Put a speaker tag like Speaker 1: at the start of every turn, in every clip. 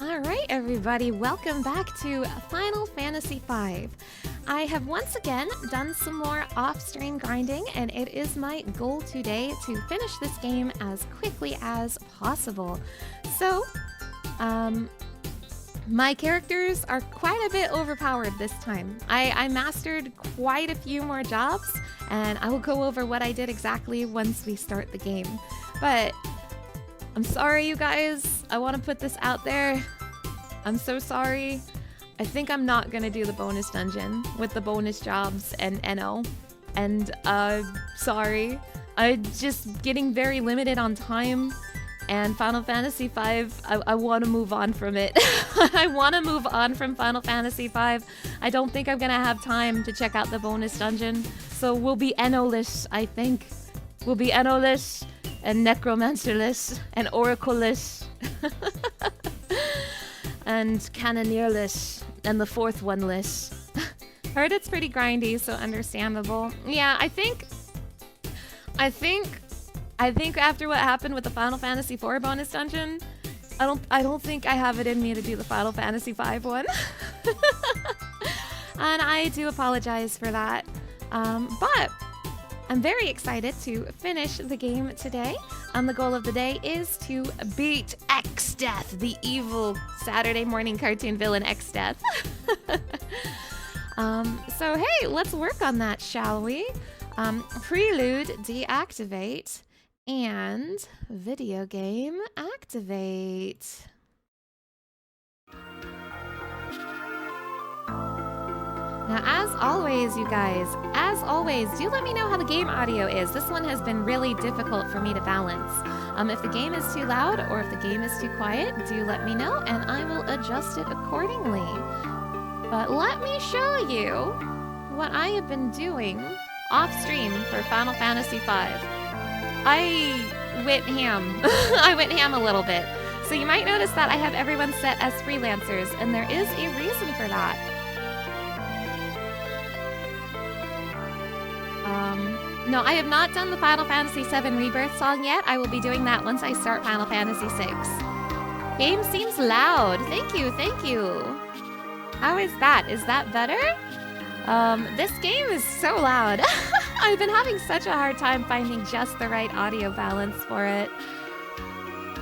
Speaker 1: Alright everybody, welcome back to Final Fantasy V. I have once again done some more off-stream grinding, and it is my goal today to finish this game as quickly as possible. So, my characters are quite a bit overpowered this time. I mastered quite a few more jobs, and I will go over what I did exactly once we start the game. But I'm sorry, you guys. I want to put this out there. I'm so sorry. I think I'm not gonna do the bonus dungeon with the bonus jobs and NO. And sorry. I'm just getting very limited on time. And Final Fantasy V, I want to move on from it. I want to move on from Final Fantasy V. I don't think I'm gonna have time to check out the bonus dungeon. So we'll be NO-less, I think. We'll be NO-less and Necromancer-less and Oracle-less. And Cannoneer-less and the fourth one-less. Heard it's pretty grindy, so understandable. Yeah, I think after what happened with the Final Fantasy IV bonus dungeon, I don't think I have it in me to do the Final Fantasy V one. And I do apologize for that. But I'm very excited to finish the game today. The goal of the day is to beat X-Death, the evil Saturday morning cartoon villain X-Death. So hey, let's work on that, shall we? Prelude deactivate and video game activate. Now, as always, you guys, do let me know how the game audio is. This one has been really difficult for me to balance. If the game is too loud or if the game is too quiet, do let me know and I will adjust it accordingly. But let me show you what I have been doing off stream for Final Fantasy V. I went ham. I went ham a little bit. So you might notice that I have everyone set as freelancers, and there is a reason for that. No, I have not done the Final Fantasy VII Rebirth song yet. I will be doing that once I start Final Fantasy VI. Game seems loud. Thank you, thank you. How is that? Is that better? This game is so loud. I've been having such a hard time finding just the right audio balance for it.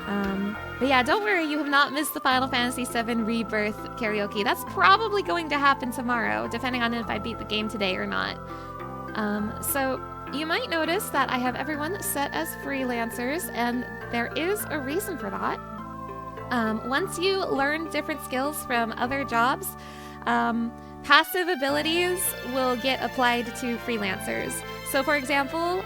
Speaker 1: But yeah, don't worry, you have not missed the Final Fantasy VII Rebirth karaoke. That's probably going to happen tomorrow, depending on if I beat the game today or not. So you might notice that I have everyone set as freelancers, and there is a reason for that. Once you learn different skills from other jobs, passive abilities will get applied to freelancers. So for example,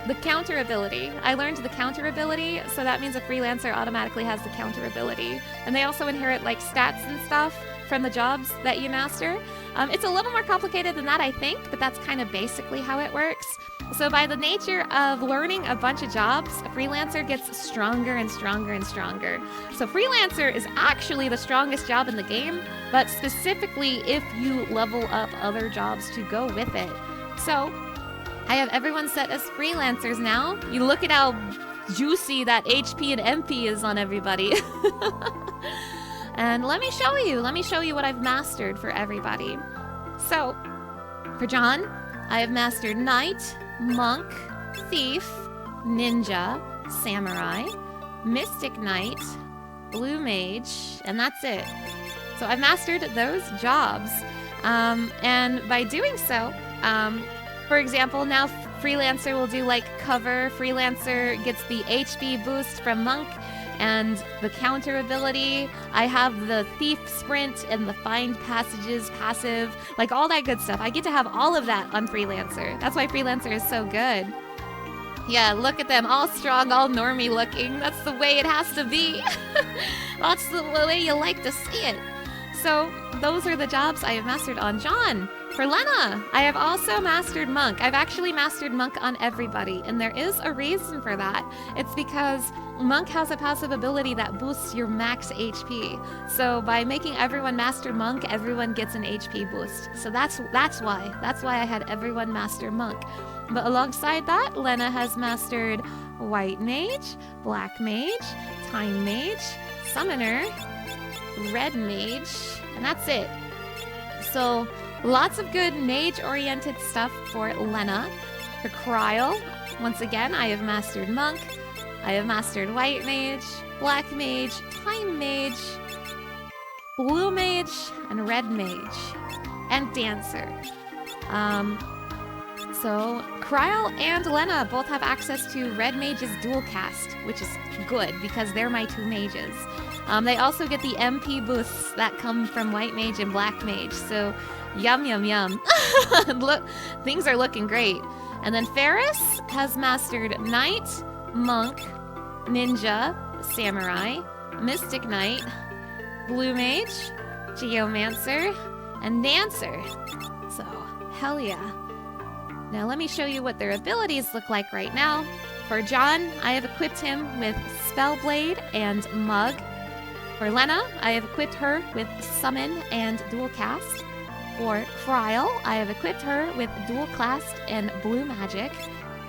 Speaker 1: the counter ability. I learned the counter ability, so that means a freelancer automatically has the counter ability. And they also inherit like stats and stuff from the jobs that you master. It's a little more complicated than that, I think, but that's kind of basically how it works. So by the nature of learning a bunch of jobs, a freelancer gets stronger and stronger and stronger. So freelancer is actually the strongest job in the game, but specifically if you level up other jobs to go with it. So I have everyone set as freelancers now. You look at how juicy that HP and MP is on everybody. And let me show you what I've mastered for everybody. So, for John, I have mastered Knight, Monk, Thief, Ninja, Samurai, Mystic Knight, Blue Mage, and that's it. So I've mastered those jobs. And by doing so, for example, now Freelancer will do like cover. Freelancer gets the HP boost from Monk and the counter ability. I have the Thief Sprint and the Find Passages passive, like all that good stuff. I get to have all of that on Freelancer. That's why Freelancer is so good. Yeah, look at them, all strong, all normie looking. That's the way it has to be. That's the way you like to see it. So those are the jobs I have mastered on John. For Lena, I have also mastered Monk. I've actually mastered Monk on everybody, and there is a reason for that. It's because Monk has a passive ability that boosts your max HP. So by making everyone master Monk, everyone gets an HP boost. So that's why. That's why I had everyone master Monk. But alongside that, Lena has mastered White Mage, Black Mage, Time Mage, Summoner, red mage, and that's it. So lots of good mage-oriented stuff for Lena. For Cryle, once again, I have mastered monk. I have mastered white mage, black mage, time mage, blue mage, and red mage, and dancer. So Cryle and Lena both have access to red mage's dual cast, which is good because they're my two mages. They also get the MP boosts that come from white mage and black mage. So yum, yum, yum. Look, things are looking great. And then Ferris has mastered knight, monk, ninja, samurai, mystic knight, blue mage, geomancer, and dancer. So hell yeah. Now let me show you what their abilities look like right now. For John, I have equipped him with Spellblade and Mug. For Lena, I have equipped her with Summon and Dual Cast. For Cryle, I have equipped her with Dual Cast and Blue Magic.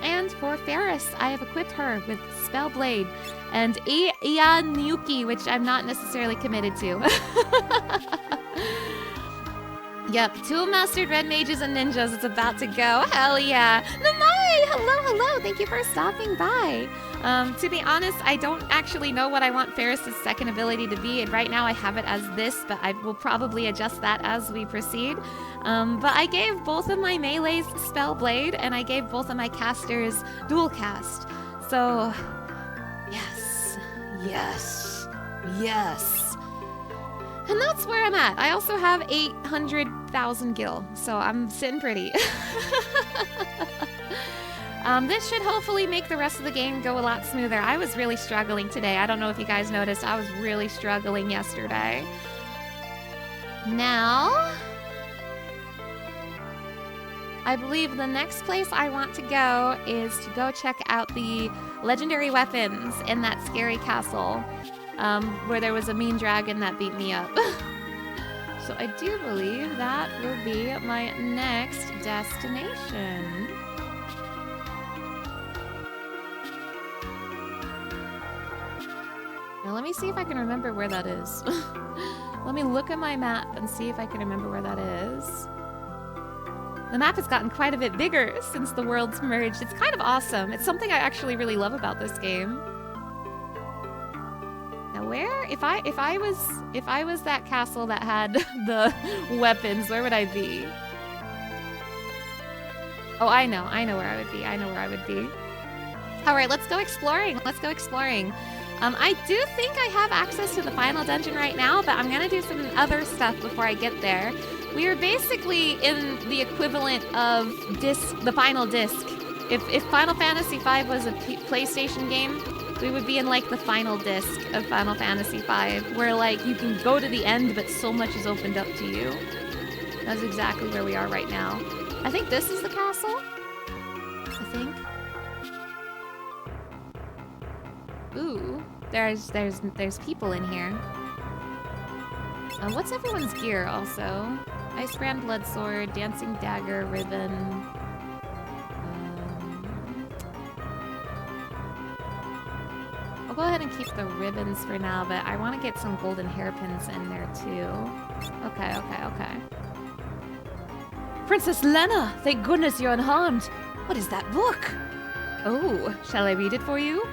Speaker 1: And for Ferris, I have equipped her with Spellblade and Ianyuki, which I'm not necessarily committed to. Yep, 2 mastered red mages and ninjas. It's about to go. Hell yeah. Namai! Hello, hello. Thank you for stopping by. To be honest, I don't actually know what I want Ferris' second ability to be, and right now I have it as this, but I will probably adjust that as we proceed. But I gave both of my melees Spellblade, and I gave both of my casters Dual Cast. So, yes, yes, yes. And that's where I'm at. I also have 800,000 gil, so I'm sitting pretty. This should hopefully make the rest of the game go a lot smoother. I was really struggling today. I don't know if you guys noticed. I was really struggling yesterday. Now, I believe the next place I want to go is to go check out the legendary weapons in that scary castle. Where there was a mean dragon that beat me up. So I do believe that will be my next destination. Now let me see if I can remember where that is. Let me look at my map and see if I can remember where that is. The map has gotten quite a bit bigger since the worlds merged. It's kind of awesome. It's something I actually really love about this game. Where? If I was that castle that had the weapons, where would I be? Oh, I know where I would be. I know where I would be. All right, let's go exploring. Let's go exploring. I do think I have access to the final dungeon right now, but I'm gonna do some other stuff before I get there. We are basically in the equivalent of the final disc. If Final Fantasy V was a PlayStation game, we would be in like the final disc of Final Fantasy V, where like you can go to the end, but so much is opened up to you. That's exactly where we are right now. I think this is the castle. I think. Ooh, there's people in here. What's everyone's gear also? Icebrand blood sword, dancing dagger, ribbon. I'll go ahead and keep the ribbons for now, but I want to get some golden hairpins in there too. Okay. Princess Lena, thank goodness you're unharmed. What is that book? Oh, shall I read it for you?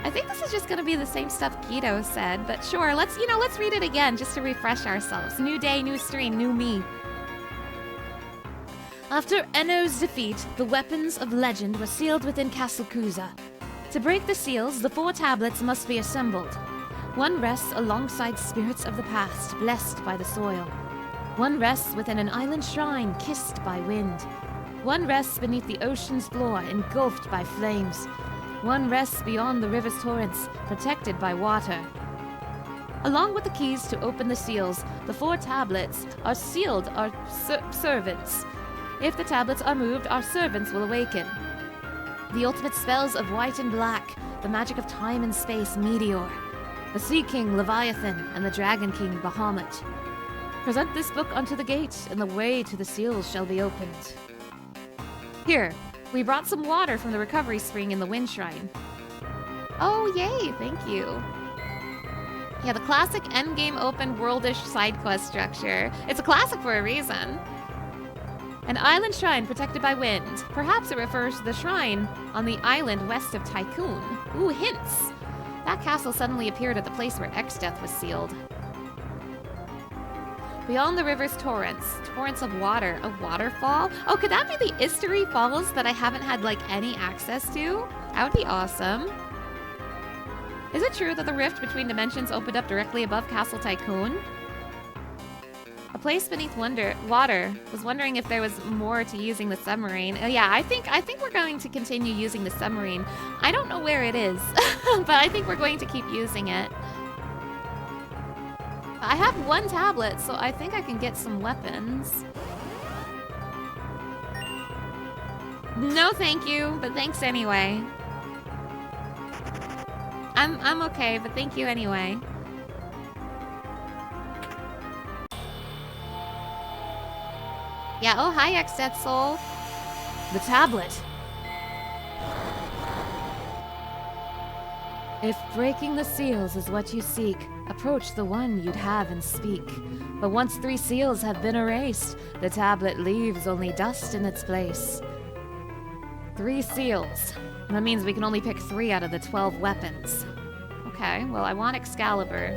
Speaker 1: I think this is just going to be the same stuff Guido said, but sure, let's read it again just to refresh ourselves. New day, new stream, new me. After Enno's defeat, the weapons of legend were sealed within Castle Kuza. To break the seals, the 4 tablets must be assembled. One rests alongside spirits of the past, blessed by the soil. One rests within an island shrine, kissed by wind. One rests beneath the ocean's floor, engulfed by flames. One rests beyond the river's torrents, protected by water. Along with the keys to open the seals, the 4 tablets are sealed our servants. If the tablets are moved, our servants will awaken. The ultimate spells of white and black, the magic of time and space, Meteor, the Sea King, Leviathan, and the Dragon King, Bahamut. Present this book unto the gate, and the way to the seals shall be opened. Here, we brought some water from the recovery spring in the Wind Shrine. Oh, yay, thank you. Yeah, the classic endgame open worldish side quest structure. It's a classic for a reason. An island shrine protected by wind. Perhaps it refers to the shrine on the island west of Tycoon. Ooh, hints. That castle suddenly appeared at the place where Exdeath was sealed. Beyond the river's torrents of water, a waterfall? Oh, could that be the Istery Falls that I haven't had, like, any access to? That would be awesome. Is it true that the rift between dimensions opened up directly above Castle Tycoon? A place beneath water. Was wondering if there was more to using the submarine. Oh yeah, I think we're going to continue using the submarine. I don't know where it is, but I think we're going to keep using it. I have one tablet, so I think I can get some weapons. No, thank you, but thanks anyway. I'm okay, but thank you anyway. Yeah, oh hi, Exdeath Soul. The tablet. If breaking the seals is what you seek, approach the one you'd have and speak. But once 3 seals have been erased, the tablet leaves only dust in its place. 3 seals. That means we can only pick 3 out of the 12 weapons. Okay, well I want Excalibur.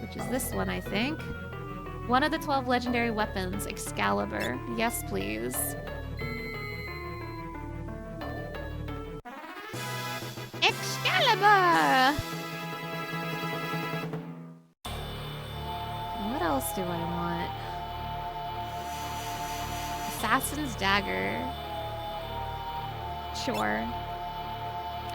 Speaker 1: Which is this one, I think. One of the 12 legendary weapons, Excalibur. Yes, please. Excalibur! What else do I want? Assassin's Dagger. Sure.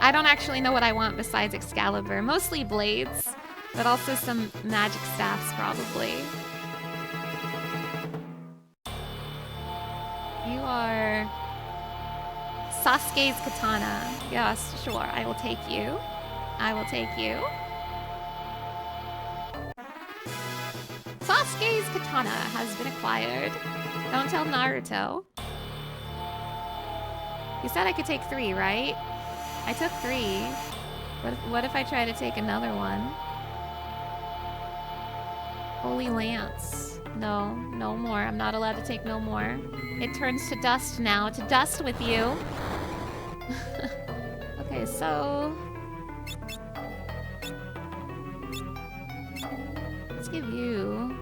Speaker 1: I don't actually know what I want besides Excalibur. Mostly blades, but also some magic staffs, probably. You are Sasuke's katana. Yes, sure. I will take you. I will take you. Sasuke's katana has been acquired. Don't tell Naruto. You said I could take 3, right? I took 3. What if I try to take another one? Holy Lance. No, no more. I'm not allowed to take no more. It turns to dust now. To dust with you. Okay, so... let's give you...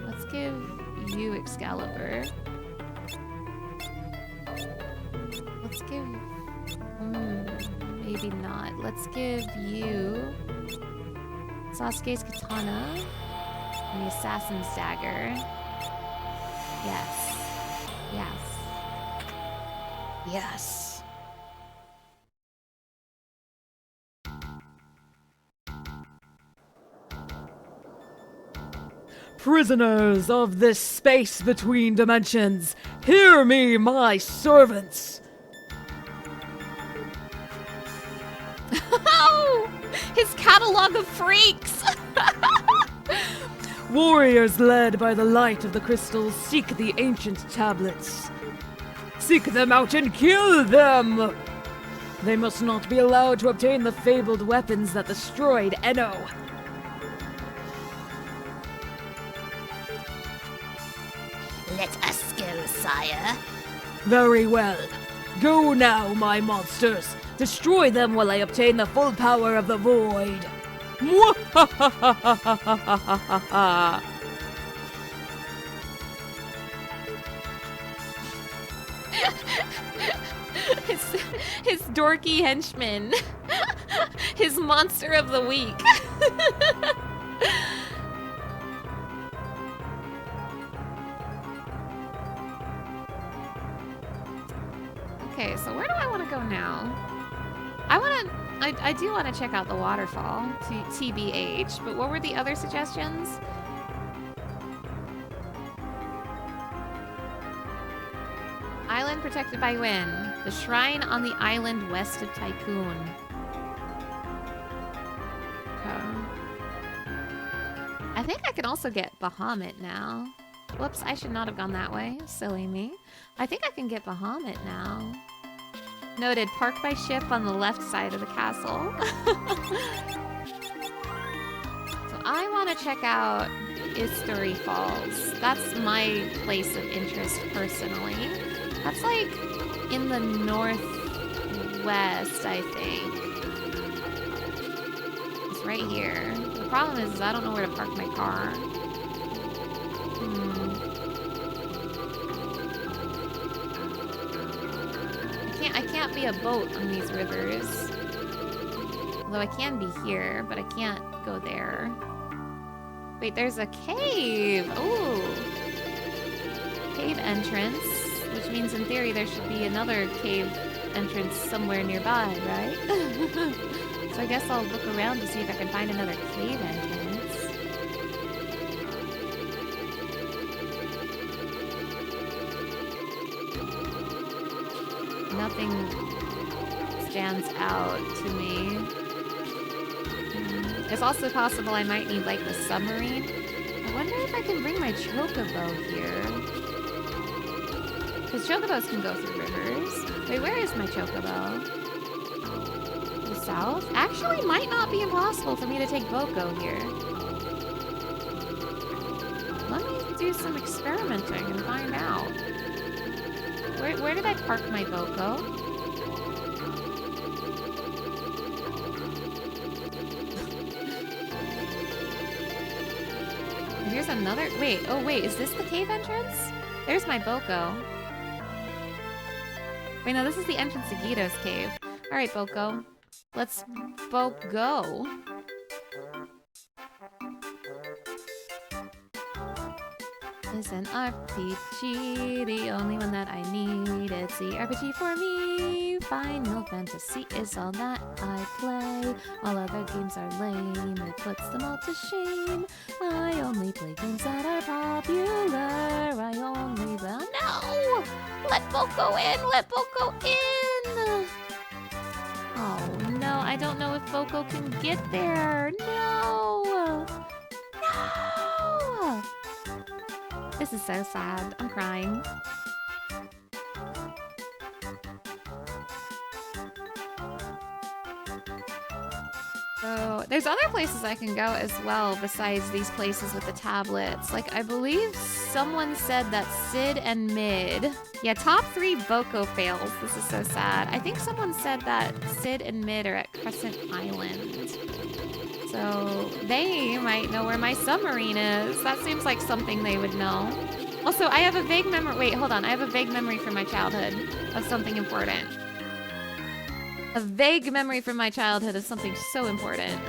Speaker 1: let's give you Excalibur. Let's give... maybe not. Let's give you... Sasuke's katana. And the Assassin's Dagger. Yes. Yes. Yes.
Speaker 2: Prisoners of this space between dimensions, hear me, my servants!
Speaker 1: Oh! His catalog of freaks!
Speaker 2: Warriors led by the light of the crystals seek the ancient tablets. Seek them out and kill them! They must not be allowed to obtain the fabled weapons that destroyed Enno.
Speaker 3: Let us go, sire.
Speaker 2: Very well. Go now, my monsters. Destroy them while I obtain the full power of the void.
Speaker 1: his dorky henchman. His monster of the week. Okay, so where do I want to go now? I do want to check out the waterfall, TBH, but what were the other suggestions? Island protected by wind. The shrine on the island west of Tycoon. Okay. I think I can also get Bahamut now. Whoops, I should not have gone that way. Silly me. I think I can get Bahamut now. Noted, park my ship on the left side of the castle. So I want to check out History Falls. That's my place of interest personally. That's like in the northwest, I think. It's right here. The problem is I don't know where to park my car. I can't be a boat on these rivers. Although I can be here, but I can't go there. Wait, there's a cave! Ooh! Cave entrance, which means in theory there should be another cave entrance somewhere nearby, right? So I guess I'll look around to see if I can find another cave entrance. Nothing stands out to me. It's also possible I might need, like, the submarine. I wonder if I can bring my chocobo here. Because chocobos can go through rivers. Wait, where is my chocobo? The south? Actually, might not be impossible for me to take Boko here. Let me do some experimenting and find out. Where did I park my Boko? Here's another... Wait, oh wait, is this the cave entrance? There's my Boko. Wait, no, this is the entrance to Guido's cave. Alright, Boko. Let's go. Is an RPG, the only one that I need. It's the RPG for me. Final Fantasy is all that I play. All other games are lame, it puts them all to shame. I only play games that are popular. I only... No! Let Boko in! Let Boko in! Oh no, I don't know if Boko can get there. No! No! This is so sad. I'm crying. So, there's other places I can go as well besides these places with the tablets. Like, I believe someone said that Sid and Mid... Yeah, top 3 Boko fails. This is so sad. I think someone said that Sid and Mid are at Crescent Island. So, they might know where my submarine is. That seems like something they would know. Also, I have a vague memory... Wait, hold on. I have a vague memory from my childhood of something important. A vague memory from my childhood of something so important.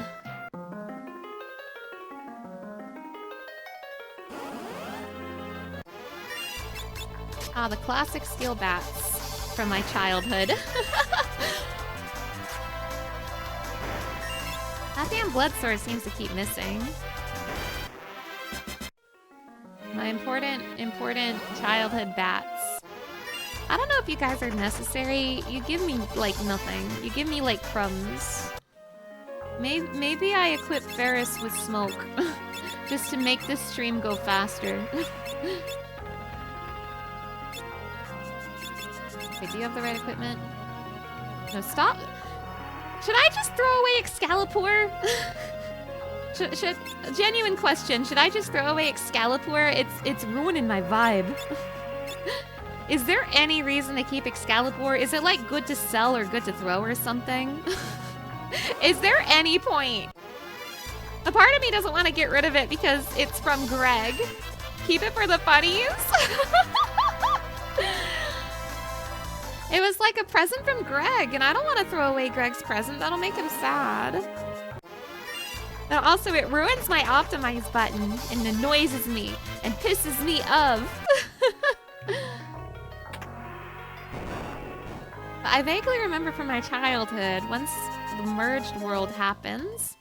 Speaker 1: Ah, the classic steel bats from my childhood. That damn blood source seems to keep missing. My important childhood bats. I don't know if you guys are necessary. You give me, like, nothing. You give me, like, crumbs. Maybe I equip Ferris with smoke. Just to make this stream go faster. Okay, do you have the right equipment? No, stop. Should I just throw away Excalibur? should genuine question, should I just throw away Excalibur? It's ruining my vibe. Is there any reason to keep Excalibur? Is it like good to sell or good to throw or something? Is there any point? A part of me doesn't want to get rid of it because it's from Greg. Keep it for the funnies. It was like a present from Greg, and I don't want to throw away Greg's present. That'll make him sad. Now, also, it ruins my optimize button and annoys me and pisses me off. I vaguely remember from my childhood, once the merged world happens...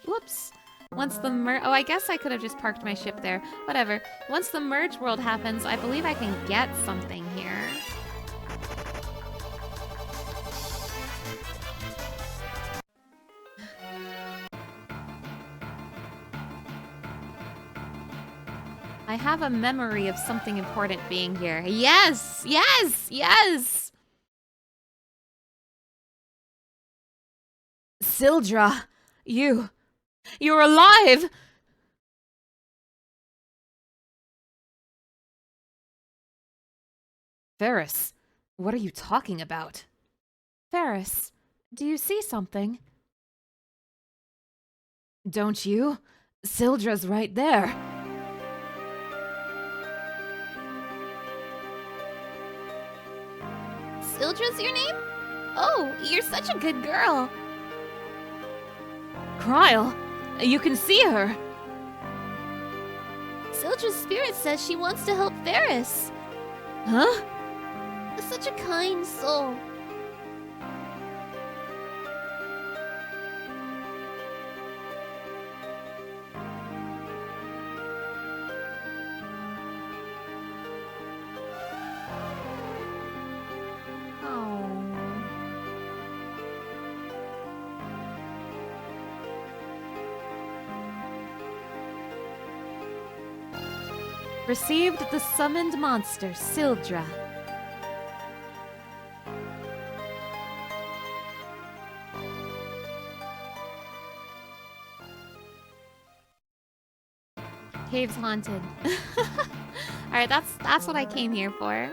Speaker 1: Whoops. Once the oh, I guess I could have just parked my ship there. Whatever. Once the merged world happens, I believe I can get something here. I have a memory of something important being here. Yes! Yes! Yes!
Speaker 2: Sildra! You're alive! Ferris, what are you talking about?
Speaker 1: Ferris, do you see something?
Speaker 2: Don't you? Sildra's right there.
Speaker 1: Sildra's your name? Oh, you're such a good girl.
Speaker 2: Kryle, you can see her.
Speaker 1: Sildra's spirit says she wants to help Ferris.
Speaker 2: Huh?
Speaker 1: Such a kind soul.
Speaker 2: Received the summoned monster, Sildra.
Speaker 1: Cave's haunted. Alright, that's what I came here for.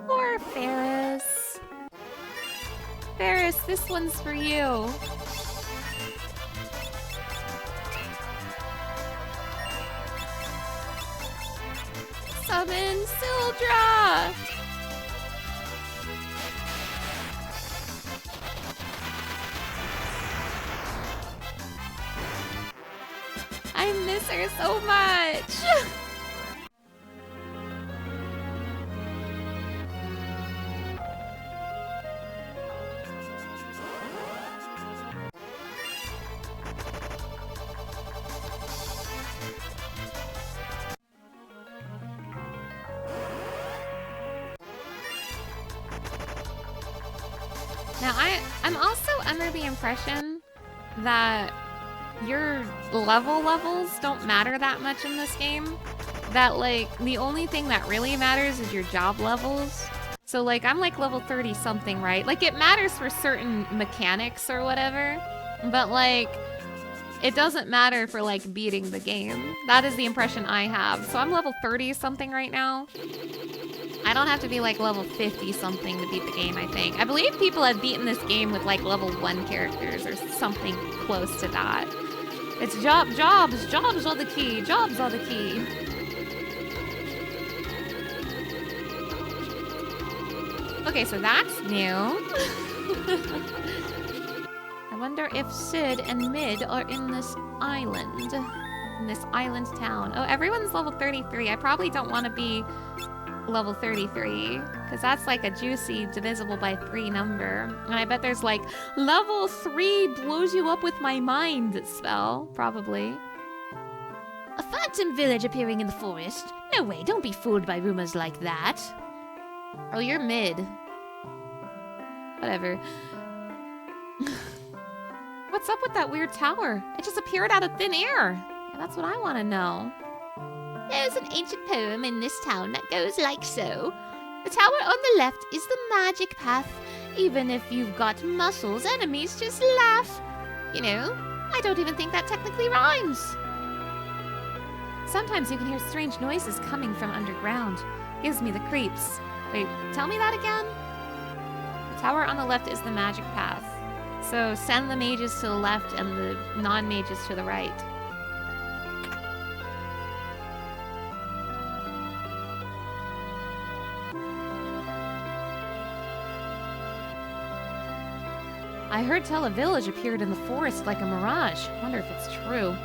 Speaker 1: Poor Ferris. Ferris, this one's for you. Summon Sildra! I miss her so much! Now, I'm also under the impression that your levels don't matter that much in this game. That, like, the only thing that really matters is your job levels. So, like, I'm, like, level 30-something, right? Like, it matters for certain mechanics or whatever, but, like, it doesn't matter for, like, beating the game. That is the impression I have. So I'm level 30-something right now. I don't have to be like level 50-something to beat the game, I think. I believe people have beaten this game with like level 1 characters or something close to that. It's jobs are the key, jobs are the key. Okay, so that's new. I wonder if Sid and Mid are in this island. In this island town. Oh, everyone's level 33. I probably don't want to be level 33, because that's like a juicy divisible by 3 number. And I bet there's like, level 3 blows you up with my mind spell, probably.
Speaker 3: A phantom village appearing in the forest? No way, don't be fooled by rumors like that.
Speaker 1: Oh, you're Mid. Whatever. What's up with that weird tower? It just appeared out of thin air. Yeah, that's what I want to know.
Speaker 3: There's an ancient poem in this town that goes like so. The tower on the left is the magic path. Even if you've got muscles, enemies just laugh. You know, I don't even think that technically rhymes.
Speaker 1: Sometimes you can hear strange noises coming from underground. Gives me the creeps. Wait, tell me that again? The tower on the left is the magic path. So send the mages to the left and the non-mages to the right. I heard tell a village appeared in the forest like a mirage. Wonder if it's true.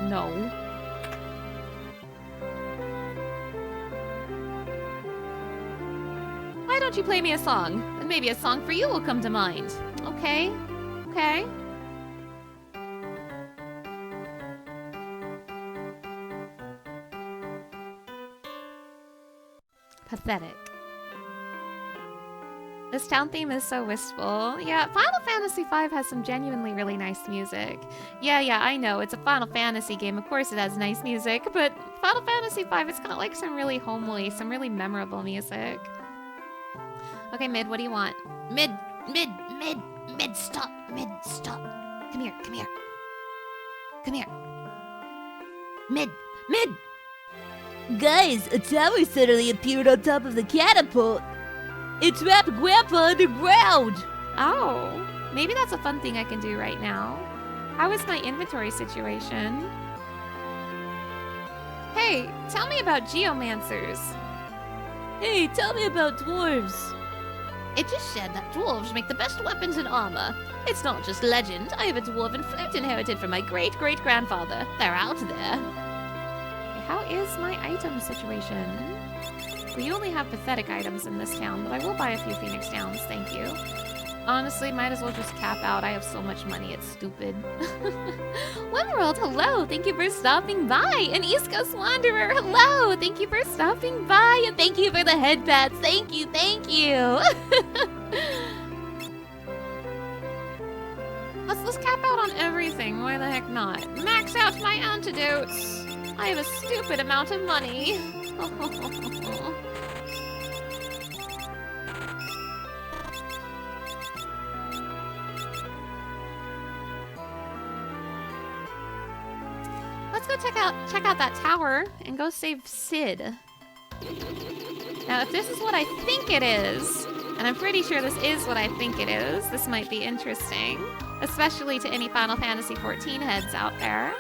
Speaker 1: No. Why don't you play me a song? Then maybe a song for you will come to mind. Okay. Okay. Pathetic. This town theme is so wistful. Yeah, Final Fantasy V has some genuinely really nice music. Yeah, I know. It's a Final Fantasy game. Of course it has nice music, but Final Fantasy V, it's got like some really homely, some really memorable music. Okay, Mid, what do you want?
Speaker 3: Mid. Mid, stop. Mid, stop. Come here, come here. Come here. Mid, Mid!
Speaker 4: Guys, a tower suddenly appeared on top of the catapult. It trapped Grandpa underground.
Speaker 1: Oh, maybe that's a fun thing I can do right now. How is my inventory situation? Hey, tell me about geomancers.
Speaker 4: Hey, tell me about dwarves.
Speaker 3: It just said that dwarves make the best weapons and armor. It's not just legend. I have a dwarven flute inherited from my great-great-grandfather. They're out there.
Speaker 1: How is my item situation? We only have pathetic items in this town, but I will buy a few Phoenix Downs, thank you. Honestly, might as well just cap out. I have so much money, it's stupid.
Speaker 3: Wimworld, hello! Thank you for stopping by! An East Coast Wanderer, hello! Thank you for stopping by, and thank you for the head pats! Thank you, thank you!
Speaker 1: Let's cap out on everything, why the heck not? Max out my antidotes! I have a stupid amount of money. Let's go check out that tower and go save Sid. Now, if this is what I think it is, and I'm pretty sure this is what I think it is, this might be interesting, especially to any Final Fantasy XIV heads out there.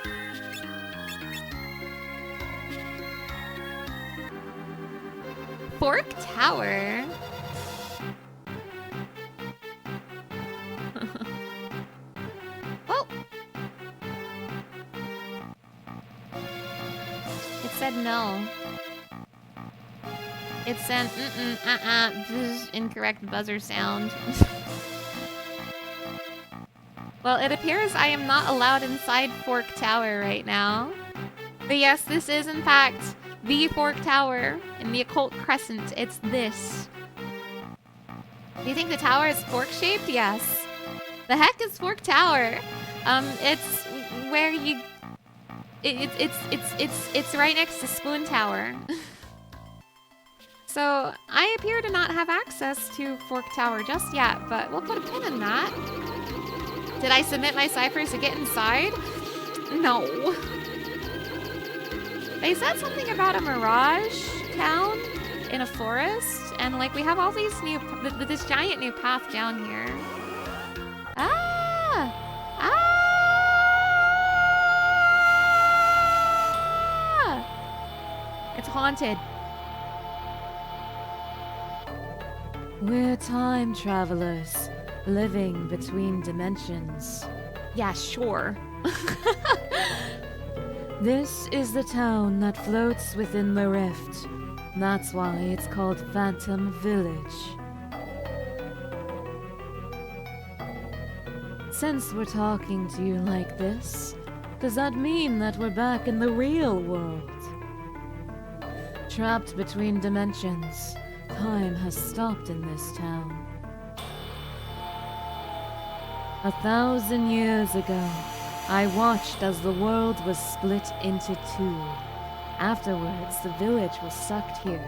Speaker 1: Fork Tower. Oh. It said no. It said incorrect buzzer sound. Well, it appears I am not allowed inside Fork Tower right now. But yes, this is in fact the Fork Tower in the Occult Crescent. It's this. Do you think the tower is fork-shaped? Yes. The heck is Fork Tower? It's where you... It's right next to Spoon Tower. So, I appear to not have access to Fork Tower just yet, but we'll put a pin in that. Did I submit my ciphers to get inside? No. They said something about a mirage town in a forest, and like we have all these new, this giant new path down here. Ah! Ah! It's haunted.
Speaker 2: We're time travelers, living between dimensions.
Speaker 1: Yeah, sure.
Speaker 2: This is the town that floats within the rift. That's why it's called Phantom Village. Since we're talking to you like this, does that mean that we're back in the real world? Trapped between dimensions, time has stopped in this town. 1,000 years ago, I watched as the world was split into two. Afterwards, the village was sucked here.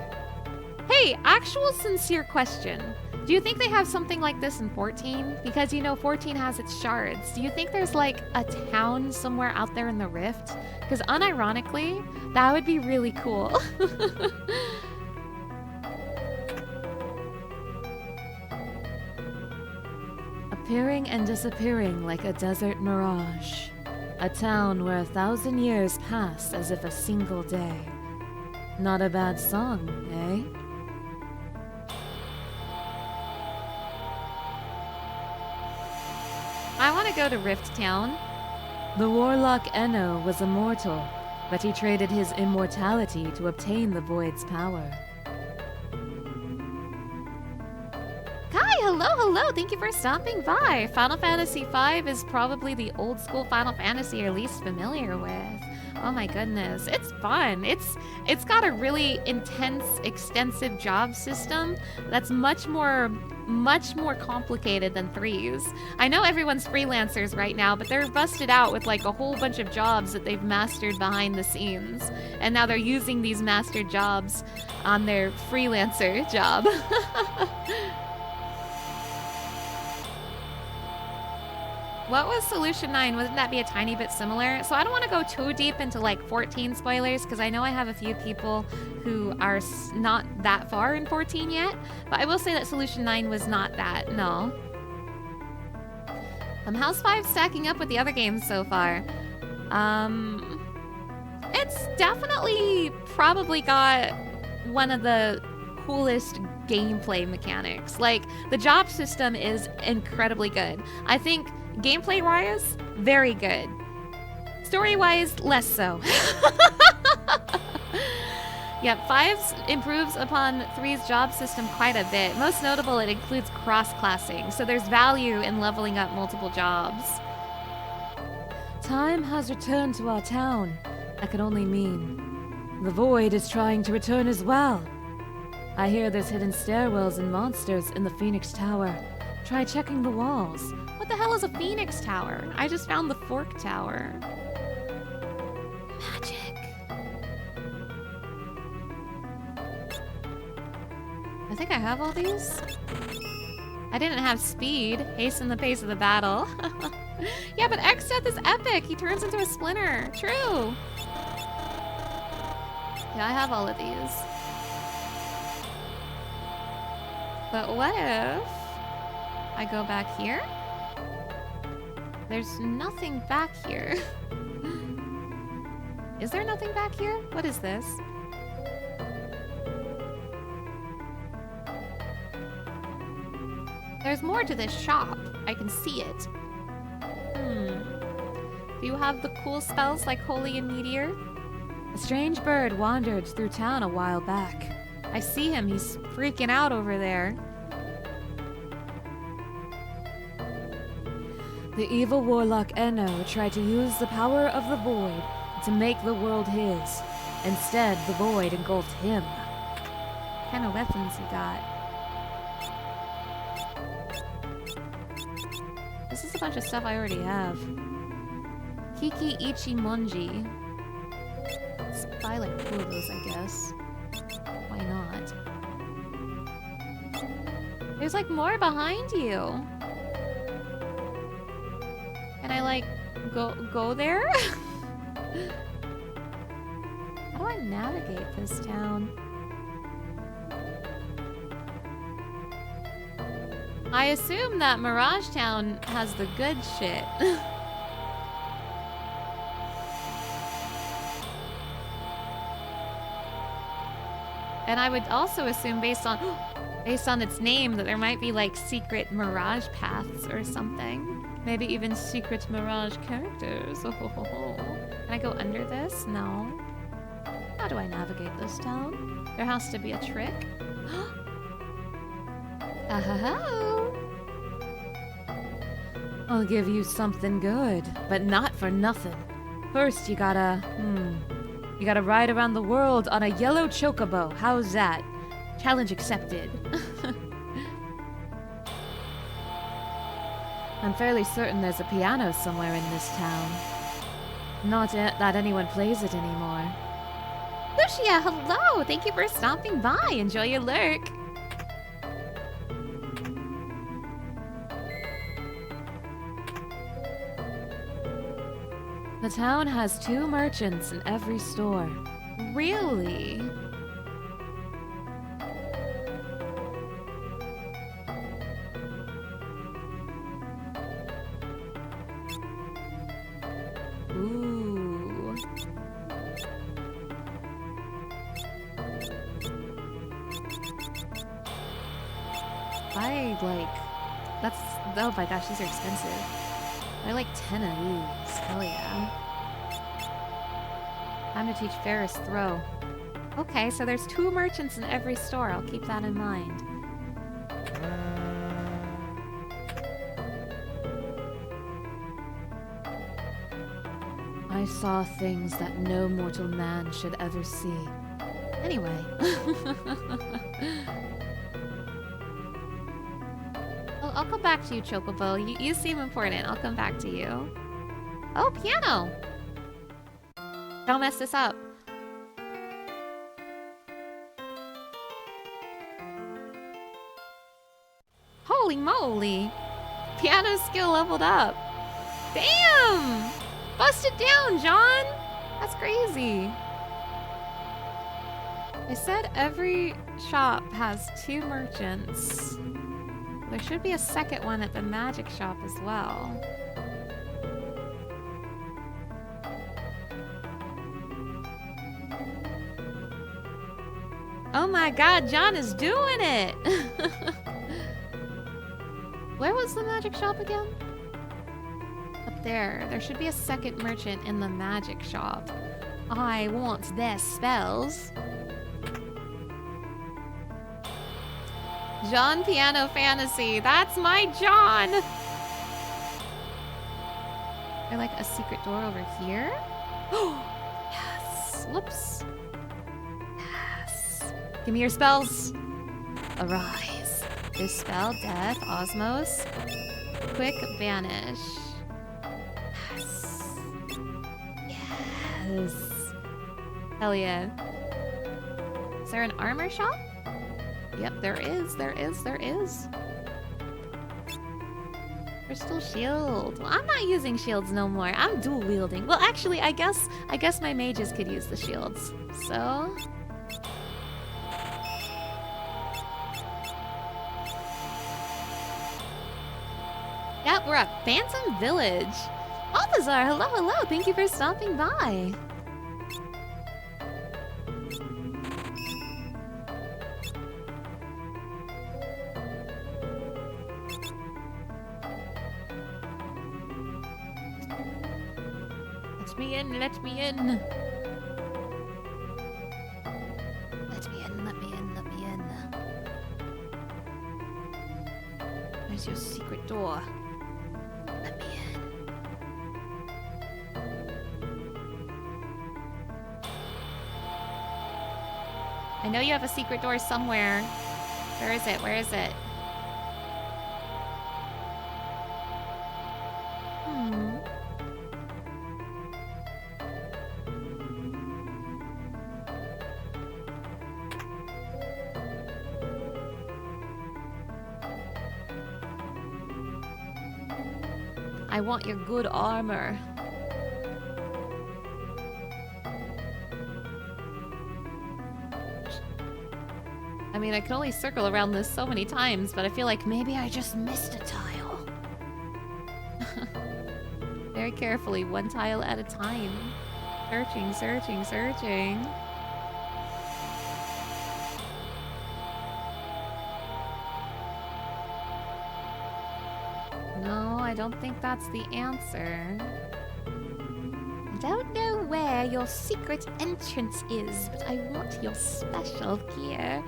Speaker 1: Hey, actual sincere question. Do you think they have something like this in 14? Because, you know, 14 has its shards. Do you think there's, like, a town somewhere out there in the Rift? Because, unironically, that would be really cool.
Speaker 2: Appearing and disappearing like a desert mirage. A town where 1,000 years pass as if a single day. Not a bad song, eh?
Speaker 1: I want to go to Rift Town.
Speaker 2: The warlock Enno was immortal, but he traded his immortality to obtain the Void's power.
Speaker 1: Hello, thank you for stopping by. Final Fantasy V is probably the old school Final Fantasy you're least familiar with. Oh my goodness, it's fun. It's got a really intense, extensive job system that's much more complicated than 3's. I know everyone's freelancers right now, but they're busted out with like a whole bunch of jobs that they've mastered behind the scenes. And now they're using these mastered jobs on their freelancer job. What was Solution 9? Wouldn't that be a tiny bit similar? So I don't want to go too deep into like 14 spoilers because I know I have a few people who are not that far in 14 yet. But I will say that Solution 9 was not that, no. How's 5 stacking up with the other games so far? It's definitely probably got one of the coolest gameplay mechanics. Like, the job system is incredibly good. I think gameplay-wise, very good. Story-wise, less so. Yep, 5 improves upon 3's job system quite a bit. Most notable, it includes cross-classing, so there's value in leveling up multiple jobs.
Speaker 2: Time has returned to our town. That could only mean the Void is trying to return as well. I hear there's hidden stairwells and monsters in the Phoenix Tower. Try checking the walls.
Speaker 1: What the hell is a Phoenix Tower? I just found the Fork Tower. Magic. I think I have all these. I didn't have speed. Hasten the pace of the battle. Yeah, but X-Death is epic. He turns into a splinter. True. Yeah, I have all of these. But what if I go back here? There's nothing back here. Is there nothing back here? What is this? There's more to this shop. I can see it. Do you have the cool spells like Holy and Meteor?
Speaker 2: A strange bird wandered through town a while back.
Speaker 1: I see him. He's freaking out over there.
Speaker 2: The evil warlock Enno tried to use the power of the Void to make the world his. Instead, the Void engulfed him.
Speaker 1: What kind of weapons you got? This is a bunch of stuff I already have. Kiki Ichi Monji. Let's buy like 2 of those, I guess. Why not? There's like more behind you. Can I like go there? How do I navigate this town? I assume that Mirage Town has the good shit. And I would also assume based on its name that there might be like secret Mirage paths or something. Maybe even secret Mirage characters. Oh, ho, ho, ho. Can I go under this? No. How do I navigate this town? There has to be a trick. Oh.
Speaker 2: I'll give you something good, but not for nothing. First, you gotta ride around the world on a yellow chocobo. How's that? Challenge accepted. I'm fairly certain there's a piano somewhere in this town. Not that anyone plays it anymore.
Speaker 1: Lucia, hello! Thank you for stopping by. Enjoy your lurk.
Speaker 2: The town has 2 merchants in every store.
Speaker 1: Really? Ooh. Oh my gosh, these are expensive. I like 10 of these. Hell yeah. Time to teach Ferris throw. Okay, so there's 2 merchants in every store. I'll keep that in mind.
Speaker 2: I saw things that no mortal man should ever see.
Speaker 1: Anyway. I'll come back to you, Chocobo. You seem important. I'll come back to you. Oh, piano! Don't mess this up. Holy moly! Piano skill leveled up. Damn! Bust it down, John! That's crazy. I said every shop has 2 merchants. There should be a second one at the magic shop as well. Oh my god, John is doing it! Where was the magic shop again? Up there. There should be a second merchant in the magic shop. I want their spells. John Piano Fantasy. That's my John! Or like a secret door over here? Oh, yes. Whoops. Yes. Give me your spells. Arise. Dispel, Death, Osmos. Quick Vanish. Yes. Yes. Hell yeah. Is there an armor shop? Yep, there is. Crystal shield. Well, I'm not using shields no more. I'm dual wielding. Well, actually, I guess my mages could use the shields. So... Yep, we're at Phantom Village. Balthazar, hello. Thank you for stopping by. Let me in. Let me in. Where's your secret door? Let me in. I know you have a secret door somewhere. Where is it? Where is it? I want your good armor. I mean, I can only circle around this so many times, but I feel like maybe I just missed a tile. Very carefully, one tile at a time. Searching, searching, searching. No, I don't think that's the answer. I don't know where your secret entrance is, but I want your special gear.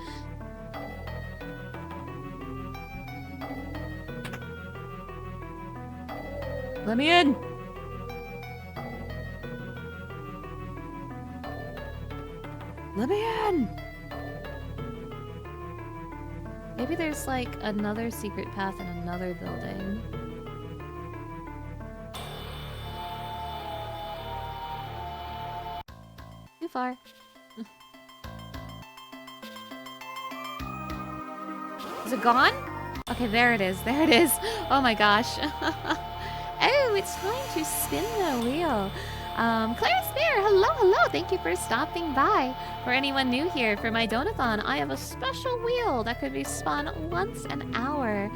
Speaker 1: Let me in! Let me in! Maybe there's like another secret path in another building. Too far. Is it gone? Okay, there it is. There it is. Oh my gosh. Oh, it's time to spin the wheel. Claire Spear, hello. Thank you for stopping by. For anyone new here, for my Donathon, I have a special wheel that could be spun once an hour.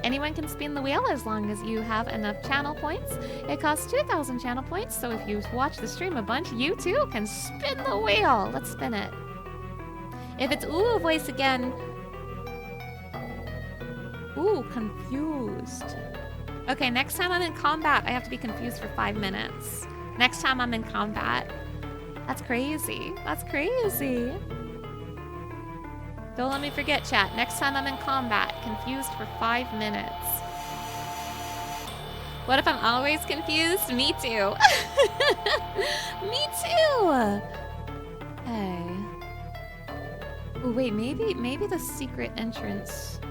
Speaker 1: Anyone can spin the wheel as long as you have enough channel points. It costs 2,000 channel points, so if you watch the stream a bunch, you too can spin the wheel. Let's spin it. If it's ooh voice again. Ooh, confused. Okay, next time I'm in combat, I have to be confused for 5 minutes. Next time I'm in combat. That's crazy. That's crazy. Don't let me forget, chat. Next time I'm in combat, confused for 5 minutes. What if I'm always confused? Me too. Me too. Hey. Oh, wait, maybe the secret entrance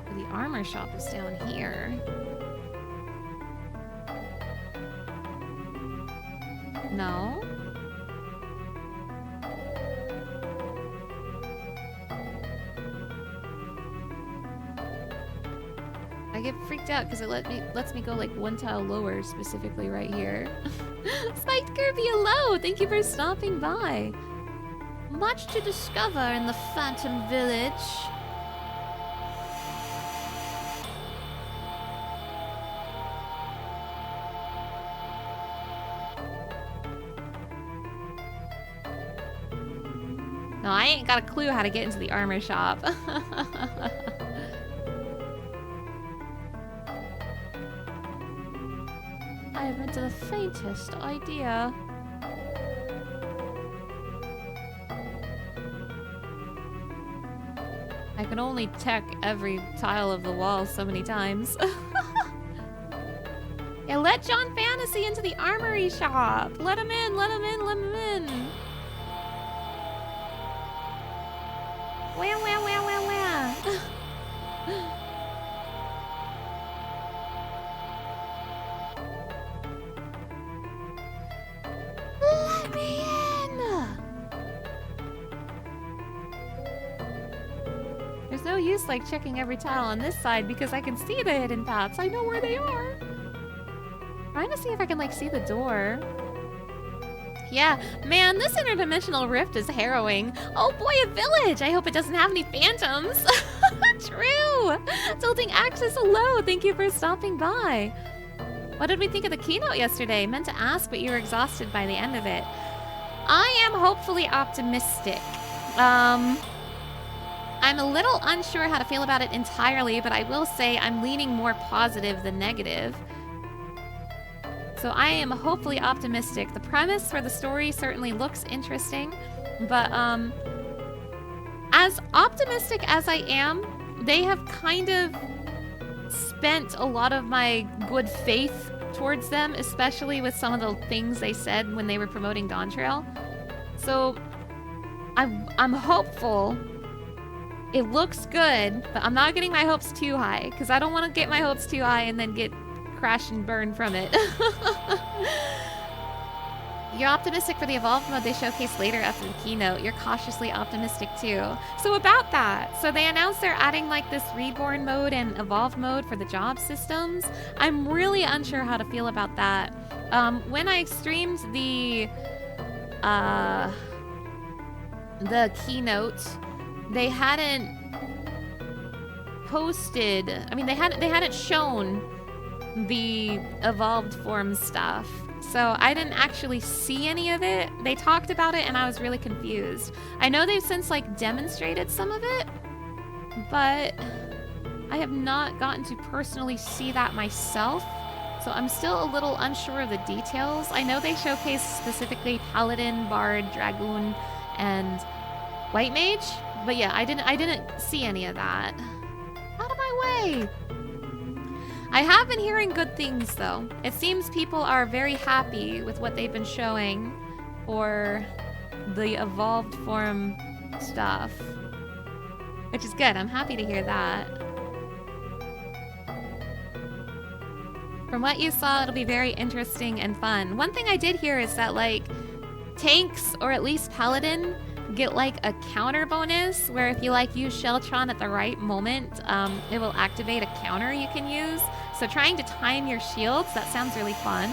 Speaker 1: for the armor shop is down here. No? I get freaked out because it lets me go like one tile lower, specifically right here. Spiked Kirby, hello! Thank you for stopping by. Much to discover in the Phantom Village. No, I ain't got a clue how to get into the armor shop. I haven't the faintest idea. I can only check every tile of the wall so many times. Yeah, let John Fantasy into the armory shop. Let him in, let him in, let him in. Wah, wah, wah, wah, wah. Let me in. There's no use like checking every tile on this side because I can see the hidden paths. I know where they are. Trying to see if I can like see the door. Yeah, man, this interdimensional rift is harrowing. Oh boy, a village! I hope it doesn't have any phantoms. True! Tilting Axis, hello! Thank you for stopping by. What did we think of the keynote yesterday? Meant to ask, but you were exhausted by the end of it. I am hopefully optimistic. I'm a little unsure how to feel about it entirely, but I will say I'm leaning more positive than negative. So I am hopefully optimistic. The premise for the story certainly looks interesting, but as optimistic as I am, they have kind of spent a lot of my good faith towards them, especially with some of the things they said when they were promoting Dawn Trail. So I'm hopeful. It looks good, but I'm not getting my hopes too high because I don't want to get my hopes too high and then get crash and burn from it. You're optimistic for the evolved mode they showcase later after the keynote. You're cautiously optimistic too. So about that, so they announced they're adding like this reborn mode and evolved mode for the job systems. I'm really unsure how to feel about that. When I streamed the keynote, they hadn't posted, I mean they hadn't shown the evolved form stuff. So I didn't actually see any of it. They talked about it and I was really confused. I know they've since like demonstrated some of it, but I have not gotten to personally see that myself. So I'm still a little unsure of the details. I know they showcased specifically Paladin, Bard, Dragoon, and White Mage, but yeah, I didn't see any of that. Out of my way! I have been hearing good things though. It seems people are very happy with what they've been showing for the evolved form stuff, which is good. I'm happy to hear that. From what you saw, it'll be very interesting and fun. One thing I did hear is that like tanks, or at least Paladin, get like a counter bonus where if you like use Sheltron at the right moment, it will activate a counter you can use. So trying to time your shields, that sounds really fun.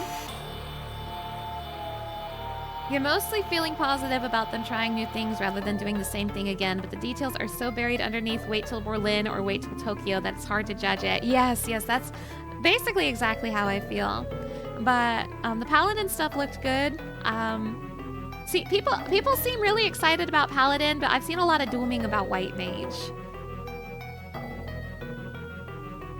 Speaker 1: You're mostly feeling positive about them trying new things rather than doing the same thing again, but the details are so buried underneath wait till Berlin or wait till Tokyo that it's hard to judge it. Yes, that's basically exactly how I feel. But the Paladin stuff looked good. See, people seem really excited about Paladin, but I've seen a lot of dooming about White Mage.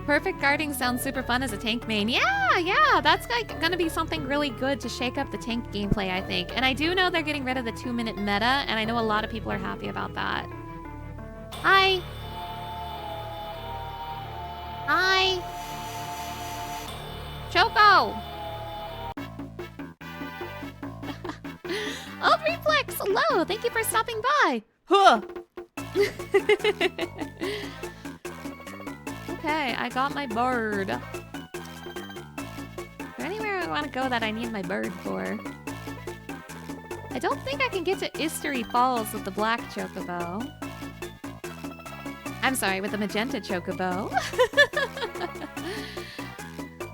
Speaker 1: Perfect guarding sounds super fun as a tank main. Yeah, that's like gonna be something really good to shake up the tank gameplay, I think. And I do know they're getting rid of the 2-minute meta, and I know a lot of people are happy about that. Hi. Choco! Oh, Reflex, hello! Thank you for stopping by!
Speaker 2: Huh!
Speaker 1: Okay, I got my bird. Is there anywhere I want to go that I need my bird for? I don't think I can get to Istery Falls with the black chocobo. I'm sorry, with the magenta chocobo.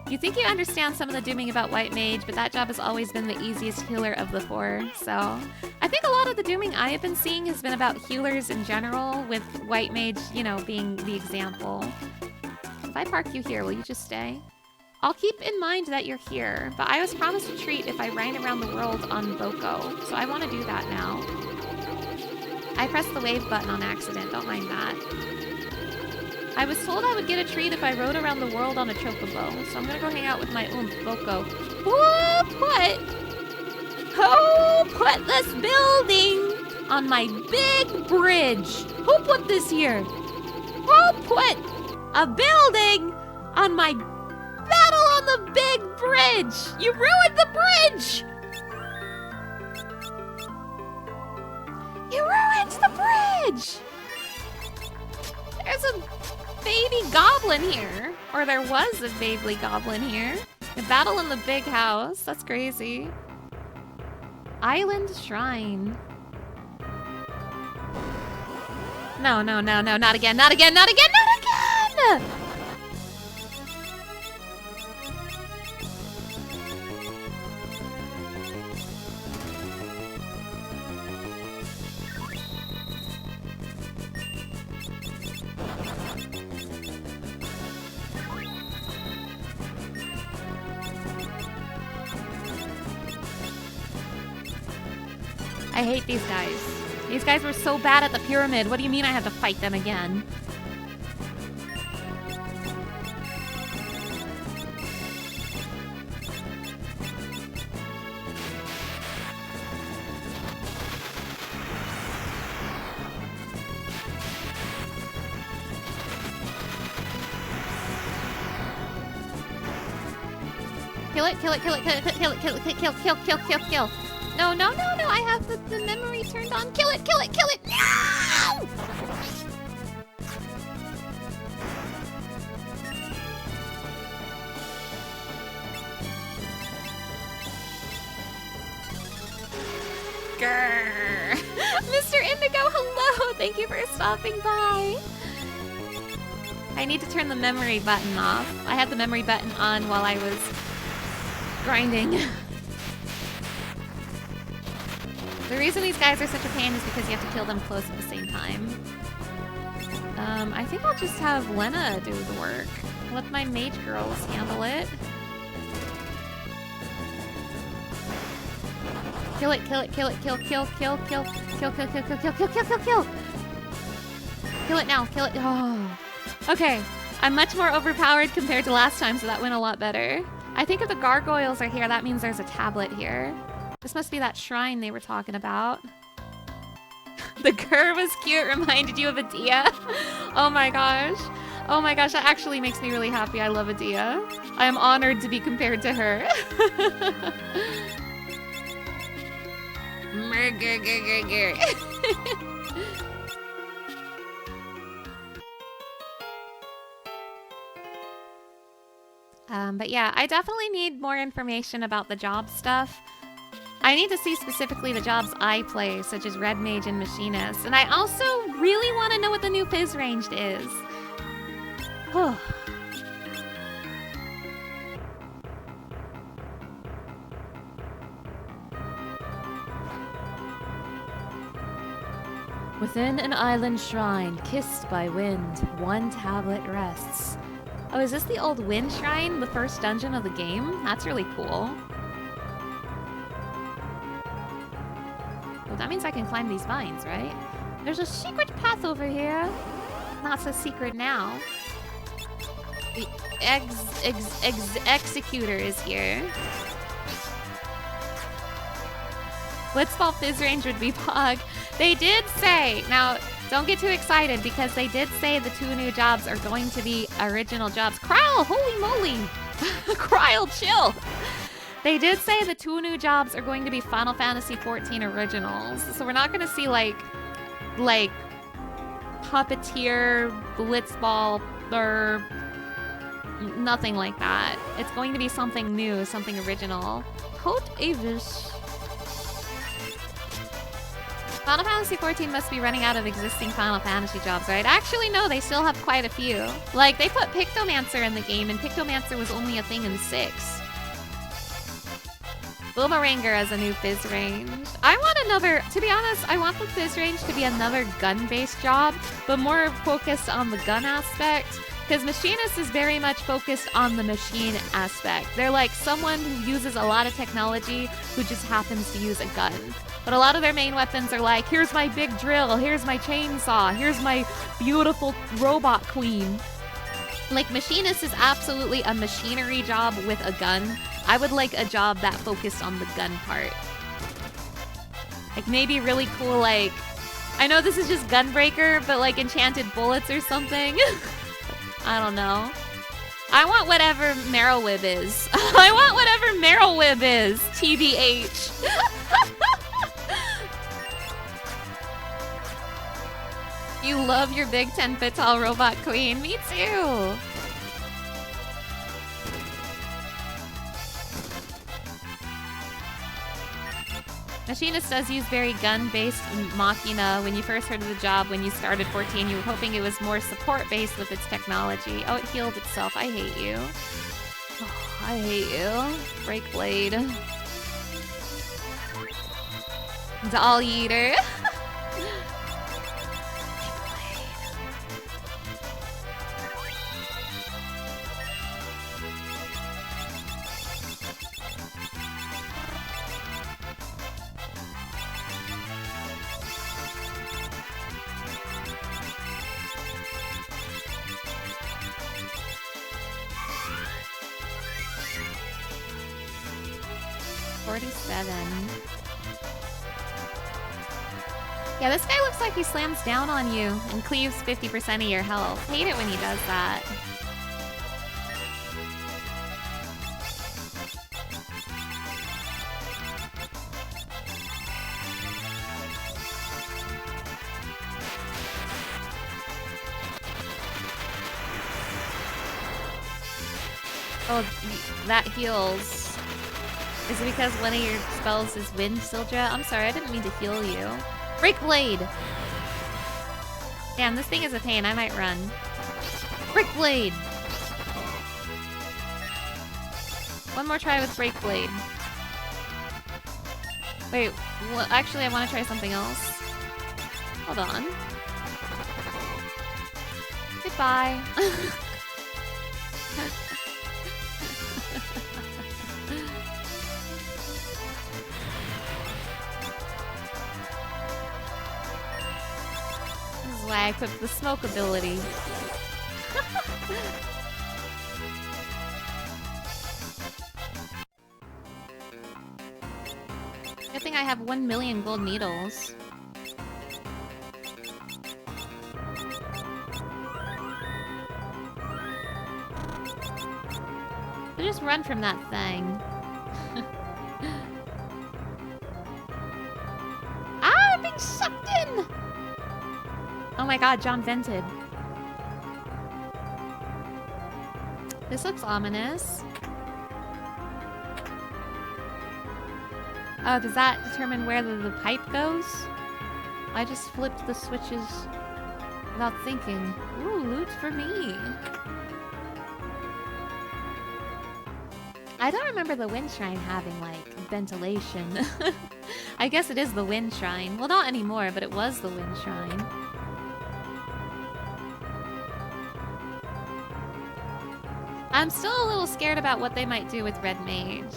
Speaker 1: You think you understand some of the dooming about White Mage, but that job has always been the easiest healer of the 4. So I think a lot of the dooming I have been seeing has been about healers in general, with White Mage, you know, being the example. If I park you here, will you just stay? I'll keep in mind that you're here, but I was promised a treat if I ran around the world on Boko, so I want to do that now. I pressed the wave button on accident, don't mind that. I was told I would get a treat if I rode around the world on a chocobo, so I'm gonna go hang out with my oomph, Boko. Who put this building on my big bridge? Who put this here? Who put a building on my battle on the big bridge? You ruined the bridge! You ruined the bridge! There's a baby goblin here. Or there was a baby goblin here. A battle in the big house. That's crazy. Island Shrine. No, no, no, no, not again, not again, not again, not again! I hate these guys. These guys were so bad at the pyramid. What do you mean I have to fight them again? Kill it, kill it, kill it, kill it, kill it, kill it, kill, kill, kill, kill, kill. No, no, no, no, I have the memory turned on. Kill it, kill it, kill it! No! Grrr. Mr. Indigo, hello! Thank you for stopping by. I need to turn the memory button off. I had the memory button on while I was grinding. The reason these guys are such a pain is because you have to kill them close at the same time. I think I'll just have Lena do the work. Let my mage girls handle it. Kill it, kill it, kill it, kill, kill, kill, kill, kill, kill, kill, kill, kill, kill, kill, kill, kill. Kill it now, kill it. Oh. Okay, I'm much more overpowered compared to last time, so that went a lot better. I think if the gargoyles are here, that means there's a tablet here. This must be that shrine they were talking about. The girl was cute, reminded you of Adia. Oh my gosh. Oh my gosh, that actually makes me really happy. I love Adia. I am honored to be compared to her. But yeah, I definitely need more information about the job stuff. I need to see specifically the jobs I play, such as Red Mage and Machinist. And I also really want to know what the new Fizz ranged is.
Speaker 5: Within an island shrine, kissed by wind, one tablet rests.
Speaker 1: Oh, is this the old Wind Shrine? The first dungeon of the game? That's really cool. Well, that means I can climb these vines, right? There's a secret path over here. Not so secret now. The Executor is here. Blitzball Fizz range would be Pog. They did say, now don't get too excited because they did say the 2 new jobs are going to be original jobs. Kryle, holy moly. Kryle, chill. They did say the 2 new jobs are going to be Final Fantasy XIV originals. So we're not going to see like Puppeteer, Blitzball, or nothing like that. It's going to be something new, something original. Coat Avis. Final Fantasy XIV must be running out of existing Final Fantasy jobs, right? Actually, no, they still have quite a few. Like, they put Pictomancer in the game, and Pictomancer was only a thing in 6. Boomeranger as a new Fizz range. I want another, to be honest, I want the Fizz range to be another gun-based job, but more focused on the gun aspect. Because Machinist is very much focused on the machine aspect. They're like someone who uses a lot of technology who just happens to use a gun. But a lot of their main weapons are like, here's my big drill, here's my chainsaw, here's my beautiful robot queen. Like, Machinist is absolutely a machinery job with a gun. I would like a job that focused on the gun part. Like, maybe really cool, like... I know this is just Gunbreaker, but like enchanted bullets or something. I don't know. I want whatever Marrowwib is. I want whatever Marrowwib is, TBH. You love your big 10-foot tall robot queen. Me too. Machinist does use very gun-based Machina. When you first heard of the job, when you started 14, you were hoping it was more support-based with its technology. Oh, it healed itself. I hate you. Oh, I hate you. Break Blade. Doll Eater. Yeah, this guy looks like he slams down on you and cleaves 50% of your health. Hate it when he does that. Oh, that heals. Is it because one of your spells is Wind, Sildra? I'm sorry, I didn't mean to heal you. Break Blade! Damn, this thing is a pain. I might run. Break Blade! One more try with Break Blade. Wait, well, actually I want to try something else. Hold on. Goodbye. Why I equipped the smoke ability. Good thing I have 1 million gold needles. So just run from that thing. Ah, I'm being sucked in! Oh my god, John vented. This looks ominous. Oh, does that determine where the pipe goes? I just flipped the switches without thinking. Ooh, loot for me. I don't remember the wind shrine having, like, ventilation. I guess it is the wind shrine. Well, not anymore, but it was the wind shrine. I'm still a little scared about what they might do with Red Mage.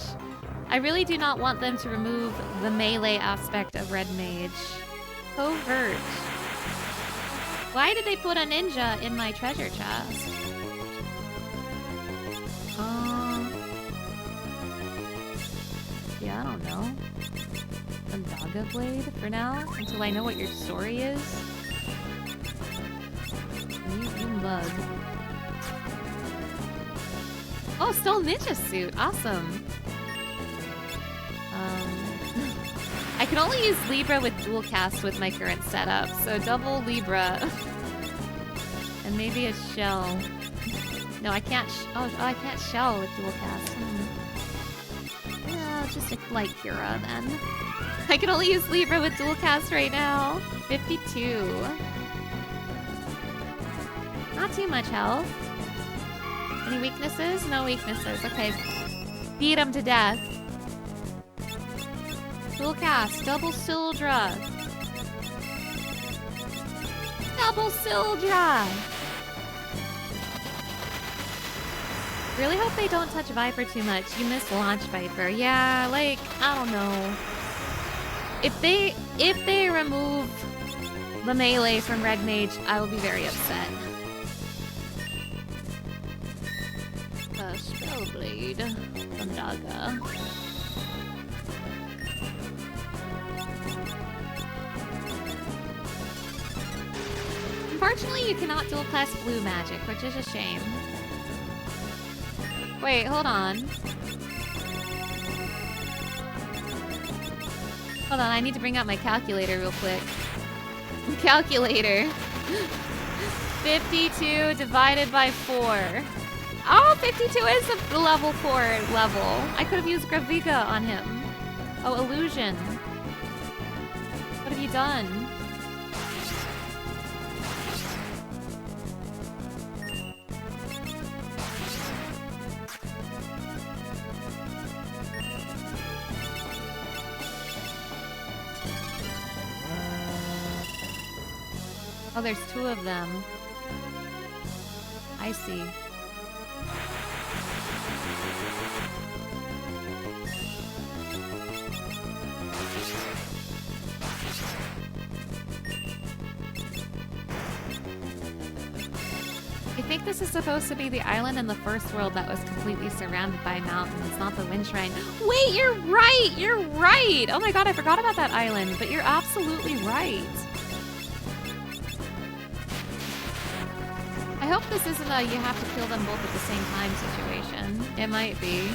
Speaker 1: I really do not want them to remove the melee aspect of Red Mage. Covert. Why did they put a ninja in my treasure chest? Yeah, I don't know. Daga Blade for now, until I know what your story is. You mug. Oh, still ninja suit. Awesome. I can only use Libra with dual cast with my current setup, so double Libra. And maybe a shell. No, I can't. I can't shell with dual cast. Yeah, I'll just stick like Kira then. I can only use Libra with dual cast right now. 52. Not too much health. Any weaknesses? No weaknesses. Okay. Beat him to death. Dual cast. Double Sildra. Double Sildra! Really hope they don't touch Viper too much. You miss launch Viper. Yeah, like, I don't know. If they remove the melee from Red Mage, I will be very upset. Spellblade from Daga. Unfortunately, you cannot dual class blue magic, which is a shame. Wait, hold on. Hold on, I need to bring out my calculator real quick. Calculator. 52 divided by 4. Oh, 52 is a level 4 level. I could have used Graviga on him. Oh, illusion. What have you done? Oh, there's 2 of them. I see. I think this is supposed to be the island in the first world that was completely surrounded by mountains, not the Wind Shrine. Wait, you're right! You're right! Oh my god, I forgot about that island, but you're absolutely right. I hope this isn't a you have to kill them both at the same time situation. It might be.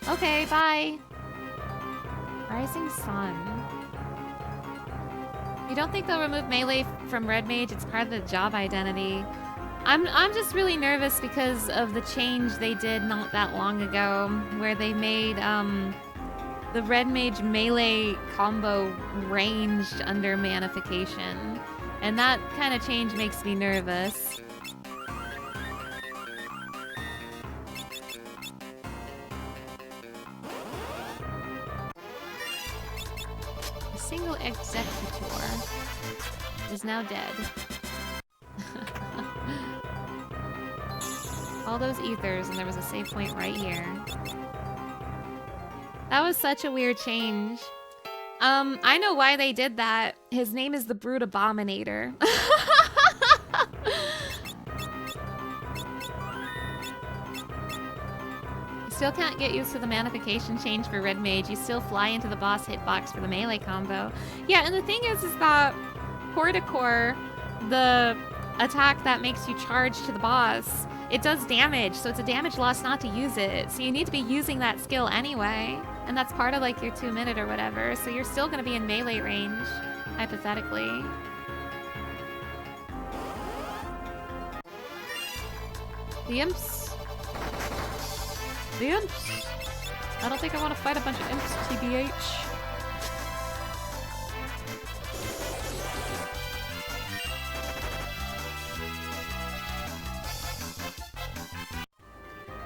Speaker 1: Okay, bye. Rising Sun. You don't think they'll remove melee from Red Mage? It's part of the job identity. I'm just really nervous because of the change they did not that long ago, where they made the Red Mage melee combo ranged under manification, and that kind of change makes me nervous. Single executor is now dead. All those ethers, and there was a save point right here. That was such a weird change. I know why they did that. His name is the Brute Abominator. Still can't get used to the manification change for Red Mage. You still fly into the boss hitbox for the melee combo. Yeah, and the thing is that Corticore, the attack that makes you charge to the boss, it does damage, so it's a damage loss not to use it. So you need to be using that skill anyway, and that's part of like your 2 minute or whatever. So you're still gonna be in melee range, hypothetically. The imps. The imps. I don't think I want to fight a bunch of imps, TBH.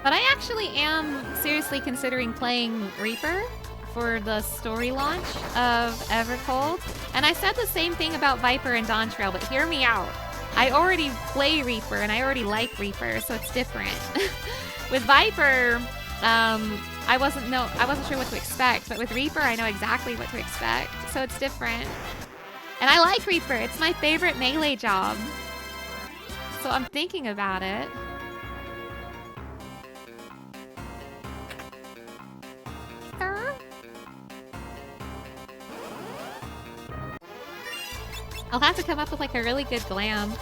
Speaker 1: But I actually am seriously considering playing Reaper for the story launch of Evercold. And I said the same thing about Viper and Dawntrail, but hear me out. I already play Reaper and I already like Reaper, so it's different. With Viper, I wasn't sure what to expect, but with Reaper, I know exactly what to expect, so it's different. And I like Reaper. It's my favorite melee job. So I'm thinking about it. I'll have to come up with like a really good glam.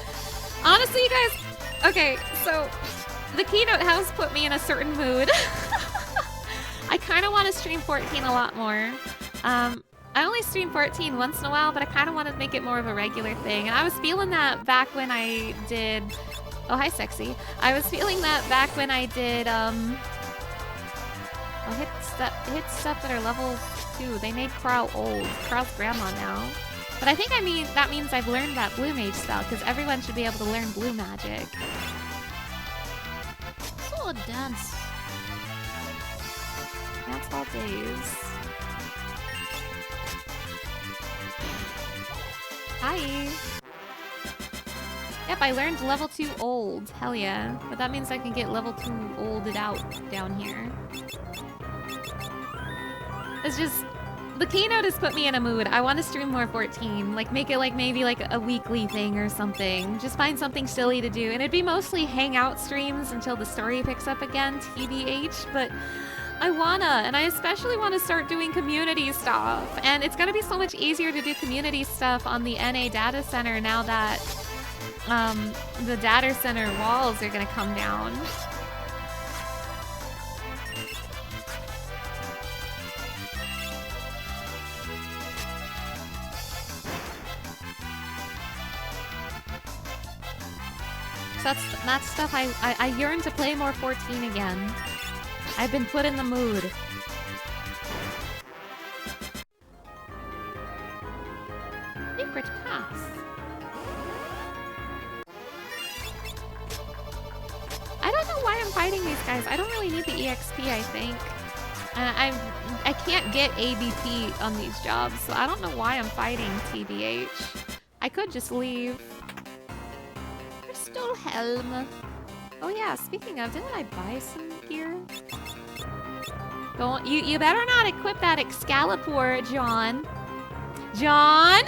Speaker 1: Honestly, you guys, okay, so the Keynote House put me in a certain mood. I kind of want to stream 14 a lot more. I only stream 14 once in a while, but I kind of want to make it more of a regular thing. And I was feeling that back when I did... Oh, hi, sexy. I was feeling that back when I did, I'll hit stuff that are level 2. They made Crow old. Crow's grandma now. But I think that means I've learned that blue mage spell, because everyone should be able to learn blue magic.
Speaker 3: So dance.
Speaker 1: That's all days. Hi. Yep, I learned level 2 old. Hell yeah. But that means I can get level 2 olded out down here. It's just... The Keynote has put me in a mood. I want to stream more 14. Like, make it like maybe like a weekly thing or something. Just find something silly to do. And it'd be mostly hangout streams until the story picks up again, TBH. But I wanna, and I especially want to start doing community stuff. And it's gonna be so much easier to do community stuff on the NA data center now that the data center walls are gonna come down. That's stuff I yearn to play more 14 again. I've been put in the mood. Secret path. I don't know why I'm fighting these guys. I don't really need the EXP, I think. I can't get ABP on these jobs, so I don't know why I'm fighting TBH. I could just leave.
Speaker 3: Crystal Helm.
Speaker 1: Oh yeah, speaking of, didn't I buy some gear? Don't you better not equip that Excalibur, John. John!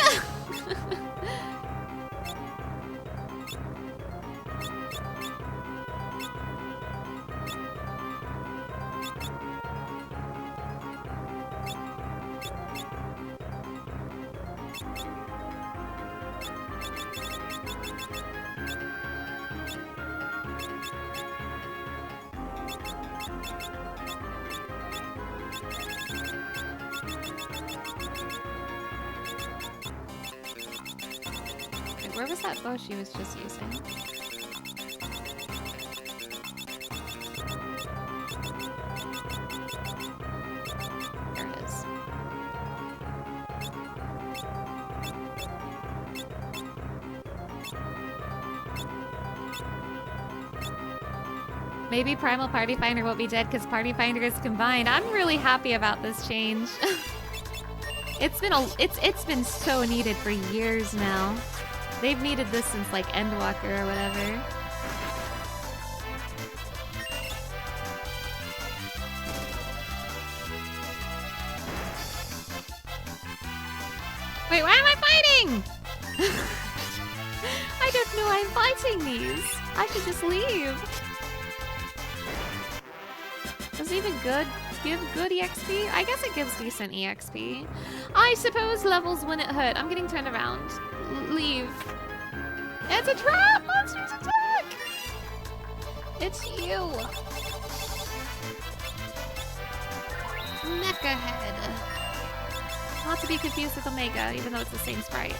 Speaker 1: Where was that bow she was just using? There it is. Maybe Primal Party Finder won't be dead because Party Finder is combined. I'm really happy about this change. It's been so needed for years now. They've needed this since like Endwalker or whatever. Wait, why am I fighting? I don't know I'm fighting these. I should just leave. Does it even give good EXP? I guess it gives decent EXP. I suppose levels when it hurt. I'm getting turned around. Leave. It's a trap! Monsters attack!
Speaker 3: It's you. Mecha Head.
Speaker 1: Not to be confused with Omega, even though it's the same sprite.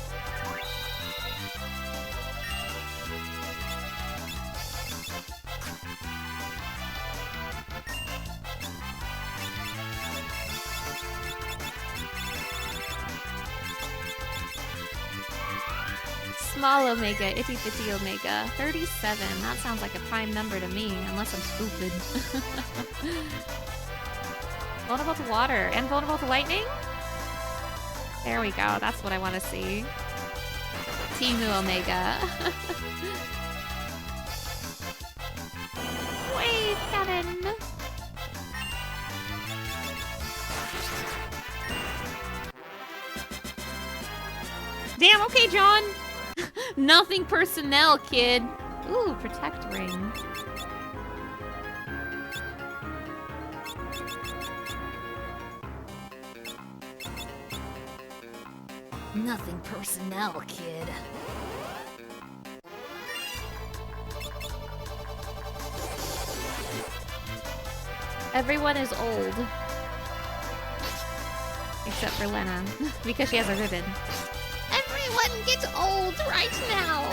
Speaker 1: Small Omega, itty bitty Omega. 37. That sounds like a prime number to me, unless I'm stupid. Vulnerable to water and vulnerable to lightning? There we go. That's what I want to see. Timu Omega. Wave cannon. Damn, okay, John. Nothing personnel, kid. Ooh, protect ring.
Speaker 4: Nothing personnel, kid.
Speaker 1: Everyone is old. Except for Lena, because she has a ribbon.
Speaker 3: Everyone gets old right now.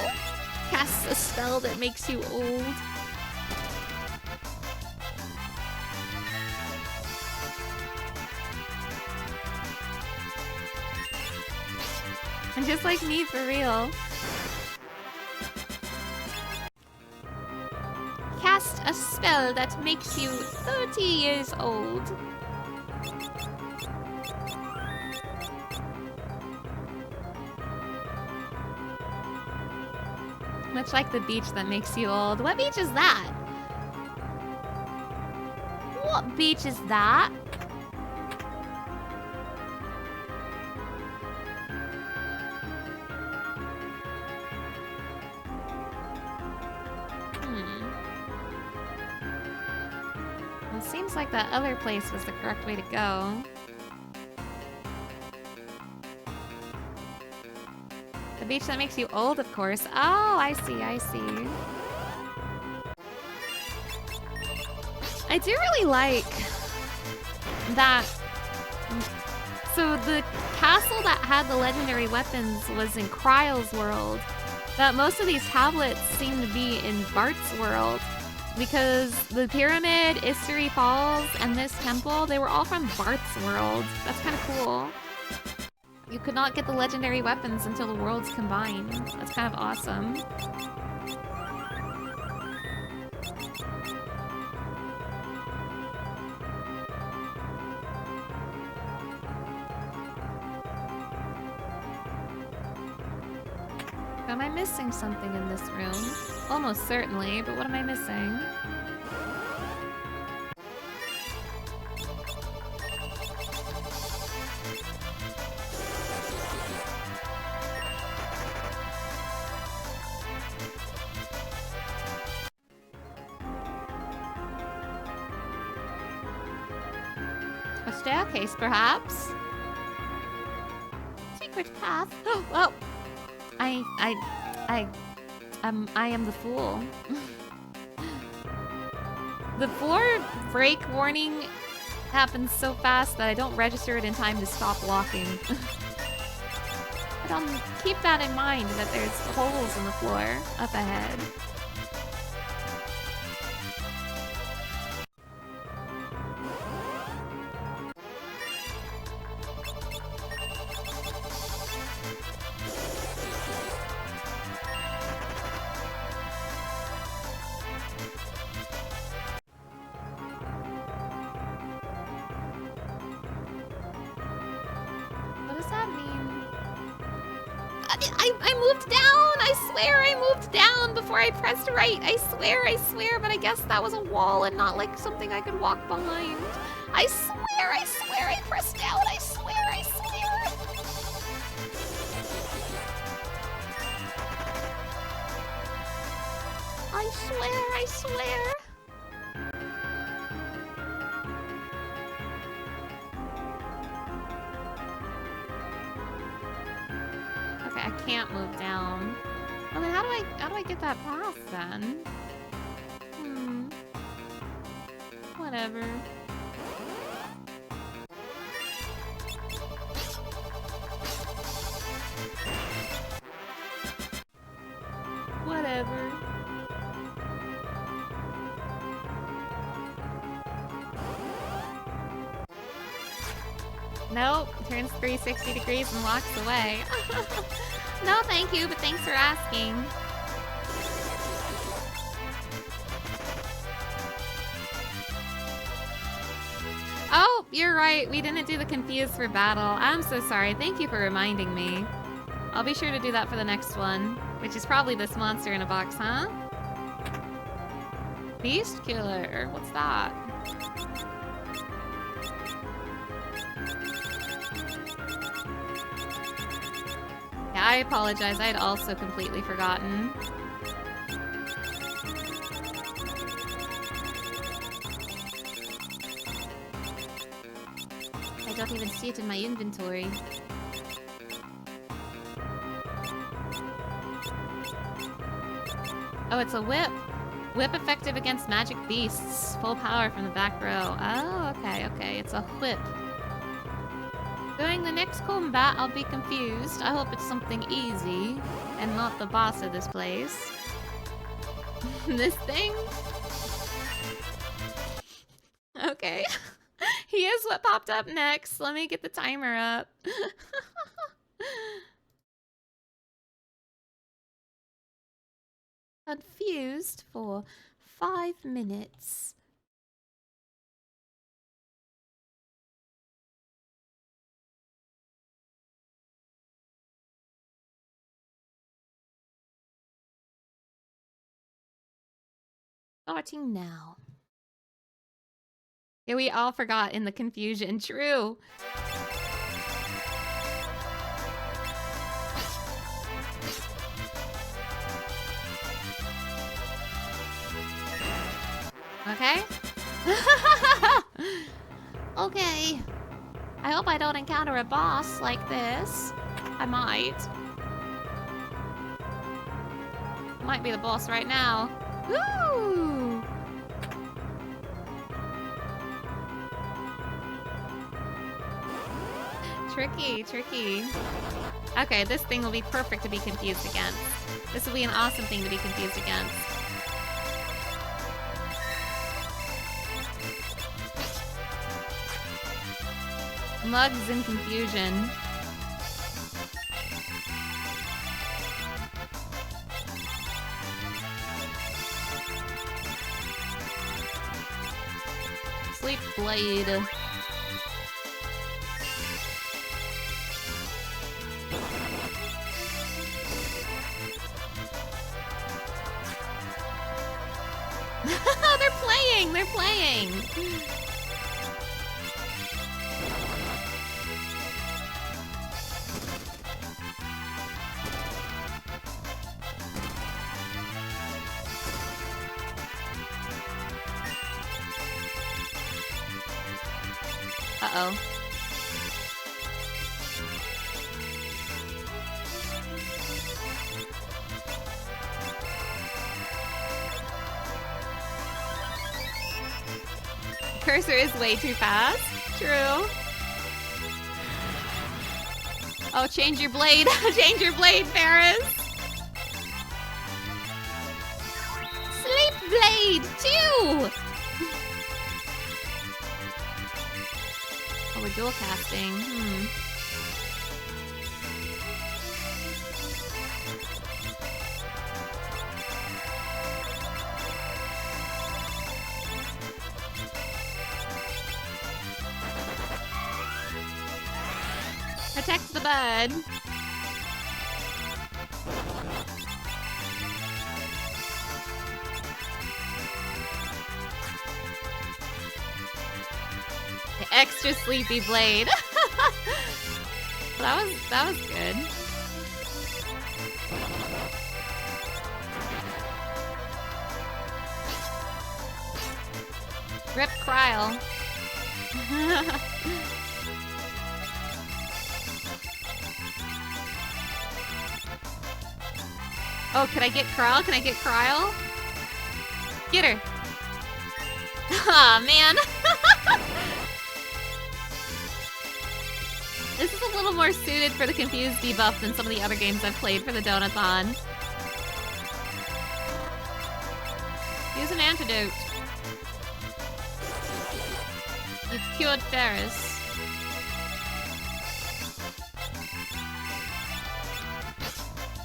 Speaker 1: Casts a spell that makes you old. And just like me, for real. Cast a spell that makes you 30 years old. Much like the beach that makes you old. What beach is that? What beach is that? Well, it seems like that other place was the correct way to go. The beach that makes you old, of course. Oh, I see, I see. I do really like that. So the castle that had the legendary weapons was in Kryle's world. That most of these tablets seem to be in Bart's world. Because the pyramid, Istery Falls, and this temple, they were all from Bart's world. That's kind of cool. You could not get the legendary weapons until the worlds combined. That's kind of awesome. Am I missing something in this room? Almost certainly, but what am I missing? A staircase, perhaps? Secret path? Oh! I am the fool. The floor break warning happens so fast that I don't register it in time to stop walking. But keep that in mind, that there's holes in the floor up ahead. What does that mean? I moved down! I swear I moved down before I pressed right. I swear, but I guess that was a wall and not like something I could walk behind. I swear I pressed down. I swear. I swear. Okay, I can't move down. Well, then how do I get that path then? Whatever. Whatever. Nope, turns 360 degrees and walks away. No, thank you, but thanks for asking. Oh, you're right. We didn't do the confused for battle. I'm so sorry. Thank you for reminding me. I'll be sure to do that for the next one, which is probably this monster in a box, huh? Beast Killer. What's that? Yeah, I apologize. I had also completely forgotten. I don't even see it in my inventory. Oh, it's a whip. Whip effective against magic beasts. Full power from the back row. Oh, okay, okay. It's a whip. During the next combat, I'll be confused. I hope it's something easy and not the boss of this place. This thing? Okay. He is what popped up next. Let me get the timer up. Confused for 5 minutes. Starting now. Yeah, we all forgot in the confusion. True. Okay. Okay. I hope I don't encounter a boss like this. I might. Might be the boss right now. Woo! Tricky, tricky. Okay, this thing will be perfect to be confused against. This will be an awesome thing to be confused against. Mugs and confusion. Sleep blade. They're playing! They're playing! Uh-oh. Cursor is way too fast. True. Oh, change your blade. Change your blade, Ferris. Sleep blade, too. Oh, we're dual casting. Protect the bud. The extra sleepy blade. that was good. Rip Kryl. Oh, can I get Kryl? Can I get Kryl? Get her. Aw, man. This is a little more suited for the Confused debuff than some of the other games I've played for the Donathon. Use an antidote. You've cured Ferris.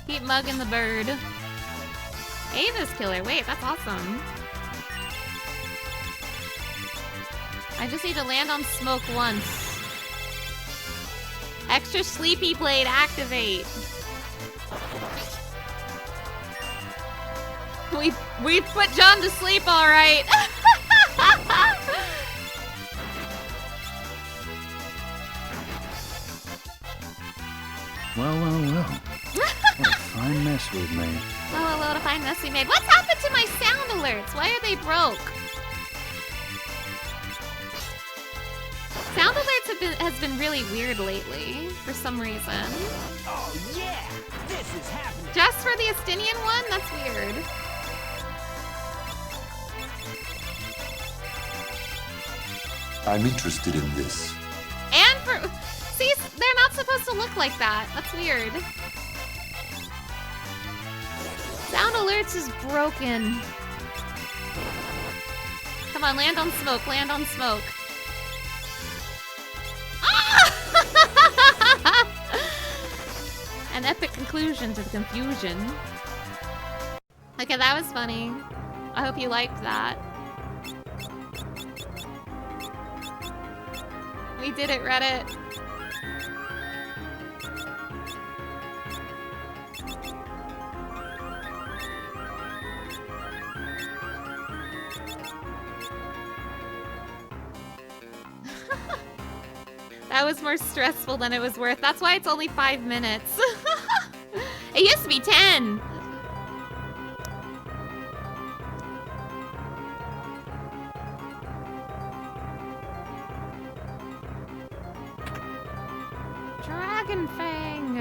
Speaker 1: Keep mugging the bird. Ava's killer. Wait, that's awesome. I just need to land on smoke once. Extra sleepy blade activate. We put John to sleep, all right.
Speaker 6: Well. What a fine mess we've made.
Speaker 1: Well, what a fine mess we made. What's happened to my sound alerts? Why are they broke? Sound alerts has been really weird lately, for some reason.
Speaker 7: Oh yeah, this is happening.
Speaker 1: Just for the Estinian one? That's weird.
Speaker 7: I'm interested in this.
Speaker 1: And for... See, they're not supposed to look like that. That's weird. Sound alerts is broken. Come on, land on smoke, land on smoke. Ah! An epic conclusion to the confusion. Okay, that was funny. I hope you liked that. We did it, Reddit. That was more stressful than it was worth. That's why it's only 5 minutes. It used to be 10. Dragon Fang.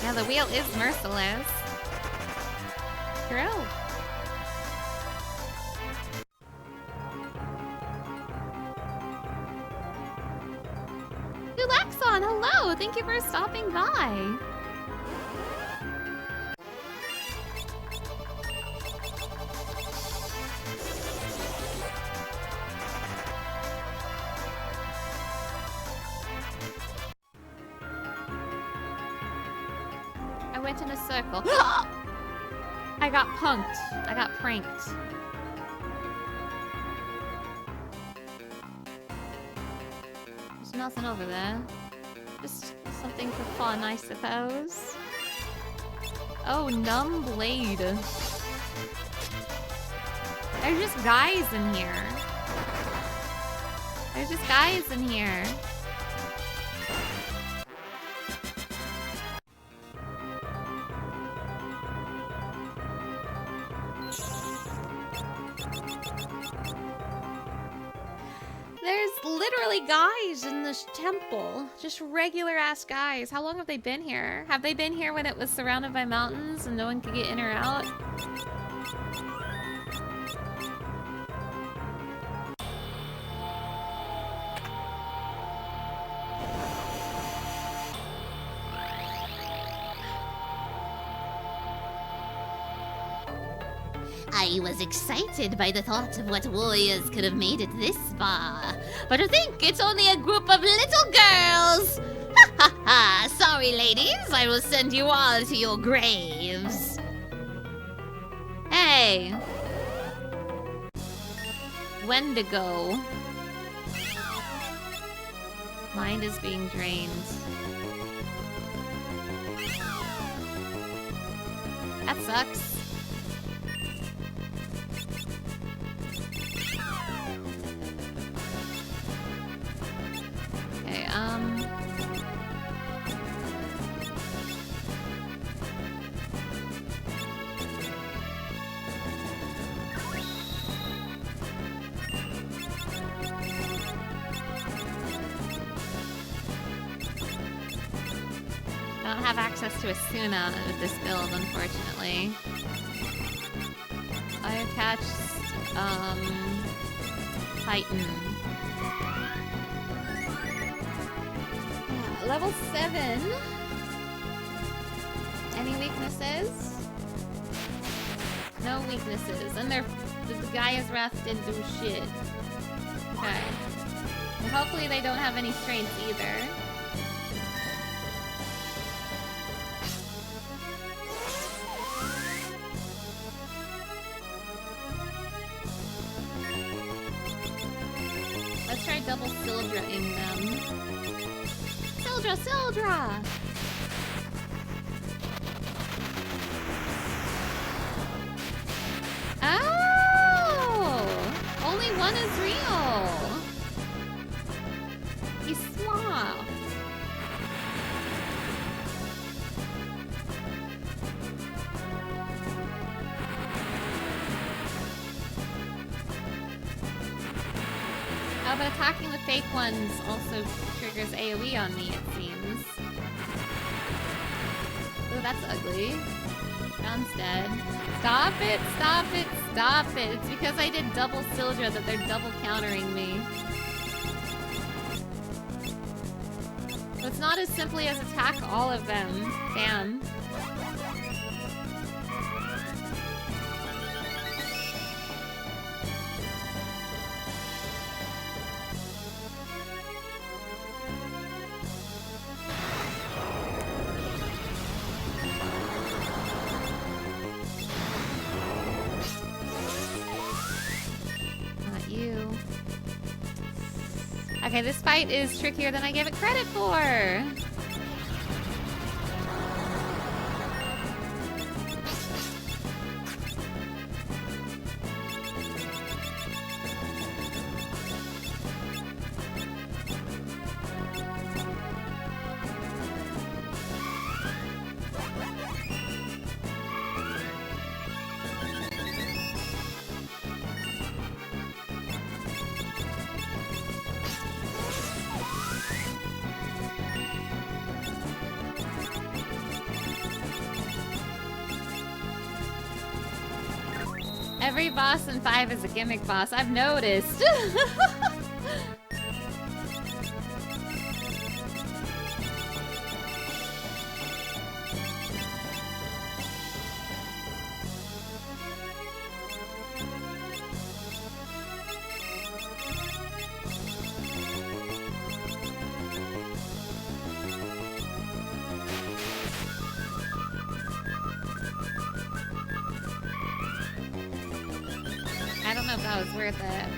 Speaker 1: Yeah, the wheel is merciless. True. Luxon, hello! Thank you for stopping by. I went in a circle. I got punked. I got pranked. There's nothing over there. Just something for fun, I suppose. Oh, numb blade. There's just guys in here. There's just guys in here. There's literally guys in this temple. Just regular ass guys. How long have they been here? Have they been here when it was surrounded by mountains and no one could get in or out?
Speaker 3: I was excited by the thought of what warriors could have made it this far. But to think it's only a group of little girls! Ha ha ha! Sorry, ladies, I will send you all to your graves.
Speaker 1: Hey! Wendigo. Mind is being drained. That sucks. Okay, I don't have access to Asuna with this build, unfortunately. I attached, Titan. Level 7. Any weaknesses? No weaknesses. And the Gaia's Wrath didn't do shit. Okay. Well, hopefully they don't have any strengths either. Let's try double Sildra-ing them. Sildra, Sildra! Oh! Only one is real! He's small. Oh, but attacking the fake ones also triggers AoE on me, it seems. Oh, that's ugly. John's dead. Stop it, stop it, stop it. It's because I did double Sildra that they're double countering me. So it's not as simply as attack all of them. Damn. Okay, this fight is trickier than I gave it credit for. Every boss in 5 is a gimmick boss, I've noticed. I don't know if that was worth it.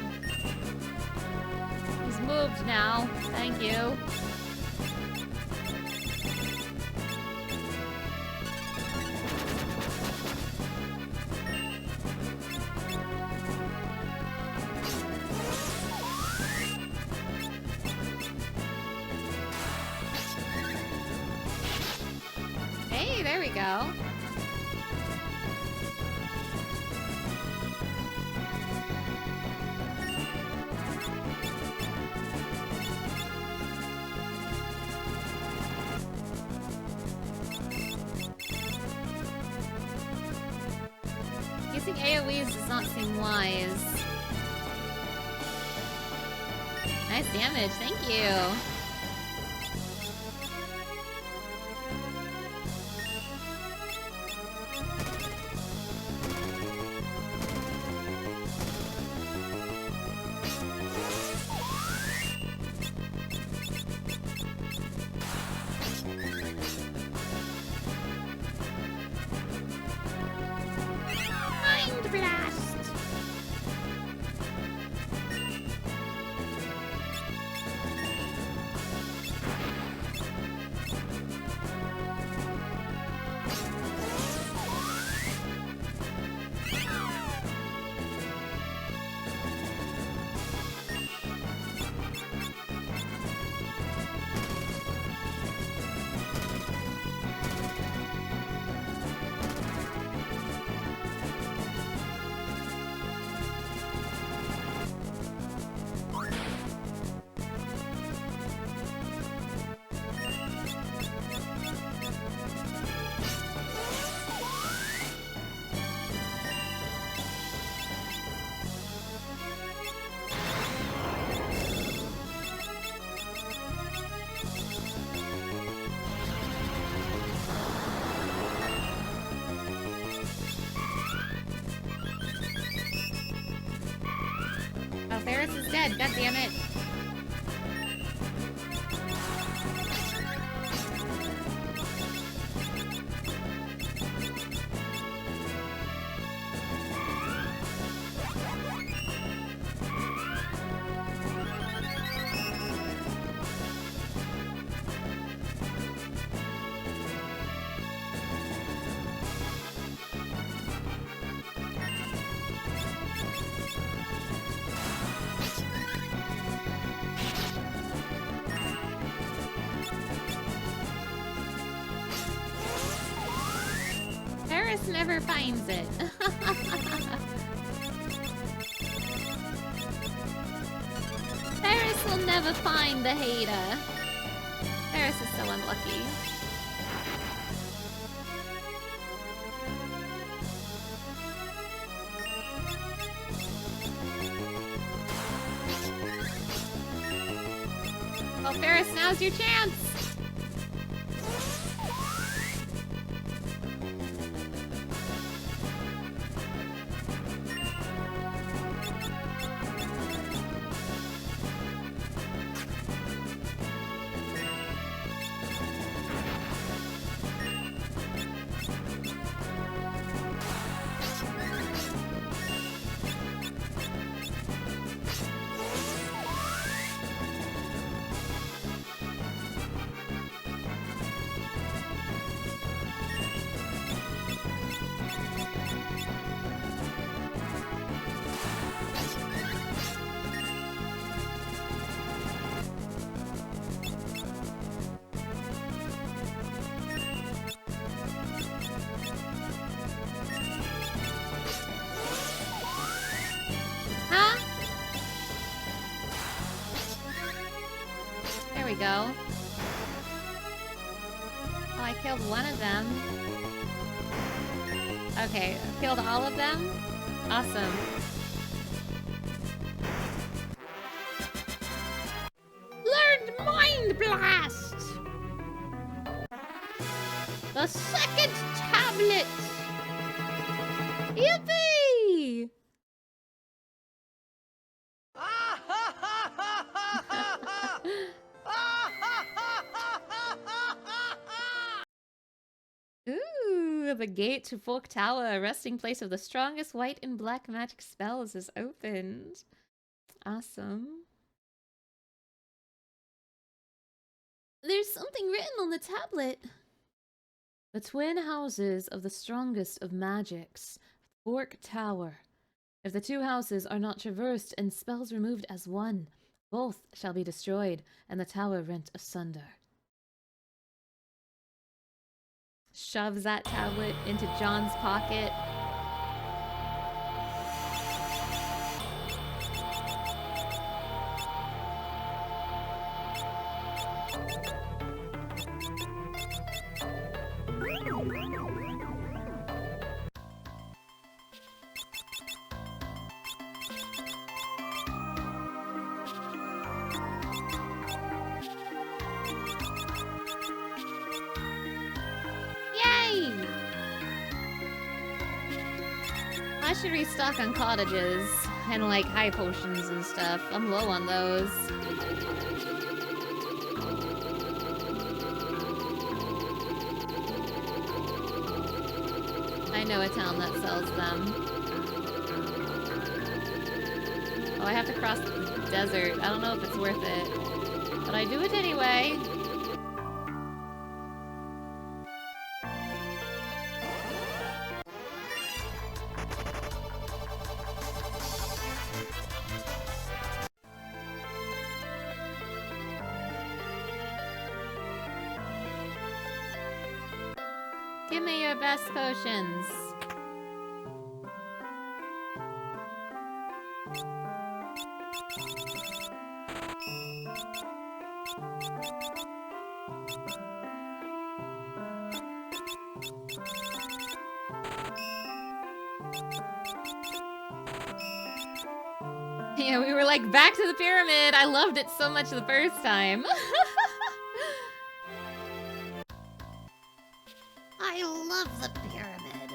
Speaker 1: He's moved now. Thank you. Hey, there we go. Using AoEs does not seem wise. Nice damage, thank you. Mind blast! Oh, Ferris is dead. God damn it. Ferris never finds it. Ferris will never find the hater. Ferris is so unlucky. Well, Ferris, now's your chance. Huh? There we go. Oh, I killed one of them. Okay, killed all of them? Awesome. Learned Mind Blast! The second tablet! Yippee! Ooh, the gate to Folk Tower, a resting place of the strongest white and black magic spells, is opened. Awesome. There's something written on the tablet. The twin houses of the strongest of magics, Fork Tower. If the two houses are not traversed and spells removed as one, both shall be destroyed and the tower rent asunder. Shoves that tablet into John's pocket. Yay! I should restock on cottages and like high potions and stuff. I'm low on those. I know a town that sells them. Oh, I have to cross the desert. I don't know if it's worth it, but I do it anyway. Give me your best potions. Yeah, we were like back to the pyramid. I loved it so much the first time.
Speaker 3: I love the pyramid.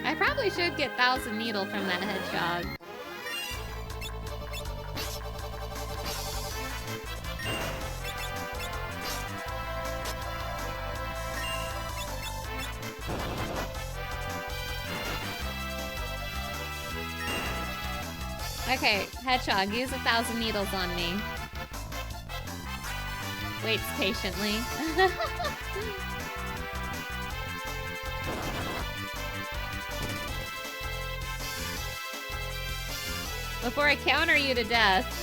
Speaker 1: I probably should get 1000 Needle from that hedgehog. Okay, hedgehog, use 1000 needles on me. Waits patiently. Before I counter you to death.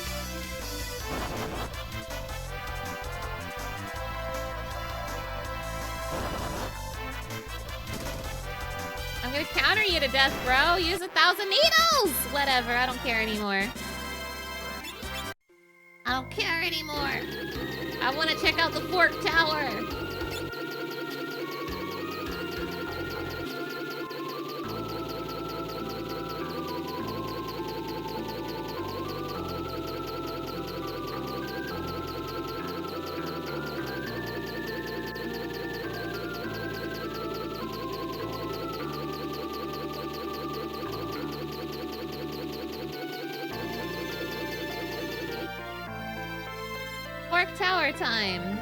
Speaker 1: I'm gonna counter you to death, bro. Use 1000 needles! Whatever, I don't care anymore.
Speaker 3: I don't care anymore. I want to check out the Fork Tower. Fork Tower time.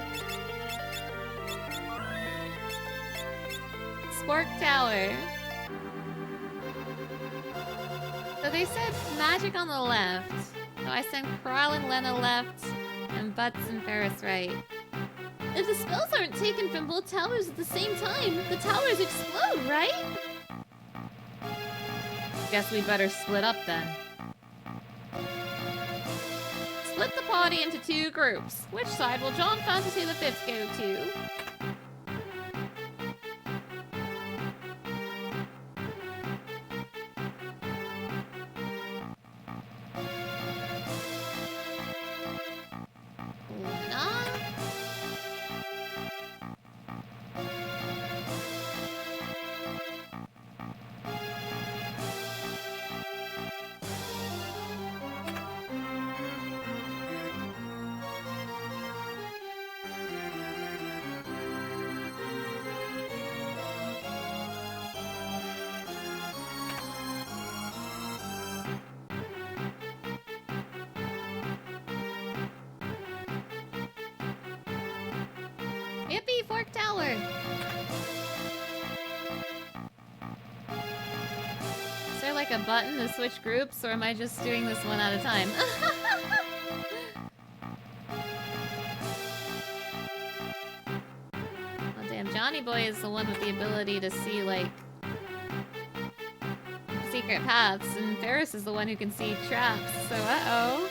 Speaker 3: Spork Tower. So they said magic on the left. So I sent Kral and Lena left, and Butts and Ferris right.
Speaker 4: If the spells aren't taken from both towers at the same time, the towers explode, right?
Speaker 1: Guess we better split up then. Split the party into 2 groups. Which side will John Fantasy V go to? Yippee, Fork Tower! Is there like a button to switch groups, or am I just doing this one at a time? Oh damn, Johnny Boy is the one with the ability to see, like, secret paths, and Ferris is the one who can see traps, so uh-oh.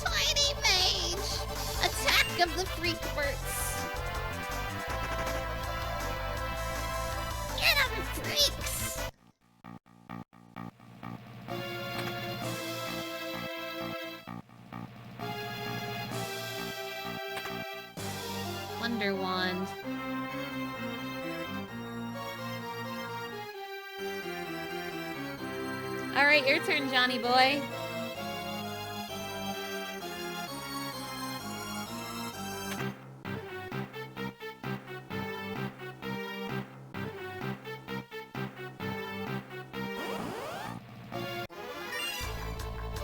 Speaker 3: Tiny Mage! Attack of the Freakverts! Get 'em, freaks!
Speaker 1: Wonder Wand. Alright, your turn, Johnny Boy.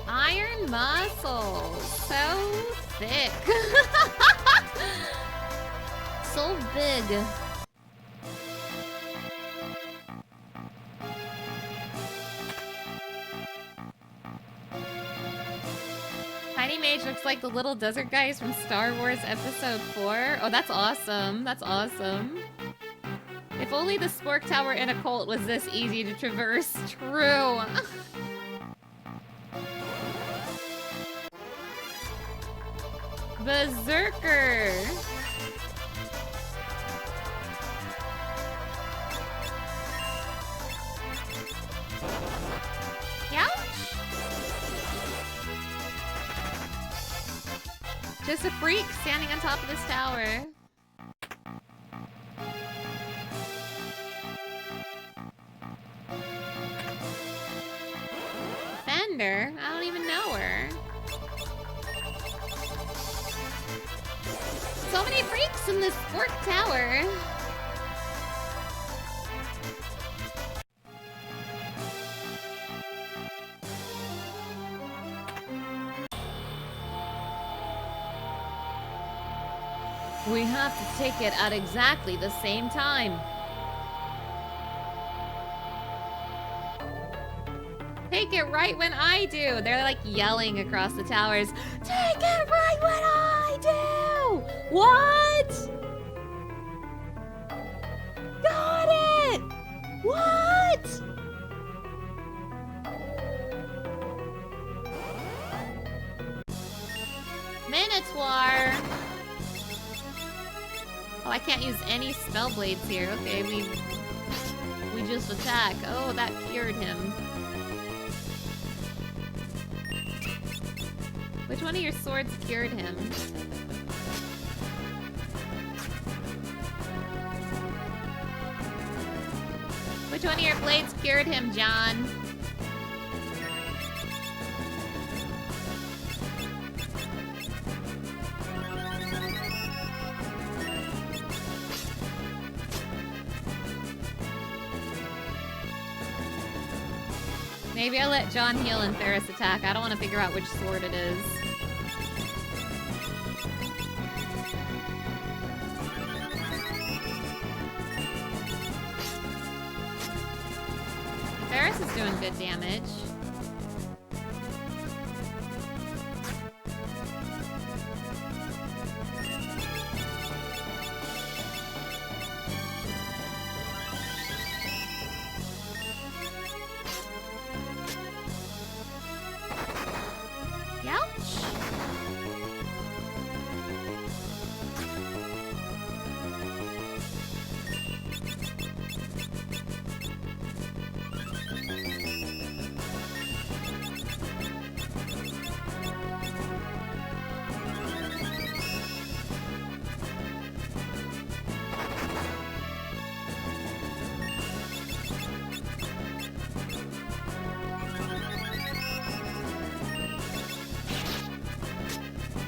Speaker 1: Iron muscles. So thick.
Speaker 3: So big.
Speaker 1: Tiny Mage looks like the little desert guys from Star Wars Episode 4. Oh, that's awesome. That's awesome. If only the Spork Tower in a cult was this easy to traverse. True. Berserker. Ouch. Just a freak standing on top of this tower. Fender? I don't even know her. So many freaks in this Fork Tower. We have to take it at exactly the same time. Take it right when I do. They're like yelling across the towers. Take it right when I do. What? Got it. What? Minotaur. Oh, I can't use any spell blades here. Okay, we just attack. Oh, that cured him. Which one of your swords cured him? Which one of your blades cured him, John? Maybe I'll let John heal and Ferris attack. I don't want to figure out which sword it is. Ferris is doing good damage.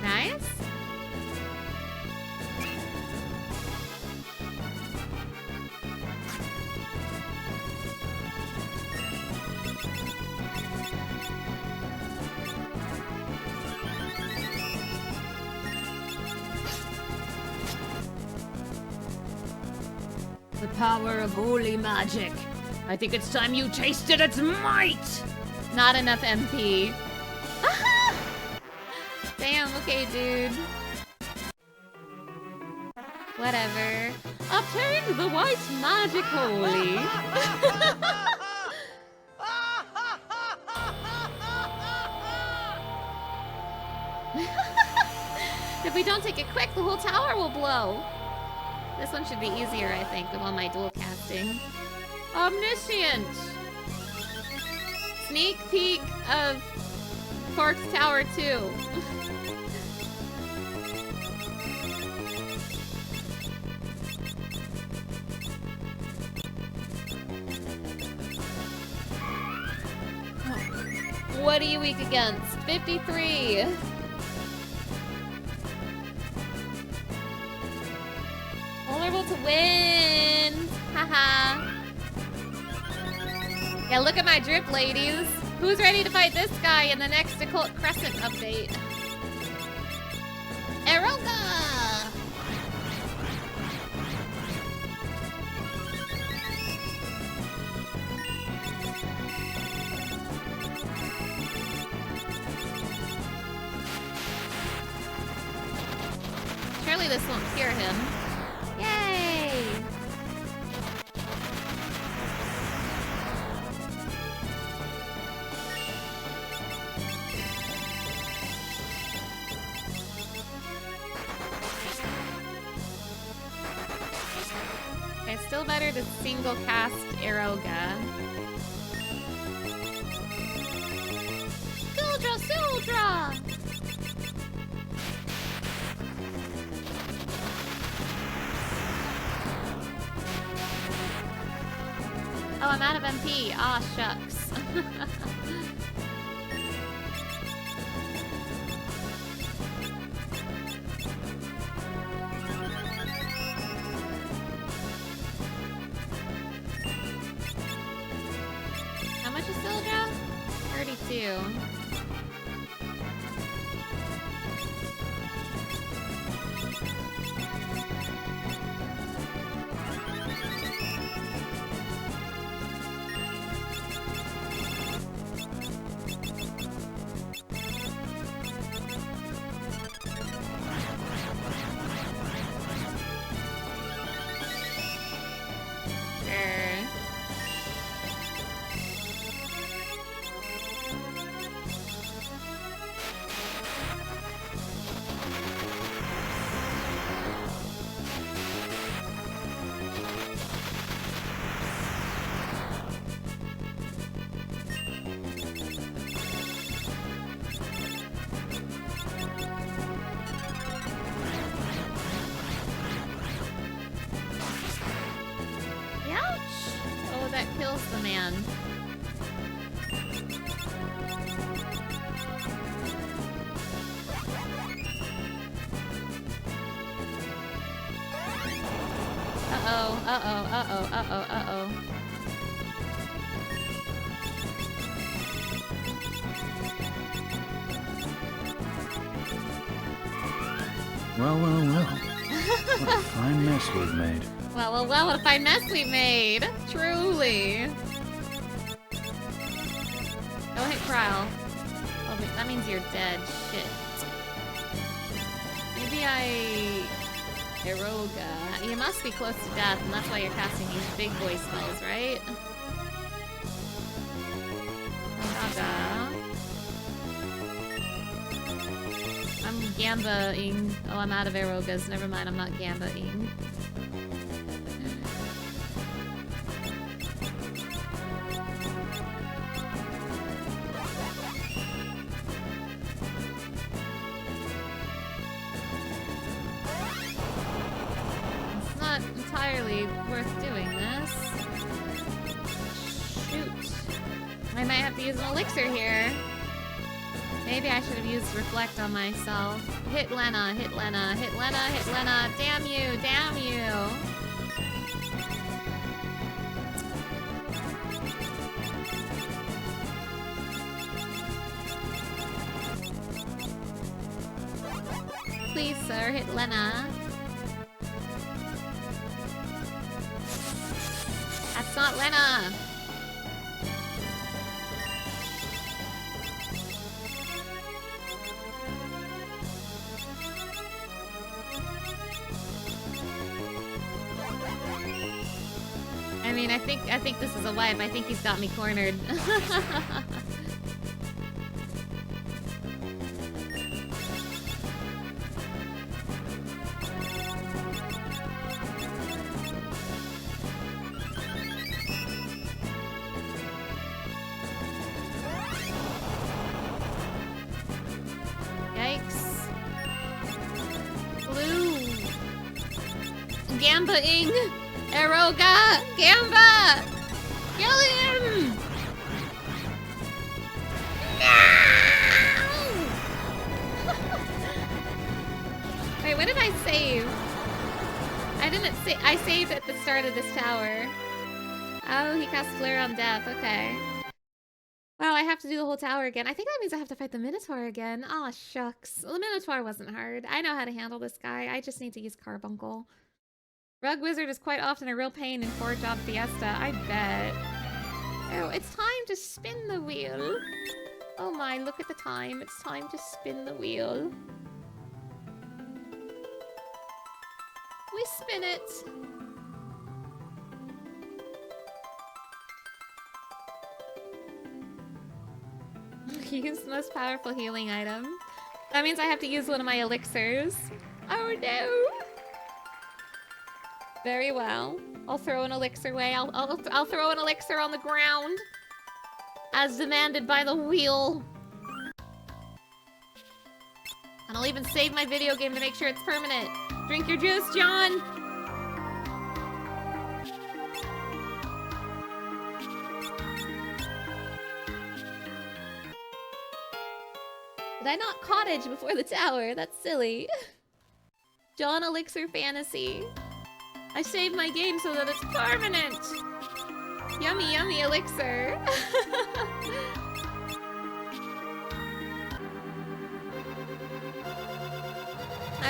Speaker 1: Nice.
Speaker 2: The power of holy magic. I think it's time you tasted its might!
Speaker 1: Not enough MP. Damn, okay, dude. Whatever. Obtain the white magic holy. If we don't take it quick, the whole tower will blow. This one should be easier, I think, with all my dual casting. Omniscient! Sneak peek of Cork's Tower 2. What are you weak against? 53. Vulnerable to wind. Haha. Yeah, look at my drip, ladies. Who's ready to fight this guy in the next Occult Crescent update? Eroga! Surely this won't cure him. Yay! Okay, still better to single cast Eroga.
Speaker 3: Sildra, Sildra!
Speaker 1: Oh, I'm out of MP. Aw, shucks. How much is Sildra? 32. kills the man. Uh-oh, uh-oh, uh-oh, uh-oh, uh-oh.
Speaker 6: Well, well, well. What a fine mess we've made.
Speaker 1: Well, well, well, what a fine mess we made. Truly. Don't hit Kryl. Oh, wait, that means you're dead. Shit. Maybe Eroga. You must be close to death, and that's why you're casting these big boy spells, right? Eroga. I'm Gamba-ing. Oh, I'm out of Erogas. Never mind, I'm not Gamba-ing. It's not entirely worth doing this. Shoot. I might have to use an elixir here. Maybe I should have used Reflect on myself. Hit Lena, hit Lena, hit Lena, hit Lena. Damn you, damn you. Please, sir, hit Lena. That's not Lena. I mean, I think this is a wipe. I think he's got me cornered. Yikes. Blue. Gamba-ing. Eroga! Gamba! Kill him! No! Wait, what did I save? I didn't say. I saved at the start of this tower. Oh, he cast Flare on Death. Okay. Wow, I have to do the whole tower again. I think that means I have to fight the Minotaur again. Aw, shucks. Well, the Minotaur wasn't hard. I know how to handle this guy. I just need to use Carbuncle. Rug Wizard is quite often a real pain in 4-job Fiesta, I bet. Oh, it's time to spin the wheel. Oh my, look at the time. It's time to spin the wheel. We spin it. Use the most powerful healing item. That means I have to use one of my elixirs. Oh no! Very well. I'll throw an elixir away. I'll throw an elixir on the ground, as demanded by the wheel. And I'll even save my video game to make sure it's permanent. Drink your juice, John. Did I not cottage before the tower? That's silly. John Elixir Fantasy. I saved my game so that it's permanent! Yummy, yummy elixir!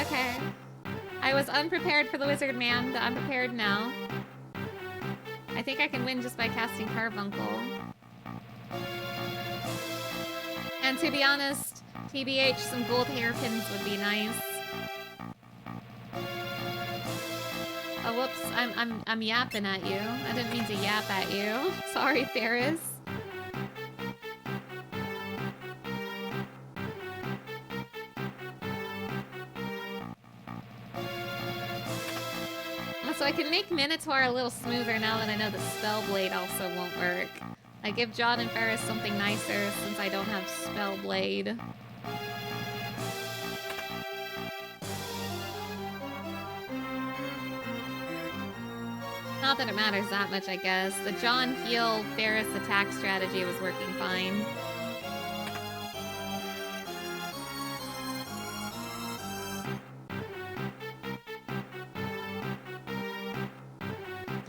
Speaker 1: Okay. I was unprepared for the wizard man, but I'm prepared now. I think I can win just by casting Carbuncle. And to be honest, TBH, some gold hairpins would be nice. Oh, whoops, I'm yapping at you. I didn't mean to yap at you. Sorry, Ferris. So I can make Minotaur a little smoother now that I know the Spellblade also won't work. I give John and Ferris something nicer since I don't have Spellblade. Not that it matters that much, I guess. The John Heel Ferris attack strategy was working fine.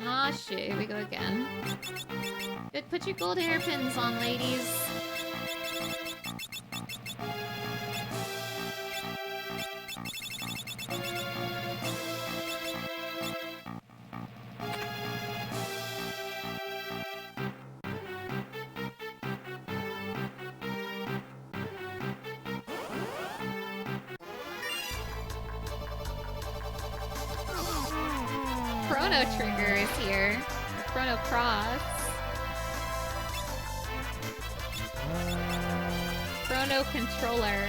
Speaker 1: Ah, shit, here we go again. Good, put your gold hairpins on, ladies. Chrono Trigger is here. Or Chrono Cross. Chrono Controller.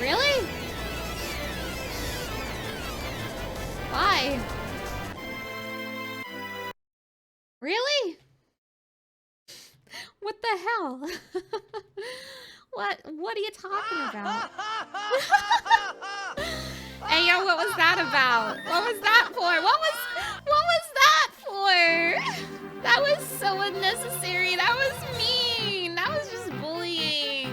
Speaker 1: Really? Why? Really? What the hell? What are you talking about? Hey yo, what was that about? What was that for? What was that for? That was so unnecessary. That was mean. That was just bullying.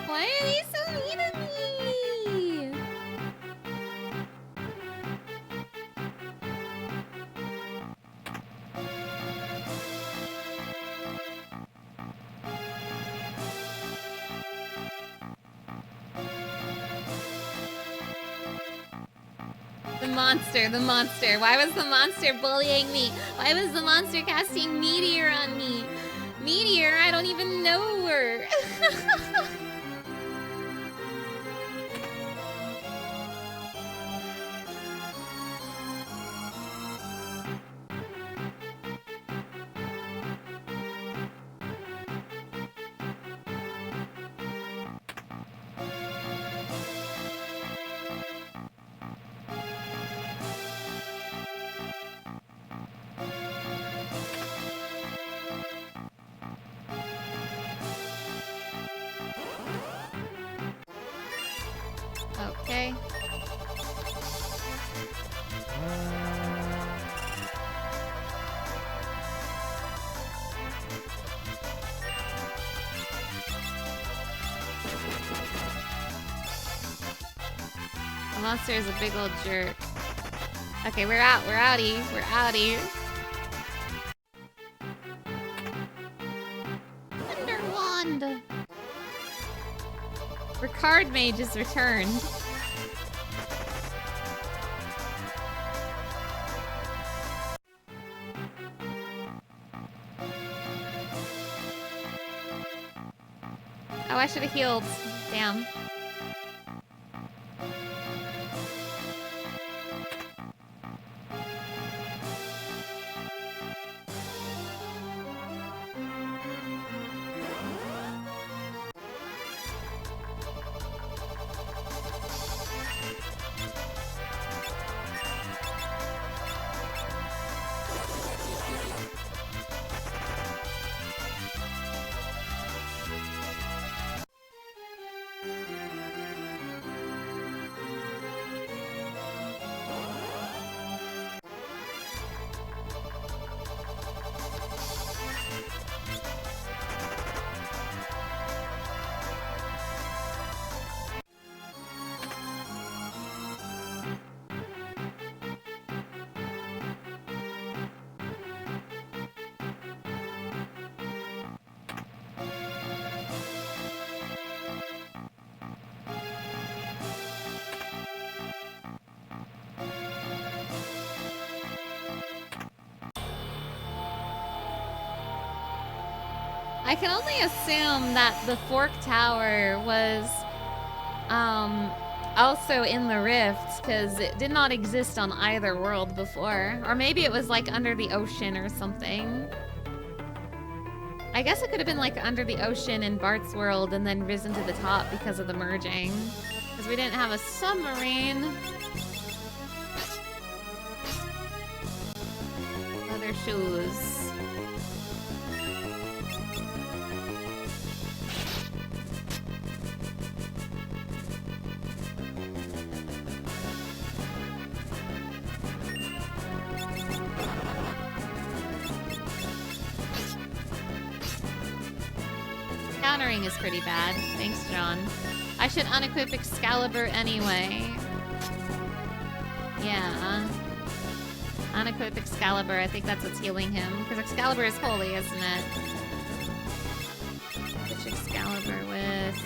Speaker 1: Why are they so mean to me? The monster. Why was the monster bullying me? Why was the monster casting Meteor on me? Meteor? I don't even know her. Okay. The monster is a big old jerk. Okay, we're out. We're outie. We're outie. Thunder Wand. Ricard Mage is returned. Oh, I should have healed. Damn. I can only assume that the Fork Tower was also in the rift, because it did not exist on either world before. Or maybe it was like under the ocean or something. I guess it could have been like under the ocean in Bart's world and then risen to the top because of the merging. Because we didn't have a submarine. Leather shoes. Countering is pretty bad. Thanks, John. I should unequip Excalibur anyway. Yeah. Unequip Excalibur. I think that's what's healing him. Because Excalibur is holy, isn't it? Switch Excalibur with...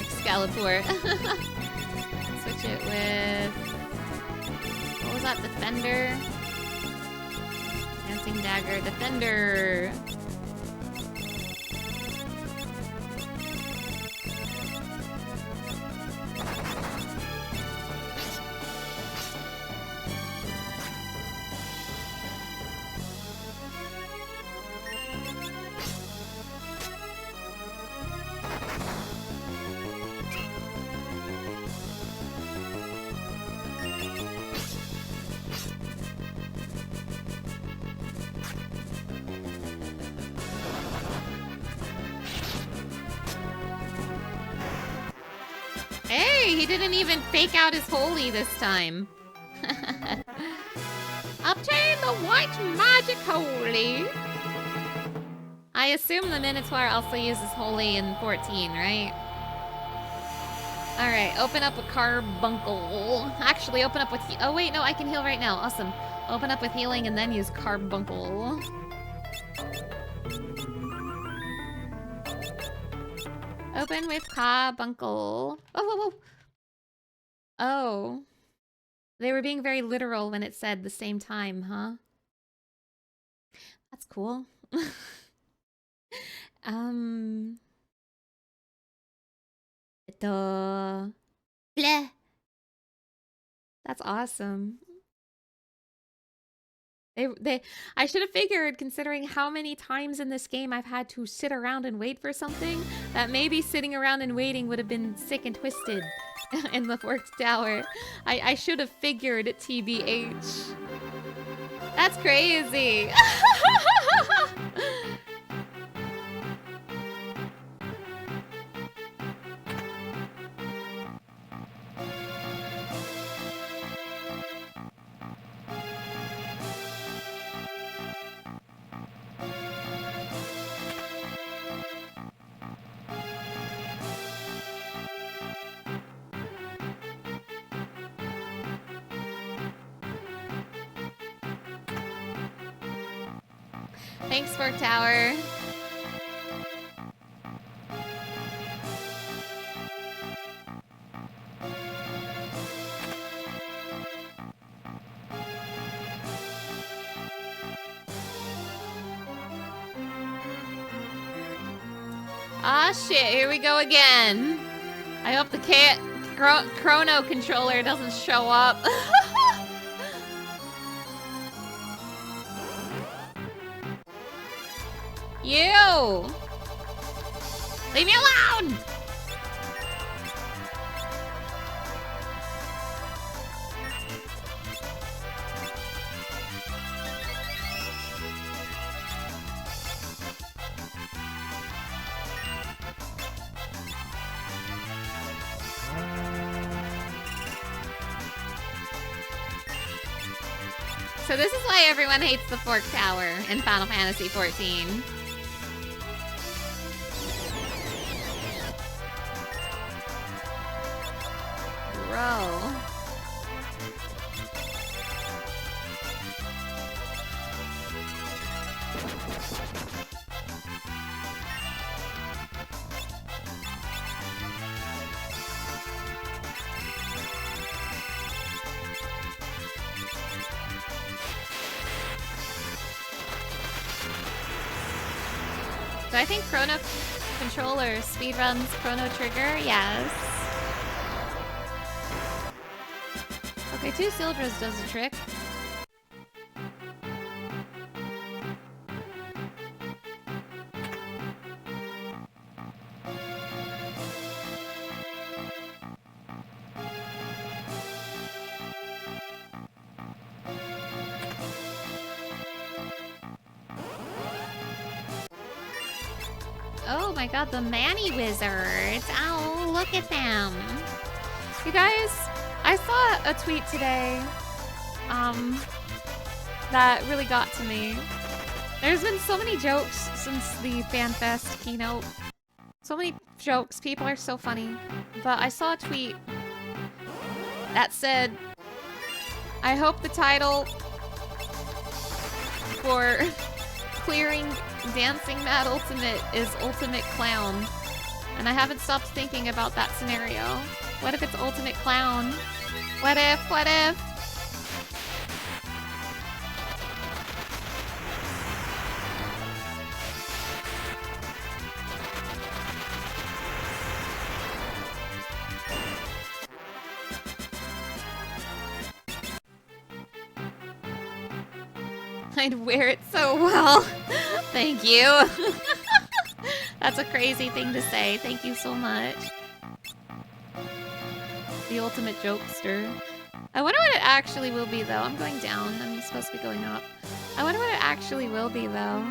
Speaker 1: Excalibur. Switch it with... What was that? Defender? Dancing Dagger. Defender! Hey, he didn't even fake out his holy this time. Obtain the white magic holy. I assume the Minotaur also uses holy in 14, right? Alright, open up a carbuncle. Actually, open up with... Oh, wait, no, I can heal right now. Awesome. Open up with healing and then use carbuncle. Open with carbuncle. Oh, whoa, whoa. Oh. They were being very literal when it said the same time, huh? That's cool. Bleh. That's awesome. I should have figured, considering how many times in this game I've had to sit around and wait for something, that maybe sitting around and waiting would have been sick and twisted in the Forked Tower. I should have figured TBH. That's crazy. Thanks, Fork Tower. Ah, shit, here we go again. I hope the Chrono controller doesn't show up. You! Leave me alone! So this is why everyone hates the Fork Tower in Final Fantasy XIV. Bro. So I think Chrono controller. Speedruns, Chrono Trigger, yes. Okay, 2 Sildras does the trick. Oh my god, the Manny Wizards. Oh, look at them. You guys, I saw a tweet today that really got to me. There's been so many jokes since the FanFest keynote. So many jokes. People are so funny. But I saw a tweet that said, I hope the title for clearing Dancing Mad Ultimate is Ultimate Clown. And I haven't stopped thinking about that scenario. What if it's Ultimate Clown? What if? What if? I'd wear it so well. Thank you. That's a crazy thing to say. Thank you so much. The ultimate jokester. I wonder what it actually will be, though. I'm going down. I'm supposed to be going up. I wonder what it actually will be, though.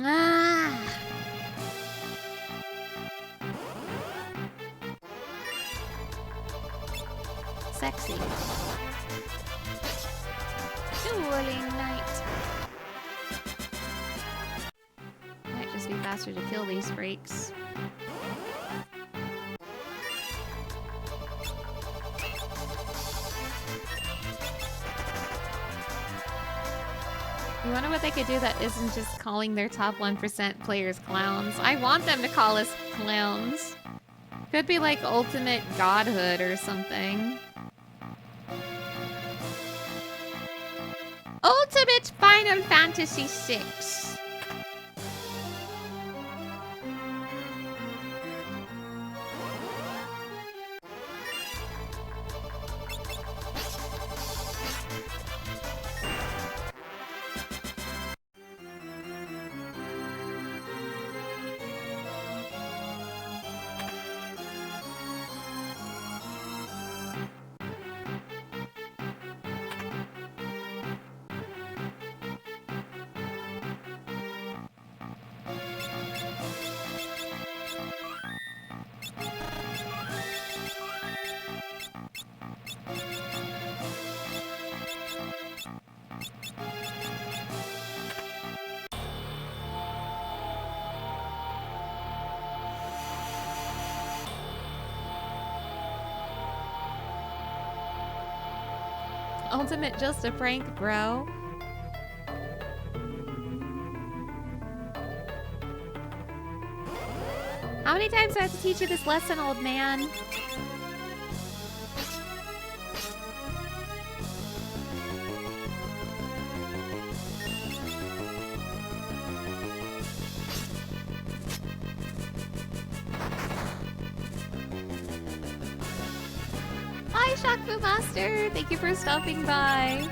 Speaker 1: Ah. Sexy. Dueling night. Might just be faster to kill these freaks. You wonder what they could do that isn't just calling their top 1% players clowns. I want them to call us clowns. Could be like ultimate godhood or something. Ultimate Final Fantasy VI. Ultimate just a prank, bro. How many times do I have to teach you this lesson, old man? Hi, Shakfu Master! Thank you for stopping by.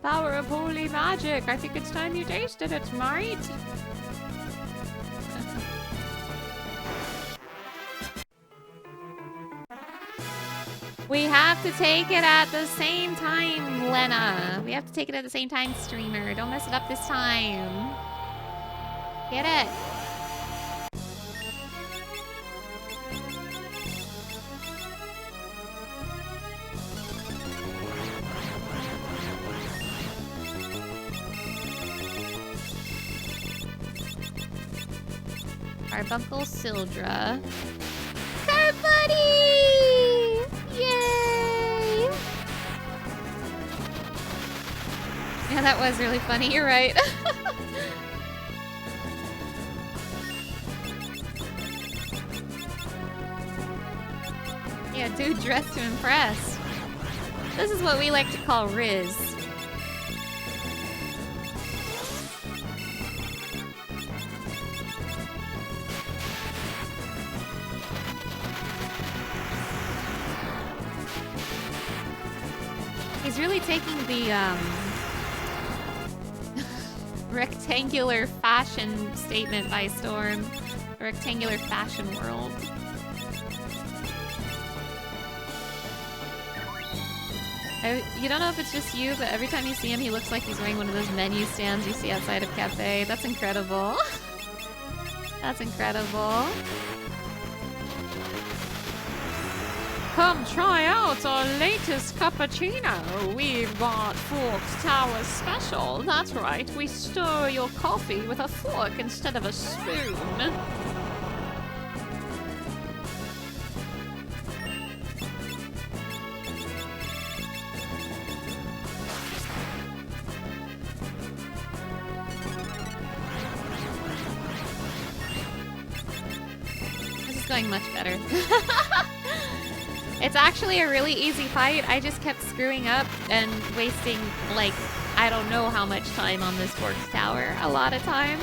Speaker 1: power of holy magic. I think it's time you tasted it, mate. We have to take it at the same time, Lena. We have to take it at the same time, streamer. Don't mess it up this time. Get it. Carbuncle Sildra. Carbuddy! Yay! Yeah, that was really funny. You're right. Yeah, dude dressed to impress. This is what we like to call Riz. He's really taking the rectangular fashion statement by storm. The rectangular fashion world. You don't know if it's just you, but every time you see him, he looks like he's wearing one of those menu stands you see outside of cafe. That's incredible. That's incredible. Come try out our latest cappuccino. We've got Forked Tower Special. That's right, we stir your coffee with a fork instead of a spoon. This is going much better. It's actually a really easy fight. I just kept screwing up and wasting, like, I don't know how much time on this Forked Tower. A lot of time.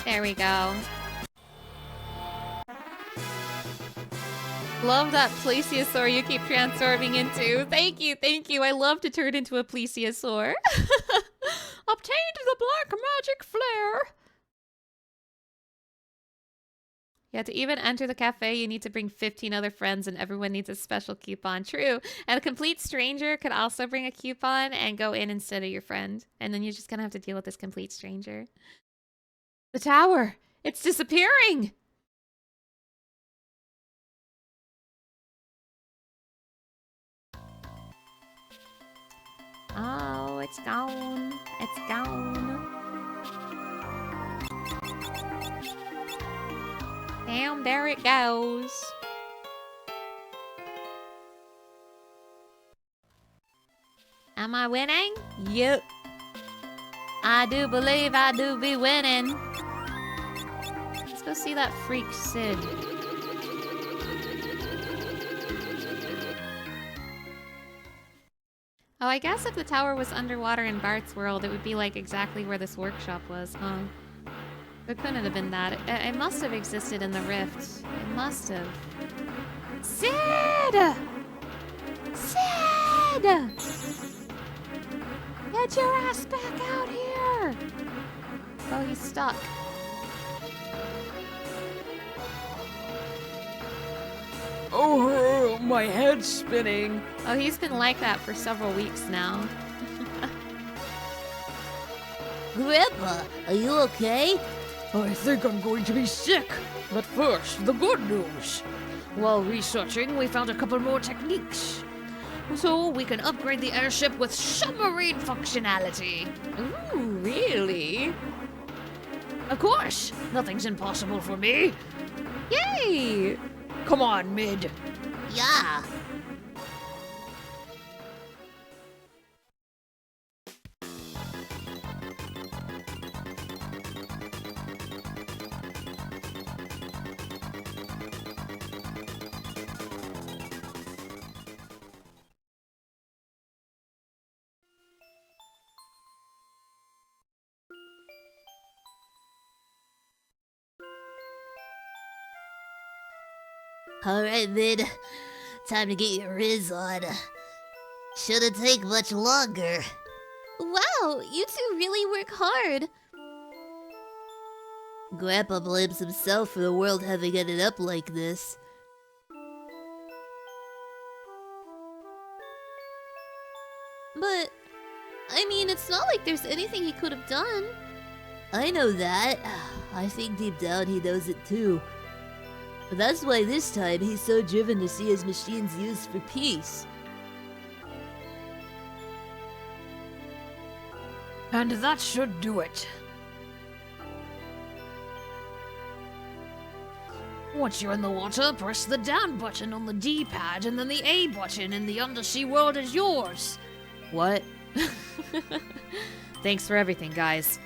Speaker 1: There we go. Love that plesiosaur you keep transforming into. Thank you, thank you. I love to turn into a plesiosaur. Obtained the black magic flare. Yeah, to even enter the cafe, you need to bring 15 other friends and everyone needs a special coupon. True. And a complete stranger could also bring a coupon and go in instead of your friend. And then you're just gonna have to deal with this complete stranger. The tower! It's disappearing! Oh, it's gone. It's gone. Damn, there it goes. Am I winning? Yep. I do believe I do be winning. Let's go see that freak Sid. Oh, I guess if the tower was underwater in Bart's world, it would be like exactly where this workshop was, huh? It couldn't have been that. It must have existed in the rift. It must have. Sid! Sid! Get your ass back out here! Oh, he's stuck.
Speaker 2: Oh, my head's spinning.
Speaker 1: Oh, he's been like that for several weeks now.
Speaker 4: Grandpa, are you okay?
Speaker 2: I think I'm going to be sick. But first, the good news. While researching, we found a couple more techniques. So we can upgrade the airship with submarine functionality.
Speaker 1: Ooh, really?
Speaker 2: Of course, nothing's impossible for me.
Speaker 1: Yay!
Speaker 2: Come on, Mid.
Speaker 4: Yeah. Alright, Mid. Time to get your riz on. Shouldn't take much longer.
Speaker 3: Wow, you two really work hard.
Speaker 4: Grandpa blames himself for the world having ended up like this.
Speaker 3: But, I mean, it's not like there's anything he could have done.
Speaker 4: I know that. I think deep down he knows it too. But that's why this time he's so driven to see his machines used for peace.
Speaker 2: And that should do it. Once you're in the water, press the down button on the D-pad and then the A button and the undersea world is yours.
Speaker 5: What? Thanks for everything, guys.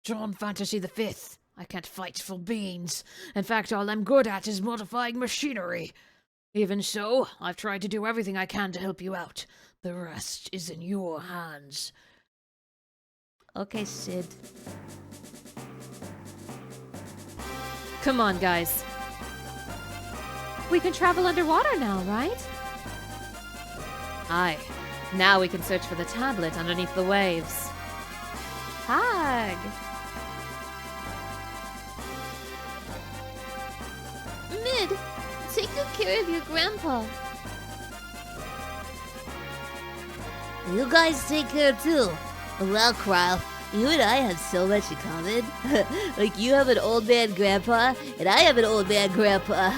Speaker 2: John Fantasy V. I can't fight for beans. In fact, all I'm good at is modifying machinery. Even so, I've tried to do everything I can to help you out. The rest is in your hands.
Speaker 5: Okay, Sid. Come on, guys.
Speaker 1: We can travel underwater now, right?
Speaker 5: Aye. Now we can search for the tablet underneath the waves.
Speaker 1: Hag.
Speaker 3: Mid, take good care of your grandpa.
Speaker 4: You guys take care too. Well, Kryle, you and I have so much in common. Like, you have an old man grandpa, and I have an old man grandpa.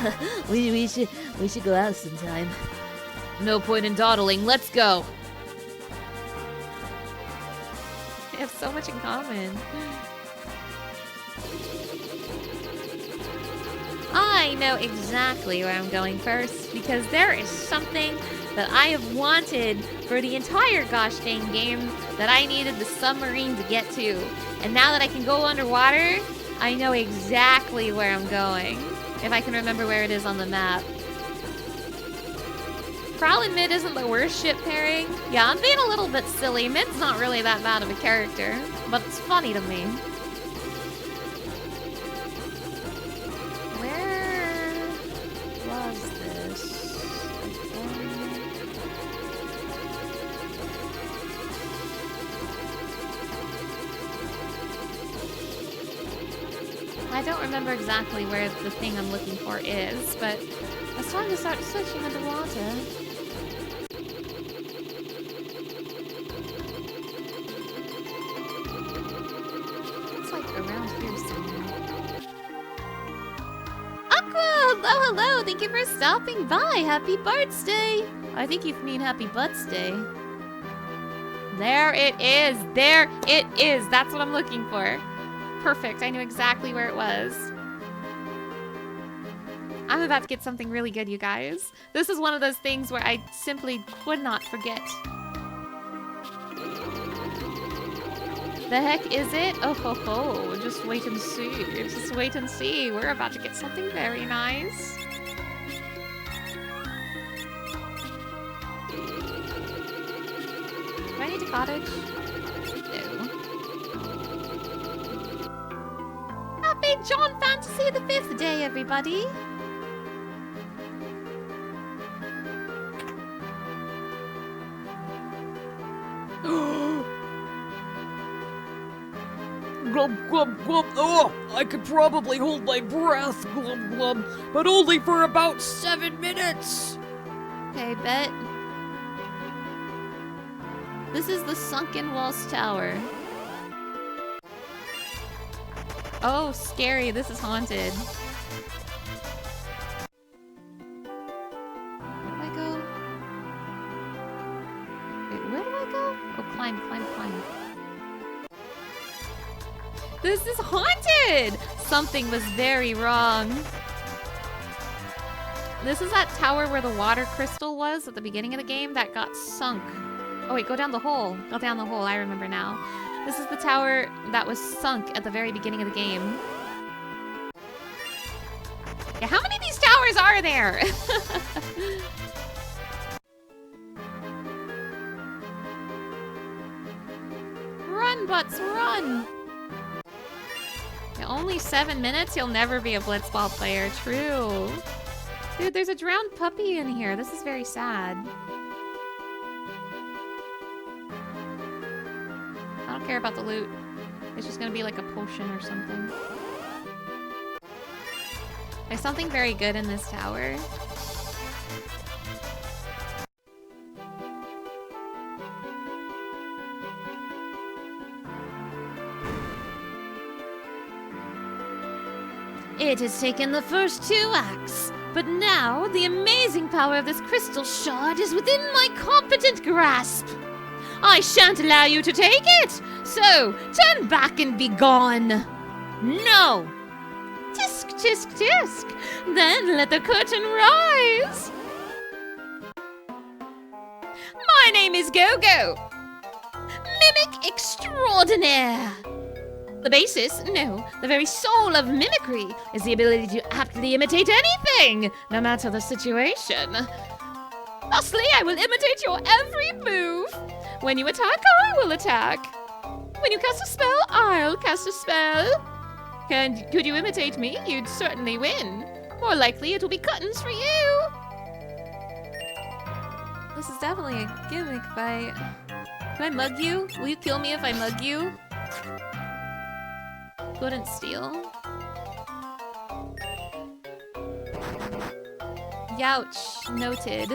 Speaker 4: we should go out sometime.
Speaker 5: No point in dawdling. Let's go.
Speaker 1: We have so much in common. I know exactly where I'm going first because there is something that I have wanted for the entire gosh dang game that I needed the submarine to get to. And now that I can go underwater, I know exactly where I'm going. If I can remember where it is on the map. Prowl and Mid isn't the worst ship pairing. Yeah, I'm being a little bit silly. Mid's not really that bad of a character, but it's funny to me. Where was this again? I don't remember exactly where the thing I'm looking for is, but it's time to start searching underwater. It's like around here somewhere. Aqua! Hello, hello! Thank you for stopping by! Happy birthday! I think you mean happy birthday. There it is! There it is! That's what I'm looking for. Perfect, I knew exactly where it was. I'm about to get something really good, you guys. This is one of those things where I simply could not forget. The heck is it? Oh ho ho, just wait and see. Just wait and see. We're about to get something very nice. Do I need a cottage? No. Happy John Fantasy the 5th day, everybody!
Speaker 2: Glub, glub, glub. Oh, I could probably hold my breath, glub, glub, but only for about 7 minutes.
Speaker 3: Okay, bet. This is the Sunken Walls Tower.
Speaker 1: Oh, scary. This is haunted. Where do I go? Wait, where do I go? Oh, climb, climb, climb. This is haunted! Something was very wrong. This is that tower where the water crystal was at the beginning of the game that got sunk. Oh wait, go down the hole. Go down the hole, I remember now. This is the tower that was sunk at the very beginning of the game. Yeah, how many of these towers are there? Run, Run, Butts, run! Yeah, only 7 minutes? You'll never be a blitzball player. True. Dude, there's a drowned puppy in here. This is very sad. I don't care about the loot. It's just gonna be like a potion or something. There's something very good in this tower.
Speaker 3: It has taken the first 2 acts, but now the amazing power of this crystal shard is within my competent grasp. I shan't allow you to take it, so turn back and be gone. No! Tisk, tisk, tisk, then let the curtain rise. My name is Go-Go, Mimic Extraordinaire. The basis, no, the very soul of mimicry is the ability to aptly imitate anything, no matter the situation. Thusly, I will imitate your every move. When you attack, I will attack. When you cast a spell, I'll cast a spell. Could you imitate me? You'd certainly win. More likely, it will be cuttings for you.
Speaker 1: This is definitely a gimmick fight. Can I mug you? Will you kill me if I mug you? Couldn't steal. Youch. Noted.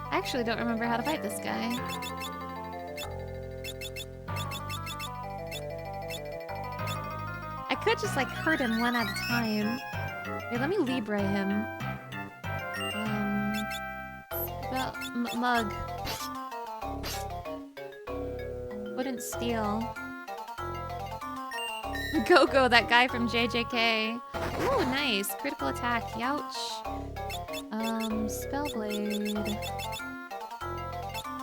Speaker 1: I actually don't remember how to fight this guy. I could just like hurt him one at a time. Okay, let me Libra him. Mug. Wouldn't steal. Go-Go, that guy from JJK. Ooh, nice. Critical attack. Youch. Spellblade.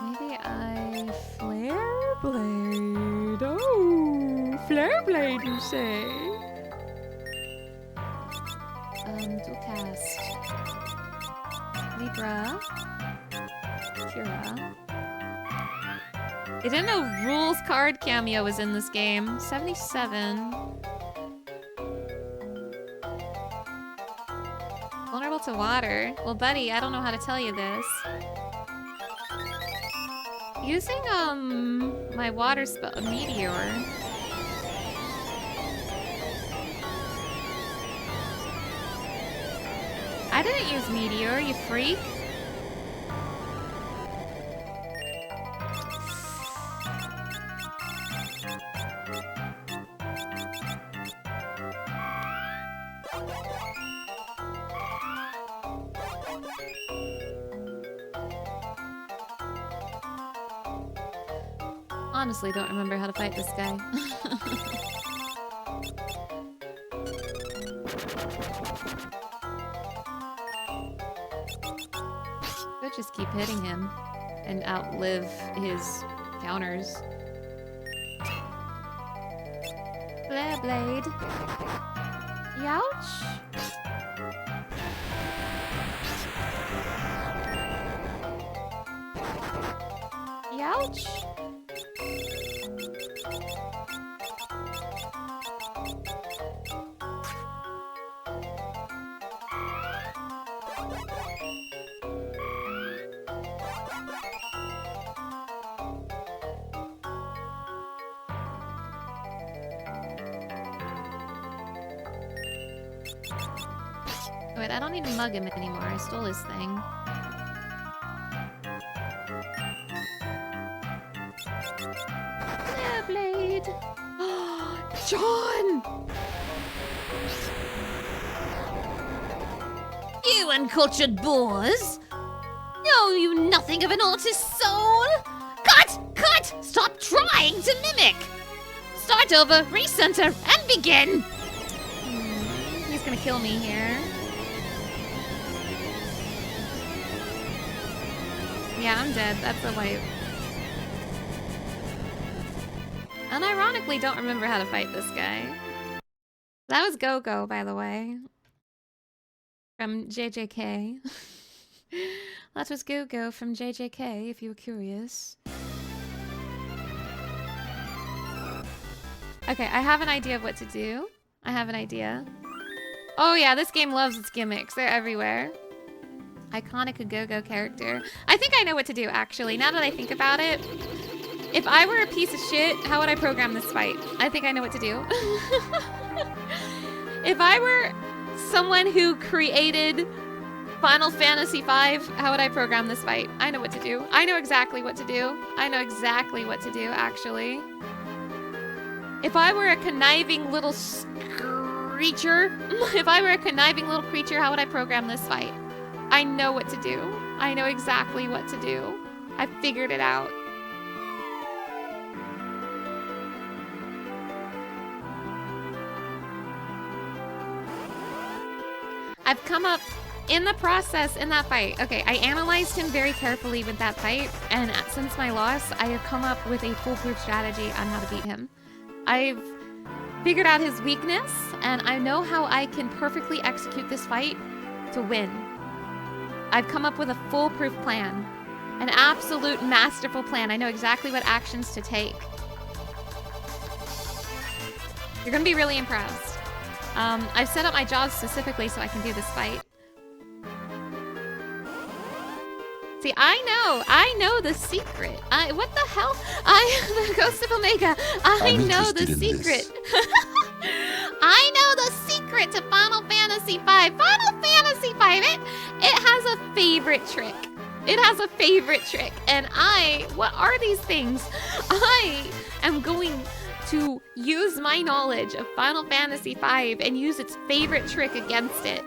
Speaker 1: Maybe I... Flare Blade. Oh, Flare Blade, you say? Dual cast. Libra. Kira. I didn't know Rules card cameo was in this game. 77. Vulnerable to water. Well, buddy, I don't know how to tell you this. Using, my water spell, Meteor. I didn't use Meteor, you freak. Honestly, don't remember how to fight this guy. Could just keep hitting him and outlive his counters. Flare Blade. Youch. Youch. Wait, I don't need to mug him anymore. I stole his thing. Flare Blade! John!
Speaker 3: You uncultured boors! Know you nothing of an artist's soul? Cut! Cut! Stop trying to mimic! Start over, recenter, and begin!
Speaker 1: He's gonna kill me here. Yeah, I'm dead. That's a wipe. unironically don't remember how to fight this guy. That was Go-Go, by the way. From JJK. That was Go-Go from JJK, if you were curious. Okay, I have an idea of what to do. I have an idea. Oh yeah, this game loves its gimmicks. They're everywhere. Iconic Go-Go character. I think I know what to do, actually, now that I think about it. If I were a piece of shit, how would I program this fight? I think I know what to do. If I were someone who created Final Fantasy V, how would I program this fight? I know what to do. I know exactly what to do. I know exactly what to do, actually. If I were a conniving little creature, how would I program this fight? I know what to do. I know exactly what to do. I figured it out. I've come up in the process in that fight. Okay, I analyzed him very carefully with that fight, and since my loss, I have come up with a foolproof strategy on how to beat him. I've figured out his weakness, and I know how I can perfectly execute this fight to win. I've come up with a foolproof plan, an absolute masterful plan. I know exactly what actions to take. You're gonna be really impressed. I've set up my jaws specifically so I can do this fight. See, I know the secret. What the hell? The Ghost of Omega. I know the secret. I know the secret to Final Fantasy V. Final Fantasy V, it has a favorite trick. It has a favorite trick. And what are these things? I am going to use my knowledge of Final Fantasy V and use its favorite trick against it.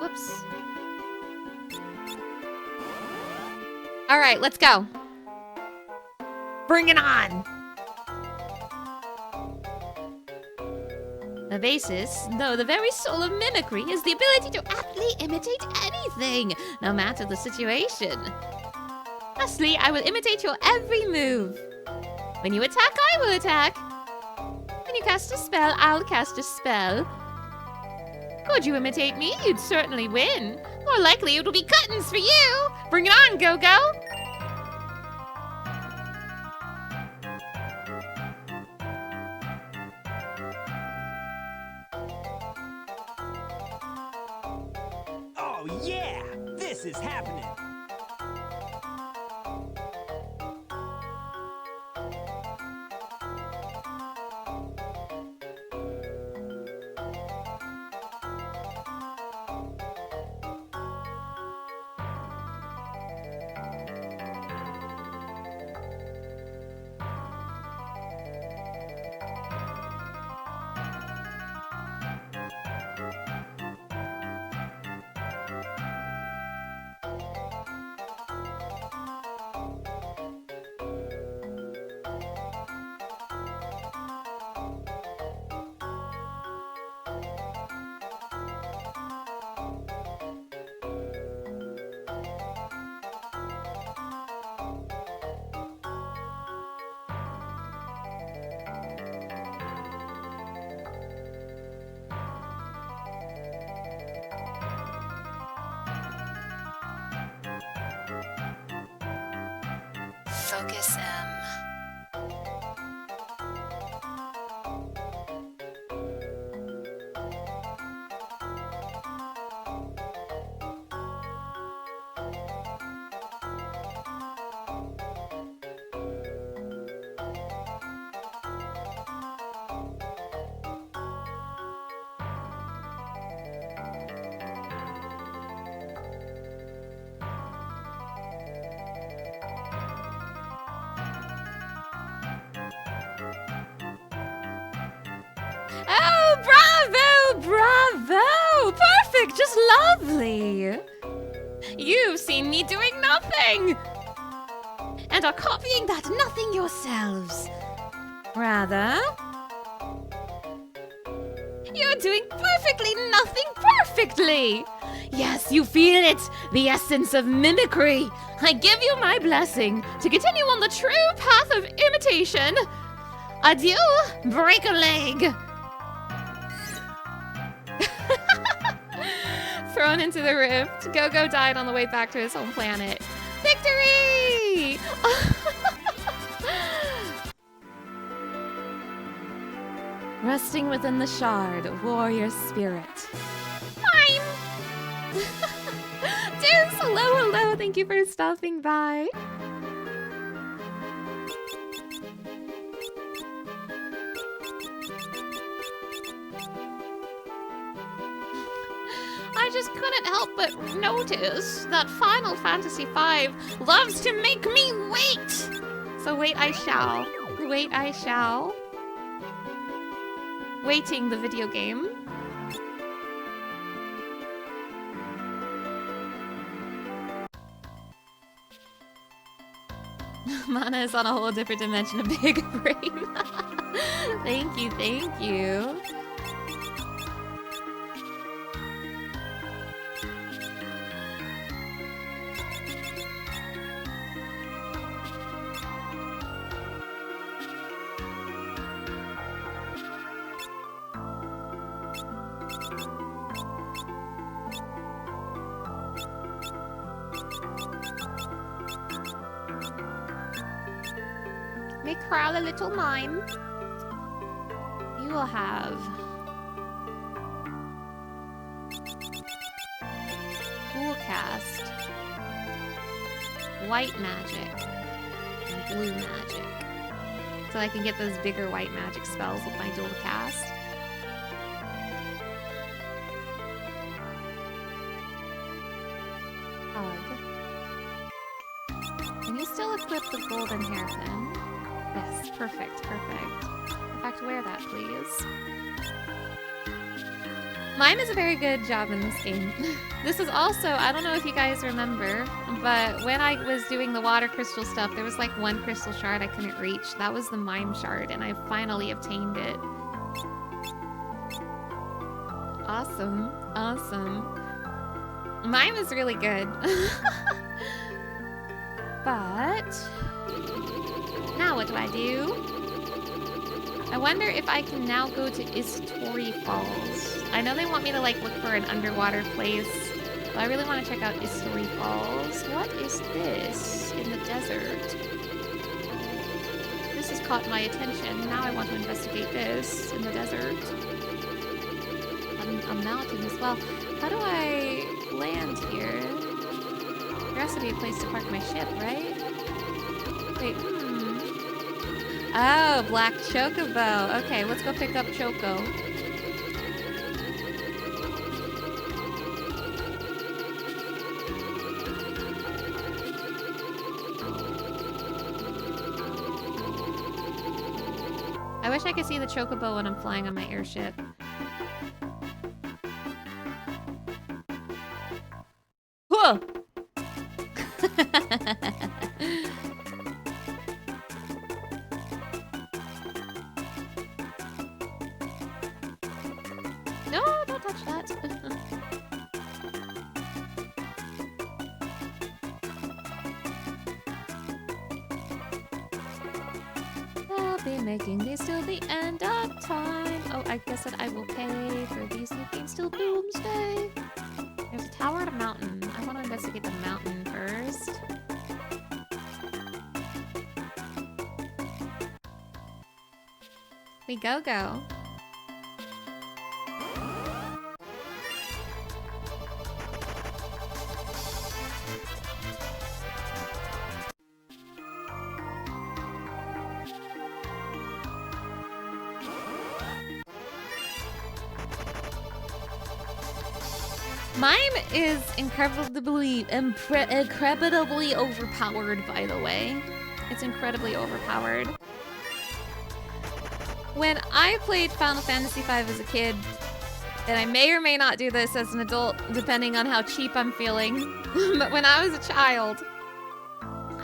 Speaker 1: Whoops. All right, let's go. Bring it on. The basis, no, the very soul of mimicry is the ability to aptly imitate anything, no matter the situation. Lastly, I will imitate your every move. When you attack, I will attack. When you cast a spell, I'll cast a spell. Could you imitate me? You'd certainly win. More likely it'll be cuttings for you. Bring it on, Go-Go.
Speaker 7: Oh yeah, this is happening.
Speaker 1: Focus M. Bravo! Perfect! Just lovely! You've seen me doing nothing! And are copying that nothing yourselves. Rather. You're doing perfectly nothing perfectly! Yes, you feel it! The essence of mimicry! I give you my blessing to continue on the true path of imitation! Adieu, break a leg! Thrown into the rift, Go-Go died on the way back to his home planet. Victory!
Speaker 5: Resting within the shard, warrior spirit.
Speaker 1: Mime! Deuce, hello! Thank you for stopping by. I just couldn't help but notice that Final Fantasy V loves to make me wait! So wait I shall. Wait I shall. Waiting the video game. Mana is on a whole different dimension of big brain. Thank you, thank you. Make Carl a little mime. You will have Cool Cast, White Magic, and Blue Magic. So I can get those bigger white magic spells with my dual cast. Hug. Can you still equip the golden hairpin? Yes, perfect, perfect. In fact, wear that, please. Mime is a very good job in this game. This is also, I don't know if you guys remember, but when I was doing the water crystal stuff, there was like one crystal shard I couldn't reach. That was the Mime shard, and I finally obtained it. Awesome, awesome. Mime is really good. But now what do I do? I wonder if I can now go to Istori Falls. I know they want me to like look for an underwater place, but I really want to check out Istori Falls. What is this in the desert? This has caught my attention. Now I want to investigate this in the desert. On a mountain as well. How do I land here? There has to be a place to park my ship, right? Wait, Oh, Black Chocobo. Okay, let's go pick up Choco. I wish I could see the Chocobo when I'm flying on my airship. Whoa! No, don't touch that. I'll be making these till the end of time. Oh, I guess that I will pay for these new games till doomsday. There's a tower and a mountain. I want to investigate the mountain first. We go. Mime is incredibly overpowered, by the way. It's incredibly overpowered. When I played Final Fantasy V as a kid, and I may or may not do this as an adult, depending on how cheap I'm feeling, but when I was a child,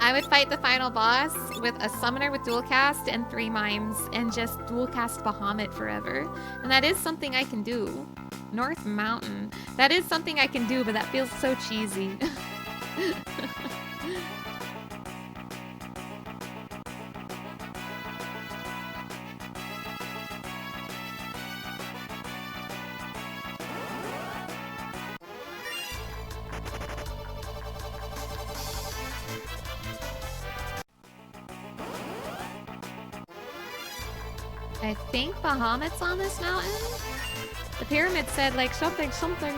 Speaker 1: I would fight the final boss with a summoner with dual cast and 3 mimes and just dual cast Bahamut forever. And that is something I can do. North Mountain. That is something I can do, but that feels so cheesy. I think Bahamut's on this mountain. The pyramid said like something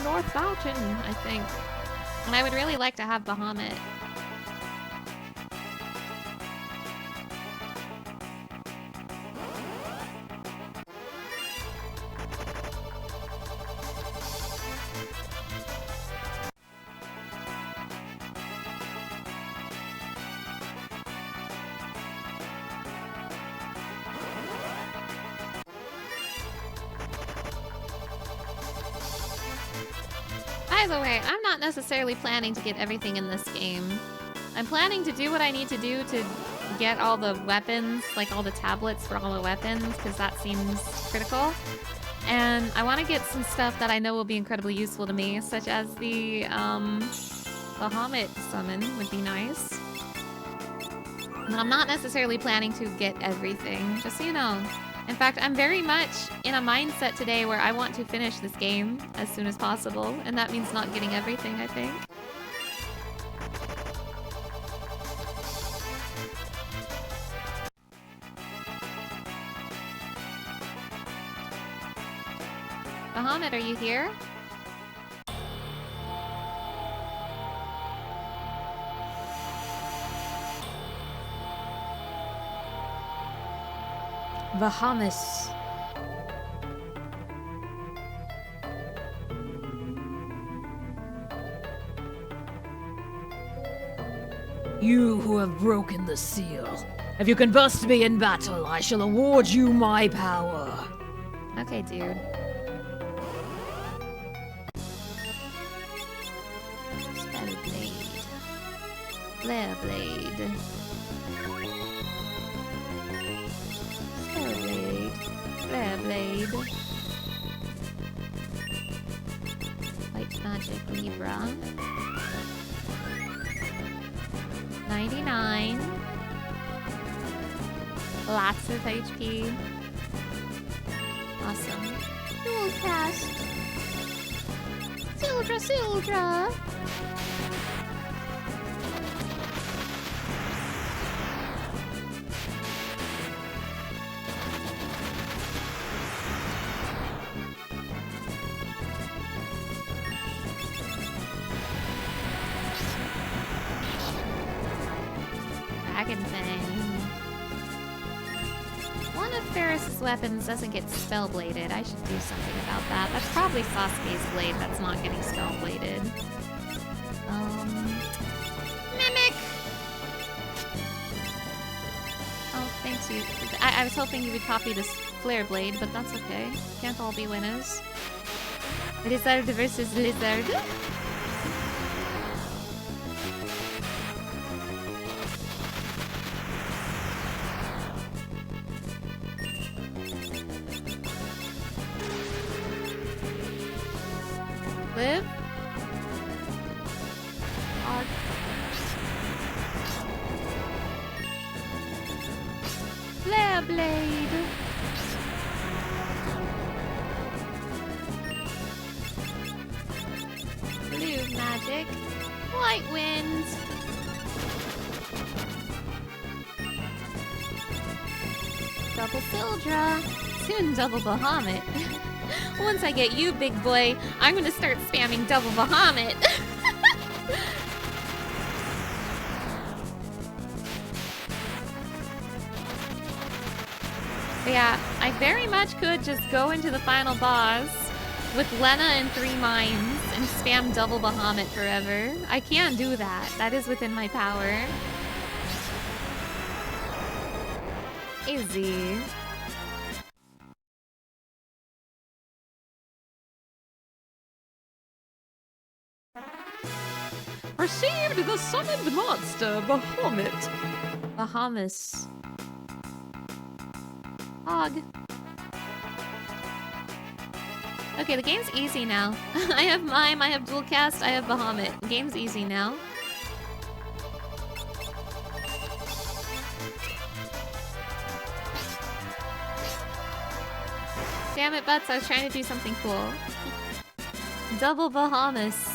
Speaker 1: North Mountain, I think. And I would really like to have Bahamut. By the way, I'm not necessarily planning to get everything in this game. I'm planning to do what I need to do to get all the weapons, like all the tablets for all the weapons, because that seems critical. And I want to get some stuff that I know will be incredibly useful to me, such as the Bahamut summon would be nice. And I'm not necessarily planning to get everything, just so you know. In fact, I'm very much in a mindset today where I want to finish this game as soon as possible, and that means not getting everything, I think. Bahamut, are you here?
Speaker 5: Bahamus.
Speaker 2: You who have broken the seal. If you can bust me in battle, I shall award you my power.
Speaker 1: Okay, dude. Spellblade. Flareblade. Spellblade. Flareblade. White Magic Libra. 99. Lots of HP. Awesome. Dual cast. Sildra. Dragon Fang. One of Ferris's weapons doesn't get spellbladed. I should do something about that. That's probably Sasuke's blade that's not getting spellbladed. Mimic! Oh, thanks you. I was hoping you would copy this flare blade, but that's okay. Can't all be winners. Lizard versus lizard. Live. Odd. Flare blade. Blue magic. White wind. Double Sildra. Soon double Bahamut. Once I get you, big boy, I'm gonna start spamming double Bahamut. But yeah, I very much could just go into the final boss with Lena and 3 mines and spam double Bahamut forever. I can do that. That is within my power. Easy.
Speaker 2: Perceived the summoned monster, Bahamut.
Speaker 5: Bahamas. Hog.
Speaker 1: Okay, the game's easy now. I have Mime, I have Dual Cast, I have Bahamut. The game's easy now. Damn it, Butts, I was trying to do something cool.
Speaker 5: Double Bahamas.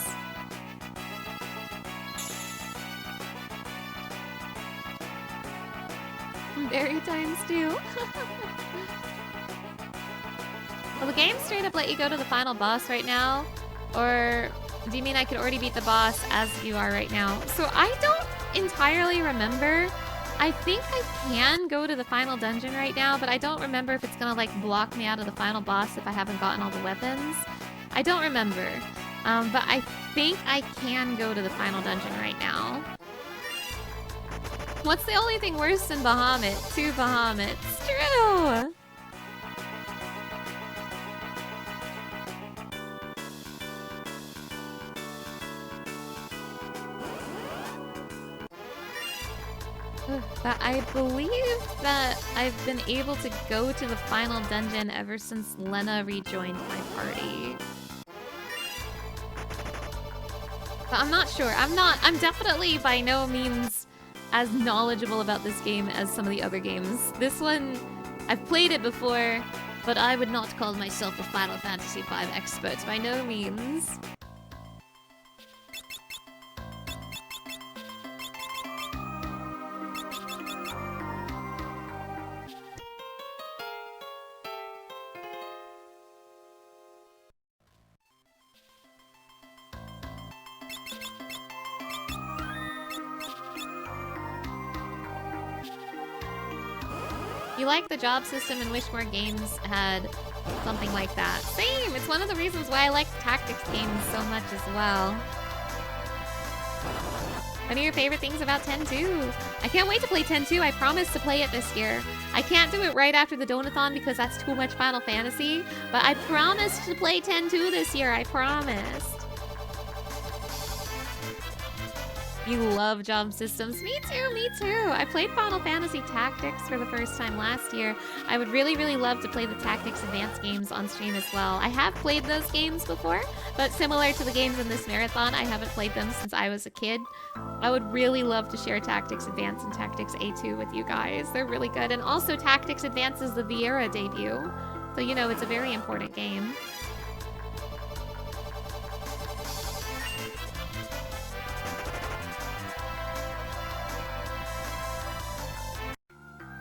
Speaker 1: Berry times 2. Will the game straight up let you go to the final boss right now? Or do you mean I could already beat the boss as you are right now? So I don't entirely remember. I think I can go to the final dungeon right now, but I don't remember if it's gonna like block me out of the final boss if I haven't gotten all the weapons. I don't remember. But I think I can go to the final dungeon right now. What's the only thing worse than Bahamut? 2 Bahamuts. True! But I believe that I've been able to go to the final dungeon ever since Lena rejoined my party. But I'm not sure. I'm definitely by no means as knowledgeable about this game as some of the other games. This one, I've played it before, but I would not call myself a Final Fantasy V expert by no means. You like the job system and wish more games had something like that. Same! It's one of the reasons why I like tactics games so much as well. What are your favorite things about 10-2? I can't wait to play 10-2. I promised to play it this year. I can't do it right after the Donathon because that's too much Final Fantasy, but I promised to play 10-2 this year. I promised. You love job systems. Me too, me too. I played Final Fantasy Tactics for the first time last year. I would really, really love to play the Tactics Advanced games on stream as well. I have played those games before, but similar to the games in this marathon, I haven't played them since I was a kid. I would really love to share Tactics Advanced and Tactics A2 with you guys. They're really good. And also Tactics Advanced is the Vieira debut. So, you know, it's a very important game.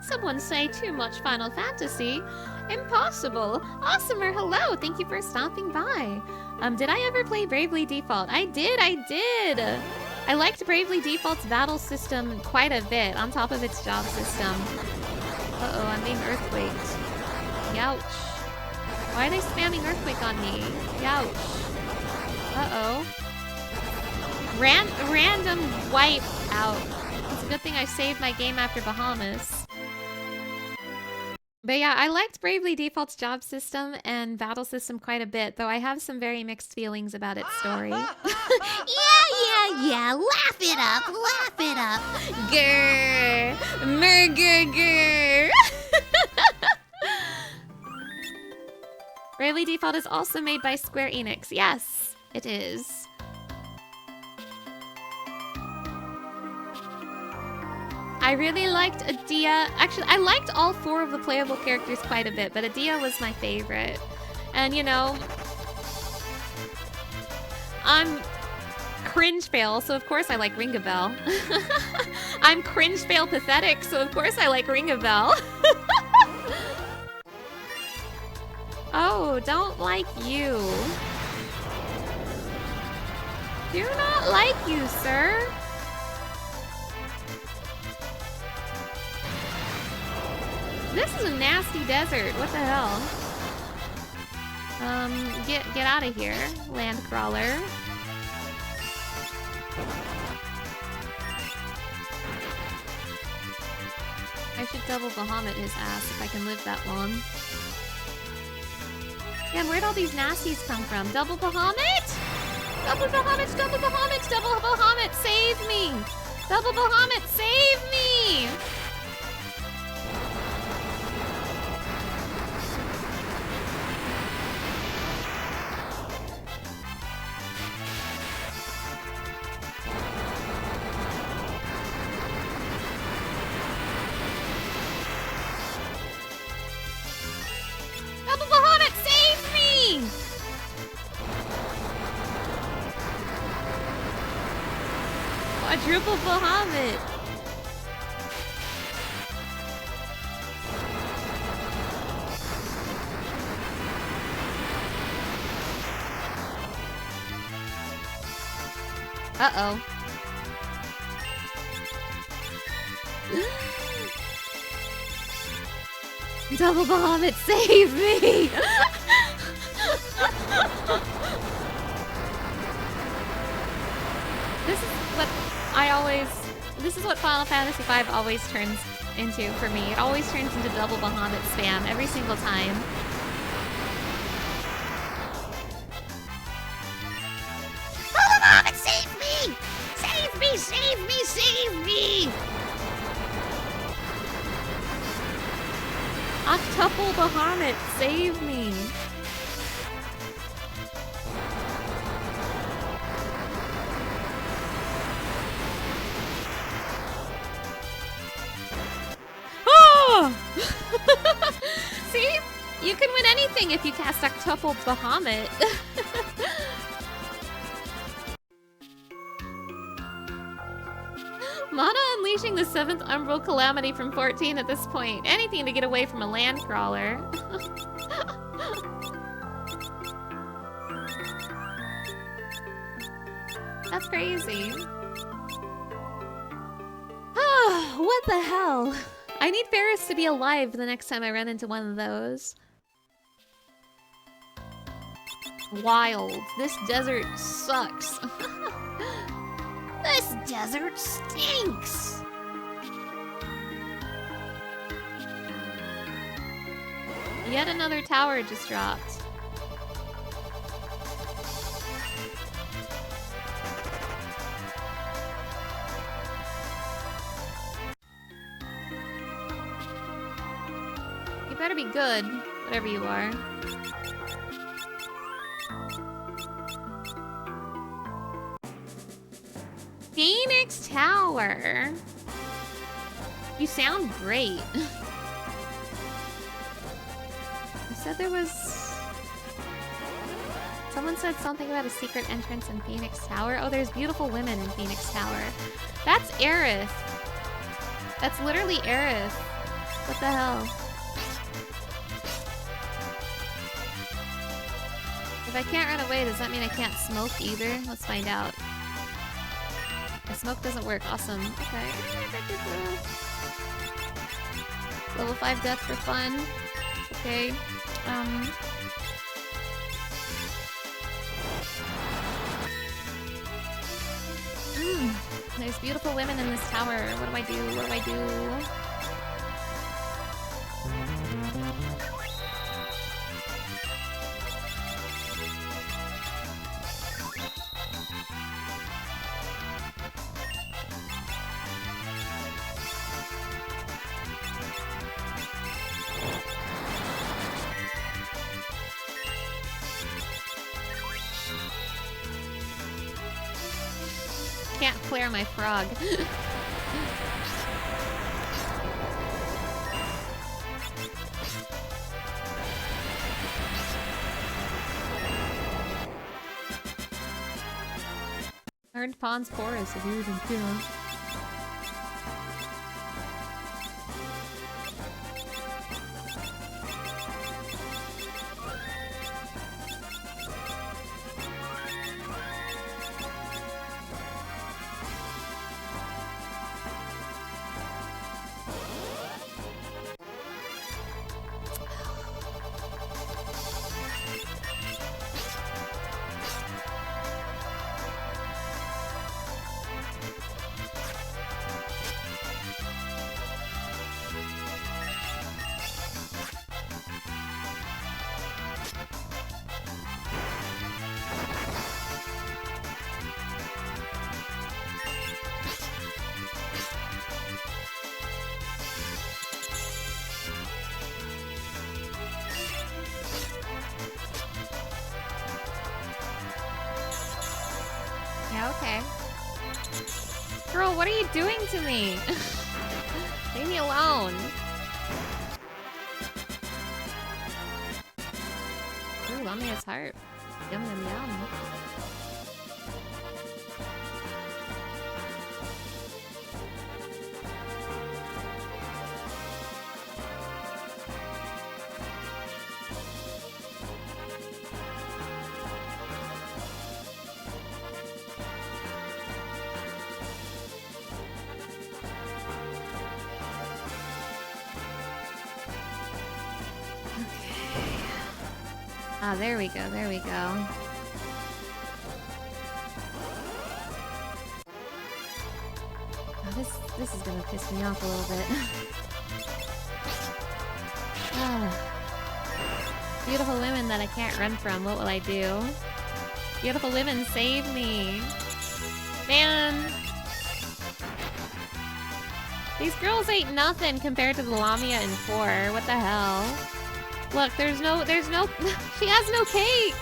Speaker 1: Someone say too much Final Fantasy. Impossible. Awesomer, hello. Thank you for stopping by. Did I ever play Bravely Default? I did. I liked Bravely Default's battle system quite a bit on top of its job system. Uh-oh, I'm being earthquaked. Youch. Why are they spamming earthquake on me? Youch. Uh-oh. Random wipe out. It's a good thing I saved my game after Bahamas. But yeah, I liked Bravely Default's job system and battle system quite a bit, though I have some very mixed feelings about its story.
Speaker 4: Yeah. Laugh it up. Grr. Grr.
Speaker 1: Bravely Default is also made by Square Enix. Yes, it is. I really liked Adia. Actually, I liked all 4 of the playable characters quite a bit, but Adia was my favorite. And, you know, I'm cringe fail, so of course I like Ring a Bell. I'm cringe fail pathetic, so of course I like Ring a Bell. Oh, don't like you. Do not like you, sir. This is a nasty desert. What the hell? Get out of here, land crawler. I should double Bahamut his ass if I can live that long. Yeah, where'd all these nasties come from? Double Bahamut? Double Bahamut, double Bahamut, double Bahamut, save me! Double Bahamut, save me! Double Bahamut, save me! Quadruple Bahamut. Uh-oh. Double Bahamut, save me! This is what Final Fantasy V always turns into for me. It always turns into double Bahamut spam every single time.
Speaker 3: Double Bahamut, save me! Save me, save me, save me!
Speaker 1: Octuple Bahamut, save me! See? You can win anything if you cast Octuple Bahamut. Mana unleashing the 7th Umbral Calamity from 14 at this point. Anything to get away from a land crawler. That's crazy. What the hell? I need Ferris to be alive the next time I run into one of those. Wild. This desert sucks.
Speaker 3: This desert stinks!
Speaker 1: Yet another tower just dropped. You better be good, whatever you are. Phoenix Tower. You sound great. I said there was... Someone said something about a secret entrance in Phoenix Tower. Oh, there's beautiful women in Phoenix Tower. That's Aerith. That's literally Aerith. What the hell? If I can't run away, does that mean I can't smoke either? Let's find out. The smoke doesn't work. Awesome. Okay. Level 5 death for fun. Okay. There's beautiful women in this tower. What do I do? What do I do? Can't clear my frog. Earned Pawn's Chorus if you even feel. Okay. Girl, what are you doing to me? Leave me alone. Ooh, Lamia's heart. Yum, yum, yum. Ah, there we go, there we go. Oh, this is gonna piss me off a little bit. Ah. Beautiful women that I can't run from, what will I do? Beautiful women, save me. Man. These girls ain't nothing compared to the Lamia in 4. What the hell? Look, there's no, she has no cake!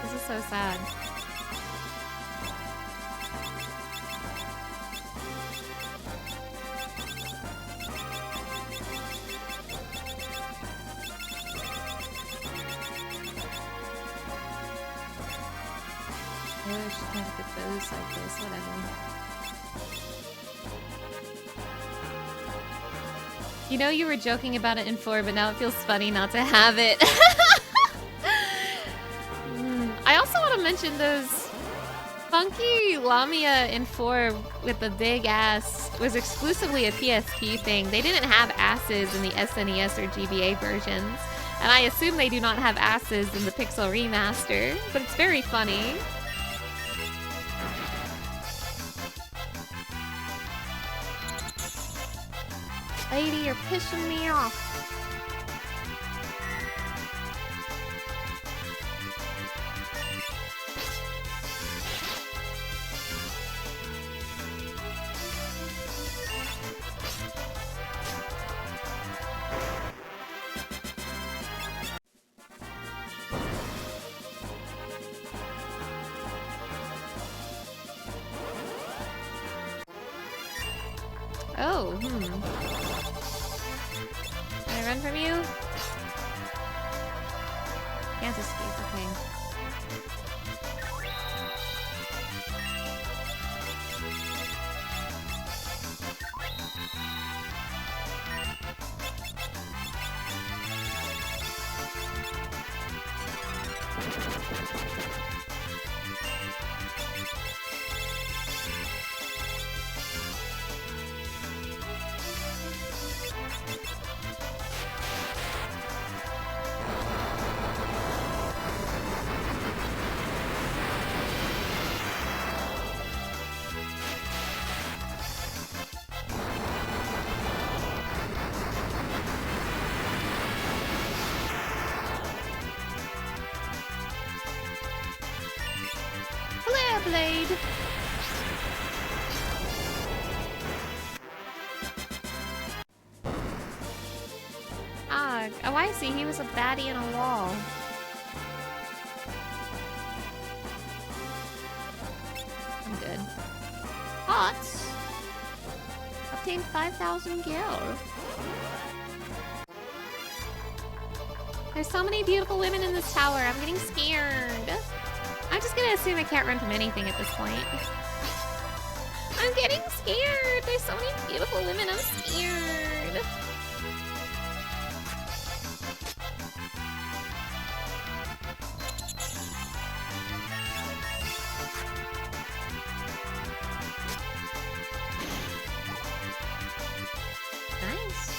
Speaker 1: This is so sad. Oh, she can't get bows like this, whatever. You know you were joking about it in 4, but now it feels funny not to have it. I also want to mention those funky Lamia in 4 with the big ass was exclusively a PSP thing. They didn't have asses in the SNES or GBA versions. And I assume they do not have asses in the Pixel Remaster, but it's very funny. Lady, you're pissing me off. Oh, Can I run from you? Can't escape, okay. Blade. Ah, oh I see, he was a baddie in a wall. I'm good. Pots? Obtained 5,000 gil. There's so many beautiful women in this tower, I'm getting scared. I'm just gonna assume I can't run from anything at this point. I'm getting scared! There's so many beautiful women, I'm scared! Nice.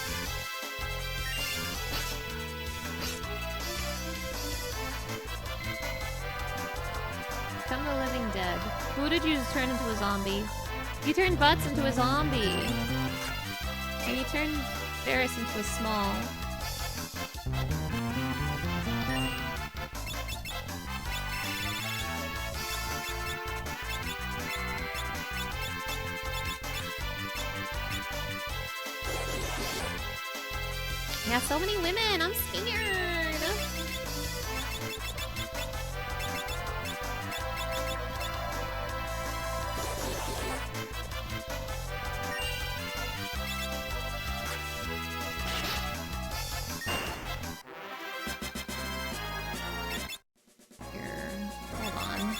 Speaker 1: Become the living dead. Who did you turn into a zombie? You turned Butts into a zombie. And you turned Ferris into a small. Yeah, so many women. I'm scared. Here, hold on.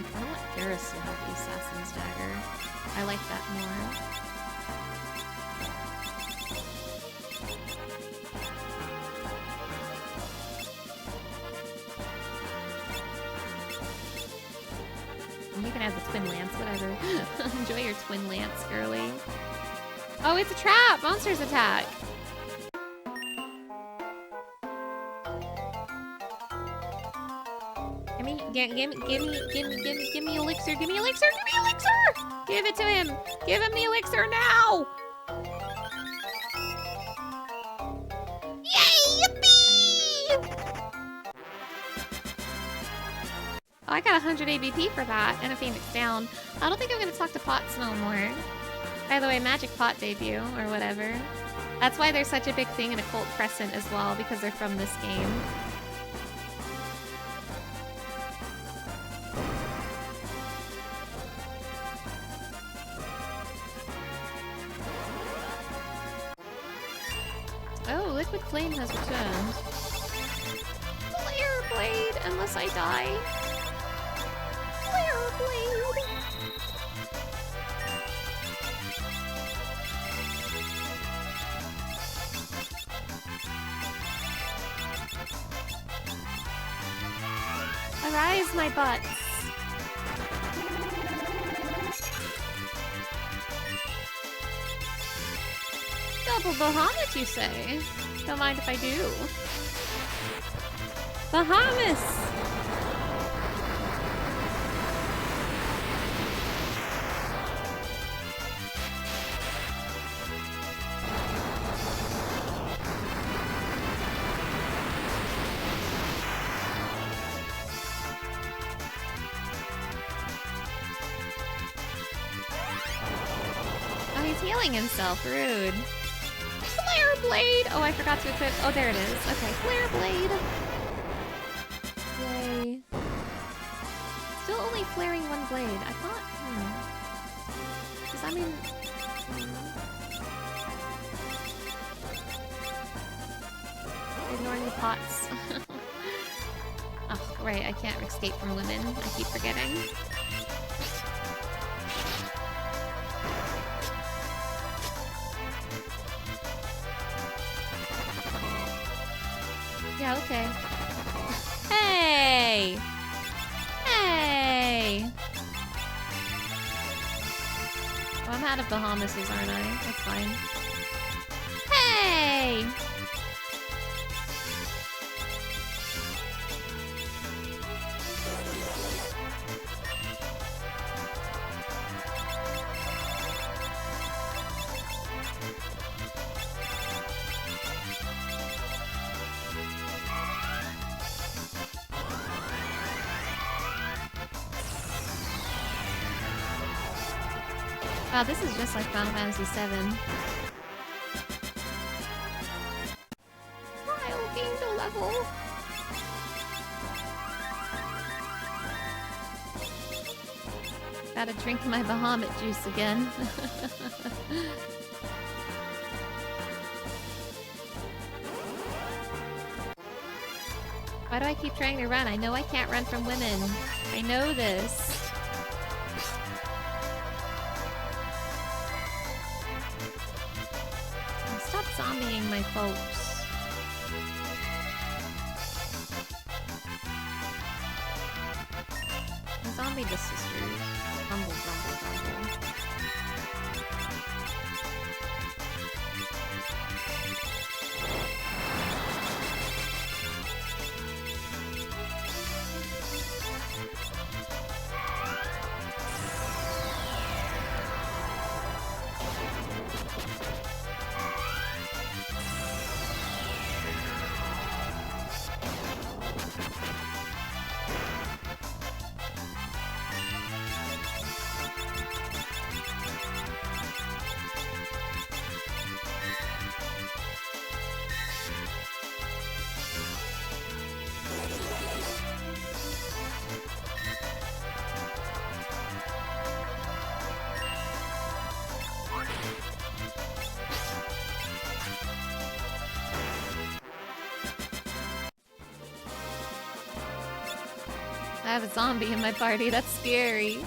Speaker 1: I want Garrus to have the Assassin's Dagger. I like that more. You can have the Twin Lance, whatever. Enjoy your Twin Lance, girly. Oh, it's a trap! Monsters attack! Give me elixir, give me elixir, give me elixir! Give it to him! Give him the elixir now! Yay! Yippee! Oh, I got 100 ABP for that, and a Phoenix down. I don't think I'm gonna talk to Pots no more. By the way, Magic Pot debut, or whatever. That's why there's such a big thing in Occult Crescent as well, because they're from this game. Oh, Liquid Flame has returned. Flare Blade, unless I die. Flare Blade. Arise, my butts. Double Bahamut, you say? Don't mind if I do. Bahamus! Oh, he's healing himself. Rude. Flare Blade! Oh, I forgot to equip. Oh, there it is. Okay, Flare Blade. Yay. Still only flaring one blade. I thought, because I mean... Ignoring the pots. Oh, right, I can't escape from women. I keep forgetting. Yeah, okay. Hey! Hey! Oh, I'm out of Bahamuses, aren't I? That's fine. Hey! Wow, this is just like Final Fantasy VII. Kyle gained a level. Gotta drink my Bahamut juice again. Why do I keep trying to run? I know I can't run from women. I know this. Stop zombieing my folks. I zombied the sisters. Grumble, grumble, grumble. I have a zombie in my party. That's scary.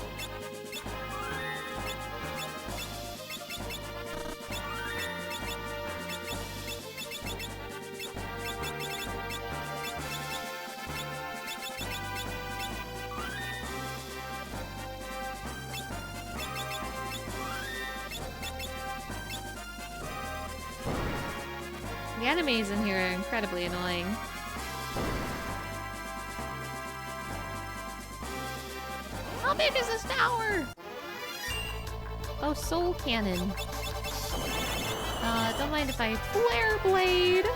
Speaker 1: The enemies in here are incredibly annoying. How big is this tower? Oh, soul cannon. Don't mind if I flare blade.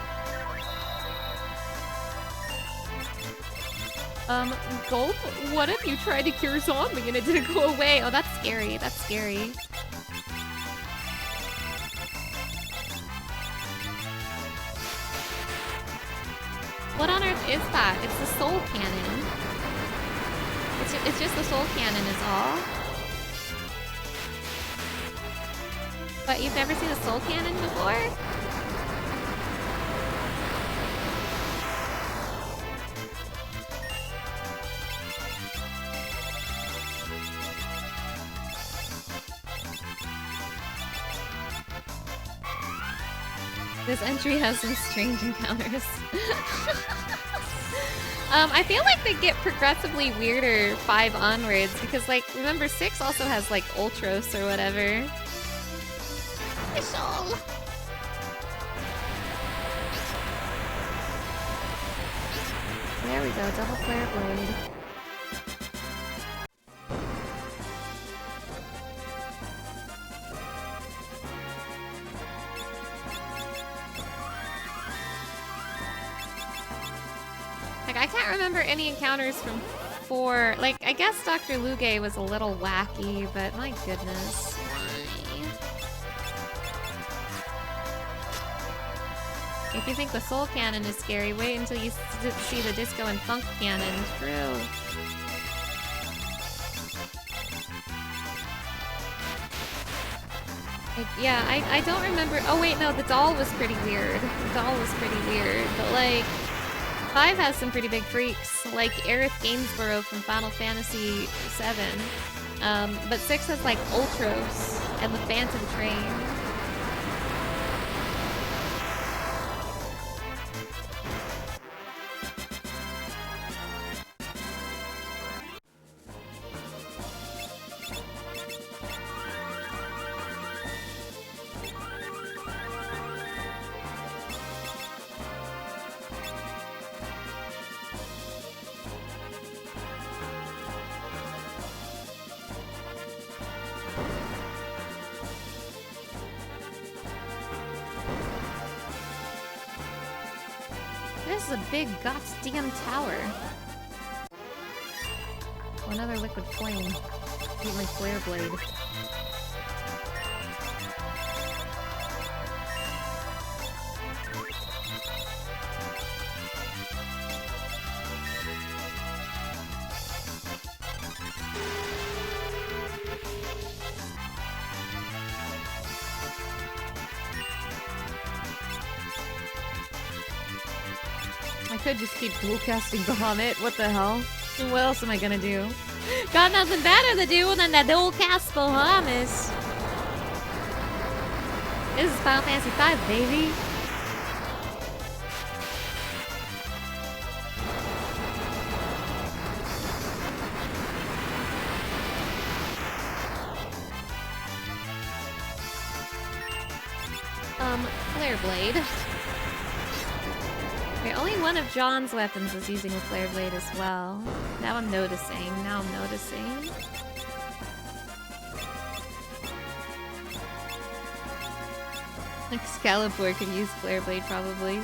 Speaker 1: Gulp, what if you tried to cure zombie and it didn't go away? Oh, that's scary. That's scary. What on earth is that? It's the soul cannon. It's just the soul cannon is all. But you've never seen a soul cannon before? This entry has some strange encounters. I feel like they get progressively weirder 5 onwards because, like, remember 6 also has, like, Ultros or whatever. It's all. There we go, double flare blade. Like, I can't remember any encounters from 4. Like, I guess Dr. Luge was a little wacky, but my goodness. Why? If you think the Soul Cannon is scary, wait until you see the Disco and Funk Cannon. True. Like, yeah, I don't remember. Oh, wait, no, the doll was pretty weird. The doll was pretty weird, but, like... 5 has some pretty big freaks, like Aerith Gainsborough from Final Fantasy VII. But 6 has like Ultros and the Phantom Train. This is a big goddamn tower. Oh, another liquid flame. Get my flare blade. I could just keep dual casting Bahamut. What the hell? What else am I gonna do? Got nothing better to do than to dual cast Bahamut. This is Final Fantasy V, baby. Flare blade. Okay, only one of John's weapons is using a flare blade as well. Now I'm noticing. Excalibur could use flare blade probably.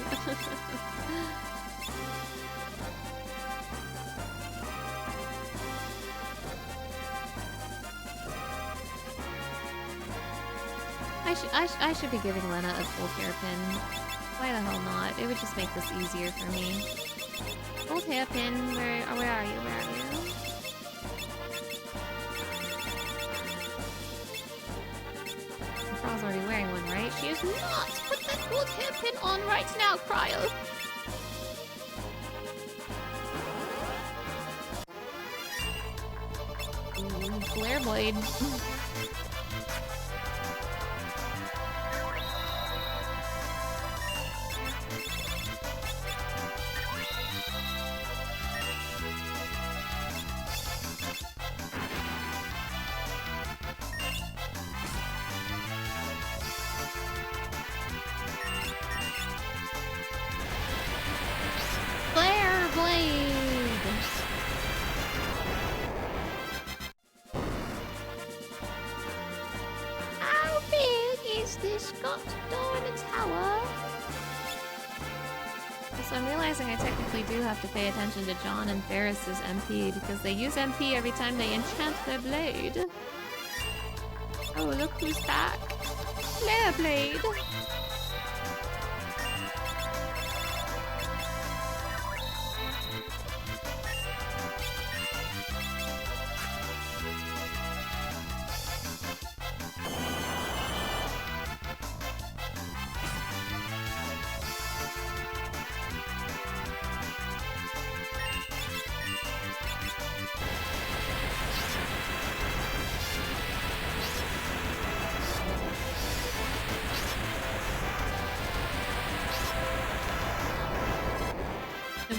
Speaker 1: I should be giving Lena a full hairpin. Why the hell not? It would just make this easier for me. Old hairpin, where are you? Cryo's already wearing one, right? She is not! Put that gold hairpin on right now, Cryo! Flare blade. Flare blade.
Speaker 3: How big is this got door in the tower?
Speaker 1: So I'm realizing I technically do have to pay attention to John and Ferris's MP because they use MP every time they enchant their blade. Oh, look who's back. Flare blade.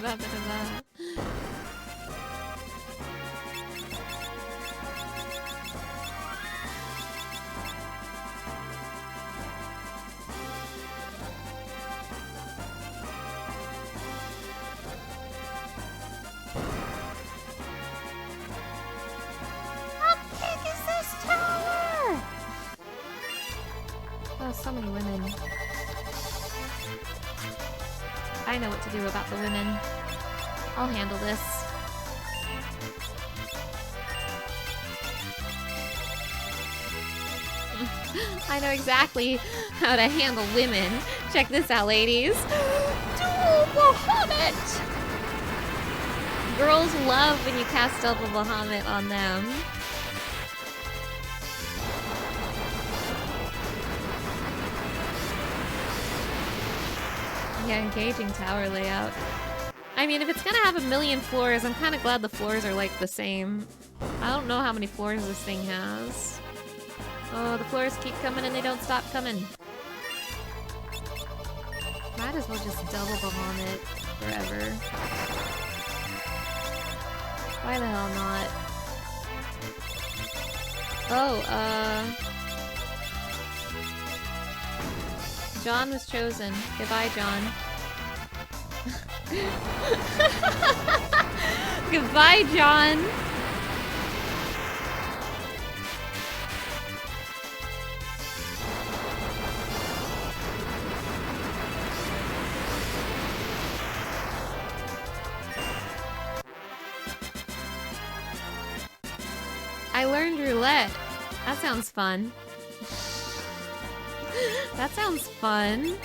Speaker 1: Ba-ba-da-ba.
Speaker 3: How big is this tower?
Speaker 1: Oh, so many women. I know what to do about the women. I'll handle this. I know exactly how to handle women. Check this out, ladies. Double Bahamut! Girls love when you cast Double Bahamut on them. Yeah, engaging tower layout. I mean, if it's gonna have a million floors, I'm kind of glad the floors are like the same. I don't know how many floors this thing has. Oh, the floors keep coming and they don't stop coming. Might as well just double Bahamut forever. Why the hell not? Oh, John was chosen. Goodbye, John. Goodbye, John. I learned roulette. That sounds fun. That sounds fun.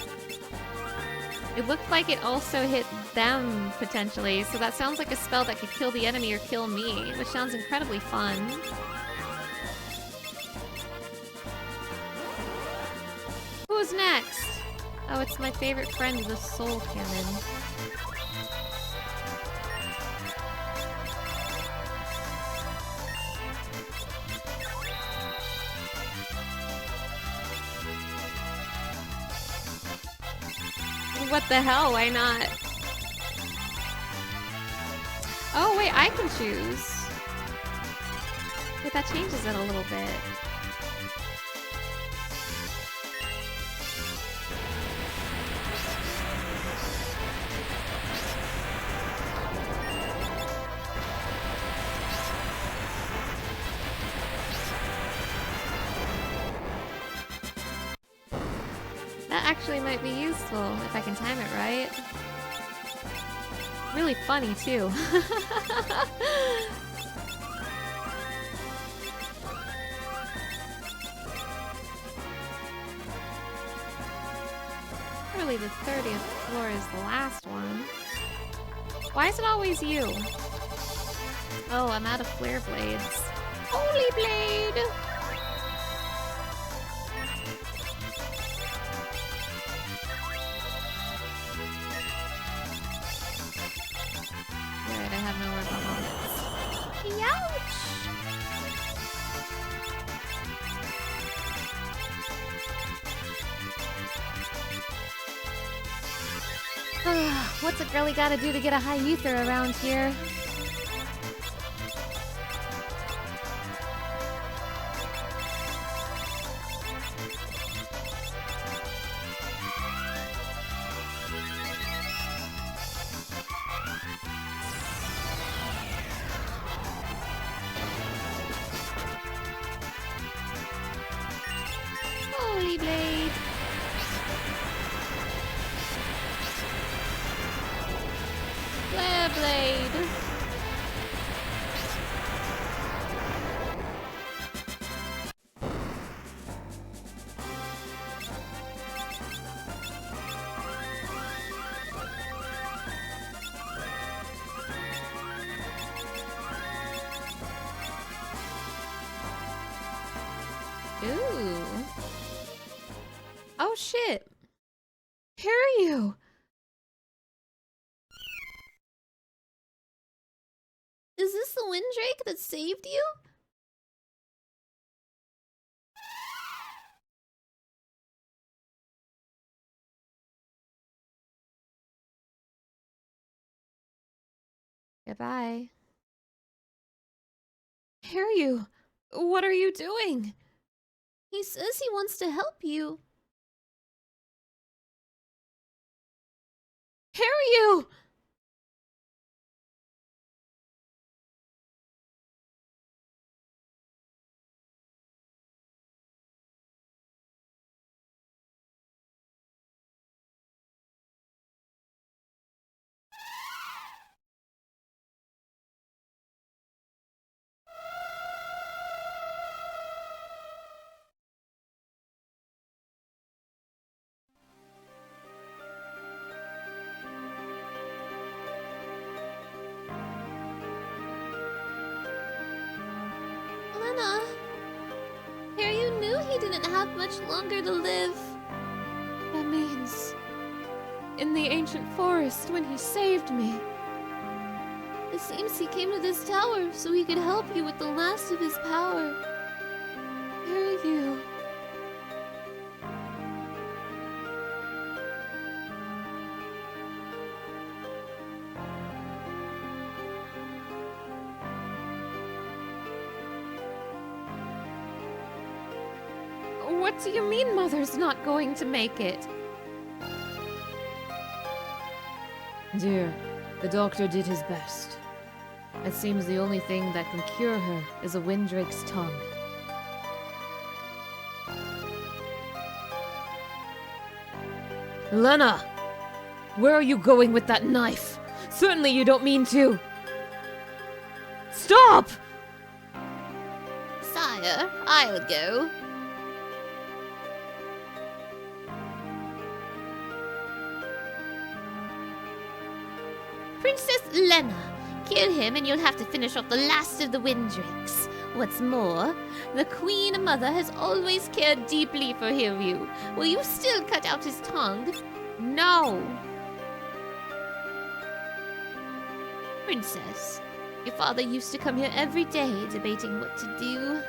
Speaker 1: It looked like it also hit them, potentially, so that sounds like a spell that could kill the enemy or kill me, which sounds incredibly fun. Who's next? Oh, it's my favorite friend, the Soul Cannon. What the hell? Why not? Oh, wait, I can choose. Wait, that changes it a little bit. That actually might be useful if I can time it right. Really funny too. Surely the 30th floor is the last one. Why is it always you? Oh, I'm out of flare blades. Holy blade! Alright, I have no more Bahamut's.
Speaker 3: Ouch!
Speaker 1: What's a girlie gotta do to get a high ether around here?
Speaker 3: Holy blade. Flare blade.
Speaker 1: Ooh. Oh shit. Hiryu!
Speaker 3: Is this the Windrake that saved you?
Speaker 1: Goodbye. Hiryu! What are you doing?
Speaker 3: He says he wants to help you.
Speaker 1: Hiryu!
Speaker 3: Lena, Hiryu knew he didn't have much longer to live.
Speaker 1: That means... in the ancient forest when he saved me.
Speaker 3: It seems he came to this tower so he could help you with the last of his power.
Speaker 1: Hiryu... What do you mean Mother's not going to make it?
Speaker 5: Dear, the doctor did his best. It seems the only thing that can cure her is a Windrake's tongue.
Speaker 2: Lena! Where are you going with that knife? Certainly you don't mean to. Stop!
Speaker 3: Sire, I'll go. Princess Lena, kill him and you'll have to finish off the last of the Windrakes. What's more, the Queen Mother has always cared deeply for Hiryu. Will you still cut out his tongue?
Speaker 1: No!
Speaker 3: Princess, your father used to come here every day debating what to do.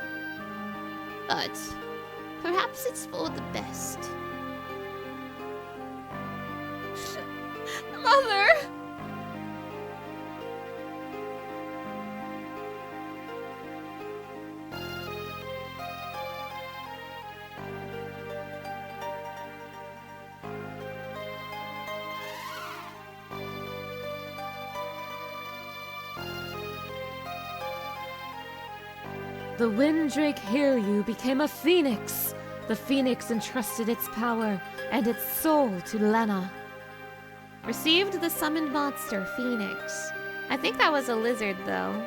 Speaker 3: But perhaps it's for the best.
Speaker 1: Mother!
Speaker 2: The Windrake Hiryu became a phoenix. The phoenix entrusted its power and its soul to Lena.
Speaker 1: Received the summoned monster, Phoenix. I think that was a lizard, though.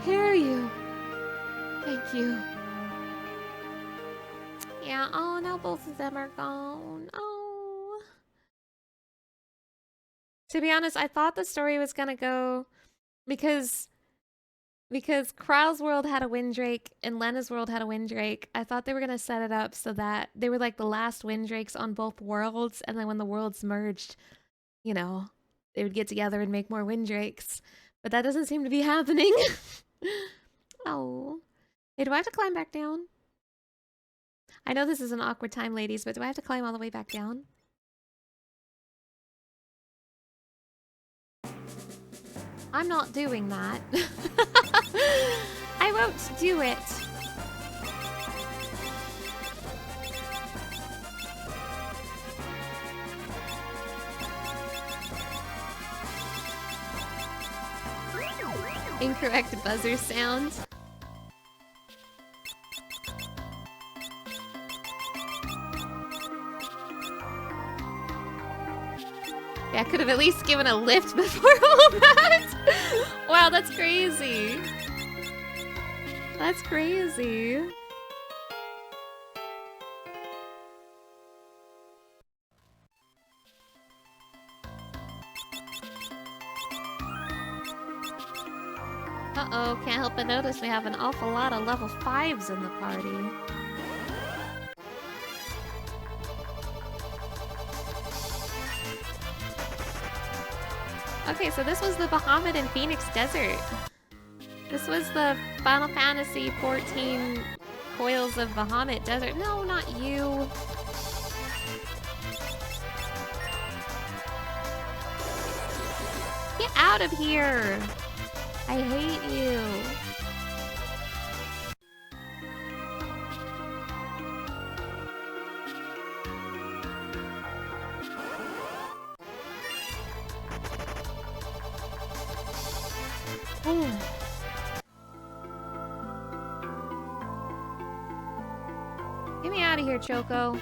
Speaker 1: Hiryu. Thank you. Yeah, oh, now both of them are gone. Oh. To be honest, I thought the story was gonna go... Because Krau's world had a Windrake and Lena's world had a Windrake. I thought they were going to set it up so that they were like the last Windrakes on both worlds. And then when the worlds merged, you know, they would get together and make more Windrakes. But that doesn't seem to be happening. Oh. Hey, do I have to climb back down? I know this is an awkward time, ladies, but do I have to climb all the way back down? I'm not doing that. I won't do it. Incorrect buzzer sound. Yeah, I could have at least given a lift before all that. Wow, that's crazy. That's crazy. Uh-oh, can't help but notice we have an awful lot of level 5s in the party. Okay, so this was the Bahamut and Phoenix Desert. This was the Final Fantasy 14 Coils of Bahamut Desert. No, not you. Get out of here. I hate you. Get me out of here, Choco.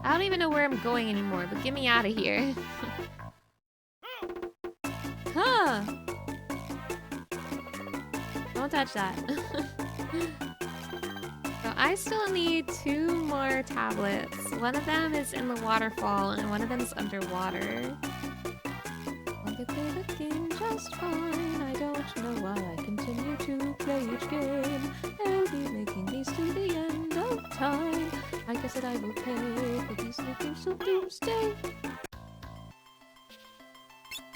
Speaker 1: I don't even know where I'm going anymore, but get me out of here. Huh. Don't touch that. So I still need 2 more tablets. One of them is in the waterfall, and one of them is underwater. I'll get through the game just fine. I don't know why I continue to play each game. I'll be making these to the end of time. I guess that I will pay for these slippers of doomsday.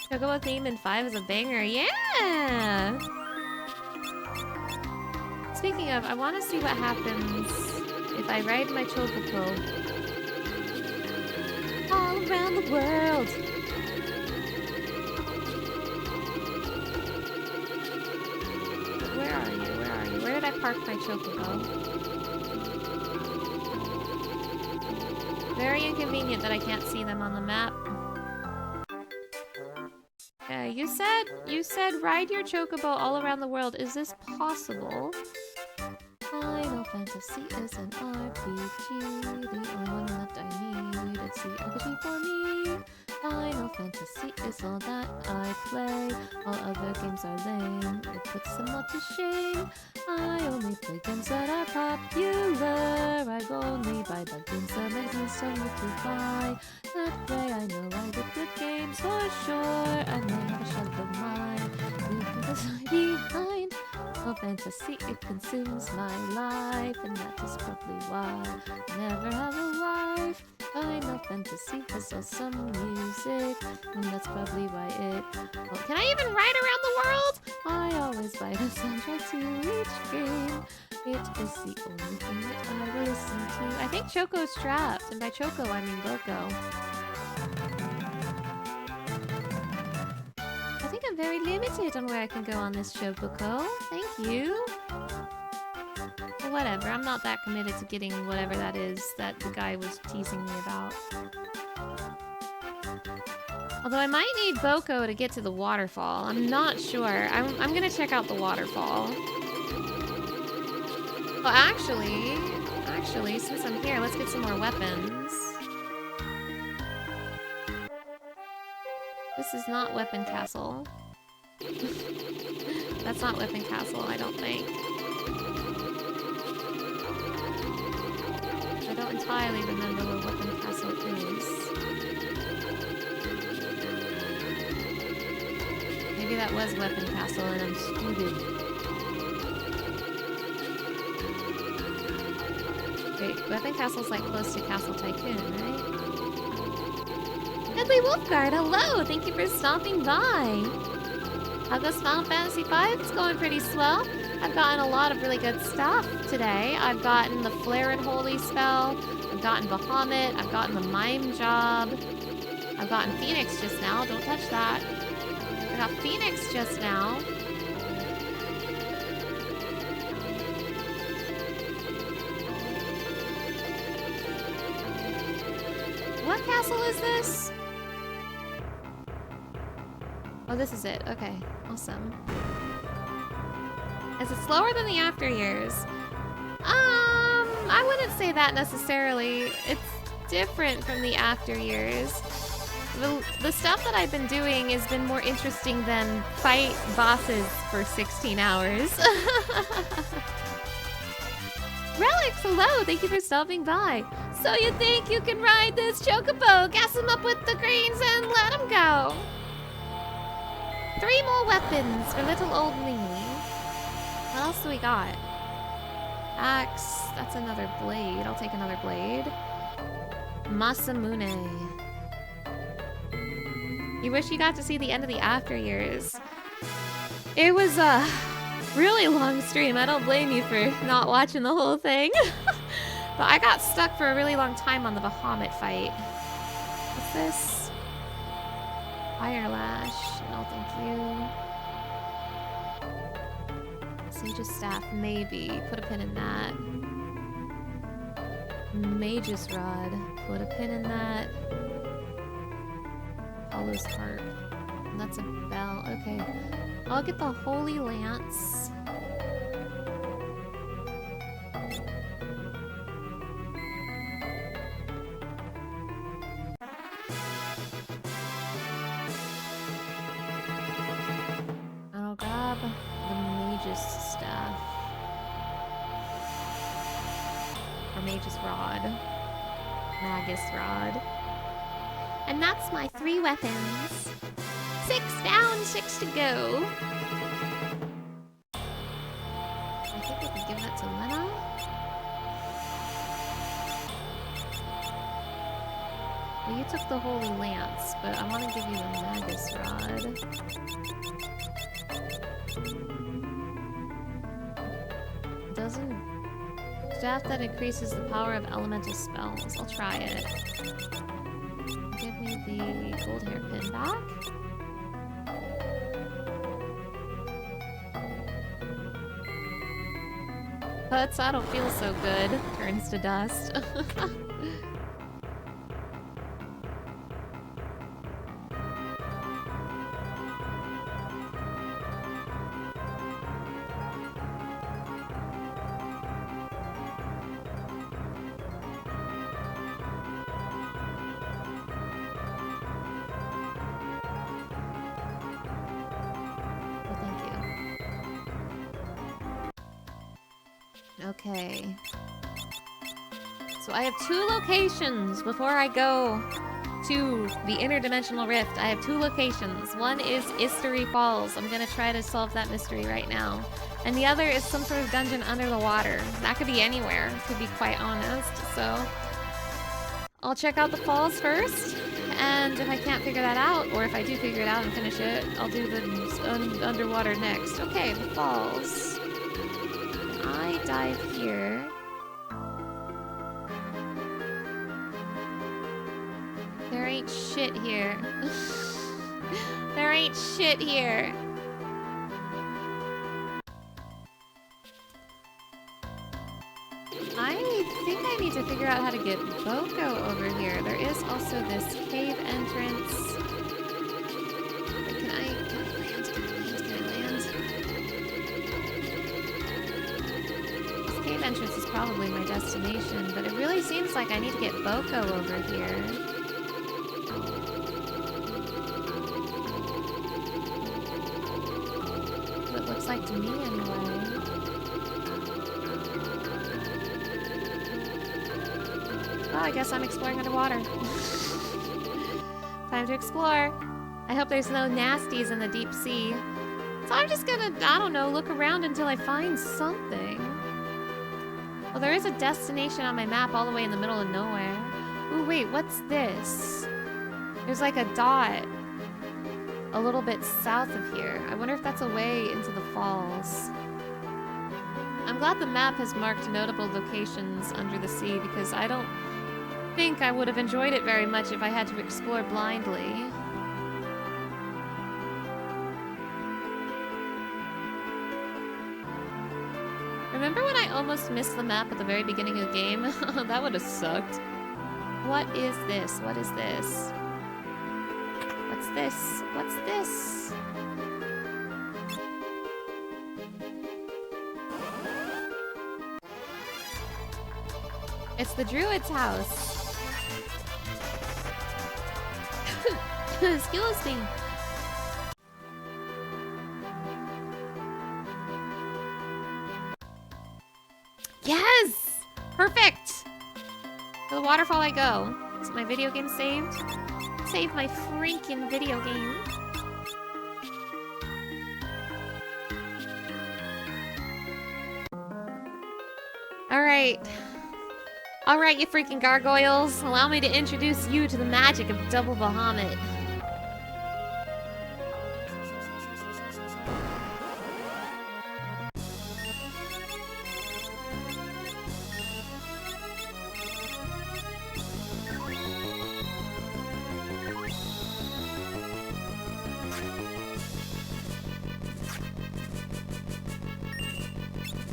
Speaker 1: Chocobo theme in 5 is a banger. Yeah! Speaking of, I want to see what happens if I ride my Chocobo all around the world. Where are you? Where are you? Where did I park my Chocobo? Very inconvenient that I can't see them on the map. You said ride your Chocobo all around the world. Is this possible? Final Fantasy is an RPG. The only one left I need. It's the RPG for me. Final Fantasy is all that I play. All other games are lame. It puts them all to shame. I only play games that are popular. I only buy the games that make me so to buy. That way I know I get good games for sure. I never shut the mind. Leaving the side behind. Final Fantasy, it consumes my life, and that is probably why I never have a wife. Final Fantasy has awesome music, and that's probably why it... Well, can I even ride around the world? I always buy the soundtrack to each game. It is the only thing that I listen to. I think Choco's trapped, and by Choco I mean Boko. I think I'm very limited on where I can go on this Chococo. Thank you. Well, whatever, I'm not that committed to getting whatever that is that the guy was teasing me about. Although I might need Boko to get to the waterfall. I'm not sure. I'm gonna check out the waterfall. Well, actually, since I'm here, let's get some more weapons. This is not Weapon Castle. That's not Weapon Castle, I don't think. I don't entirely remember where Weapon Castle is. Maybe that was Weapon Castle and I'm stupid. Wait, Weapon Castle's like close to Castle Tycoon, right? Deadly Wolfguard, hello! Thank you for stopping by! How goes Final Fantasy V? It's going pretty swell. I've gotten a lot of really good stuff today. I've gotten the Flare and Holy spell. I've gotten Bahamut. I've gotten the Mime Job. I've gotten Phoenix just now. Don't touch that. I got Phoenix just now. What castle is this? Oh, this is it. Okay, awesome. Is it slower than the after years? I wouldn't say that necessarily. It's different from the after years. The stuff that I've been doing has been more interesting than fight bosses for 16 hours. Relics, hello! Thank you for stopping by. So you think you can ride this chocobo, gas him up with the greens, and let him go? 3 more weapons for little old me. What else do we got? Axe. That's another blade. I'll take another blade. Masamune. You wish you got to see the end of the after years. It was a really long stream. I don't blame you for not watching the whole thing. But I got stuck for a really long time on the Bahamut fight. What's this? Fire Lash. No, thank you. Sage's Staff, maybe. Put a pin in that. Mage's Rod. Put a pin in that. Hollow's Harp. And that's a bell. Okay. I'll get the Holy Lance. I'll grab the Mage's Staff. Or Mage's Rod. Magus Rod. And that's my 3 weapons. 6 down, 6 to go. I think I can give that to Lena. Well, you took the Holy Lance, but I want to give you the Magus Rod. Doesn't... Staff that increases the power of elemental spells. I'll try it. Give me the gold hairpin back. But I don't feel so good. Turns to dust. Okay. So I have 2 locations before I go to the interdimensional rift. I have 2 locations. One is Istery Falls. I'm gonna try to solve that mystery right now. And the other is some sort of dungeon under the water. That could be anywhere, to be quite honest. So I'll check out the falls first. And if I can't figure that out, or if I do figure it out and finish it, I'll do the underwater next. Okay, the falls. I dive here. There ain't shit here. There ain't shit here. I think I need to figure out how to get Boko over here. There is also this cave entrance. Can I land? Entrance is probably my destination, but it really seems like I need to get Boko over here. It looks like to me anyway. Well, I guess I'm exploring underwater. Time to explore. I hope there's no nasties in the deep sea. So I'm just gonna, I don't know, look around until I find something. Well, there is a destination on my map all the way in the middle of nowhere. Ooh, wait, what's this? There's like a dot a little bit south of here. I wonder if that's a way into the falls. I'm glad the map has marked notable locations under the sea because I don't think I would have enjoyed it very much if I had to explore blindly. almost missed the map at the very beginning of the game. That would have sucked. What is this? What is this? What's this? What's this? It's the druid's house. Excuse me. Yes! Perfect! To the waterfall I go. Is my video game saved? Save my freaking video game. Alright. Alright, you freaking gargoyles. Allow me to introduce you to the magic of Double Bahamut.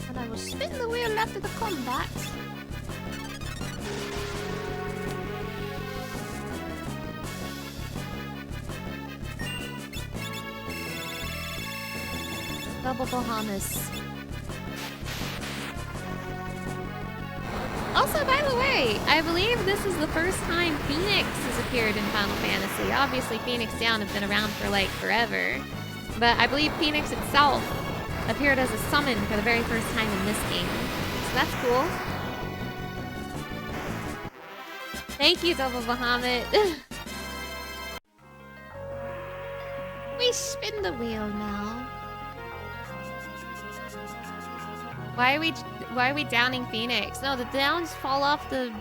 Speaker 1: And I will spin the wheel after the combat. Double Bahamas. Also, by the way, I believe this is the first time Phoenix has appeared in Final Fantasy. Obviously, Phoenix Down have been around for like forever. But I believe Phoenix itself appeared as a summon for the very first time in this game. So that's cool. Thank you, Double Bahamut. We spin the wheel now. Why are we downing Phoenix? No, the downs fall off the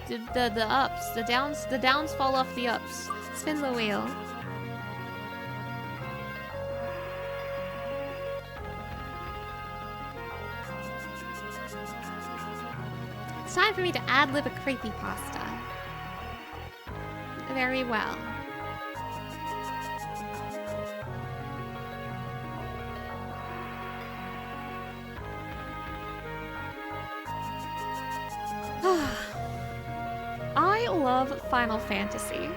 Speaker 1: ups. The downs fall off the ups. Spin the wheel. It's time for me to ad-lib a creepypasta. Very well. I love Final Fantasy.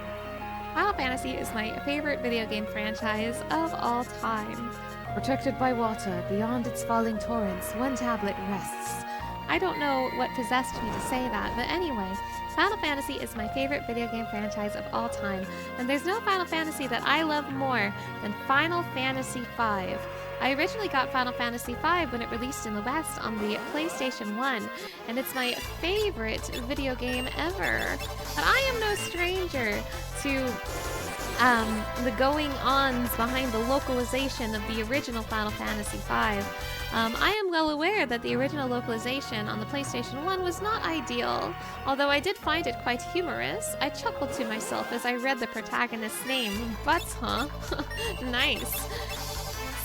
Speaker 1: Final Fantasy is my favorite video game franchise of all time.
Speaker 5: Protected by water, beyond its falling torrents, one tablet rests.
Speaker 1: I don't know what possessed me to say that, but anyway, Final Fantasy is my favorite video game franchise of all time, and there's no Final Fantasy that I love more than Final Fantasy V. I originally got Final Fantasy V when it released in the West on the PlayStation 1, and it's my favorite video game ever. But I am no stranger to the going-ons behind the localization of the original Final Fantasy V. I am well aware that the original localization on the PlayStation 1 was not ideal, although I did find it quite humorous. I chuckled to myself as I read the protagonist's name. Butts, huh? Nice.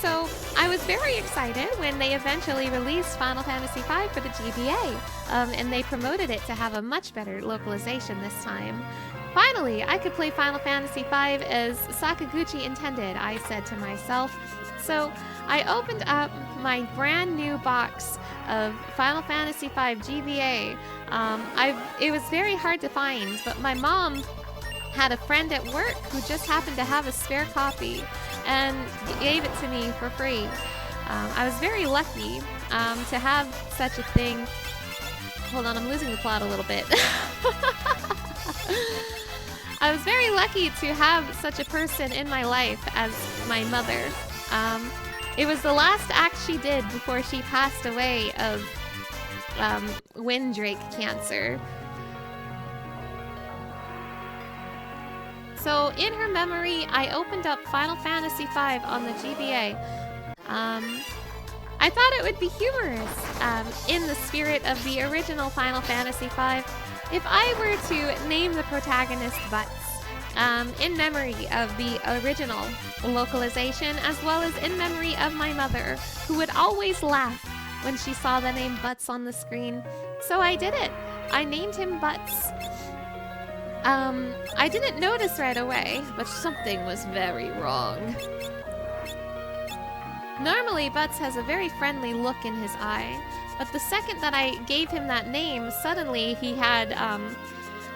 Speaker 1: So, I was very excited when they eventually released Final Fantasy V for the GBA, and they promoted it to have a much better localization this time. Finally, I could play Final Fantasy V as Sakaguchi intended, I said to myself. So, I opened up my brand new box of Final Fantasy V GBA. It was very hard to find, but my mom had a friend at work who just happened to have a spare copy and gave it to me for free. I was very lucky to have such a thing. Hold on, I'm losing the plot a little bit. I was very lucky to have such a person in my life as my mother. It was the last act she did before she passed away of Windrake cancer. So, in her memory, I opened up Final Fantasy V on the GBA. I thought it would be humorous, in the spirit of the original Final Fantasy V, if I were to name the protagonist Butts, in memory of the original localization, as well as in memory of my mother, who would always laugh when she saw the name Butts on the screen. So I did it. I named him Butts. I didn't notice right away, but something was very wrong. Normally, Butts has a very friendly look in his eye, But the second that I gave him that name, suddenly he had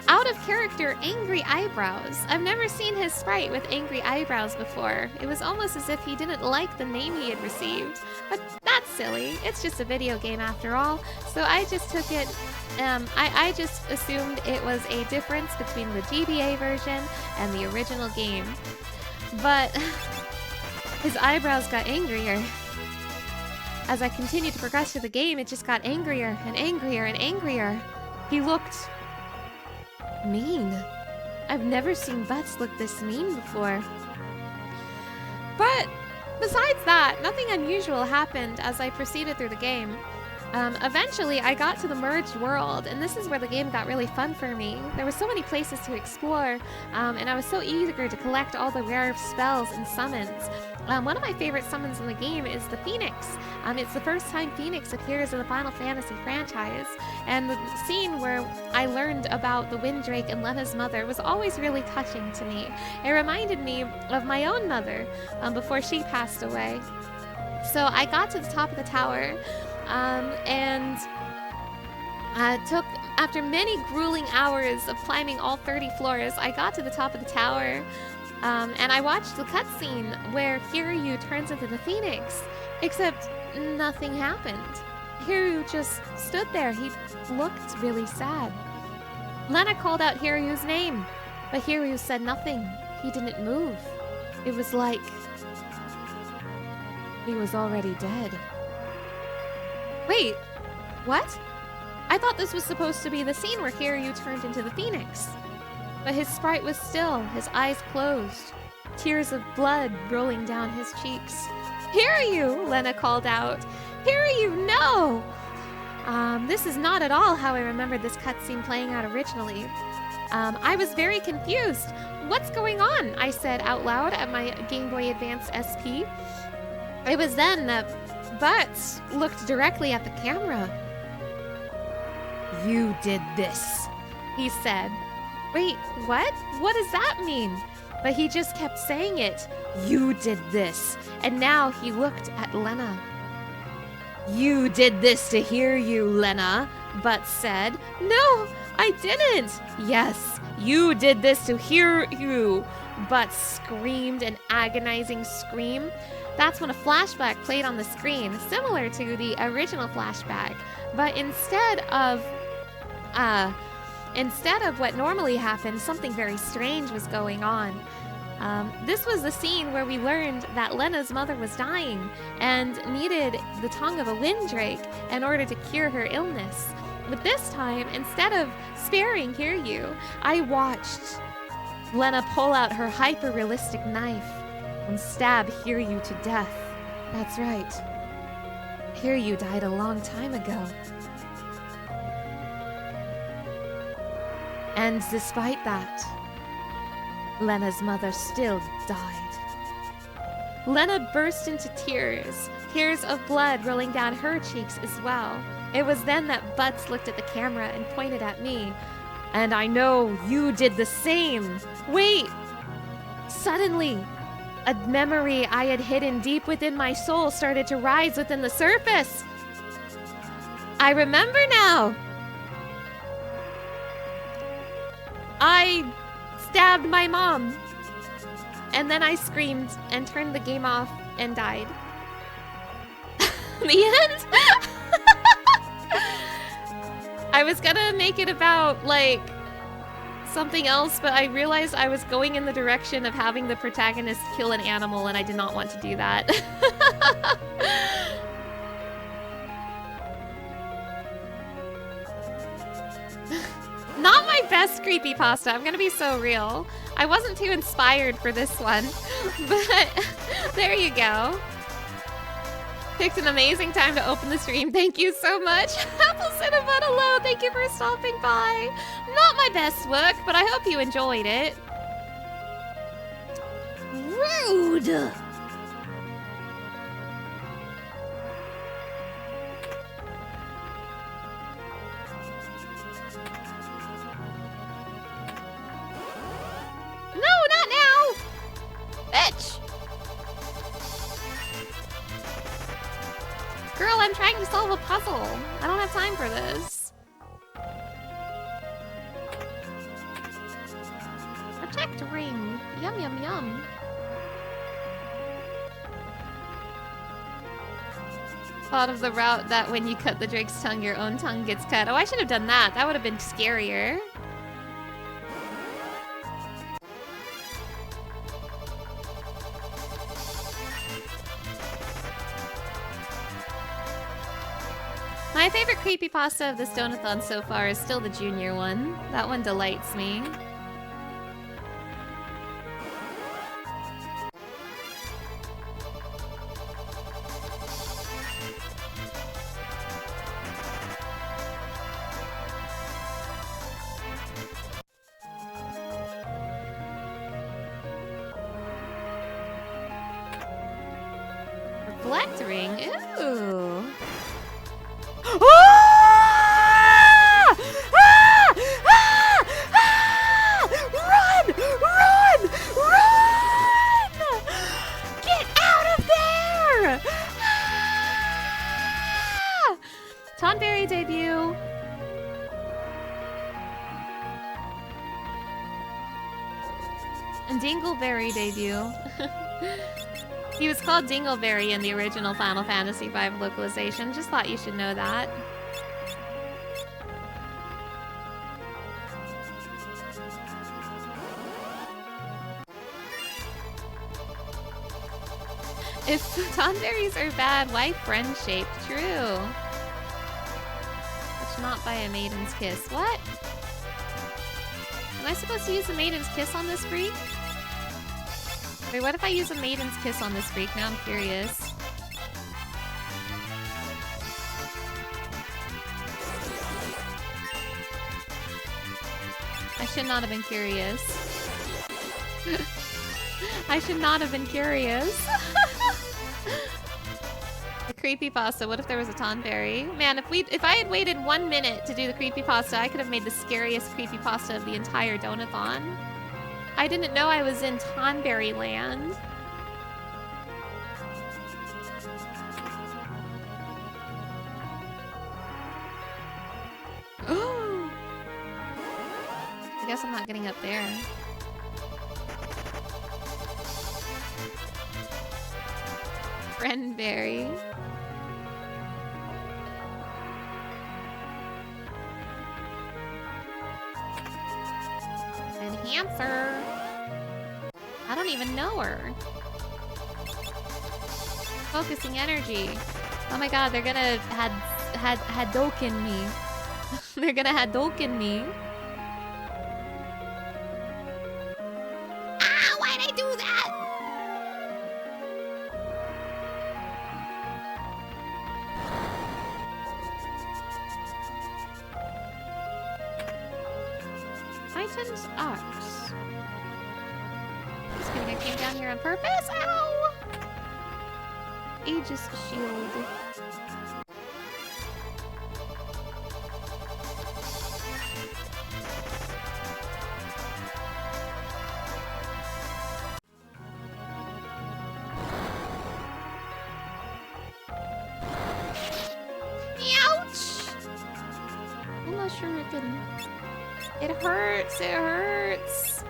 Speaker 1: out of character angry eyebrows. I've never seen his sprite with angry eyebrows before. It was almost as if he didn't like the name he had received. But that's silly. It's just a video game after all. So I just took it, I just assumed it was a difference between the GBA version and the original game. But his eyebrows got angrier. As I continued to progress through the game, it just got angrier and angrier and angrier. He looked mean. I've never seen Butts look this mean before. But besides that, nothing unusual happened as I proceeded through the game. Eventually, I got to the merged world, and this is where the game got really fun for me. There were so many places to explore, and I was so eager to collect all the rare spells and summons. One of my favorite summons in the game is the Phoenix. It's the first time Phoenix appears in the Final Fantasy franchise, and the scene where I learned about the Windrake and Lena's mother was always really touching to me. It reminded me of my own mother before she passed away. So I got to the top of the tower, and after many grueling hours of climbing all 30 floors, I got to the top of the tower, and I watched the cutscene where Hiryu turns into the Phoenix, except nothing happened. Hiryu just stood there. He looked really sad. Lena called out Hiryu's name, but Hiryu said nothing. He didn't move. It was like he was already dead. Wait, what? I thought this was supposed to be the scene where Hiryu turned into the Phoenix. But his sprite was still, his eyes closed, tears of blood rolling down his cheeks. Hiryu, Lena called out. Hiryu, no! This is not at all how I remembered this cutscene playing out originally. I was very confused. What's going on? I said out loud at my Game Boy Advance SP. It was then that Butts looked directly at the camera. You did this, he said. Wait, what? What does that mean? But he just kept saying it. You did this. And now he looked at Lena. You did this to Hiryu, Lena, Butts said. No, I didn't. Yes, you did this to Hiryu, Butts screamed an agonizing scream. That's when a flashback played on the screen, similar to the original flashback. But instead of what normally happens, something very strange was going on. This was the scene where we learned that Lena's mother was dying and needed the tongue of a Windrake in order to cure her illness. But this time, instead of sparing Hiryu, I watched Lena pull out her hyper-realistic knife and stab Hiryu to death. That's right. Hiryu died a long time ago. And despite that, Lena's mother still died. Lena burst into tears, tears of blood rolling down her cheeks as well. It was then that Butts looked at the camera and pointed at me. And I know you did the same. Wait! Suddenly, a memory I had hidden deep within my soul started to rise within the surface. I remember now. I stabbed my mom. And then I screamed and turned the game off and died. The end? I was gonna make it about, like, something else, but I realized I was going in the direction of having the protagonist kill an animal, and I did not want to do that. Not my best creepypasta, I'm gonna be so real. I wasn't too inspired for this one, but there you go. Picked an amazing time to open the stream. Thank you so much. Apple Cinnamon, hello. Thank you for stopping by. Not my best work, but I hope you enjoyed it.
Speaker 4: Rude!
Speaker 3: No, not now! Bitch!
Speaker 1: Girl, I'm trying to solve a puzzle. I don't have time for this. Protect ring. Yum, yum, yum. Thought of the route that when you cut the drake's tongue, your own tongue gets cut. Oh, I should have done that. That would have been scarier. My favorite creepypasta of this Donathon so far is still the junior one. That one delights me. Reflect ring? Ooh.
Speaker 2: Ah! Ah! Ah! Ah! Run! Run! Run! Get out of there!
Speaker 1: Ah! Tonberry debut. And Dingleberry debut. He was called Dingleberry in the original Final Fantasy V localization. Just thought you should know that. If Tonberries are bad, why friend-shaped? True. Which not by a maiden's kiss. What? Am I supposed to use a maiden's kiss on this freak? Wait, what if I use a maiden's kiss on this freak? Now I'm curious. I should not have been curious. I should not have been curious. The creepypasta. What if there was a Tonberry? Man, if I had waited 1 minute to do the creepypasta, I could have made the scariest creepypasta of the entire Donathon. I didn't know I was in Tonberry land. Oh! I guess I'm not getting up there. Friendberry. Enhancer. I don't even know her. Focusing energy. Oh my god, they're gonna Hadoken me. They're gonna Hadoken me. Ah, why'd I do that? Titan's Ox. Just kidding, I came down here on purpce. Ow! Aegis Shield. Ouch! I'm not sure I can... It hurts, it hurts.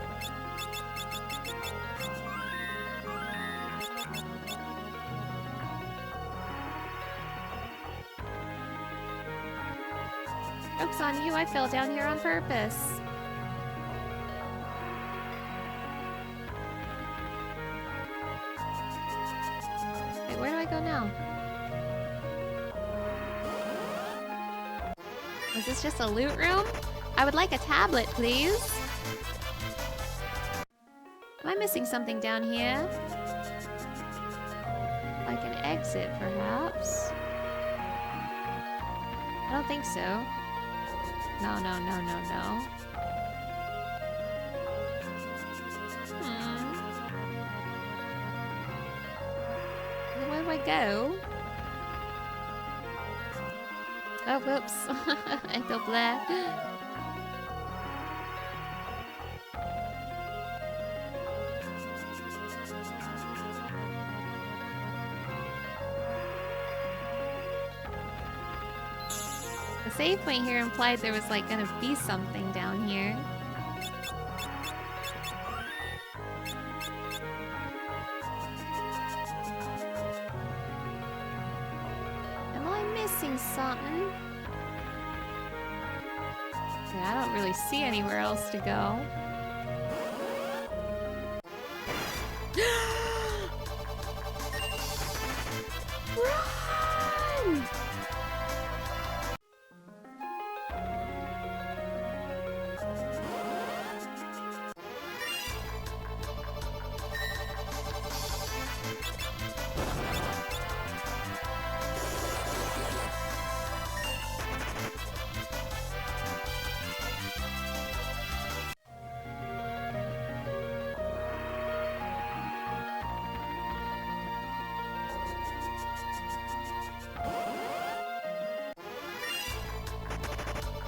Speaker 1: Joke's on you, I fell down here on purpose. Wait, where do I go now? Is this just a loot room? I would like a tablet, please. Am I missing something down here? Like an exit, perhaps? I don't think so. No, no, no, no, no. Where do I go? Oh, whoops. I feel blah. save point here implied there was like gonna be something down here. Am I missing something? Yeah, I don't really see anywhere else to go. Run!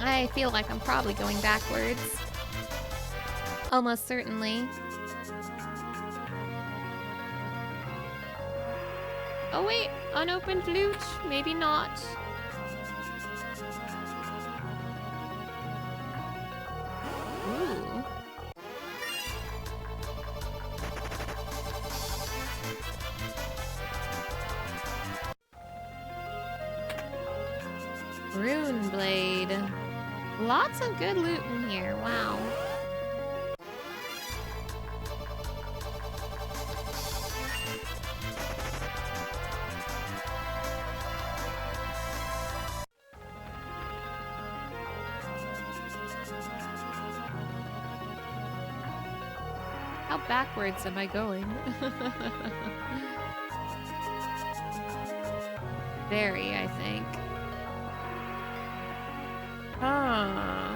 Speaker 1: I feel like I'm probably going backwards. Almost certainly. Oh wait, unopened loot? Maybe not. Ooh. Rune blade. Lots of good loot in here, wow. How backwards am I going? Very, I think. Ah.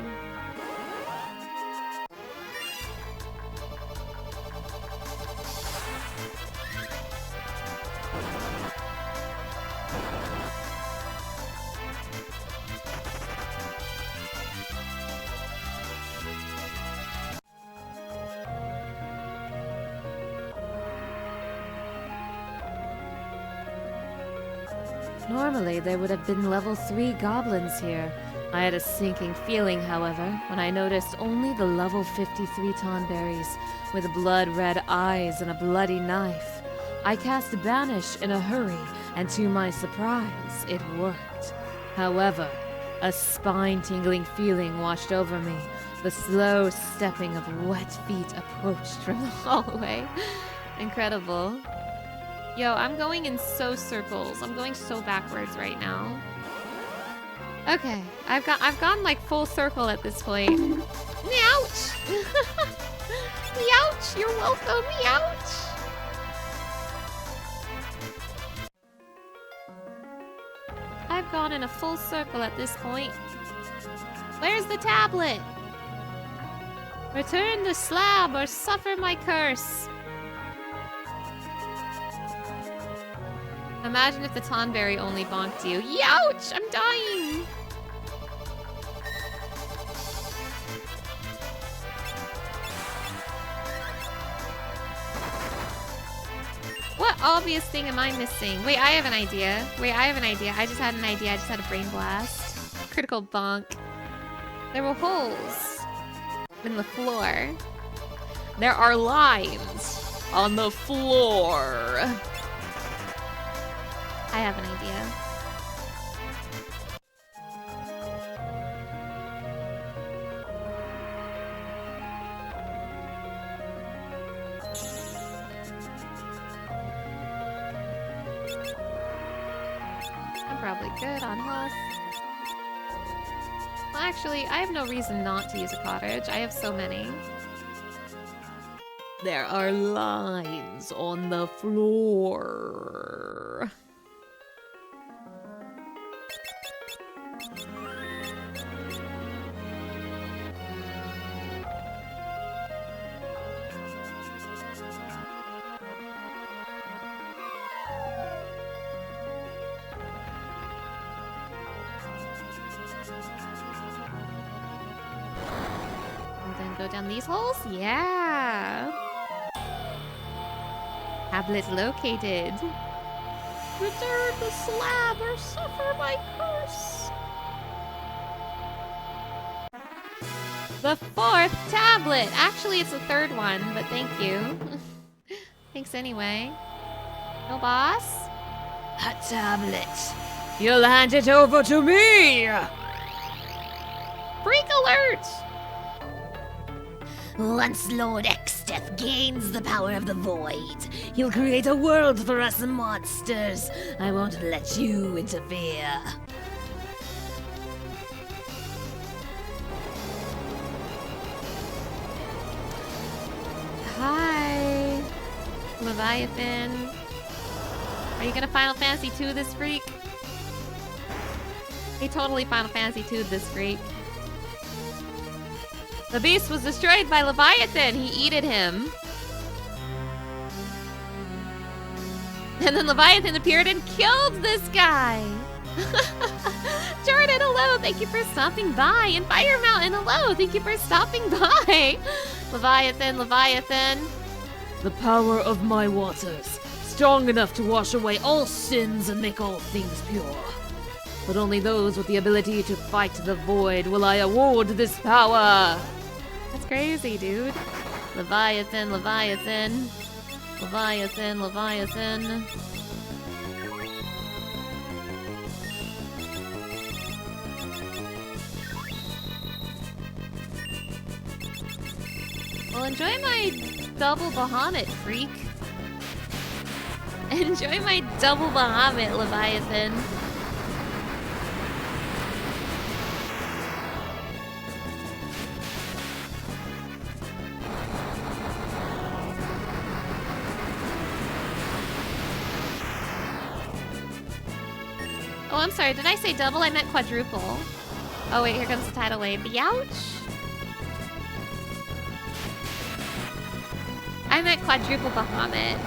Speaker 5: Normally, there would have been level 3 goblins here. I had a sinking feeling, however, when I noticed only the level 53 tonberries with blood-red eyes and a bloody knife. I cast Banish in a hurry, and to my surprise, it worked. However, a spine-tingling feeling washed over me. The slow stepping of wet feet approached from the hallway. Incredible. Yo, I'm going in so circles. I'm going so backwards right now. Okay, I've gone like full circle at this point. Ouch! Ouch! You're welcome. Ouch! I've gone in a full circle at this point. Where's the tablet? Return the slab or suffer my curse. Imagine if the Tonberry only bonked you. Youch! I'm dying! What obvious thing am I missing? Wait, I have an idea. I just had an idea. I just had a brain blast. Critical bonk. There were holes in the floor. There are lines on the floor. I have an idea. I'm probably good on health. Well, actually, I have no reason not to use a cottage. I have so many. There are lines on the floor. Go down these holes? Yeah. Tablet located. Return the slab or suffer my curse.
Speaker 1: The 4th tablet! Actually, it's the 3rd one, but thank you. Thanks anyway. No boss?
Speaker 2: A tablet. You'll hand it over to me!
Speaker 1: Freak alert!
Speaker 4: Once Lord Exteth gains the power of the void, he'll create a world for us monsters. I won't let you interfere.
Speaker 1: Hi, Leviathan. Are you gonna Final Fantasy 2 this freak? He totally Final Fantasy 2 this freak. The beast was destroyed by Leviathan. He eated him. And then Leviathan appeared and killed this guy. Jordan, hello. Thank you for stopping by. And Fire Mountain, hello. Thank you for stopping by. Leviathan.
Speaker 2: The power of my waters, strong enough to wash away all sins and make all things pure. But only those with the ability to fight the void will I award this power.
Speaker 1: That's crazy, dude. Leviathan. Well, enjoy my double Bahamut, freak. Enjoy my double Bahamut, Leviathan. Oh, I'm sorry. Did I say double? I meant quadruple. Oh, wait. Here comes the tidal wave. Youch! I meant quadruple Bahamut.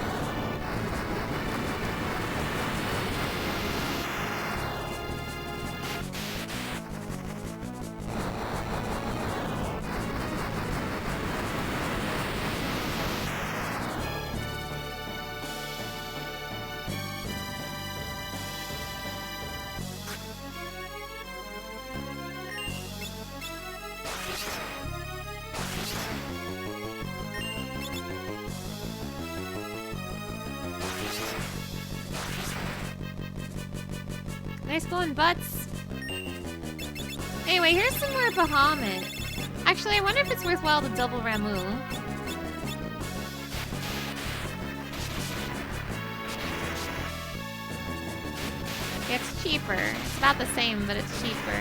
Speaker 1: Nice going, butts. Anyway, here's some more Bahamut. Actually, I wonder if it's worthwhile to double Ramu. It's cheaper. It's about the same, but it's cheaper.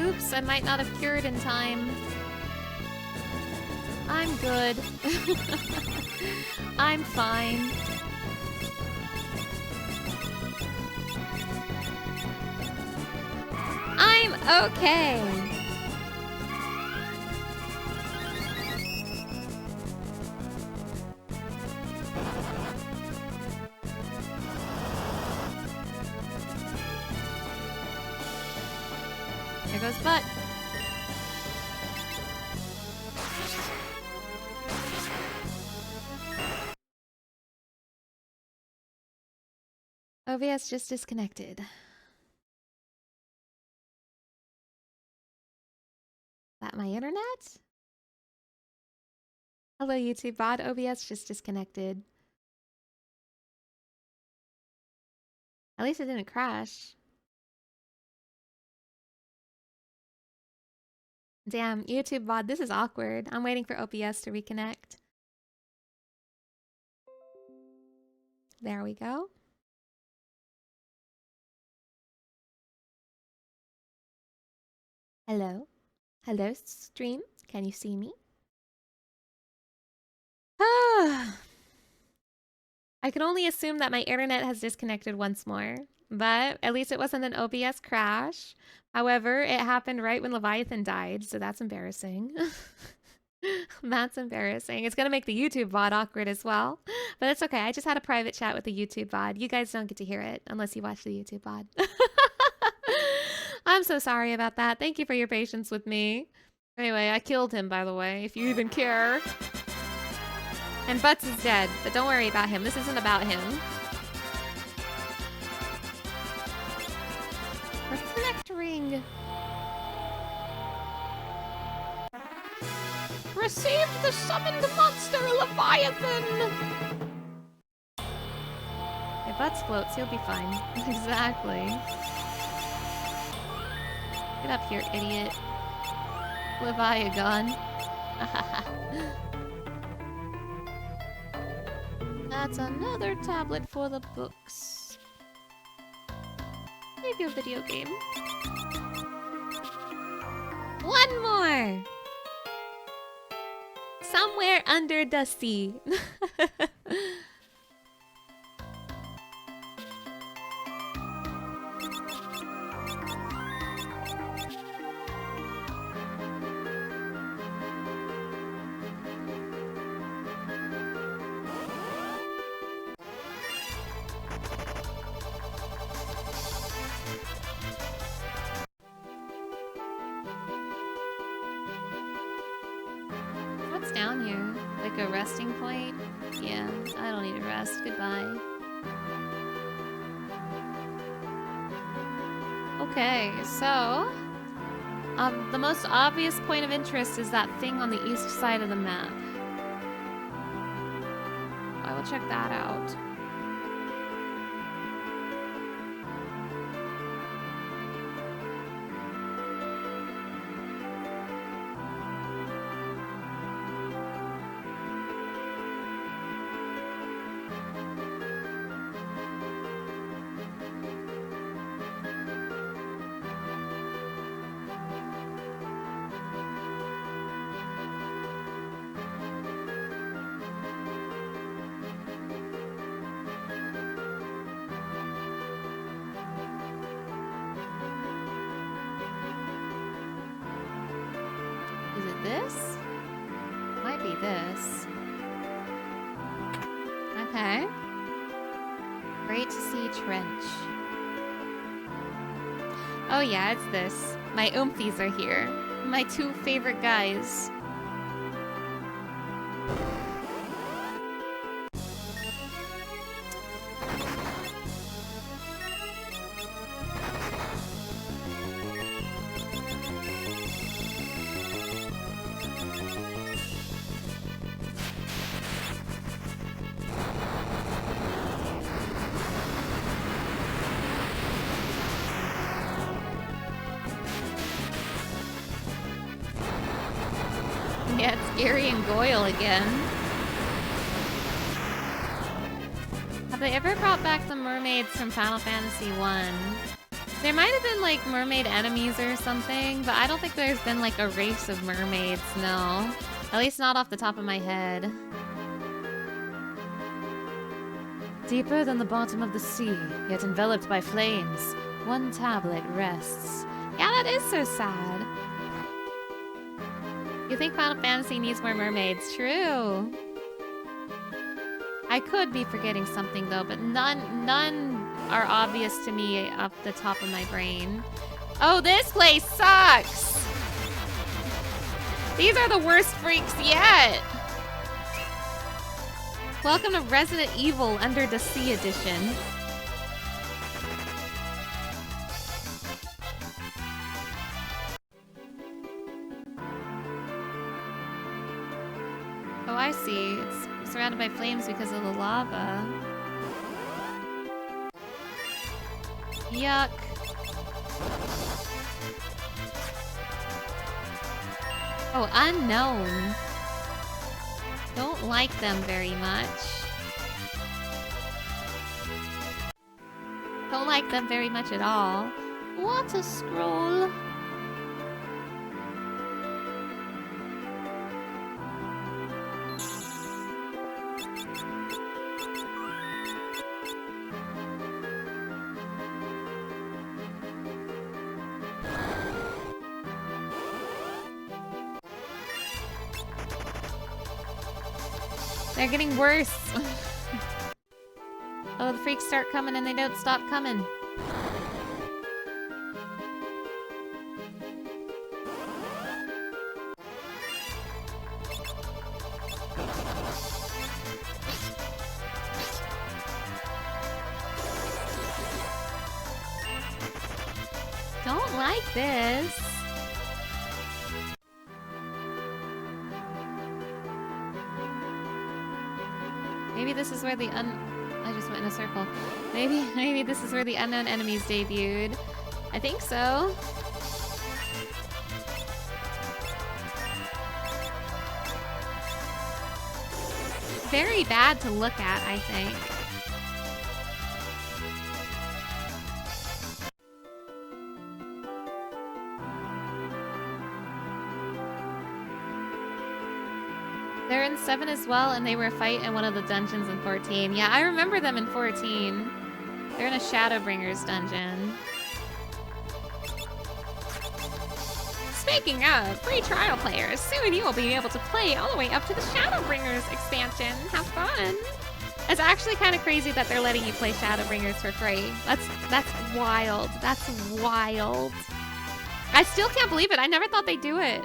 Speaker 1: Oops, I might not have cured in time. I'm good. I'm fine. I'm okay. There goes Butt. OBS just disconnected. Is that my internet? Hello, YouTube bot. OBS just disconnected. At least it didn't crash. Damn, YouTube bot, this is awkward. I'm waiting for OBS to reconnect. There we go. Hello? Hello, stream? Can you see me? I can only assume that my internet has disconnected once more, but at least it wasn't an OBS crash. However, it happened right when Leviathan died, so that's embarrassing. That's embarrassing. It's gonna make the YouTube VOD awkward as well, but it's okay. I just had a private chat with the YouTube VOD. You guys don't get to hear it unless you watch the YouTube VOD. I'm so sorry about that. Thank you for your patience with me. Anyway, I killed him, by the way, if you even care. And Butts is dead, but don't worry about him. This isn't about him. Reflect ring. Received the summoned monster Leviathan! If Butts floats, he'll be fine. Exactly. Get up here, idiot. Leviathan. That's another tablet for the books. Maybe a video game. One more! Somewhere under the sea. What's down here? Like a resting point? Yeah, I don't need a rest. Goodbye. Okay, so... the most obvious point of interest is that thing on the east side of the map. I will check that out. Is it this? Might be this. Okay. Great to see Trench. Oh yeah, it's this. My oomphies are here. My two favorite guys. Yeah, it's Gary and Goyle again. Have they ever brought back the mermaids from Final Fantasy 1? There might have been like mermaid enemies or something, but I don't think there's been like a race of mermaids, no. At least not off the top of my head.
Speaker 5: Deeper than the bottom of the sea, yet enveloped by flames, one tablet rests.
Speaker 1: Yeah, that is so sad. You think Final Fantasy needs more mermaids? True. I could be forgetting something though, but none are obvious to me off the top of my brain. Oh, this place sucks! These are the worst freaks yet! Welcome to Resident Evil Under the Sea Edition. Oh, I see. It's surrounded by flames because of the lava. Yuck. Oh, unknown. Don't like them very much. Don't like them very much at all. What a scroll. They're getting worse. Oh, the freaks start coming and they don't stop coming. Don't like this. Maybe this is where the I just went in a circle. Maybe this is where the unknown enemies debuted. I think so. Very bad to look at, I think. They're in 7 as well, and they were a fight in one of the dungeons in 14. Yeah, I remember them in 14. They're in a Shadowbringers dungeon. Speaking of free trial players, soon you will be able to play all the way up to the Shadowbringers expansion. Have fun! It's actually kind of crazy that they're letting you play Shadowbringers for free. That's wild. That's wild. I still can't believe it. I never thought they'd do it.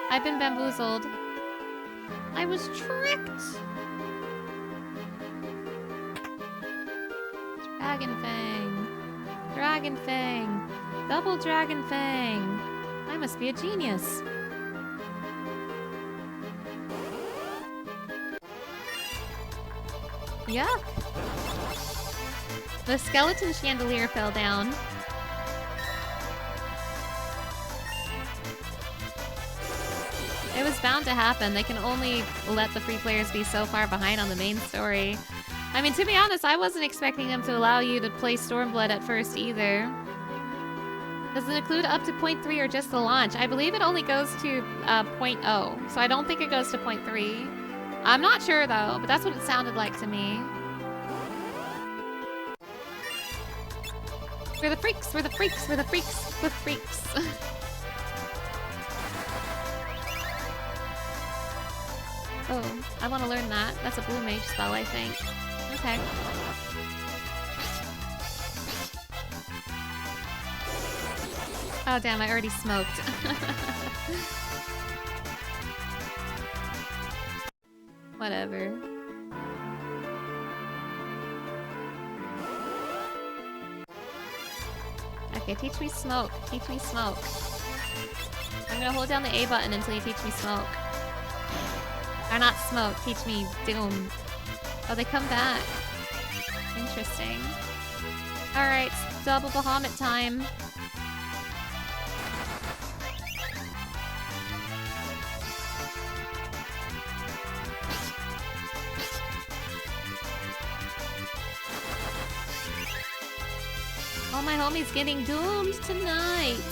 Speaker 1: I've been bamboozled. I was tricked. Dragon Fang. Dragon Fang. Double Dragon Fang. I must be a genius. Yuck. The skeleton chandelier fell down. It was bound to happen. They can only let the free players be so far behind on the main story. I mean, to be honest, I wasn't expecting them to allow you to play Stormblood at first either. Does it include up to 0.3 or just the launch? I believe it only goes to 0.0, so I don't think it goes to 0.3. I'm not sure though, but that's what it sounded like to me. We're the freaks, we're the freaks, we're the freaks, we're the freaks. Oh, I want to learn that. That's a blue mage spell, I think. Okay. Oh damn, I already smoked. Whatever. Okay, teach me smoke. Teach me smoke. I'm gonna hold down the A button until you teach me smoke. Or not smoke, teach me doom. Oh, they come back. Interesting. Alright, double Bahamut time. All my homies getting doomed tonight.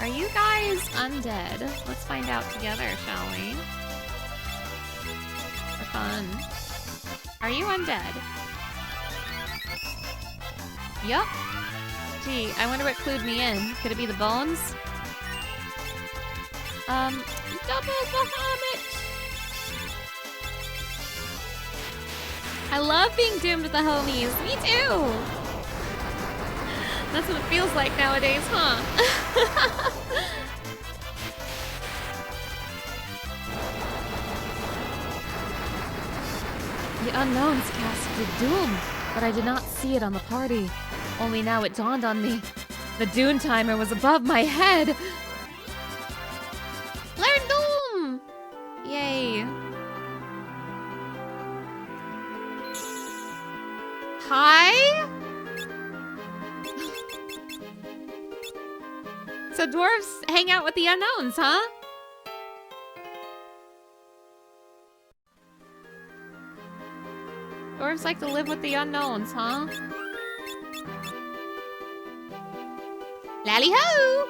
Speaker 1: Are you guys undead? Let's find out together, shall we? For fun. Are you undead? Yup. Gee, I wonder what clued me in. Could it be the bones? Double Bahamut! I love being doomed with the homies. Me too! That's what it feels like nowadays, huh?
Speaker 5: The unknowns casted doom, but I did not see it on the party. Only now it dawned on me. The Dune timer was above my head!
Speaker 1: Learn Doom! Yay. Hi? So dwarves hang out with the unknowns, huh? Dwarves like to live with the unknowns, huh? Lally-ho!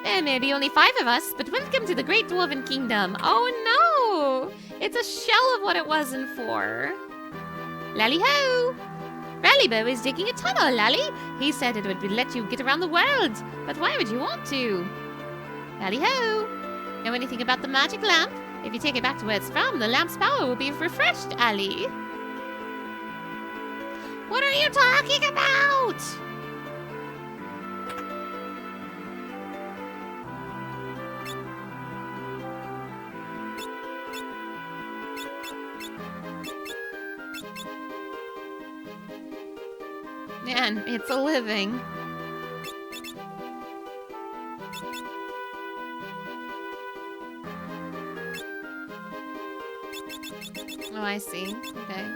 Speaker 1: There may be only 5 of us, but welcome to the Great Dwarven Kingdom. Oh no! It's a shell of what it was in 4. Lally-ho! Rallybo is digging a tunnel, Lally. He said it would let you get around the world. But why would you want to? Lally-ho! Know anything about the magic lamp? If you take it back to where it's from, the lamp's power will be refreshed, Ally. What are you talking about? Man, it's a living. Oh, I see. Okay.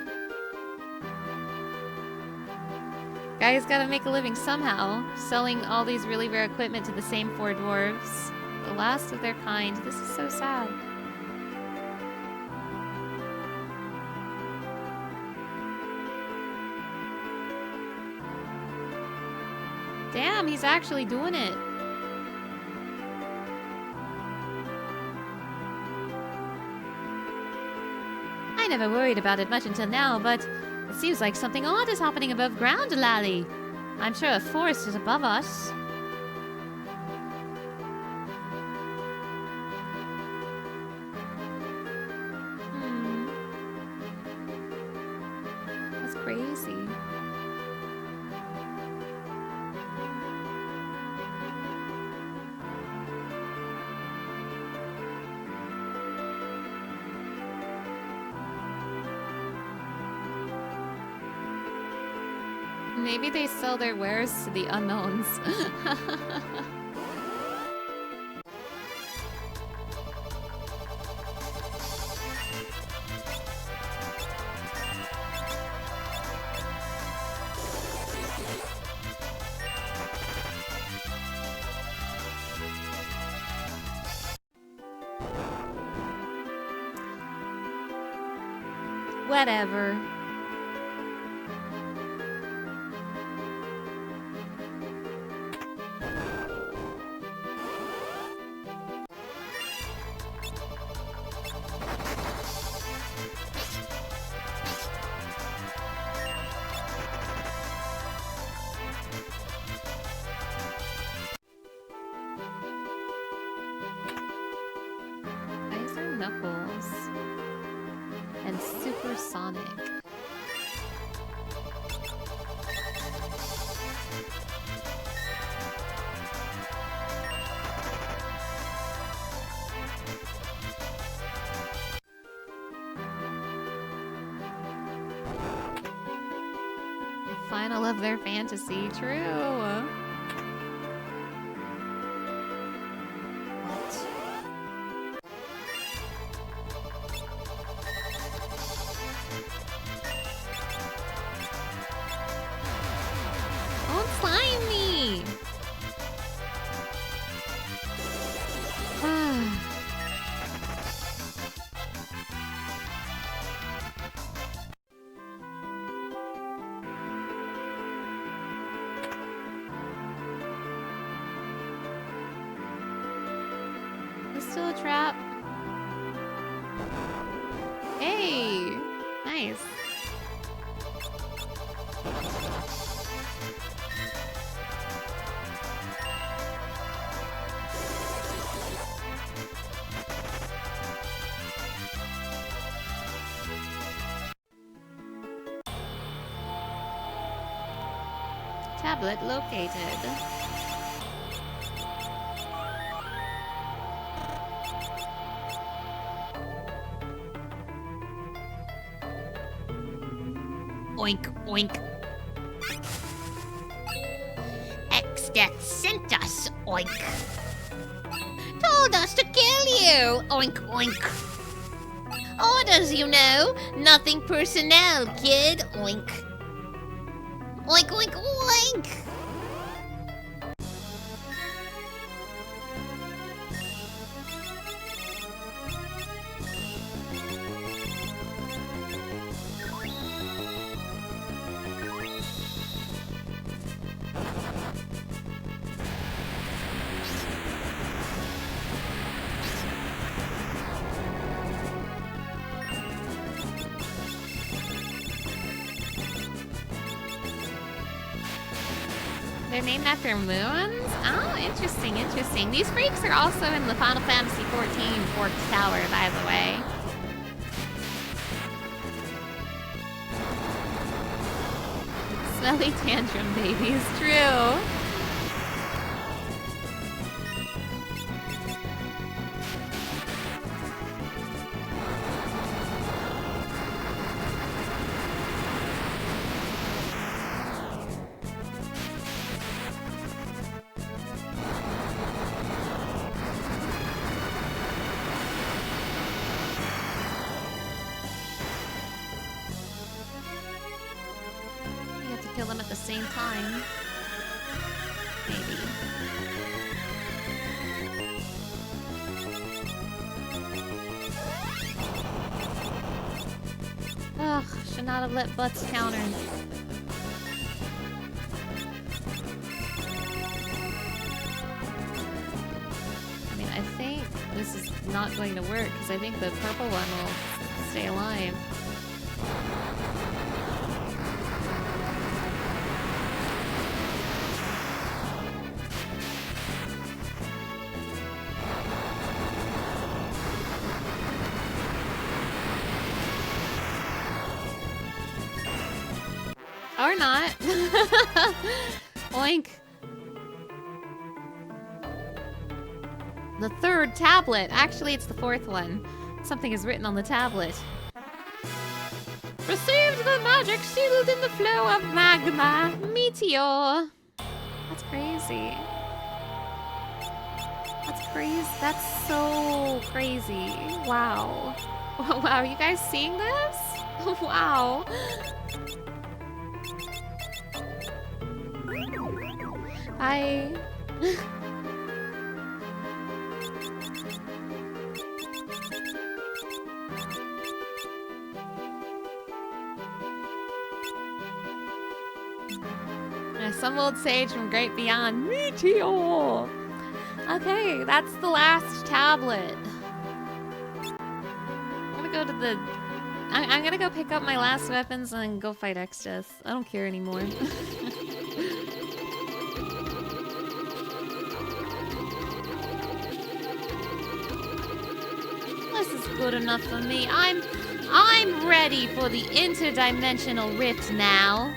Speaker 1: Guys gotta make a living somehow, selling all these really rare equipment to the same four dwarves. The last of their kind. This is so sad. Damn, he's actually doing it. I never worried about it much until now, but it seems like something odd is happening above ground, Lally. I'm sure a forest is above us. That's crazy. Maybe they sell their wares to the unknowns. Whatever. Knuckles and Supersonic. The final of their fantasy, true. Still a trap. Hey, nice. Tablet located.
Speaker 3: Oink, oink. X-Death sent us, oink. Told us to kill you, oink, oink. Orders, you know. Nothing personnel, kid, oink. Oink, oink, oink.
Speaker 1: They're named after moons? Oh, interesting, interesting. These freaks are also in the Final Fantasy XIV Forked Tower, by the way. Smelly tantrum babies, true. kill them at the same time. Maybe. Ugh, should not have let butts counter. I mean, I think this is not going to work because I think the purple one will stay alive. Or not. Oink. The third tablet. Actually, it's the fourth one. Something is written on the tablet. Received the magic sealed in the flow of magma. Meteor. That's crazy. That's crazy. That's so crazy. Wow. Wow, are you guys seeing this? Wow. I... Some old sage from Great Beyond. Meteor! Okay, that's the last tablet. I'm gonna go to the... I'm gonna go pick up my last weapons and go fight Exdeath. I don't care anymore. This is good enough for me. I'm ready for the interdimensional rift now.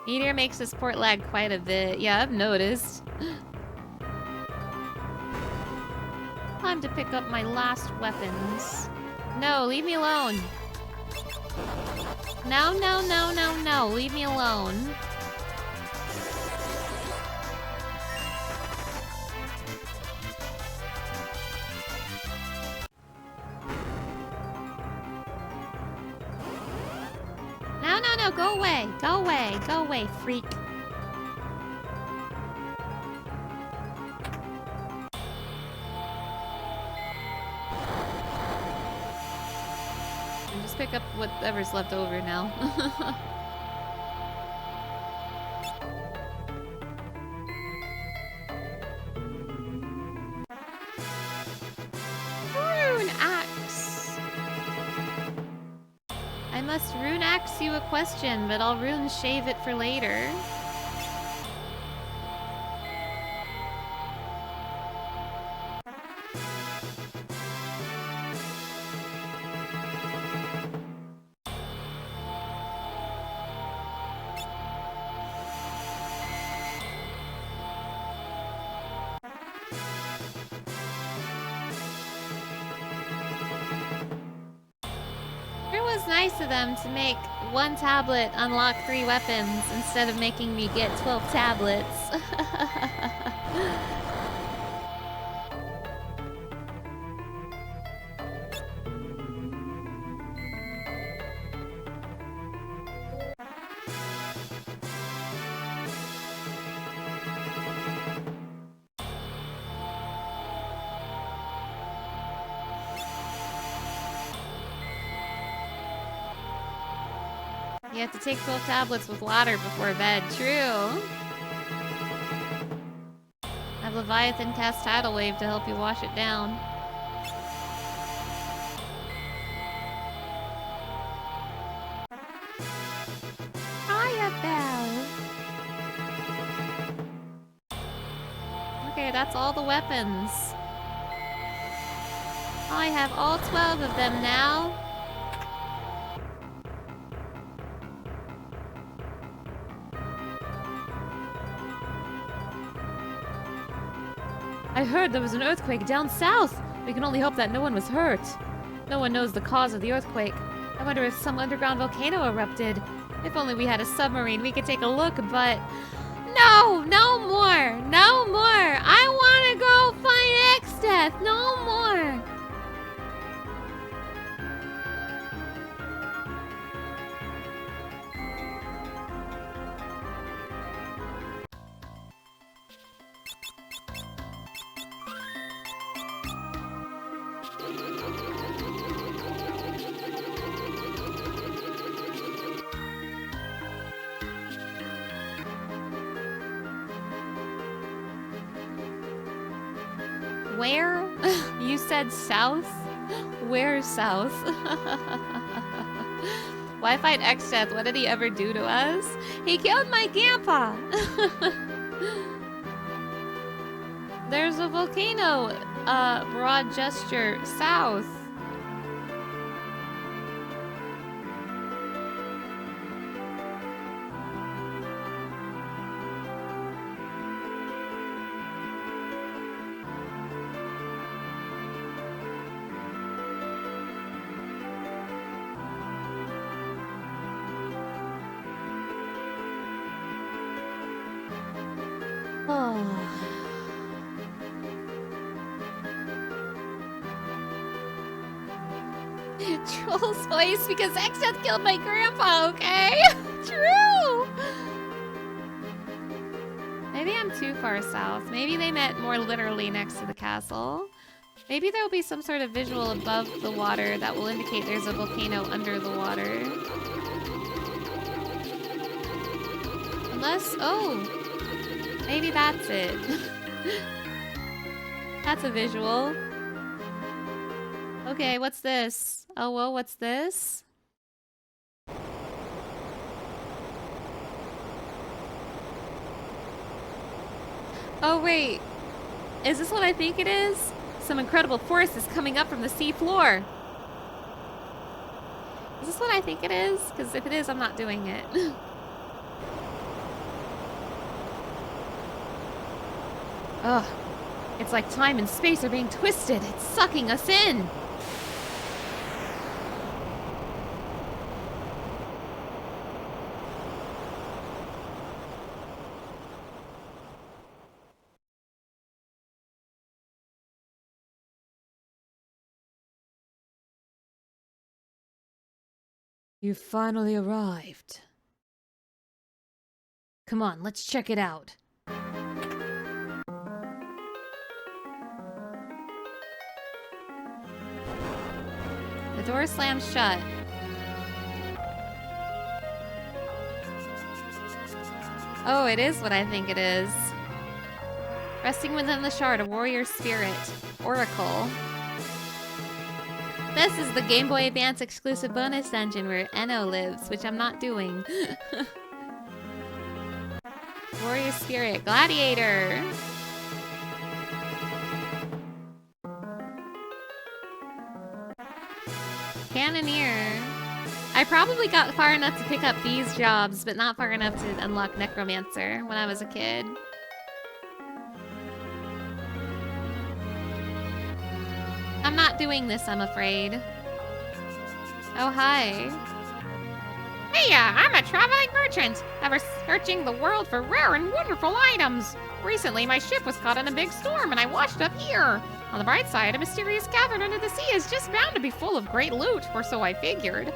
Speaker 1: Meteor makes this port lag quite a bit. Yeah, I've noticed. Time to pick up my last weapons. No, leave me alone. No, no, no, no, no. Leave me alone. No, no, no, go away. Go away. Go away, freak. And just pick up whatever's left over now. Rune axe. I must rune axe you a question, but I'll rune shave it for later. Nice of them to make one tablet unlock 3 weapons instead of making me get 12 tablets. You have to take 12 tablets with water before bed. True. Have Leviathan cast Tidal Wave to help you wash it down. Hiya, Belle. Okay, that's all the weapons. I have all 12 of them now. I heard there was an earthquake down south. We can only hope that no one was hurt. No one knows the cause of the earthquake. I wonder if some underground volcano erupted. If only we had a submarine, we could take a look, but... No! No more! No more! I want to go find Exdeath! No more! Where? You said south? Where south? Why fight Exdeath? What did he ever do to us? He killed my grandpa! There's a volcano, broad gesture, south. Troll's voice because Exdeath killed my grandpa, okay? True! Maybe I'm too far south. Maybe they meant more literally next to the castle. Maybe there'll be some sort of visual above the water that will indicate there's a volcano under the water. Unless, oh, maybe that's it. That's a visual. Okay, what's this? Oh, well, what's this? Oh, wait. Is this what I think it is? Some incredible force is coming up from the sea floor. Is this what I think it is? Because if it is, I'm not doing it. Ugh. It's like time and space are being twisted. It's sucking us in.
Speaker 5: You finally arrived. Come on, let's check it out.
Speaker 1: The door slams shut. Oh, it is what I think it is. Resting within the shard, a warrior spirit. Oracle. This is the Game Boy Advance exclusive bonus dungeon where Enno lives, which I'm not doing. Warrior spirit. Gladiator. Cannoneer. I probably got far enough to pick up these jobs, but not far enough to unlock Necromancer when I was a kid. I'm not doing this, I'm afraid. Oh, hi. Hey, I'm a traveling merchant, ever searching the world for rare and wonderful items. Recently, my ship was caught in a big storm and I washed up here. On the bright side, a mysterious cavern under the sea is just bound to be full of great loot, or so I figured.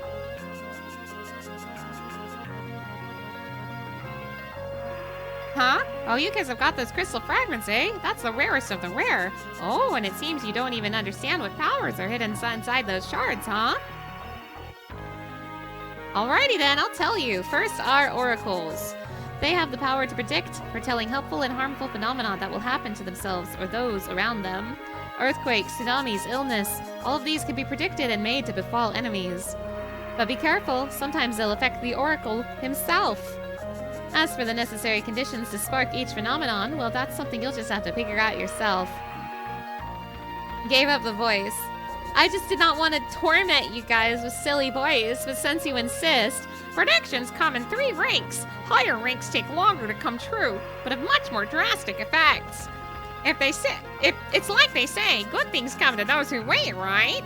Speaker 1: Huh? Oh, you guys have got those crystal fragments, eh? That's the rarest of the rare. Oh, and it seems you don't even understand what powers are hidden inside those shards, huh? Alrighty then, I'll tell you. First are oracles. They have the power to predict, foretelling helpful and harmful phenomena that will happen to themselves or those around them. Earthquakes, tsunamis, illness, all of these can be predicted and made to befall enemies. But be careful, sometimes they'll affect the oracle himself. As for the necessary conditions to spark each phenomenon, well, that's something you'll just have to figure out yourself. Gave up the voice. I just did not want to torment you guys with silly voice, but since you insist, predictions come in 3 ranks. Higher ranks take longer to come true, but have much more drastic effects. It's like they say, good things come to those who wait, right?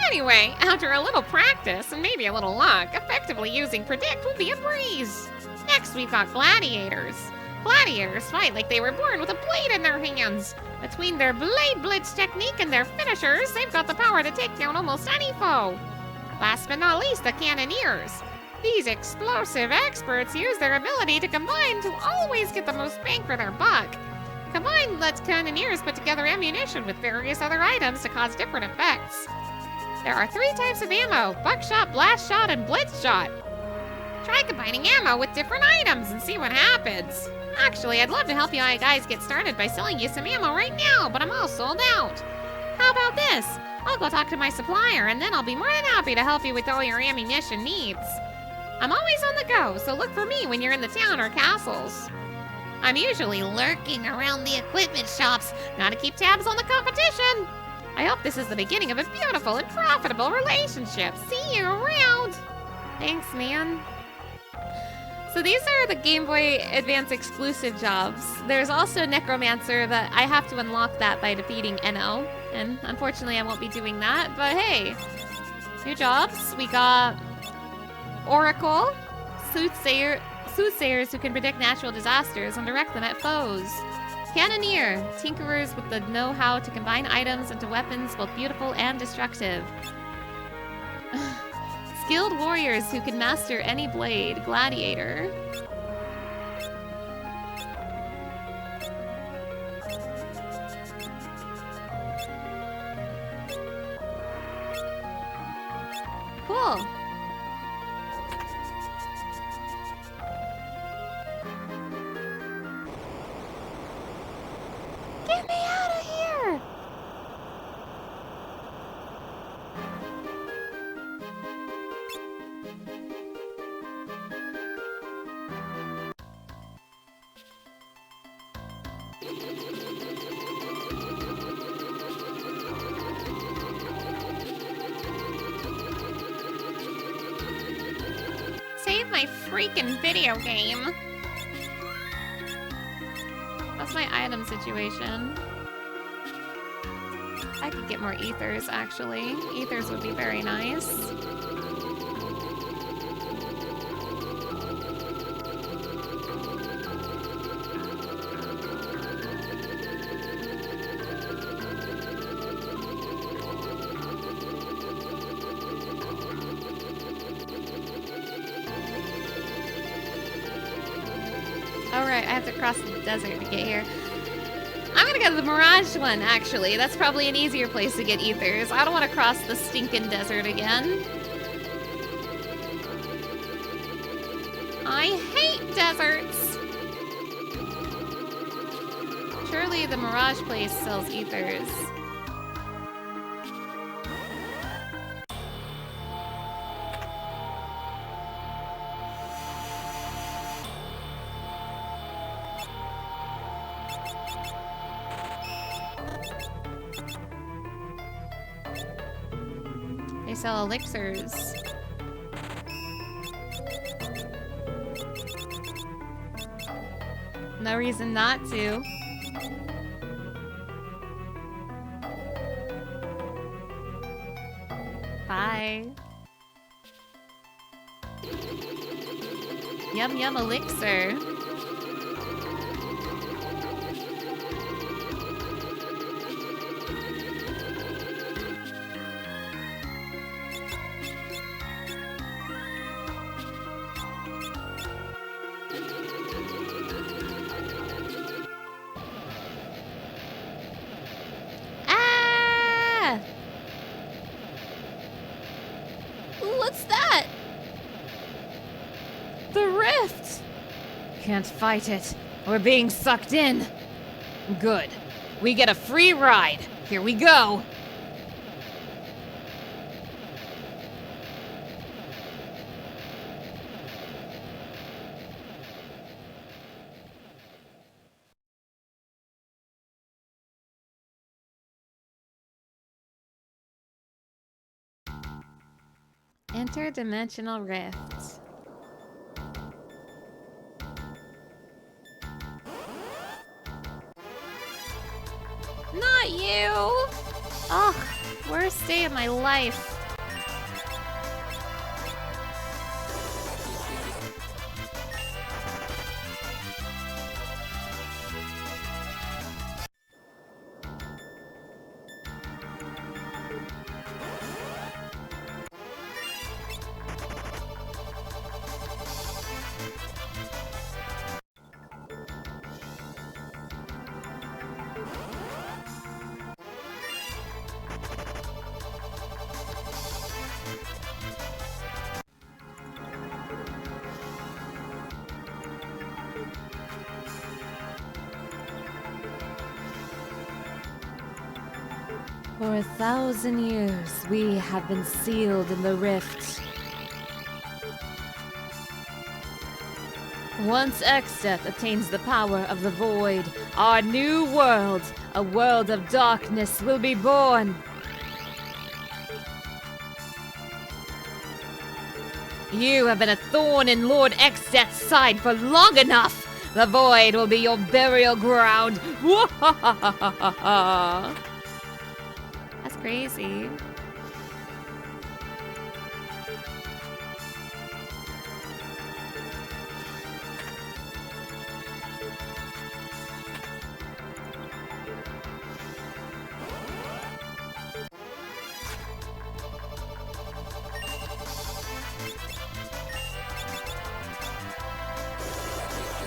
Speaker 1: Anyway, after a little practice and maybe a little luck, effectively using predict will be a breeze. Next, we've got gladiators. Gladiators fight like they were born with a blade in their hands. Between their blade blitz technique and their finishers, they've got the power to take down almost any foe. Last but not least, the cannoneers. These explosive experts use their ability to combine to always get the most bang for their buck. Combine lets cannoneers put together ammunition with various other items to cause different effects. There are 3 types of ammo: buckshot, blast shot, and blitz shot. Try combining ammo with different items and see what happens. Actually, I'd love to help you guys get started by selling you some ammo right now, but I'm all sold out. How about this? I'll go talk to my supplier, and then I'll be more than happy to help you with all your ammunition needs. I'm always on the go, so look for me when you're in the town or castles. I'm usually lurking around the equipment shops. Gotta keep tabs on the competition. I hope this is the beginning of a beautiful and profitable relationship. See you around. Thanks, man. So these are the Game Boy Advance exclusive jobs. There's also Necromancer, but I have to unlock that by defeating Enno. And unfortunately, I won't be doing that. But hey, new jobs. We got Oracle, soothsayers who can predict natural disasters and direct them at foes. Cannoneer, tinkerers with the know-how to combine items into weapons both beautiful and destructive. Skilled warriors who can master any blade. Gladiator. Cool. Get me out of here! Save my freaking video game. That's my item situation. I could get more ethers, actually. Ethers would be very nice. Alright, I have to cross the desert to get here. I'm gonna go to the Mirage one, actually. That's probably an easier place to get ethers. I don't want to cross the stinking desert again. I hate deserts! Surely the Mirage place sells ethers. They sell elixirs. No reason not to. Bye. Yum yum elixir. Ah! What's that?
Speaker 5: The rift! Can't fight it. We're being sucked in. Good. We get a free ride. Here we go.
Speaker 1: Interdimensional rift. Not you! Ugh, worst day of my life.
Speaker 5: For 1,000 years, we have been sealed in the rift. Once Exdeath attains the power of the Void, our new world, a world of darkness, will be born. You have been a thorn in Lord Exdeath's side for long enough. The Void will be your burial ground.
Speaker 1: That's crazy.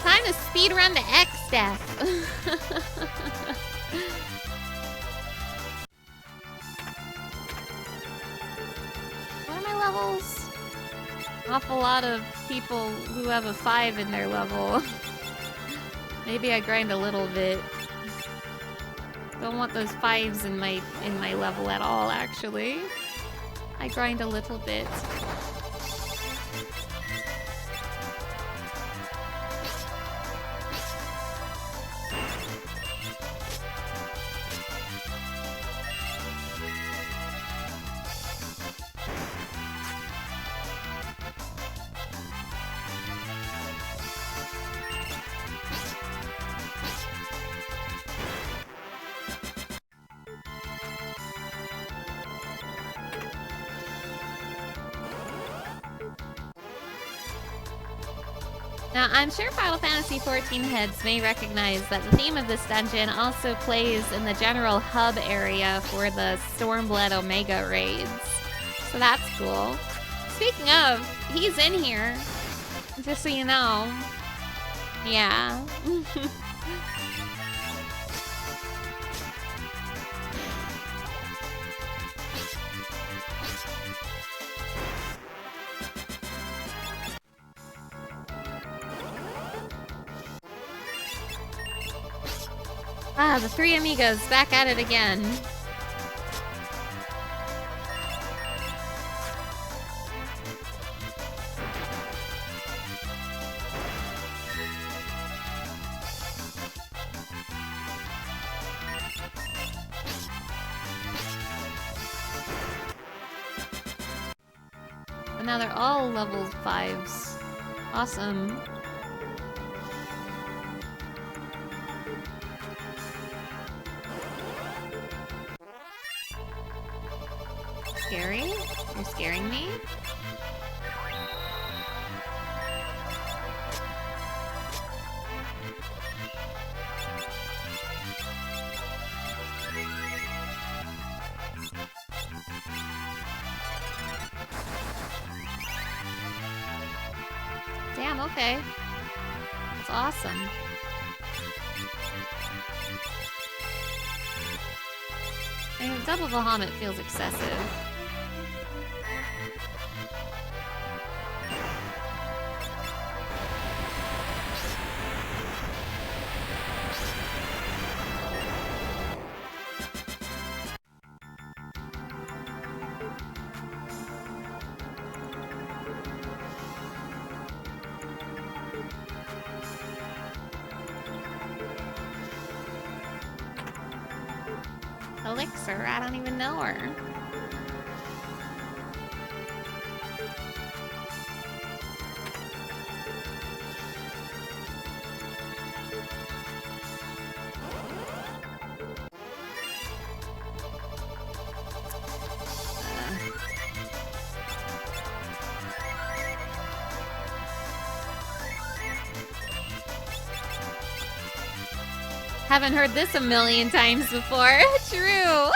Speaker 1: Time to speed run to X-Death. What are my levels? Awful lot of people who have a 5 in their level. Maybe I grind a little bit. Don't want those 5s in my level at all, actually. I grind a little bit. Now, I'm sure Final Fantasy XIV heads may recognize that the theme of this dungeon also plays in the general hub area for the Stormblood Omega raids. So that's cool. Speaking of, he's in here. Just so you know. Yeah. Ah, the three amigos back at it again. And now they're all level 5s. Awesome. Scary? You're scaring me? Damn, okay. That's awesome. I mean, double Bahamut feels excessive. Elixir, I don't even know her. Haven't heard this a million times before. True.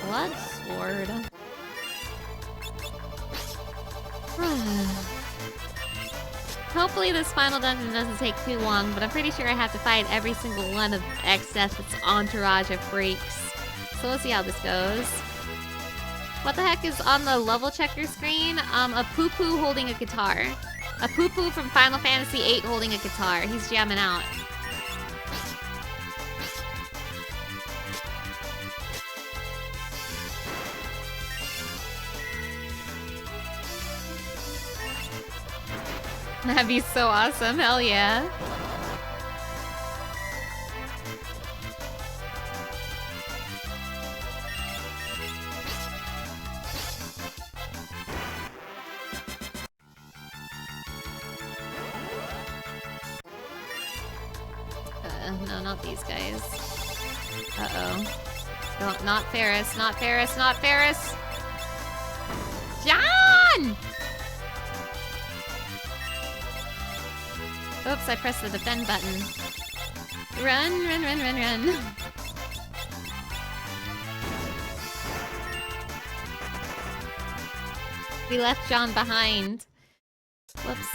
Speaker 1: Blood sword. Hopefully this final dungeon doesn't take too long, but I'm pretty sure I have to fight every single one of Exdeath's entourage of freaks. So we'll see how this goes. What the heck is on the level checker screen? A poo-poo holding a guitar. A poo-poo from Final Fantasy VIII holding a guitar. He's jamming out. That'd be so awesome. Hell yeah. No, not these guys. Uh-oh. No, not Ferris, not Ferris, not Ferris! John! Oops, I pressed the defend button. Run, run, run, run, run. We left John behind. Whoops.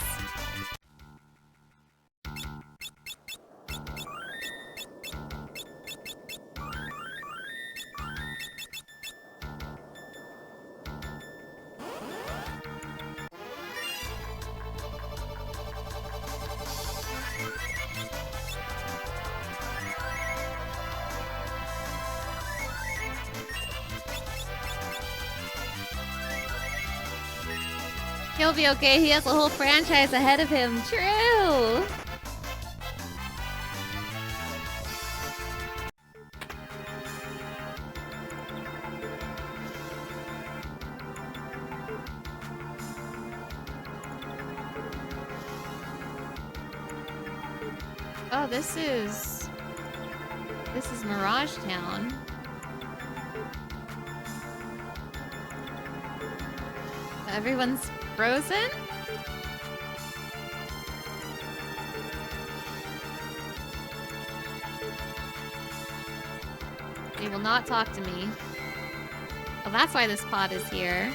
Speaker 1: He'll be okay. He has a whole franchise ahead of him. True. Oh, this is Mirage Town. Everyone's frozen? They will not talk to me. Oh, that's why this pod is here.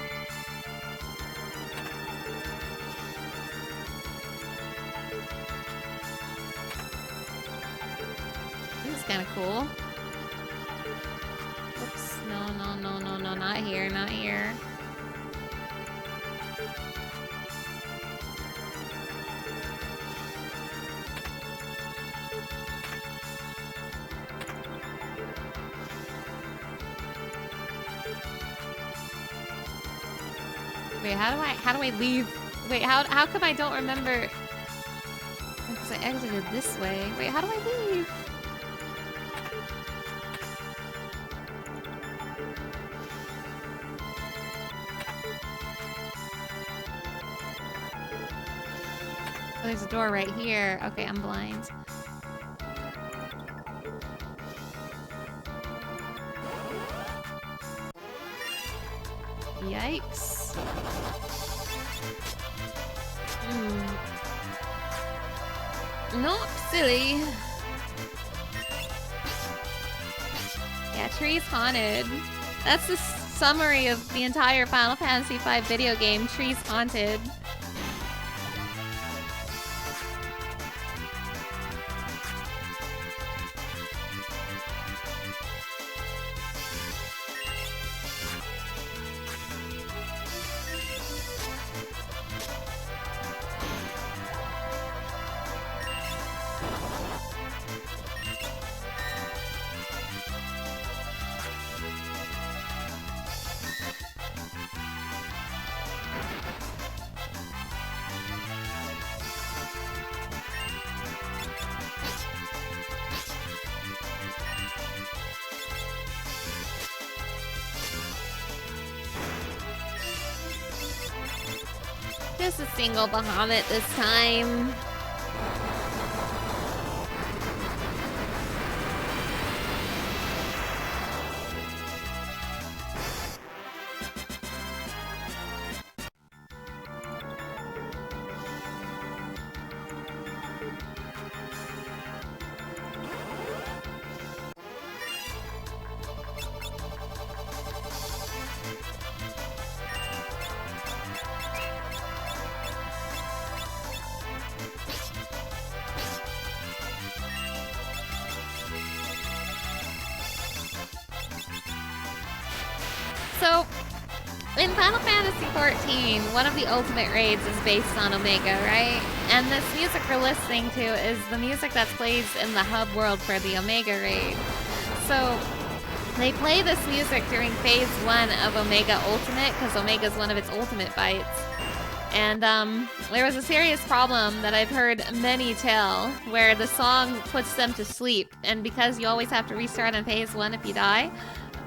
Speaker 1: This is kind of cool. Oops. No, no, no, no, no, not here, not here. Wait, how do I leave? Wait, how come I don't remember? Because I exited this way. Wait, how do I leave? Oh, there's a door right here. Okay, I'm blind. Yikes. Not silly. Yeah, tree's haunted. That's the summary of the entire Final Fantasy V video game. Tree's haunted. Just a single Bahamut this time. So, in Final Fantasy XIV, one of the ultimate raids is based on Omega, right? And this music we're listening to is the music that plays in the hub world for the Omega raid. So they play this music during Phase 1 of Omega Ultimate, because Omega is one of its ultimate bites. And there was a serious problem that I've heard many tell, where the song puts them to sleep. And because you always have to restart on Phase 1 if you die,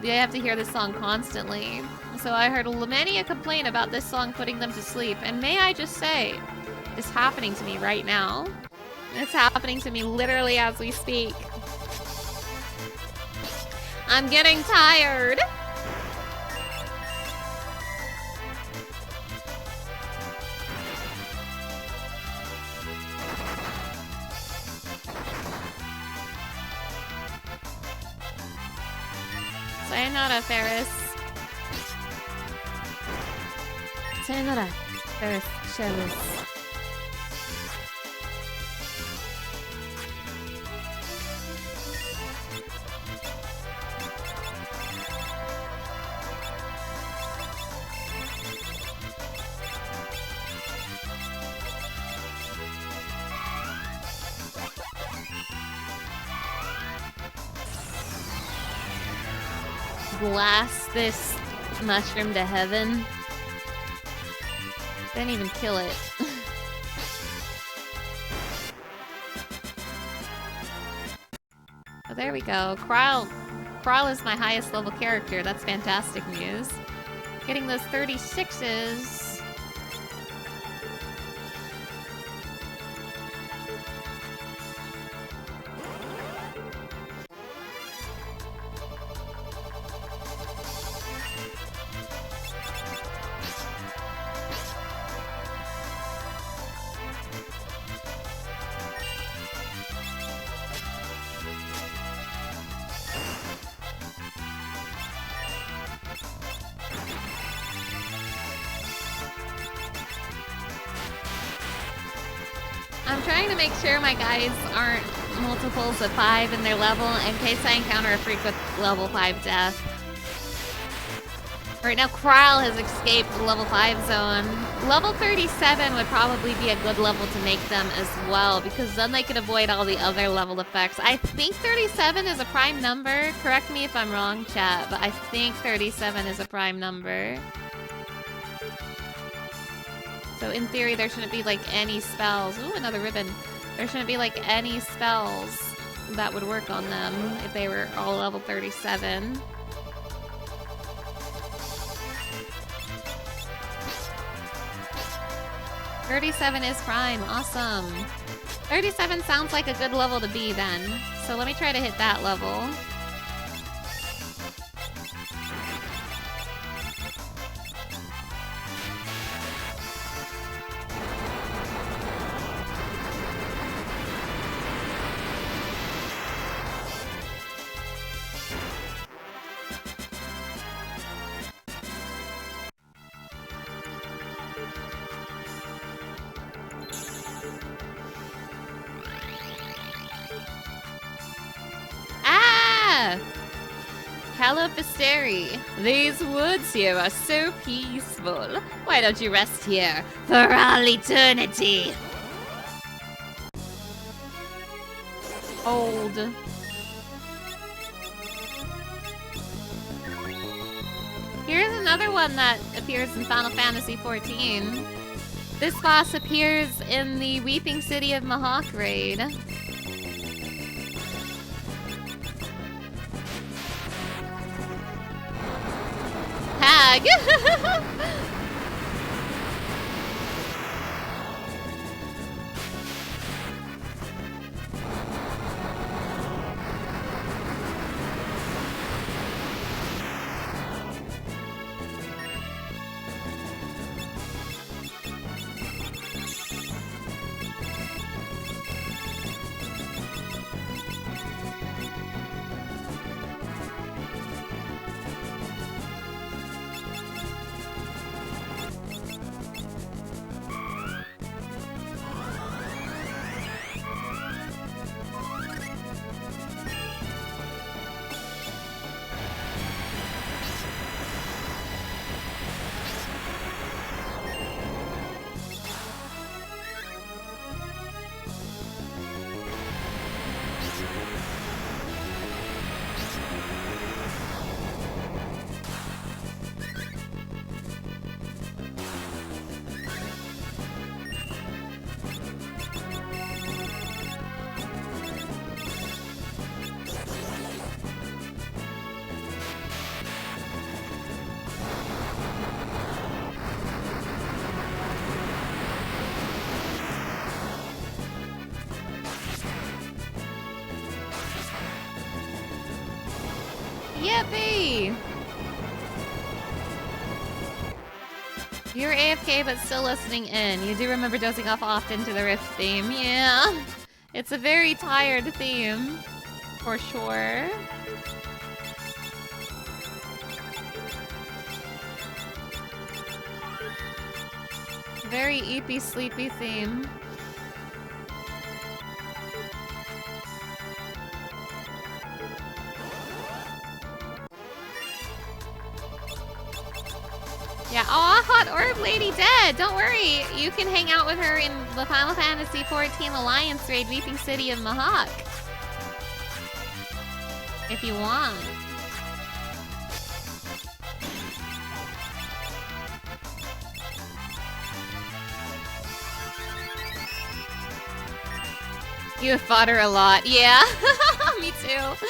Speaker 1: you have to hear this song constantly. So I heard many a complaint about this song putting them to sleep. And may I just say, it's happening to me right now. It's happening to me literally as we speak. I'm getting tired. Sayonara, Ferris.
Speaker 5: Sayonara, Ferris, Sherlis.
Speaker 1: Blast this mushroom to heaven. Didn't even kill it. Oh, there we go. Kral is my highest level character. That's fantastic news. Getting those 36s. I'm trying to make sure my guys aren't multiples of 5 in their level in case I encounter a freak with level 5 death. Right now, Kral has escaped the level 5 zone. Level 37 would probably be a good level to make them as well, because then they could avoid all the other level effects. I think 37 is a prime number. Correct me if I'm wrong, chat, but I think 37 is a prime number. So in theory, there shouldn't be like any spells. Ooh, another ribbon. There shouldn't be like any spells that would work on them if they were all level 37. $37 is prime. Awesome. 37 sounds like a good level to be then. So let me try to hit that level. Calipisteri, these woods here are so peaceful. Why don't you rest here for all eternity? Old. Here's another one that appears in Final Fantasy XIV. This boss appears in the Weeping City of Mahawk raid. Hag! Yippee! You're AFK but still listening in. You do remember dozing off often to the Rift theme. Yeah. It's a very tired theme. For sure. Very eepy, sleepy theme. Yeah, aw, Hot Orb Lady dead. Don't worry. You can hang out with her in the Final Fantasy XIV Alliance raid, Weeping City of Mahawk. If you want. You have fought her a lot. Yeah, me too.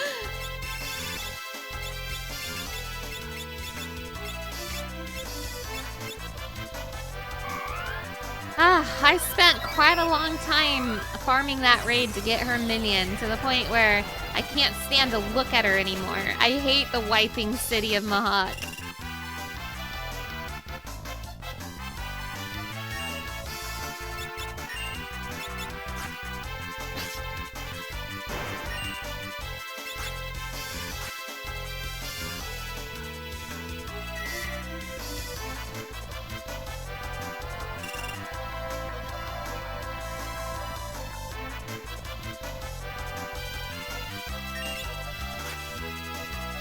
Speaker 1: I spent quite a long time farming that raid to get her minion, to the point where I can't stand to look at her anymore. I hate the wiping city of Mahawk.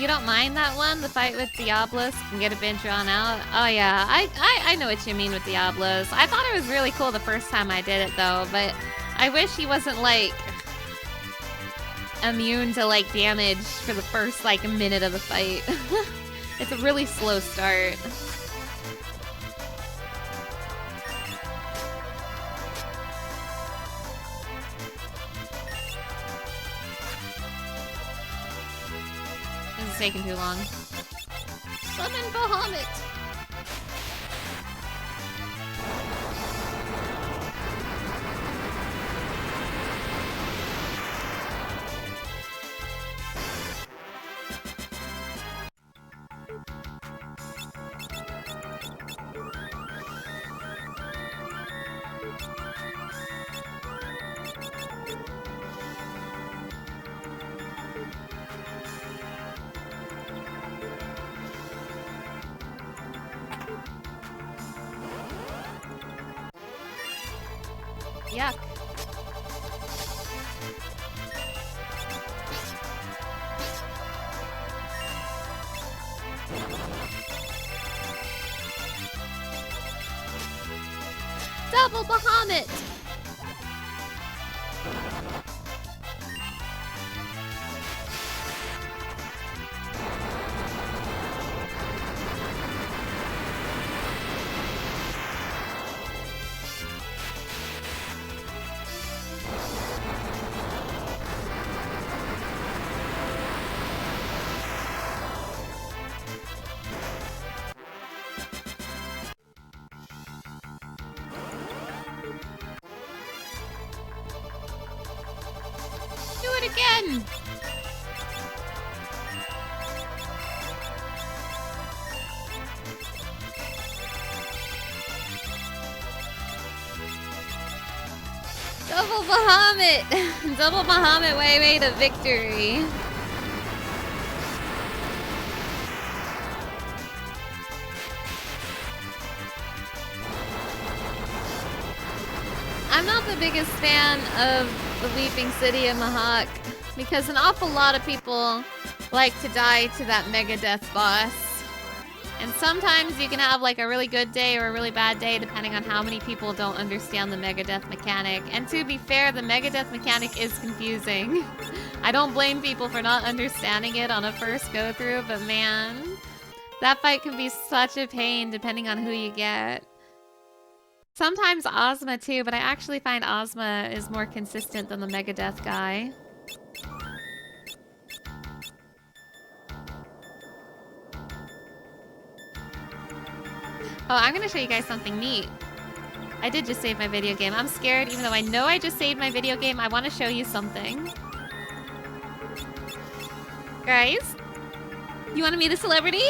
Speaker 1: You don't mind that one? The fight with Diablos can get a bit drawn out? Oh yeah, I know what you mean with Diablos. I thought it was really cool the first time I did it though, but I wish he wasn't like immune to like damage for the first like minute of the fight. It's a really slow start. This is taking too long. Summon Bahamut! Yuck. Double Bahamut! Do it again! Double Bahamut! Double Bahamut way to victory. I'm not the biggest fan of the Weeping City of Mahawk because an awful lot of people like to die to that Megadeth boss. And sometimes you can have like a really good day or a really bad day depending on how many people don't understand the Megadeth mechanic. And to be fair, the Megadeth mechanic is confusing. I don't blame people for not understanding it on a first go through, but man, that fight can be such a pain depending on who you get. Sometimes Ozma too, but I actually find Ozma is more consistent than the Megadeth guy. Oh, I'm gonna show you guys something neat. I did just save my video game. I'm scared, even though I know I just saved my video game. I want to show you something. Guys, You want to meet a celebrity?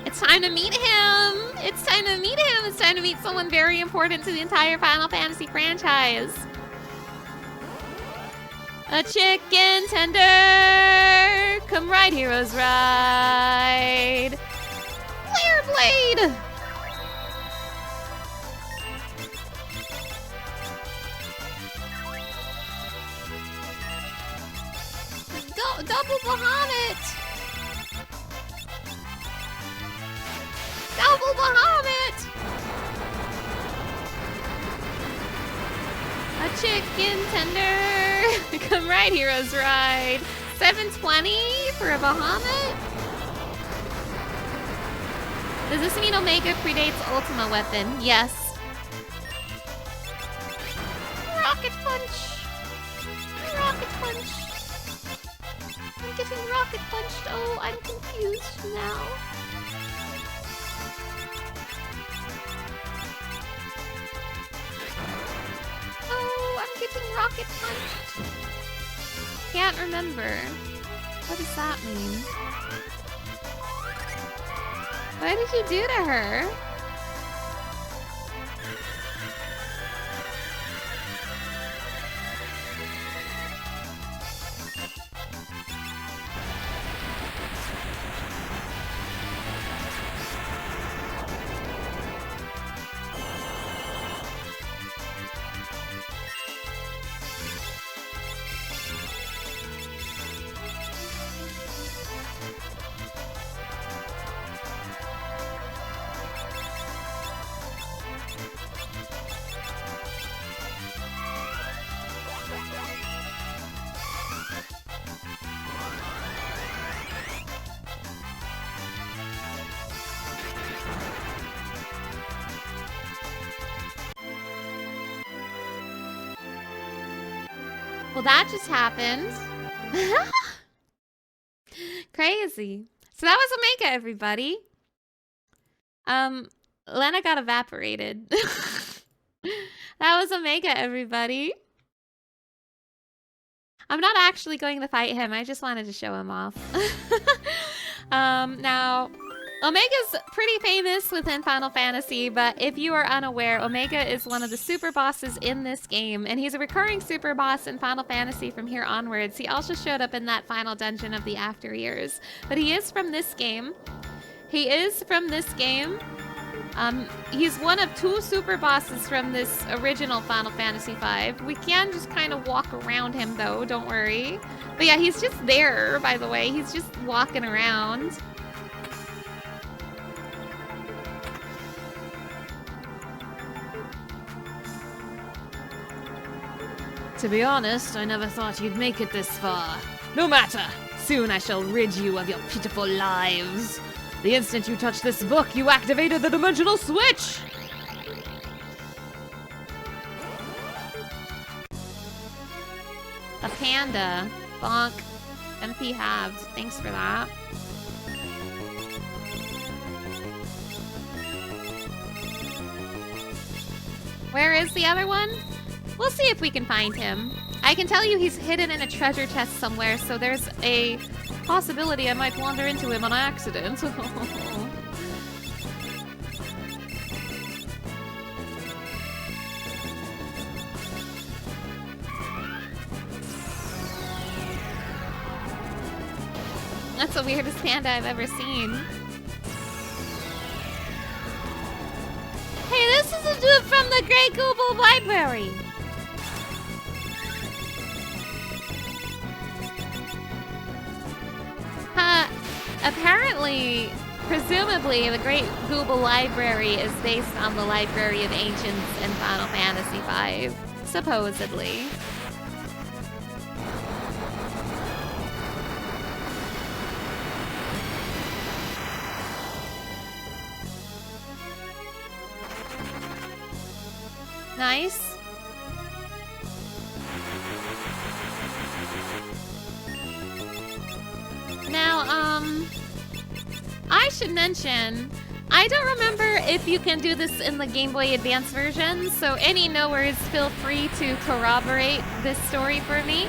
Speaker 1: It's time to meet him. It's time to meet him. It's time to meet someone very important to the entire Final Fantasy franchise. A chicken tender. Come ride, heroes, ride. Flare blade. Double Bahamut. Double Bahamut. A chicken tender. Come ride, heroes, ride. 720 for a Bahamut? Does this mean Omega predates Ultima Weapon? Yes. Rocket punch. Rocket punch. I'm getting rocket punched. Oh, I'm confused now. Oh, I'm getting rocket punched. Can't remember. What does that mean? What did you do to her? Well, that just happened. Crazy. So that was Omega, everybody. Lena got evaporated. That was Omega, everybody. I'm not actually going to fight him. I just wanted to show him off. Now, Omega's pretty famous within Final Fantasy, but if you are unaware, Omega is one of the super bosses in this game, and he's a recurring super boss in Final Fantasy from here onwards. He also showed up in that final dungeon of the After Years, but he is from this game. He's one of 2 super bosses from this original Final Fantasy V. We can just kind of walk around him, though, don't worry. But yeah, he's just there, by the way. He's just walking around.
Speaker 5: To be honest, I never thought you'd make it this far. No matter. Soon I shall rid you of your pitiful lives. The instant you touched this book, you activated the dimensional switch!
Speaker 1: A panda. Bonk. MP halved. Thanks for that. Where is the other one? We'll see if we can find him. I can tell you he's hidden in a treasure chest somewhere, so there's a possibility I might wander into him on accident. That's the weirdest panda I've ever seen. Hey, this is a dude from the Great Google Library. Apparently, presumably, the Great Google Library is based on the Library of Ancients in Final Fantasy V. Supposedly. Nice. Now, I should mention, I don't remember if you can do this in the Game Boy Advance version, so any knowers feel free to corroborate this story for me.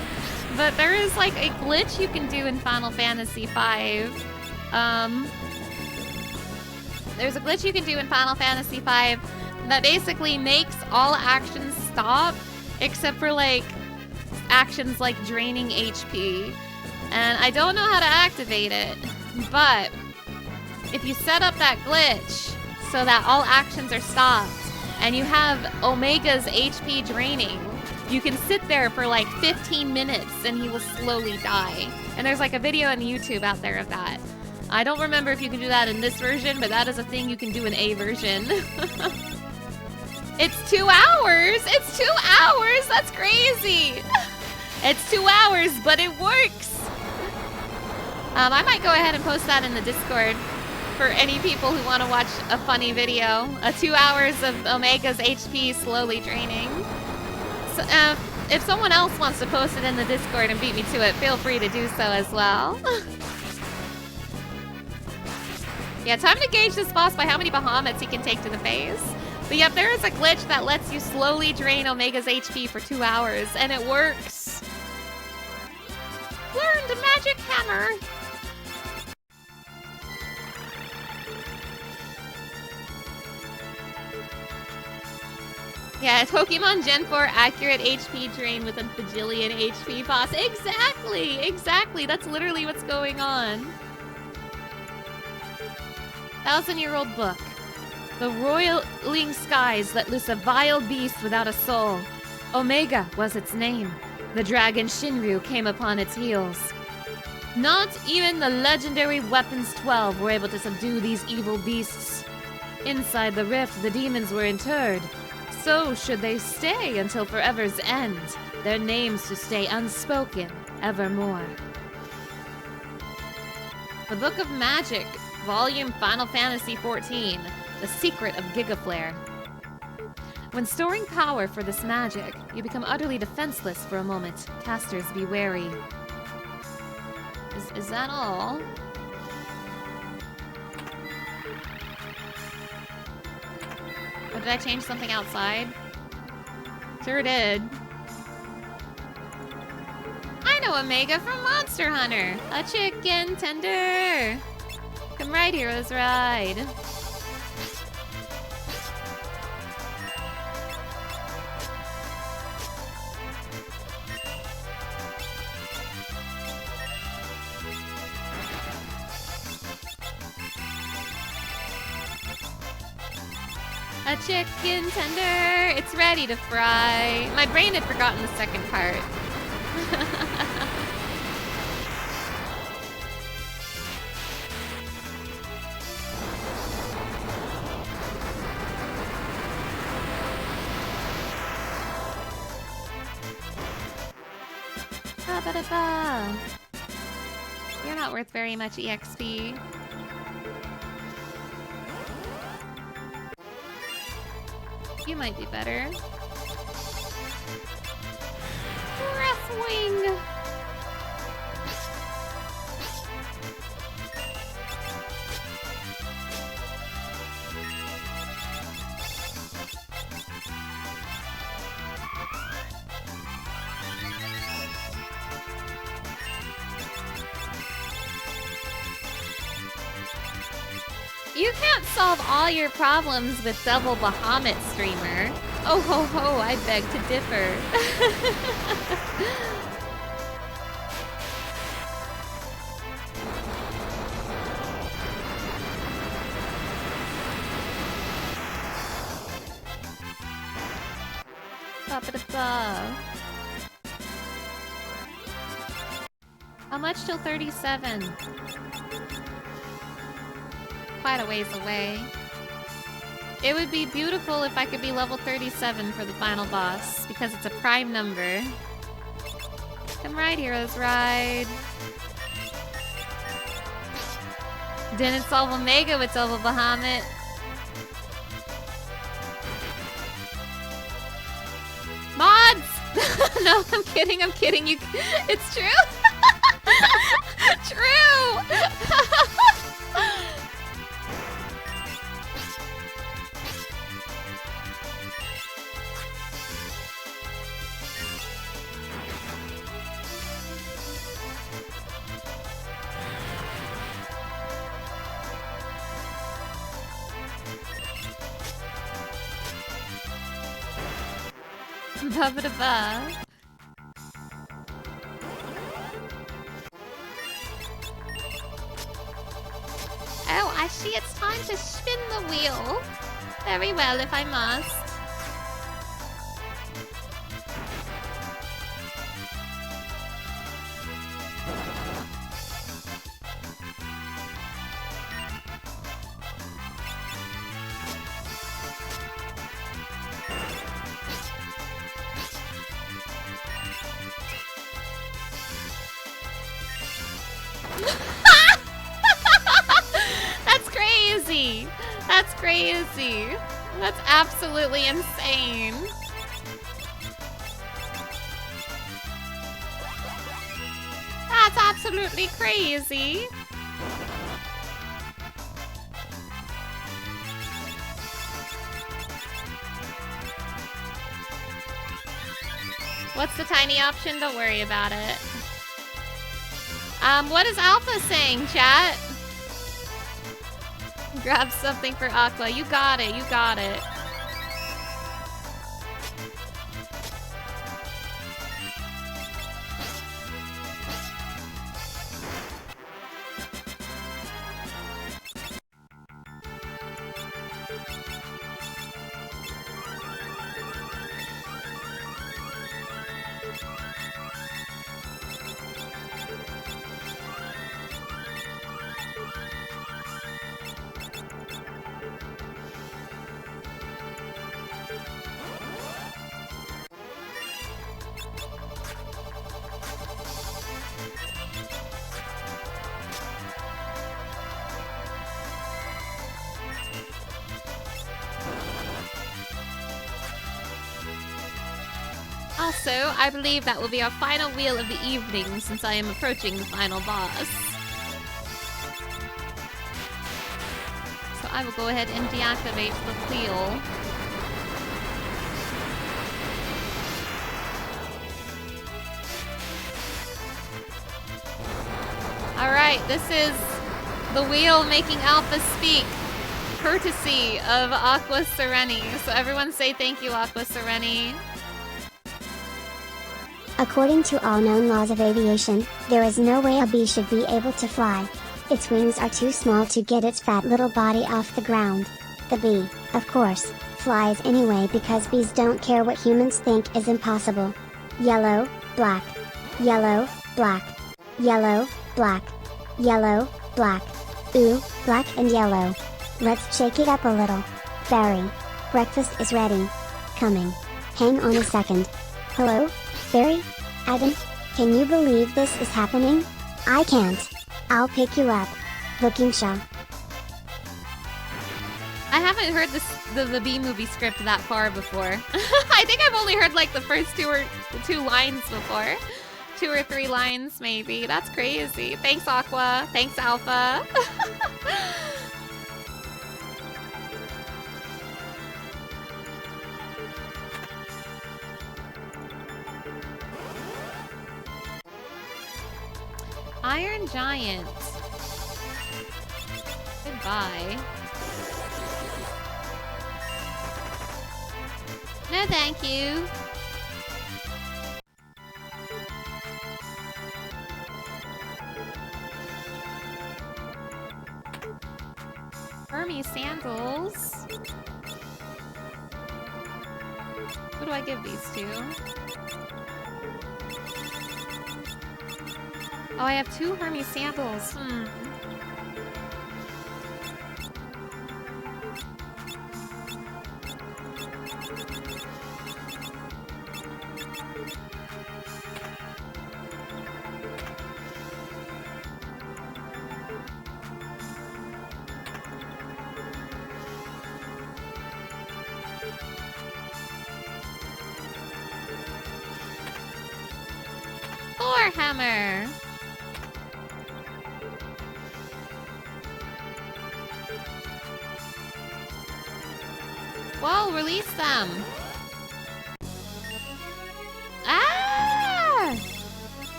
Speaker 1: But there is like a glitch you can do in Final Fantasy V. There's a glitch you can do in Final Fantasy V that basically makes all actions stop except for like actions like draining HP. And I don't know how to activate it, but if you set up that glitch so that all actions are stopped and you have Omega's HP draining, you can sit there for like 15 minutes and he will slowly die. And there's like a video on YouTube out there of that. I don't remember if you can do that in this version, but that is a thing you can do in A version. It's 2 hours! It's 2 hours! That's crazy! It's 2 hours, but it works! I might go ahead and post that in the Discord for any people who want to watch a funny video. 2 hours of Omega's HP slowly draining. So, if someone else wants to post it in the Discord and beat me to it, feel free to do so as well. Yeah, time to gauge this boss by how many Bahamets he can take to the face. But yep, there is a glitch that lets you slowly drain Omega's HP for 2 hours, and it works. Learn the magic hammer. Yeah, Pokemon Gen 4 accurate HP drain with a bajillion HP boss. Exactly, exactly. That's literally what's going on. 1,000-year-old book. The roiling skies let loose a vile beast without a soul. Omega was its name. The dragon Shinryu came upon its heels. Not even the legendary Weapons 12 were able to subdue these evil beasts. Inside the rift, the demons were interred. So should they stay until forever's end, their names to stay unspoken evermore. The Book of Magic, Volume Final Fantasy XIV, The Secret of Gigaflare. When storing power for this magic, you become utterly defenseless for a moment. Casters, be wary. Is that all? Or did I change something outside? Sure did. I know Omega from Monster Hunter. A chicken tender. Come ride, heroes, ride. A chicken tender, it's ready to fry. My brain had forgotten the second part. Ba-ba-da-ba. You're not worth very much EXP. You might be better. Breathwing! You can't solve all your problems with double Bahamut, streamer. Oh ho ho, I beg to differ. Ba-ba-da-ba. How much till 37? Quite a ways away. It would be beautiful if I could be level 37 for the final boss, because it's a prime number. Come ride, heroes, ride. Didn't solve Omega with double Bahamut. Mods! No, I'm kidding, you. It's true. True! Ba-ba-da-ba.
Speaker 3: Oh, I see it's time to spin the wheel. Very well, if I must.
Speaker 1: That's crazy. That's crazy. That's absolutely insane. That's absolutely crazy. What's the tiny option? Don't worry about it. What is Alpha saying, chat? Grab something for Aqua. You got it, you got it. Also, I believe that will be our final wheel of the evening since I am approaching the final boss. So I will go ahead and deactivate the wheel. Alright, this is the wheel making Alpha speak, courtesy of Aqua Sereni. So everyone say thank you, Aqua Sereni.
Speaker 8: According to all known laws of aviation, there is no way a bee should be able to fly. Its wings are too small to get its fat little body off the ground. The bee, of course, flies anyway because bees don't care what humans think is impossible. Yellow, black. Yellow, black. Yellow, black. Yellow, black. Ooh, black and yellow. Let's shake it up a little. Fairy. Breakfast is ready. Coming. Hang on a second. Hello? Fairy? Adam? Can you believe this is happening? I can't. I'll pick you up. Looking shy.
Speaker 1: I haven't heard the Bee Movie script that far before. I think I've only heard like the first two lines before. 2 or 3 lines maybe. That's crazy. Thanks, Aqua. Thanks, Alpha. Iron Giant. Goodbye. No, thank you. Hermes sandals. Who do I give these to? Oh, I have 2 Hermes sandals. Hammer. Whoa, release them. Ah!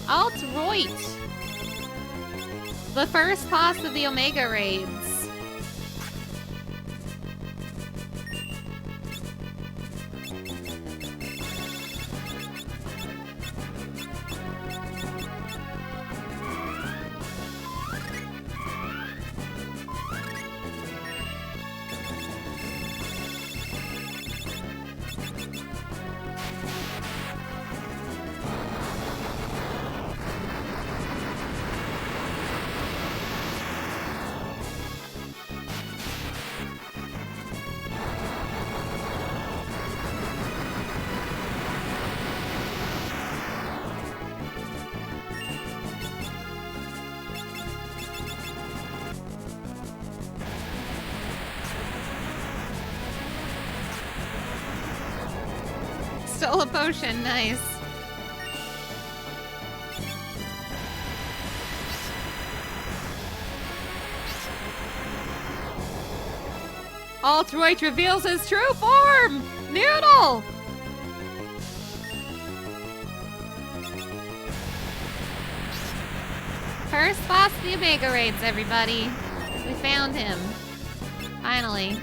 Speaker 1: Alt-Roit. The first boss of the Omega raids. stole a potion. Nice. Altroid reveals his true form! Noodle! First boss of the Omega Raids, everybody. We found him. Finally.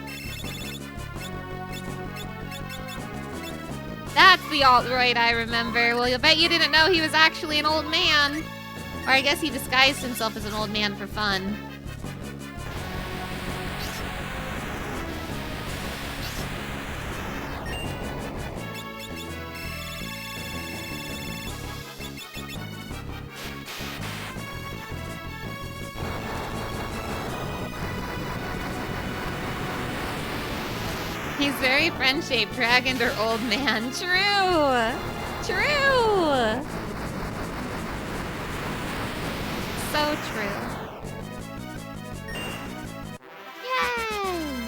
Speaker 1: That's the Altroid I remember. Well, you'll bet you didn't know he was actually an old man. Or I guess he disguised himself as an old man for fun. He's very friend-shaped, dragon or old man. True! True! So true. Yay!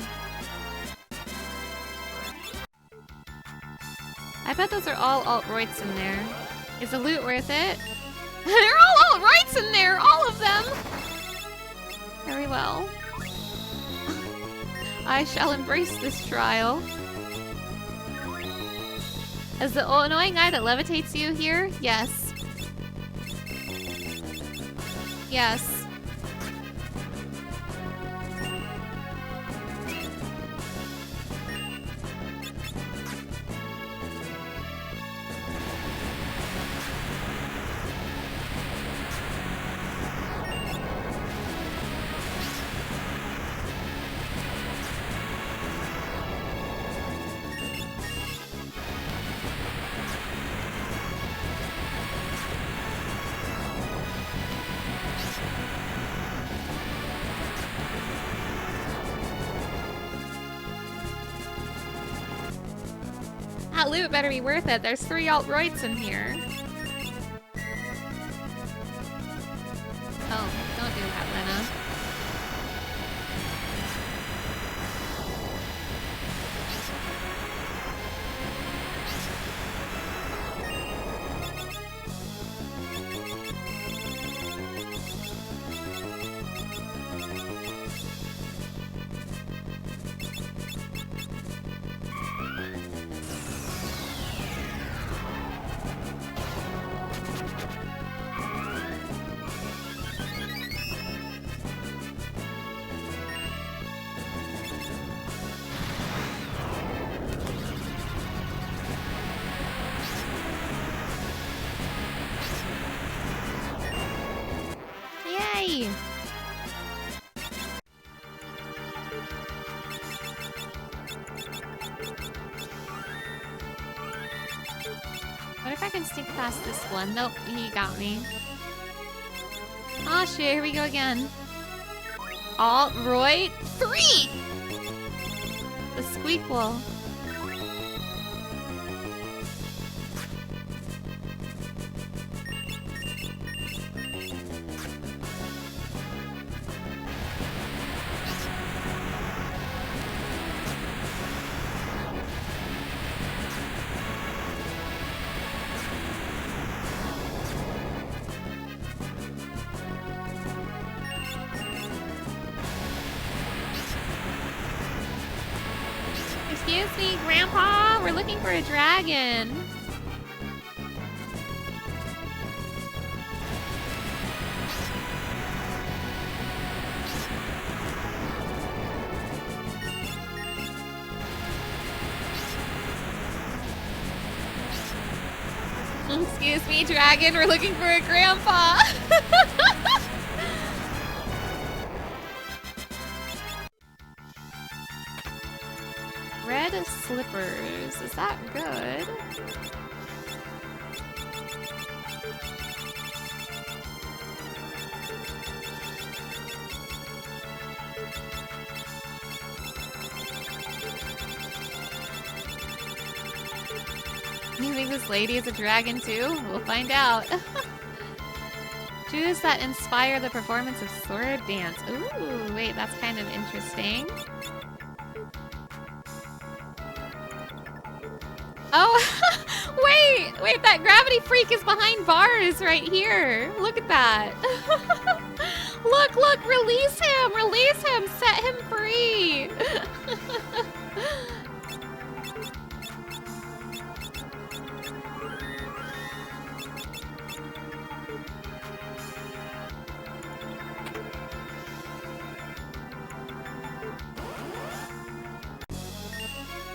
Speaker 1: I bet those are all alt-roids in there. Is the loot worth it? They're all alt-roids in there! All of them! Very well. I shall embrace this trial. Is the annoying guy that levitates you here? Yes. Yes. That loot better be worth it. There's 3 alt-roids in here. Oh, don't do that, Lena. Yay! What if I can sneak past this one? Nope, he got me. Oh shit, here we go again. Alt-roid 3! The Squeakquel. Excuse me, Grandpa, we're looking for a dragon. Excuse me, dragon, we're looking for a grandpa. Red slippers. Is that good? You think this lady is a dragon too? We'll find out. Shoes that inspire the performance of sword dance. Ooh, wait, that's kind of interesting. Oh, Wait, that gravity freak is behind bars right here. Look at that. Look, release him, set him free.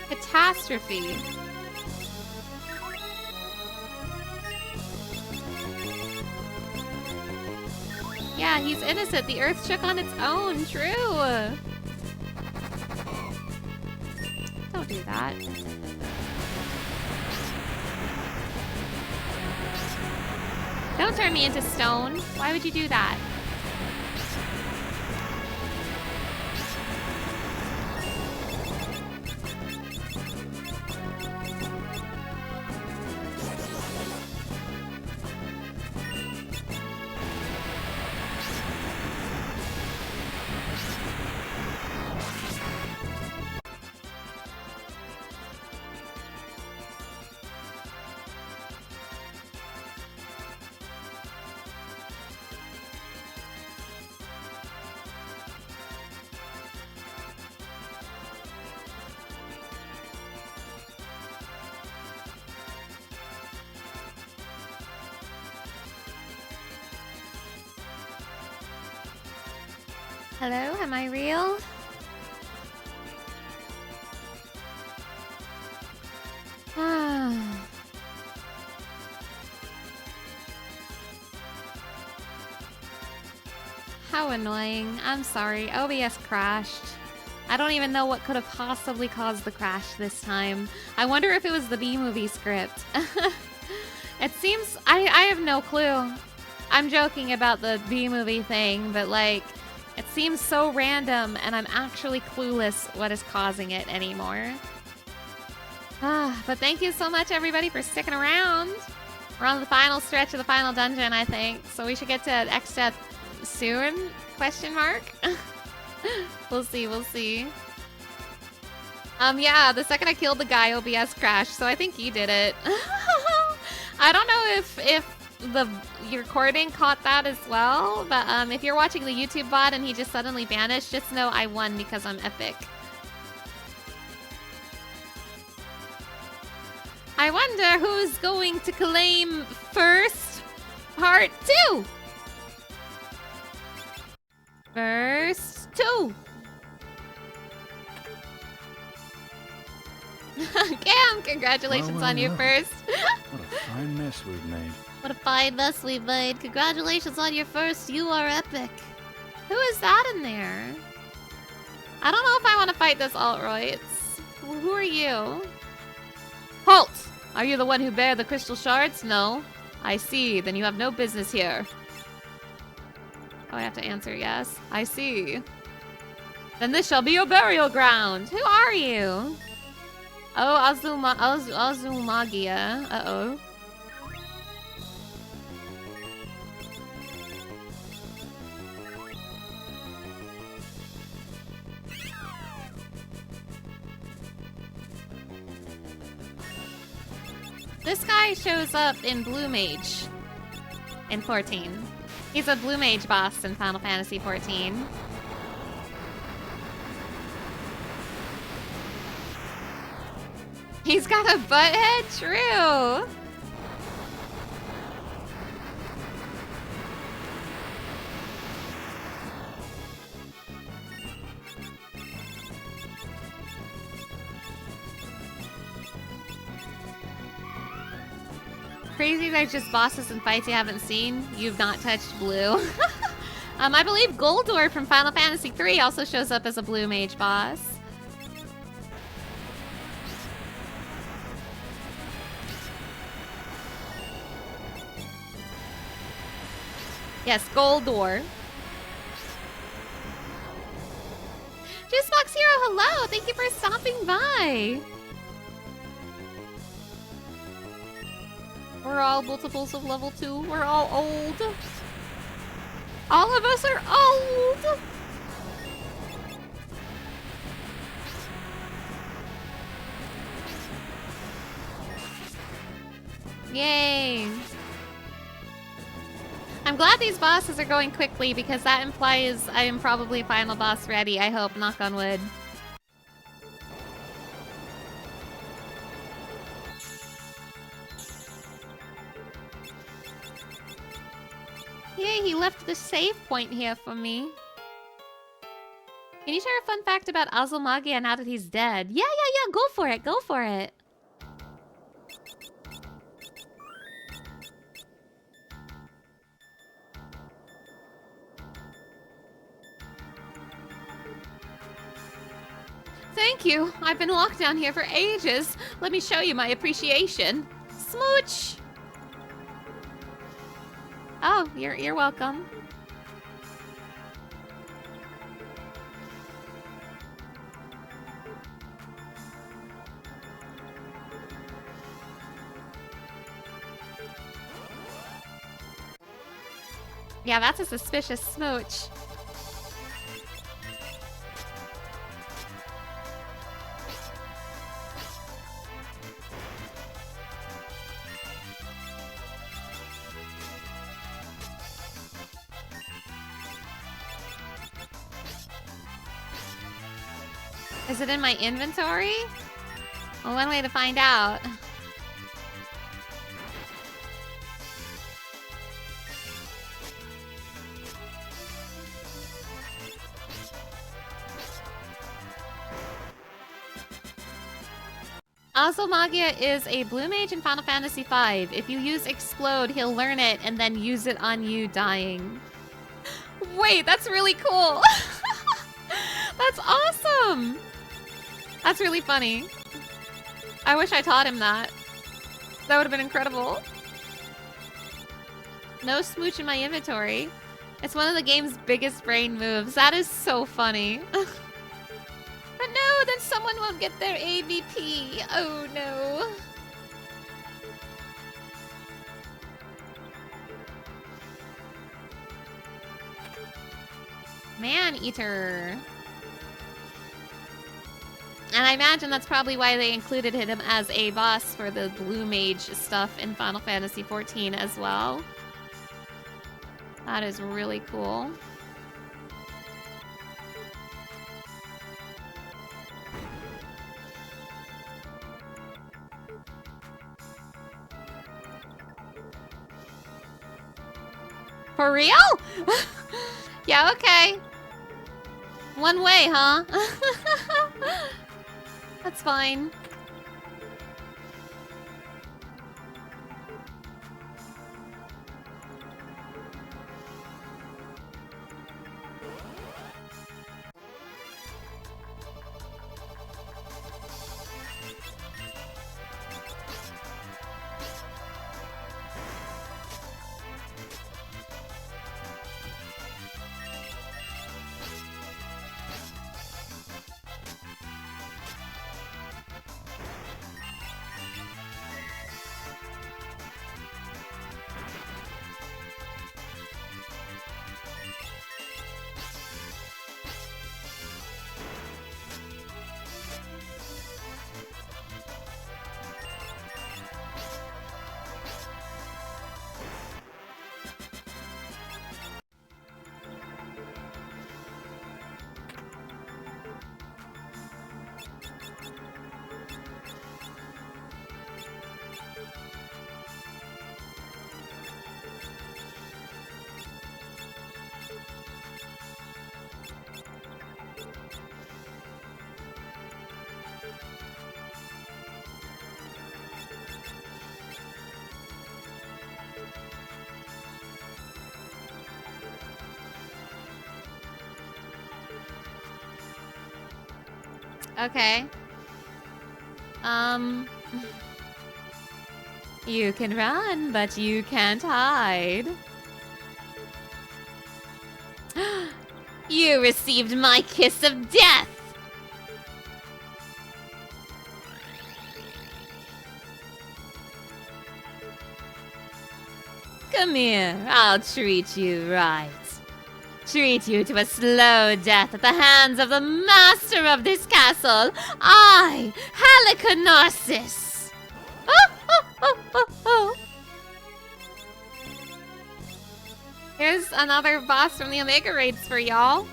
Speaker 1: Catastrophe. Yeah, he's innocent. The earth shook on its own. True. Don't do that. Don't turn me into stone. Why would you do that? Hello, am I real? How annoying. I'm sorry. OBS crashed. I don't even know what could have possibly caused the crash this time. I wonder if it was the B-movie script. It seems... I have no clue. I'm joking about the B-movie thing, but like... It seems so random, and I'm actually clueless what is causing it anymore. But thank you so much, everybody, for sticking around. We're on the final stretch of the final dungeon, I think. So we should get to X-Death soon? Question mark? We'll see, we'll see. Yeah, the second I killed the guy, OBS crashed, so I think he did it. I don't know if the recording caught that as well, but if you're watching the YouTube VOD and he just suddenly vanished, just know I won because I'm epic. I wonder who's going to claim first part 2. First 2. Cam, congratulations on your first.
Speaker 6: What a fine mess we've made.
Speaker 3: What a fine mess we've made. Congratulations on your first. You are epic.
Speaker 1: Who is that in there? I don't know if I want to fight this Altroids. Who are you? Halt! Are you the one who bear the crystal shards? No. I see. Then you have no business here. Oh, I have to answer yes. I see. Then this shall be your burial ground. Who are you? Oh, Azumagia. Uh-oh. This guy shows up in Blue Mage in 14. He's a Blue Mage boss in Final Fantasy 14. He's got a butt head? True. Crazy there's just bosses and fights you haven't seen. You've not touched blue. I believe Goldor from Final Fantasy 3 also shows up as a Blue Mage boss. Yes, Goldor. Juicebox Hero, hello! Thank you for stopping by. We're all multiples of level 2. We're all old. All of us are old. Yay! I'm glad these bosses are going quickly because that implies I am probably final boss ready, I hope, knock on wood. Yay, he left the save point here for me. Can you share a fun fact about Azulmagia now that he's dead? Yeah, go for it, go for it. Thank you. I've been locked down here for ages. Let me show you my appreciation. Smooch! Oh, you're welcome. Yeah, that's a suspicious smooch. Is it in my inventory? Well, one way to find out. Azulmagia is a blue mage in Final Fantasy V. If you use Explode, he'll learn it and then use it on you dying. Wait, that's really cool. That's awesome. That's really funny. I wish I taught him that. That would have been incredible. No smooch in my inventory. It's one of the game's biggest brain moves. That is so funny. But no, then someone won't get their AVP. Oh no. Man-eater. And I imagine that's probably why they included him as a boss for the blue mage stuff in Final Fantasy XIV as well. That is really cool. For real? Yeah, okay. One way, huh? That's fine. Okay. You can run, but you can't hide. You received my kiss of death! Come here, I'll treat you right. Treat you to a slow death at the hands of the master of this castle, I, Halicarnassus! Oh, oh, oh, oh, oh. another boss from the Omega raids for y'all.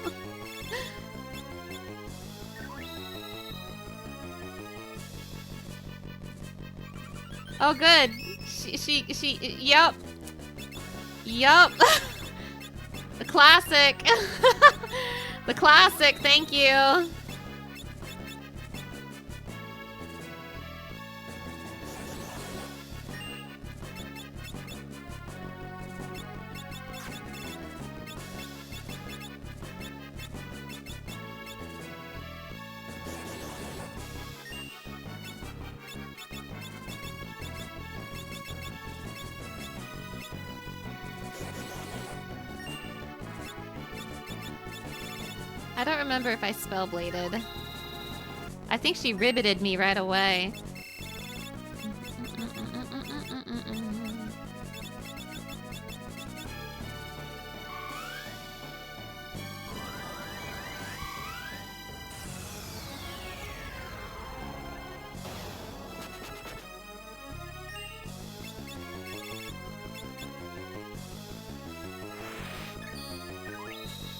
Speaker 1: Oh, good. Yup. Yup. The classic. The classic, thank you. I don't remember if I spellbladed. I think she ribbited me right away.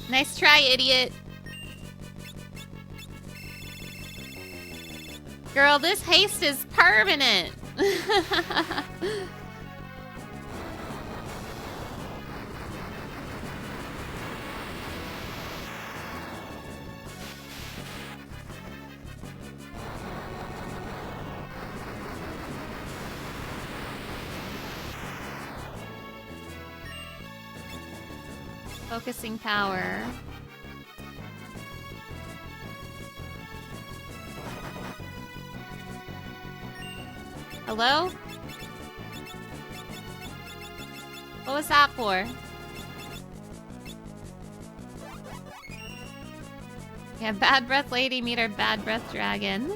Speaker 1: Nice try, idiot. Girl, this haste is permanent. Focusing power. Hello? What was that for? Yeah, bad breath lady meet our bad breath dragon.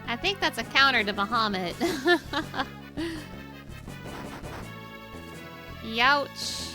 Speaker 1: I think that's a counter to Bahamut. Youch.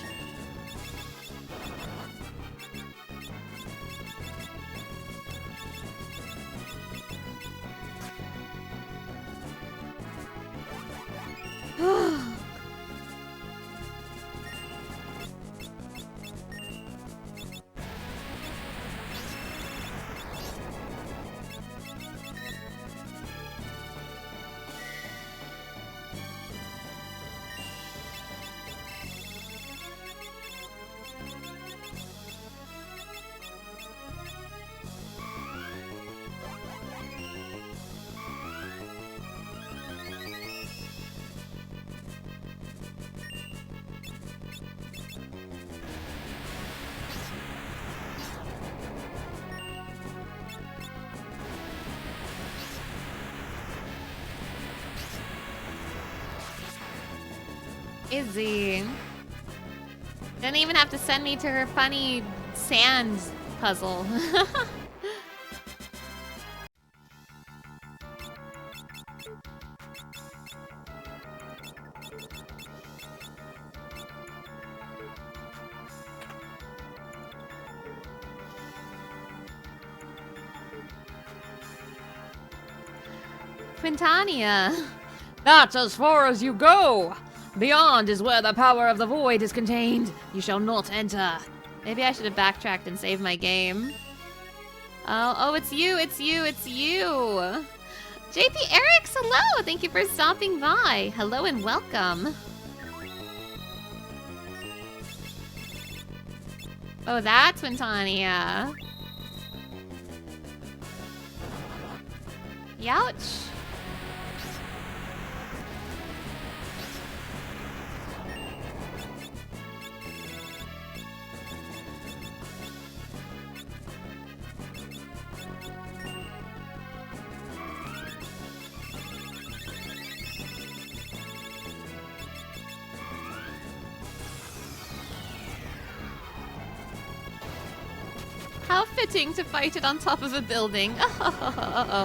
Speaker 1: Izzy. Didn't even have to send me to her funny sand puzzle. Quintania.
Speaker 2: That's as far as you go. Beyond is where the power of the void is contained. You shall not enter.
Speaker 1: Maybe I should have backtracked and saved my game. Oh, it's you, it's you, it's you. JP Erics, hello! Thank you for stopping by. Hello and welcome. Oh, that's Quintania. Youch. How fitting to fight it on top of a building. Uh-oh.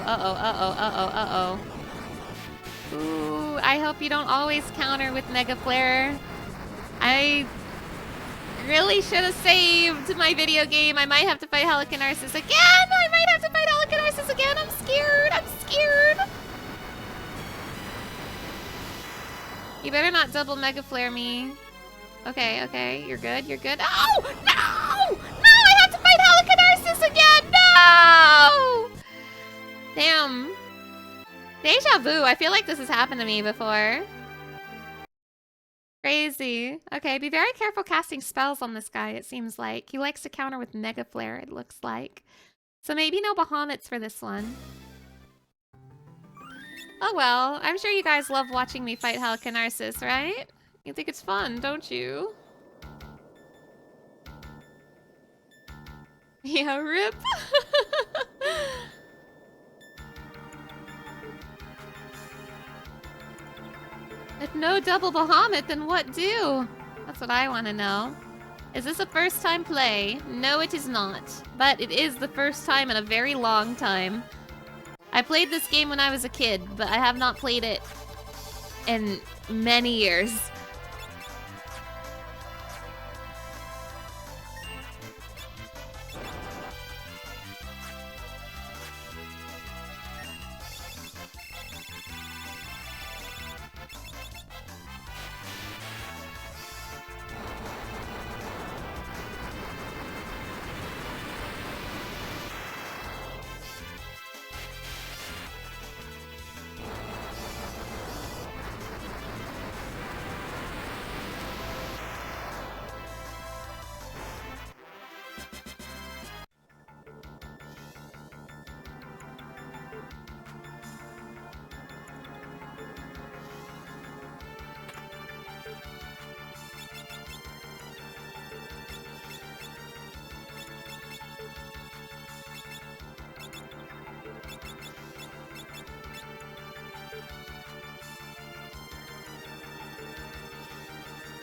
Speaker 1: Ooh, I hope you don't always counter with Mega Flare. I really should have saved my video game. I might have to fight Helicanarsis again. I'm scared. You better not double Mega Flare me. Okay, you're good. Oh, no! I have to fight Helicanarsis again! No! Damn. Deja vu. I feel like this has happened to me before. Crazy. Okay, be very careful casting spells on this guy, it seems like. He likes to counter with Mega Flare, it looks like. So maybe no Bahamut's for this one. Oh well, I'm sure you guys love watching me fight Helicanarsis, right? You think it's fun, don't you? Yeah, rip. If no double Bahamut, then what do? That's what I want to know. Is this a first time play? No, it is not. But it is the first time in a very long time. I played this game when I was a kid, but I have not played it in many years.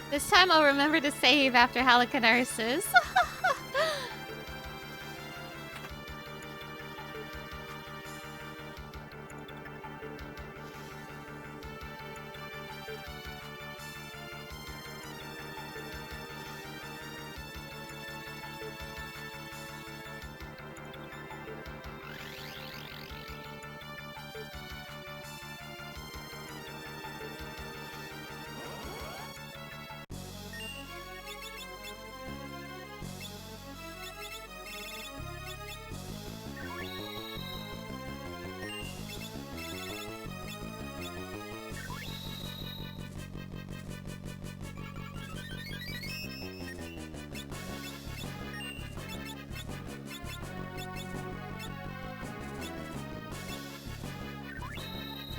Speaker 1: This time I'll remember to save after Helicanarsis.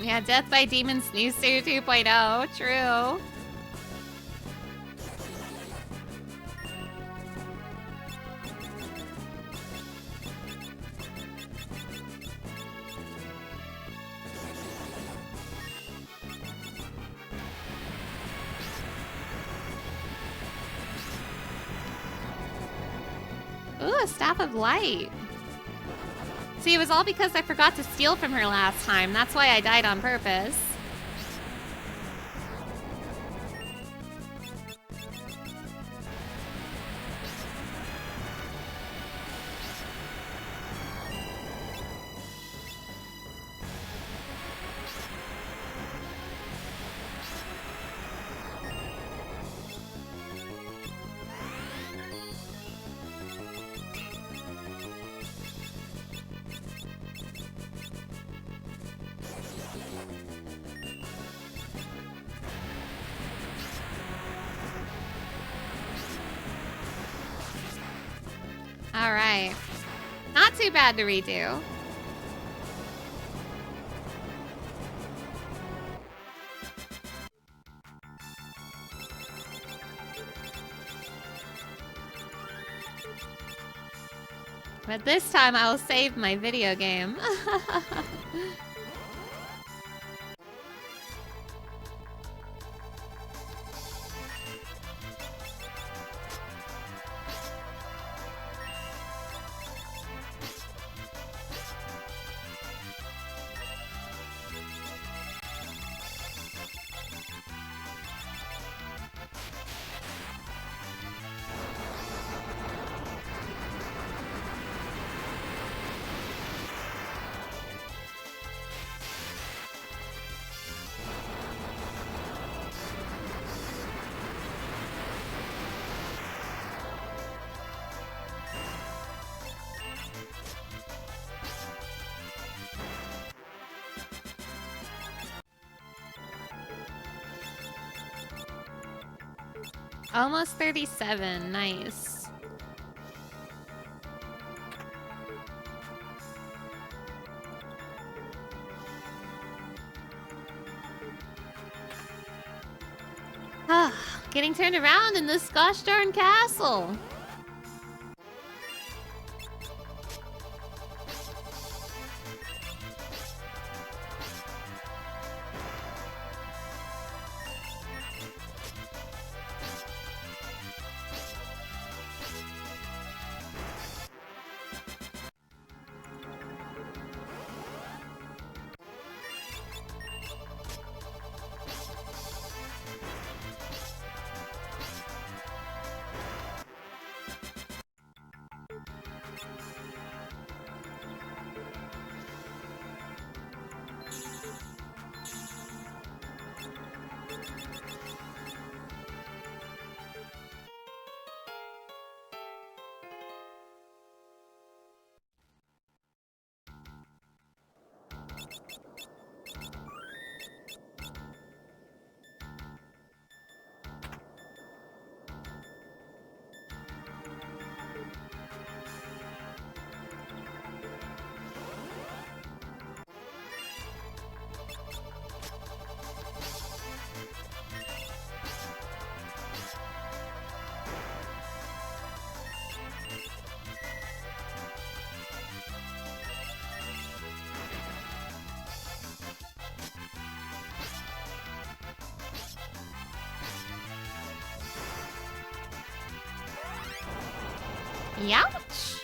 Speaker 1: Yeah, Death by Demon Snoozer 2.0. True. Ooh, a Staff of Light. See, it was all because I forgot to steal from her last time. That's why I died on purpose. Alright. Not too bad to redo. But this time I will save my video game. Almost 37. Nice. Ah, getting turned around in this gosh darn castle. Youch!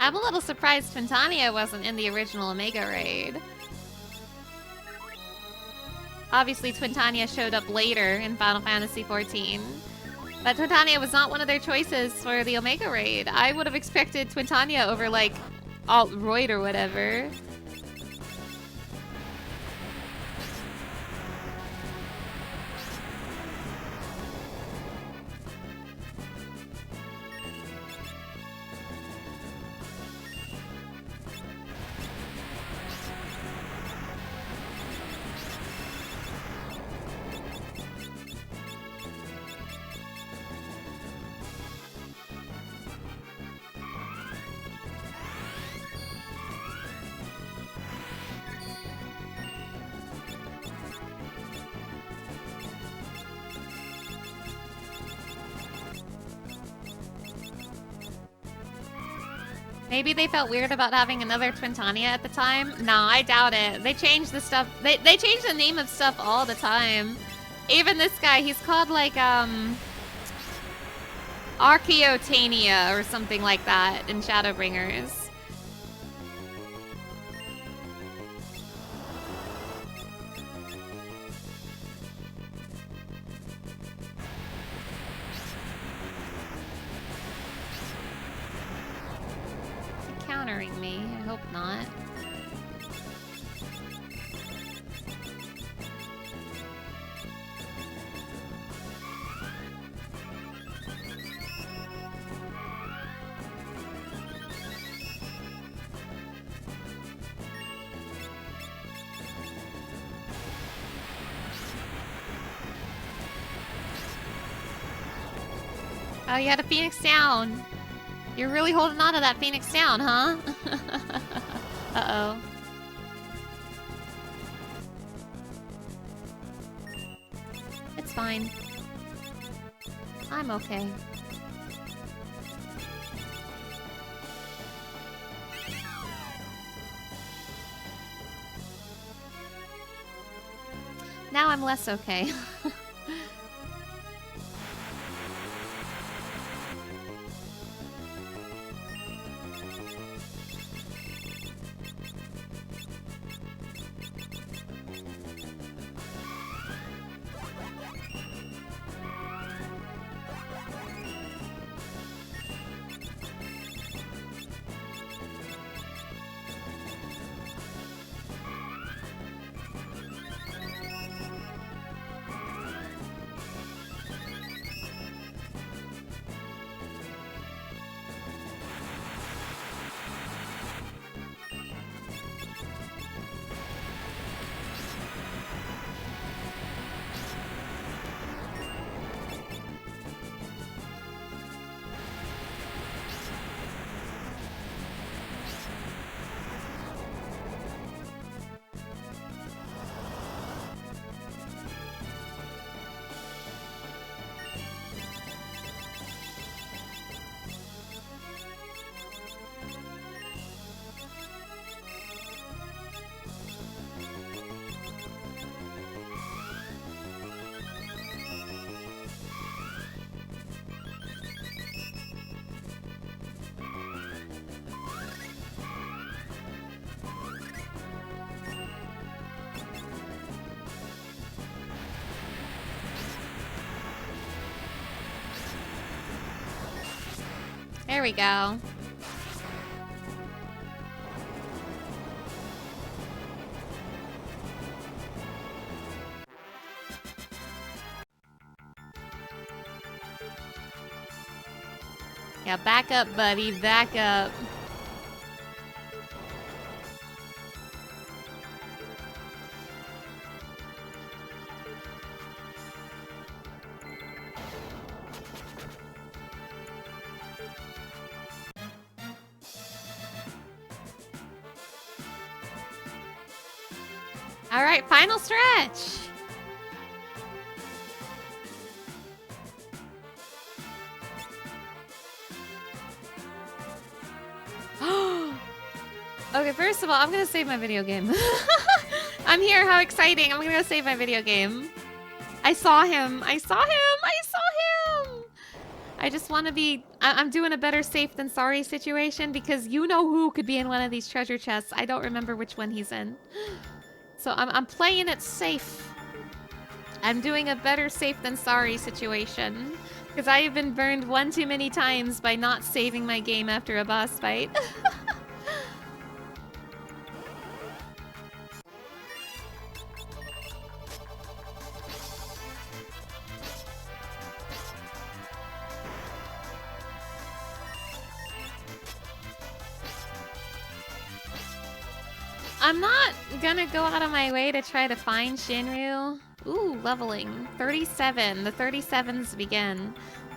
Speaker 1: I'm a little surprised Twintania wasn't in the original Omega raid. Obviously, Twintania showed up later in Final Fantasy XIV, but Twintania was not one of their choices for the Omega raid. I would have expected Twintania over, like, Alt-Royd or whatever. Maybe they felt weird about having another Twintania at the time. No, I doubt it. They change the stuff. They change the name of stuff all the time. Even this guy, he's called like Archaeotania or something like that in Shadowbringers. Countering me. I hope not. Oh, you had a Phoenix down. You're really holding on to that Phoenix down, huh? Uh-oh. It's fine. I'm okay. Now I'm less okay. we go. Yeah, back up, buddy. Back up. All right, final stretch. Okay, first of all, I'm gonna save my video game. I'm here, how exciting. I'm gonna go save my video game. I saw him. I saw him. I saw him. I just want to be... I'm doing a better safe than sorry situation because you know who could be in one of these treasure chests. I don't remember which one he's in. So I'm playing it safe. I'm doing a better safe than sorry situation. Because I have been burned one too many times by not saving my game after a boss fight. I'm not gonna go out of my way to try to find Shinryu. Ooh, leveling. 37. The 37s begin.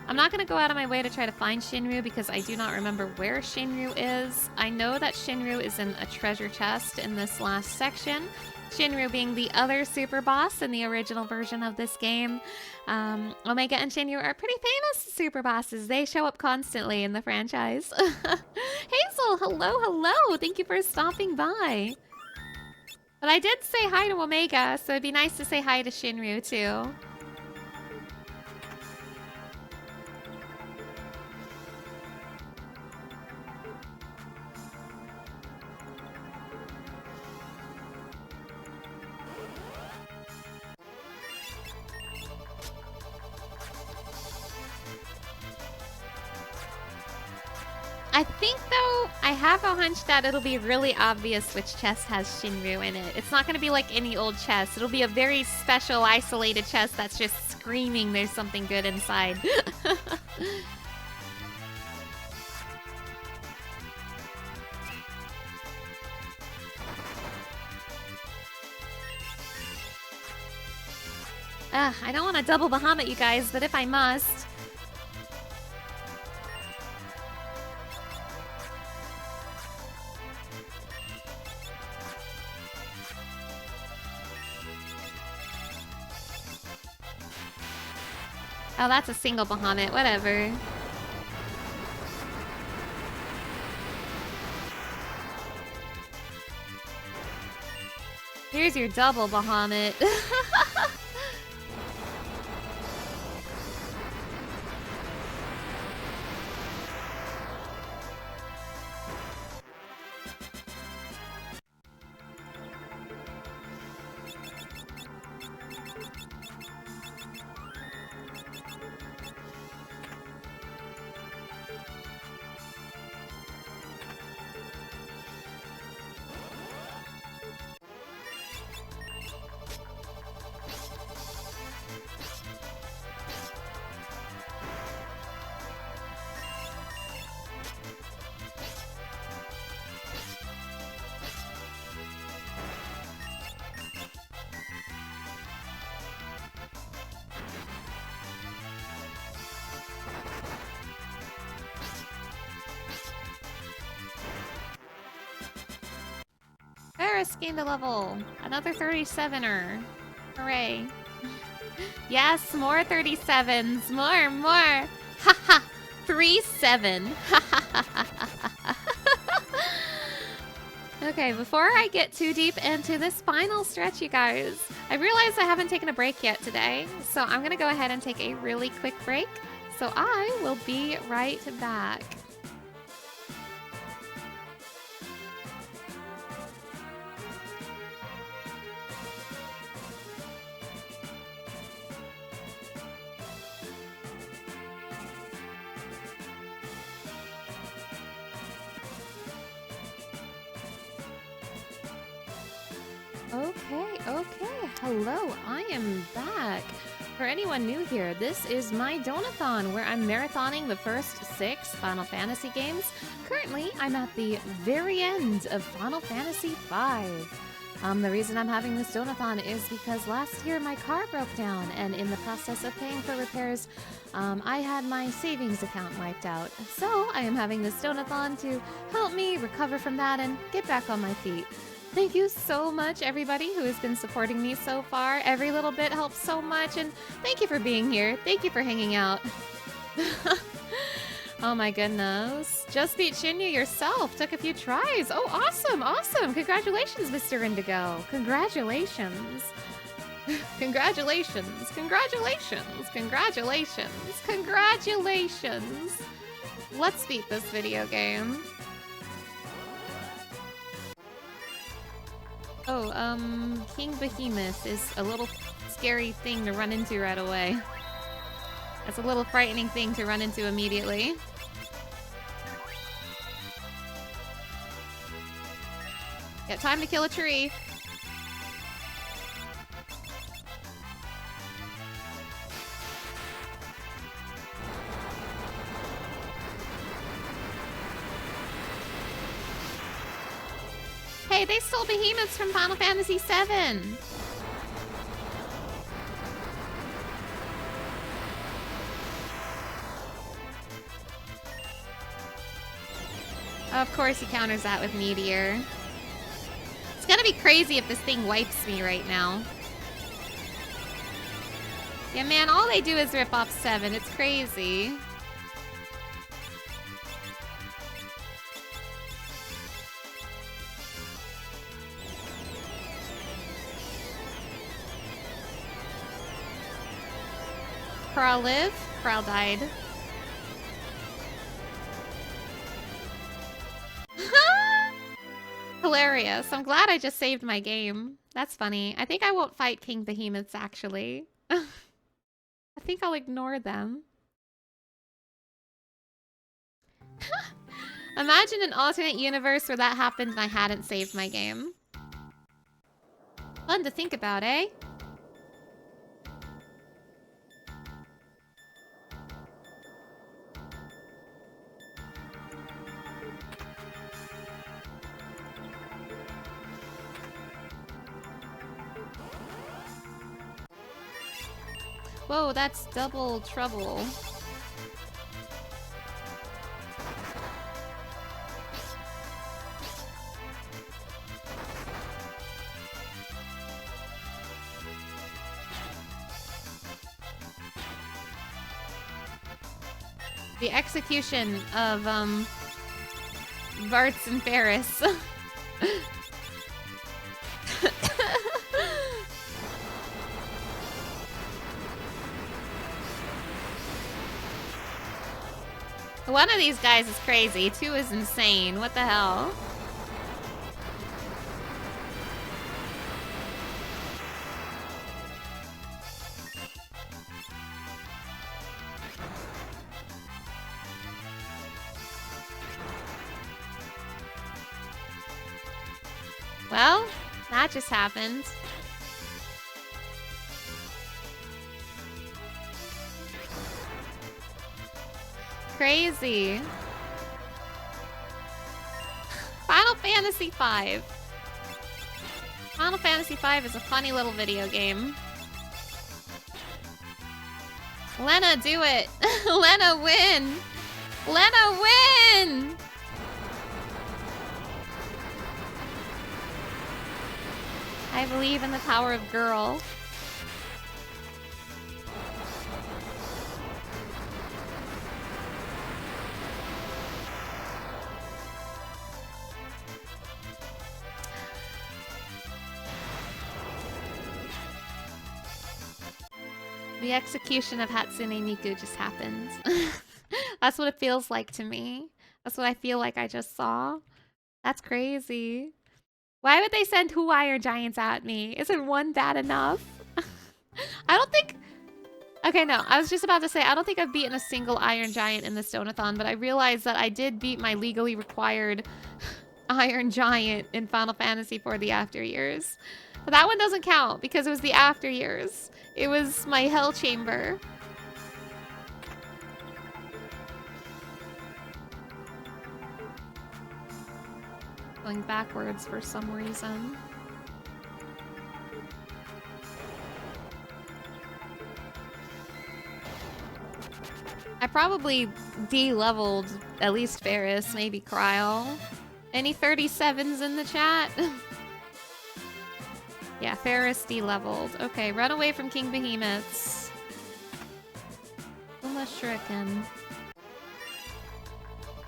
Speaker 1: I'm not gonna go out of my way to try to find Shinryu because I do not remember where Shinryu is. I know that Shinryu is in a treasure chest in this last section. Shinryu being the other super boss in the original version of this game. Omega and Shinryu are pretty famous super bosses. They show up constantly in the franchise. Hazel, hello, hello. Thank you for stopping by. But I did say hi to Omega, so it'd be nice to say hi to Shinryu too. I think, though, I have a hunch that it'll be really obvious which chest has Shinryu in it. It's not going to be like any old chest. It'll be a very special, isolated chest that's just screaming there's something good inside. I don't want to double Bahamut, you guys, but if I must... Oh, that's a single Bahamut. Whatever. Here's your double Bahamut. Ferris gained a level. Another 37er. Hooray. Yes, more 37s. More. Haha. 3-7. Okay, before I get too deep into this final stretch, you guys, I realize I haven't taken a break yet today, so I'm gonna go ahead and take a really quick break. So I will be right back. Okay. Hello, I am back. For anyone new here, this is my Donathon, where I'm marathoning the first 6 Final Fantasy games. Currently, I'm at the very end of Final Fantasy V. The reason I'm having this Donathon is because last year my car broke down, and in the process of paying for repairs, I had my savings account wiped out. So I am having this Donathon to help me recover from that and get back on my feet. Thank you so much, everybody who has been supporting me so far. Every little bit helps so much, and thank you for being here. Thank you for hanging out. Oh my goodness. Just beat Shinyu yourself. Took a few tries. Oh, awesome. Congratulations, Mr. Indigo. Congratulations. Congratulations. Let's beat this video game. Oh, King Behemoth is a little scary thing to run into right away. That's a little frightening thing to run into immediately. Yeah, time to kill a tree. Hey, they stole behemoths from Final Fantasy VII. Of course he counters that with Meteor. It's gonna be crazy if this thing wipes me right now. Yeah, man, all they do is rip off 7. It's crazy. Kral live? Kral died. Hilarious. I'm glad I just saved my game. That's funny. I think I won't fight King Behemoths, actually. I think I'll ignore them. Imagine an alternate universe where that happened and I hadn't saved my game. Fun to think about, eh? Whoa, that's double trouble. The execution of, Varts and Ferris. One of these guys is crazy. 2 is insane. What the hell? Well, that just happened. Crazy. Final Fantasy V. Final Fantasy V is a funny little video game. Lena, do it! Lena, win! Lena, win! I believe in the power of girl. The execution of Hatsune Miku just happened. That's what it feels like to me. That's what I feel like I just saw. That's crazy. Why would they send 2 Iron Giants at me? Isn't 1 bad enough? I don't think... Okay, no. I was just about to say, I don't think I've beaten a single Iron Giant in this Donathon, but I realized that I did beat my legally required Iron Giant in Final Fantasy for the After Years. But that one doesn't count because it was the after years. It was my hell chamber. Going backwards for some reason. I probably de-leveled at least Ferris, maybe Kryle. Any 37s in the chat? Yeah, Ferris de-leveled. Okay, run away from King Behemoths. Uma Shuriken.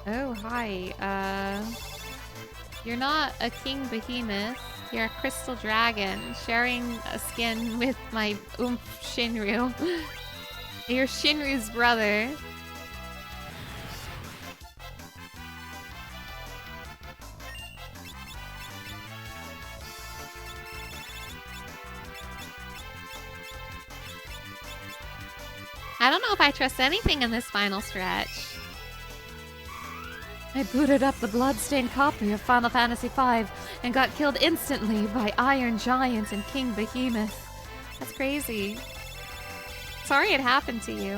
Speaker 1: Oh, hi. You're not a King Behemoth. You're a Crystal Dragon, sharing a skin with my Shinryu. You're Shinryu's brother. I don't know if I trust anything in this final stretch.
Speaker 5: I booted up the bloodstained copy of Final Fantasy V and got killed instantly by Iron Giant and King Behemoth.
Speaker 1: That's crazy. Sorry it happened to you.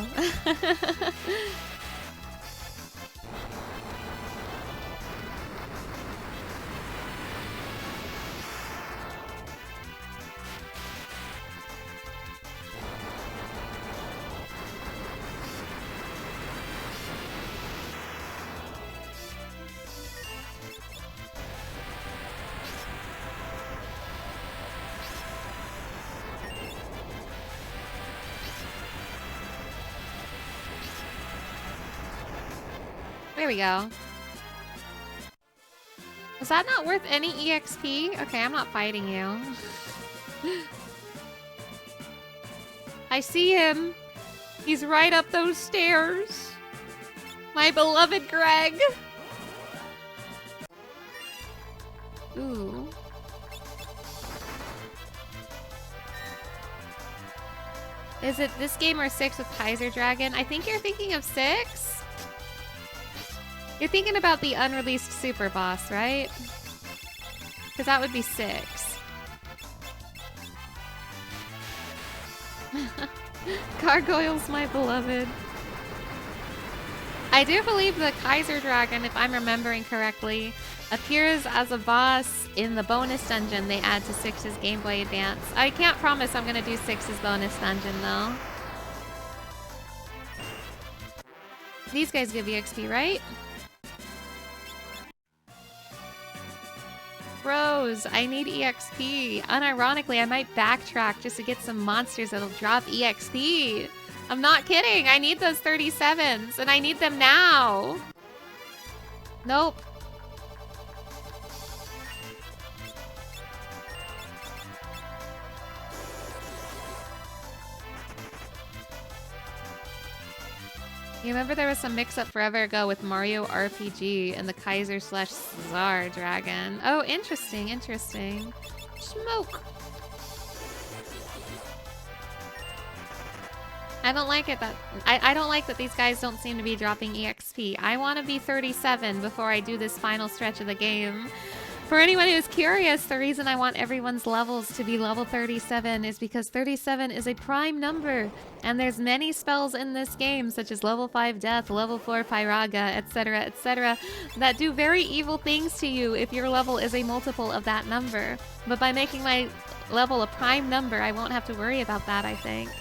Speaker 1: There we go. Was that not worth any EXP? Okay, I'm not fighting you. I see him. He's right up those stairs. My beloved Greg. Ooh. Is it this game or 6 with Kaiser Dragon? I think you're thinking of 6? You're thinking about the unreleased super boss, right? Because that would be 6. Gargoyles, my beloved. I do believe the Kaiser Dragon, if I'm remembering correctly, appears as a boss in the bonus dungeon they add to 6's Game Boy Advance. I can't promise I'm going to do 6's bonus dungeon, though. These guys give you XP, right? Bros, I need EXP. Unironically, I might backtrack just to get some monsters that'll drop EXP. I'm not kidding. I need those 37s, and I need them now. Nope. You remember there was some mix-up forever ago with Mario RPG and the Kaiser/Czar dragon. Oh, interesting, interesting. Smoke. I don't like it that I don't like that these guys don't seem to be dropping EXP. I want to be 37 before I do this final stretch of the game. For anyone who's curious, the reason I want everyone's levels to be level 37 is because 37 is a prime number, and there's many spells in this game, such as level 5 Death, level 4 Pyraga, etc., that do very evil things to you if your level is a multiple of that number. But by making my level a prime number, I won't have to worry about that, I think.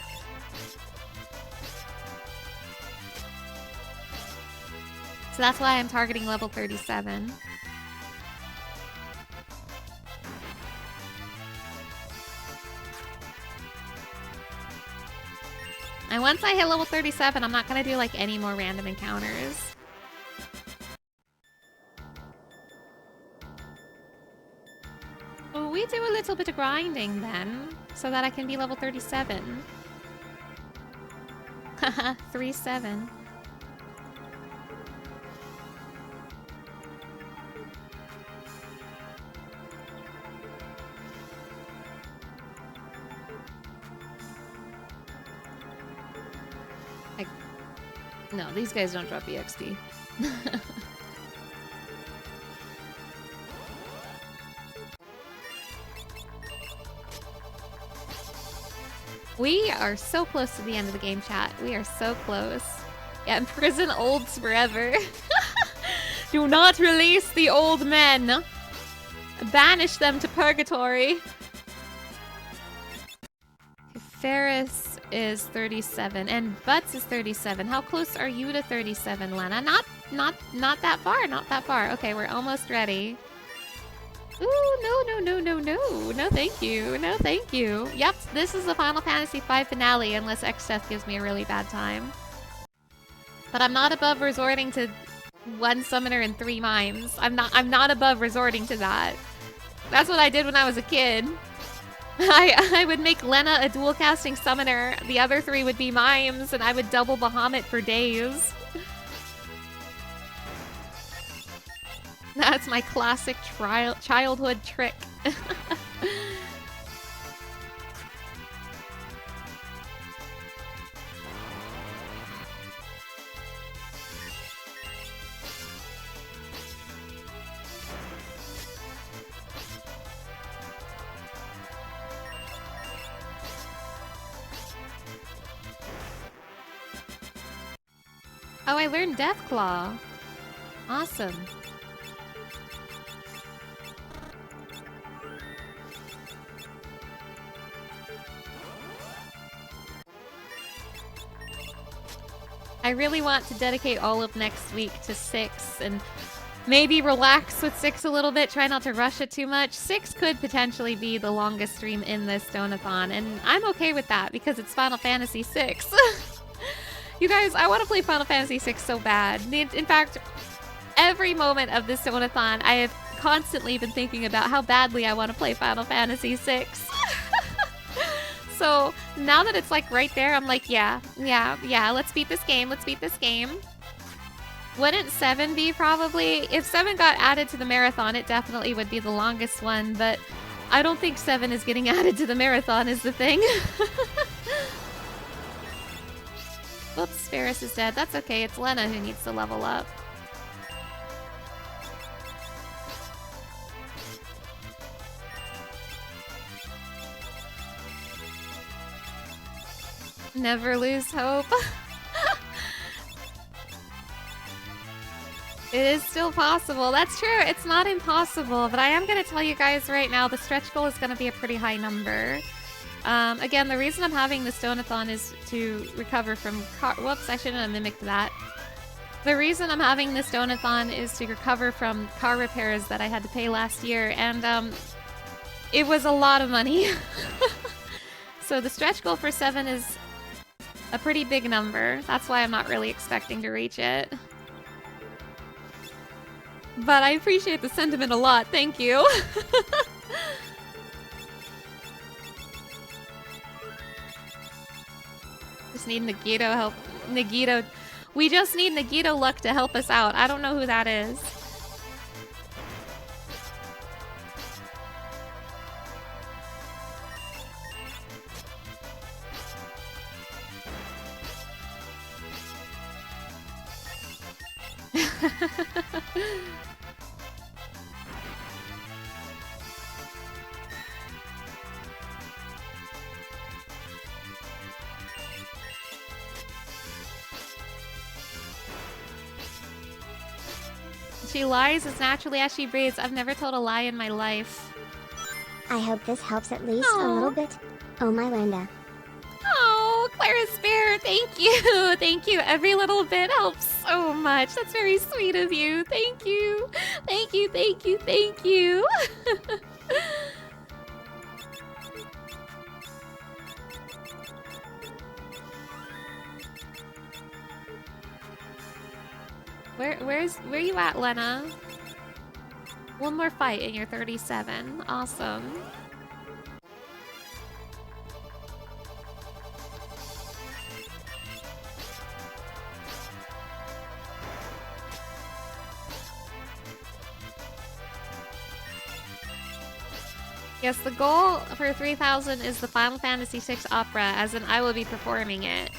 Speaker 1: So that's why I'm targeting level 37. And once I hit level 37, I'm not going to do like any more random encounters. Well, we do a little bit of grinding then, so that I can be level 37. Haha, 3-7. No, these guys don't drop EXP. We are so close to the end of the game, chat. We are so close. Yeah, imprison olds forever. Do not release the old men. Banish them to purgatory. Ferris is 37 and Butts is 37. How close are you to 37, Lena? Not that far, not that far. Okay, we're almost ready. Ooh, no. No, thank you. No, thank you. Yep, this is the Final Fantasy V finale unless X-Death gives me a really bad time. But I'm not above resorting to 1 summoner and 3 mimes. I'm not above resorting to that. That's what I did when I was a kid. I would make Lena a dual casting summoner, the other 3 would be mimes, and I would double Bahamut for days. That's my classic childhood trick. Oh, I learned Deathclaw. Awesome. I really want to dedicate all of next week to 6 and maybe relax with 6 a little bit, try not to rush it too much. 6 could potentially be the longest stream in this Donathon, and I'm okay with that because it's Final Fantasy 6. You guys, I want to play Final Fantasy 6 so bad. In fact, every moment of this Donathon, I have constantly been thinking about how badly I want to play Final Fantasy 6. So now that it's like right there, I'm like, yeah, let's beat this game, Wouldn't 7 be probably? If 7 got added to the marathon, it definitely would be the longest one, but I don't think 7 is getting added to the marathon is the thing. Whoops, Ferris is dead. That's okay, it's Lena who needs to level up. Never lose hope. It is still possible. That's true. It's not impossible, but I am going to tell you guys right now, the stretch goal is going to be a pretty high number. Again, the reason I'm having this Donathon is to recover from whoops, I shouldn't have mimicked that. The reason I'm having this Donathon is to recover from car repairs that I had to pay last year, and it was a lot of money. So the stretch goal for 7 is a pretty big number. That's why I'm not really expecting to reach it. But I appreciate the sentiment a lot. Thank you. Just need Nagito help. Nagito. We just need Nagito luck to help us out. I don't know who that is. She lies as naturally as she breathes. I've never told a lie in my life.
Speaker 8: I hope this helps at least a little bit. Oh my Linda.
Speaker 1: Oh, Clara's Bear, thank you. Thank you. Every little bit helps so much. That's very sweet of you. Thank you. Thank you, thank you, thank you. Where you at, Lena? One more fight and you're 37. Awesome. Yes, the goal for 3000 is the Final Fantasy VI opera, as in I will be performing it.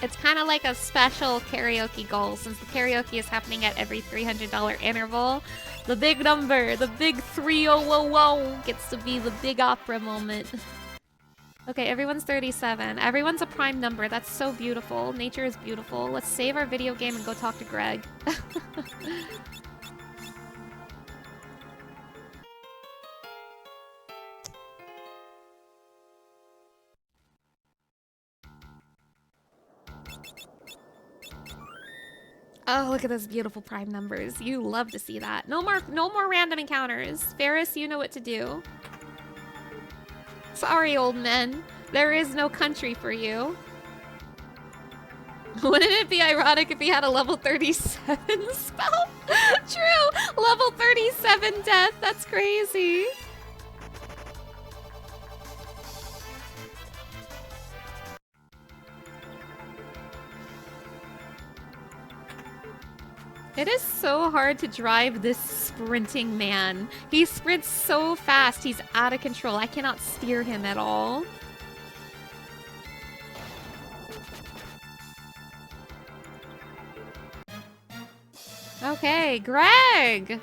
Speaker 1: It's kind of like a special karaoke goal, since the karaoke is happening at every $300 interval. The big number, the big 3000 gets to be the big opera moment. Okay, everyone's 37. Everyone's a prime number. That's so beautiful. Nature is beautiful. Let's save our video game and go talk to Greg. Oh, look at those beautiful prime numbers. You love to see that. No more random encounters. Ferris, you know what to do. Sorry, old men. There is no country for you. Wouldn't it be ironic if he had a level 37 spell? True! Level 37 death. That's crazy. It is so hard to drive this sprinting man. He sprints so fast, he's out of control. I cannot steer him at all. Okay, Greg!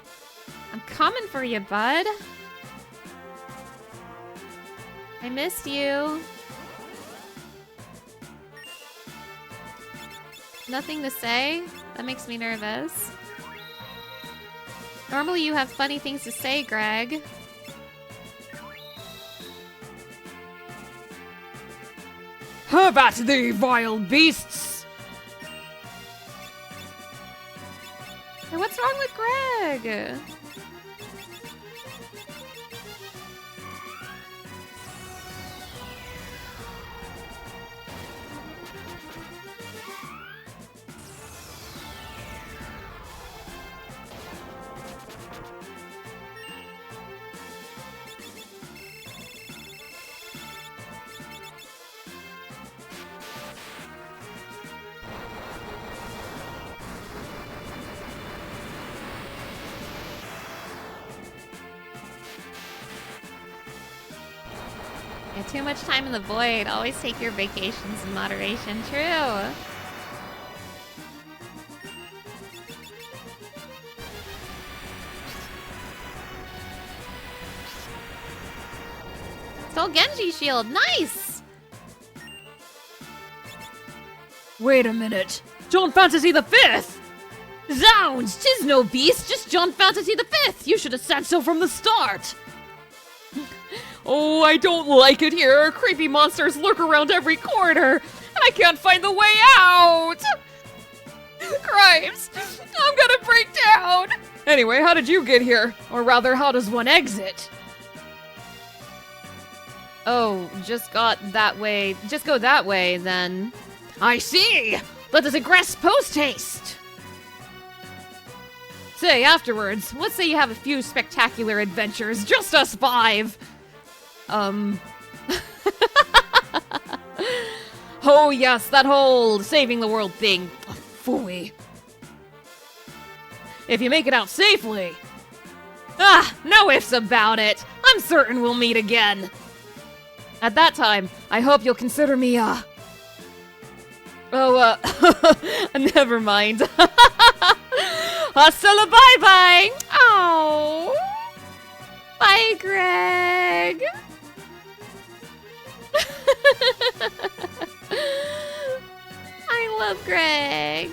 Speaker 1: I'm coming for you, bud. I missed you. Nothing to say? That makes me nervous. Normally you have funny things to say, Greg.
Speaker 2: About thee, vile beasts!
Speaker 1: Hey, what's wrong with Greg? Yeah, too much time in the void. Always take your vacations in moderation. True. Stole Genji shield. Nice!
Speaker 2: Wait a minute. John Fantasy the Fifth! Zounds! 'Tis no beast, just John Fantasy the Fifth! You should have said so from the start! Oh, I don't like it here. Creepy monsters lurk around every corner, and I can't find the way out! Crimes! I'm gonna break down! Anyway, how did you get here? Or rather, how does one exit?
Speaker 5: Oh, just got that way. Just go that way, then.
Speaker 2: I see! That is a grass post haste! Say, afterwards, let's say you have a few spectacular adventures, just us five! Oh yes, that whole saving the world thing. Phooey. If you make it out safely. Ah, no ifs about it. I'm certain we'll meet again. At that time, I hope you'll consider me, never mind. Hasta la bye-bye!
Speaker 1: Oh. Bye, Greg. I love Greg.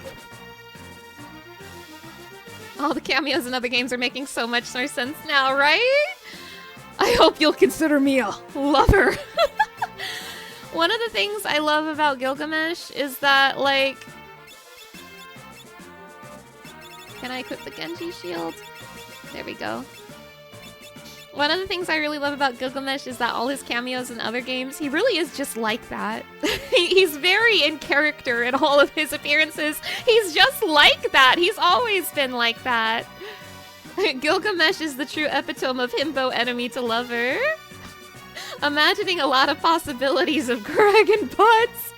Speaker 1: All the cameos in other games are making so much more sense now, right?
Speaker 2: I hope you'll consider me a lover.
Speaker 1: One of the things I love about Gilgamesh is that, like... Can I equip the Genji shield? There we go. One of the things I really love about Gilgamesh is that all his cameos in other games, he really is just like that. He's very in character in all of his appearances. He's just like that. He's always been like that. Gilgamesh is the true epitome of himbo enemy to lover. Imagining a lot of possibilities of Greg and Butts.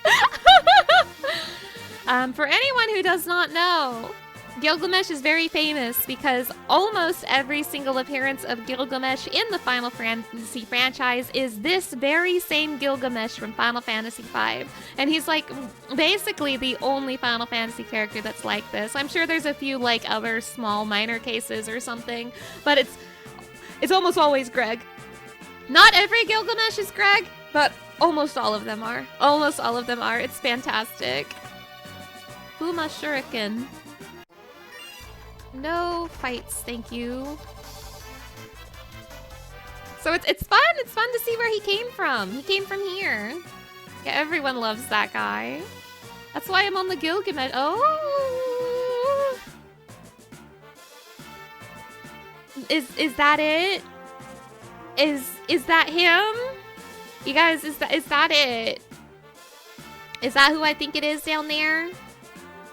Speaker 1: For anyone who does not know, Gilgamesh is very famous because almost every single appearance of Gilgamesh in the Final Fantasy franchise is this very same Gilgamesh from Final Fantasy V. And he's like basically the only Final Fantasy character that's like this. I'm sure there's a few like other small minor cases or something, but it's almost always Greg. Not every Gilgamesh is Greg, but almost all of them are. Almost all of them are. It's fantastic. Buma Shuriken. No fights, thank you. So it's fun. It's fun to see where he came from. He came from here. Yeah, everyone loves that guy. That's why I'm on the Gilgamesh. Oh, is that it? Is that him? You guys, is that it? Is that who I think it is down there?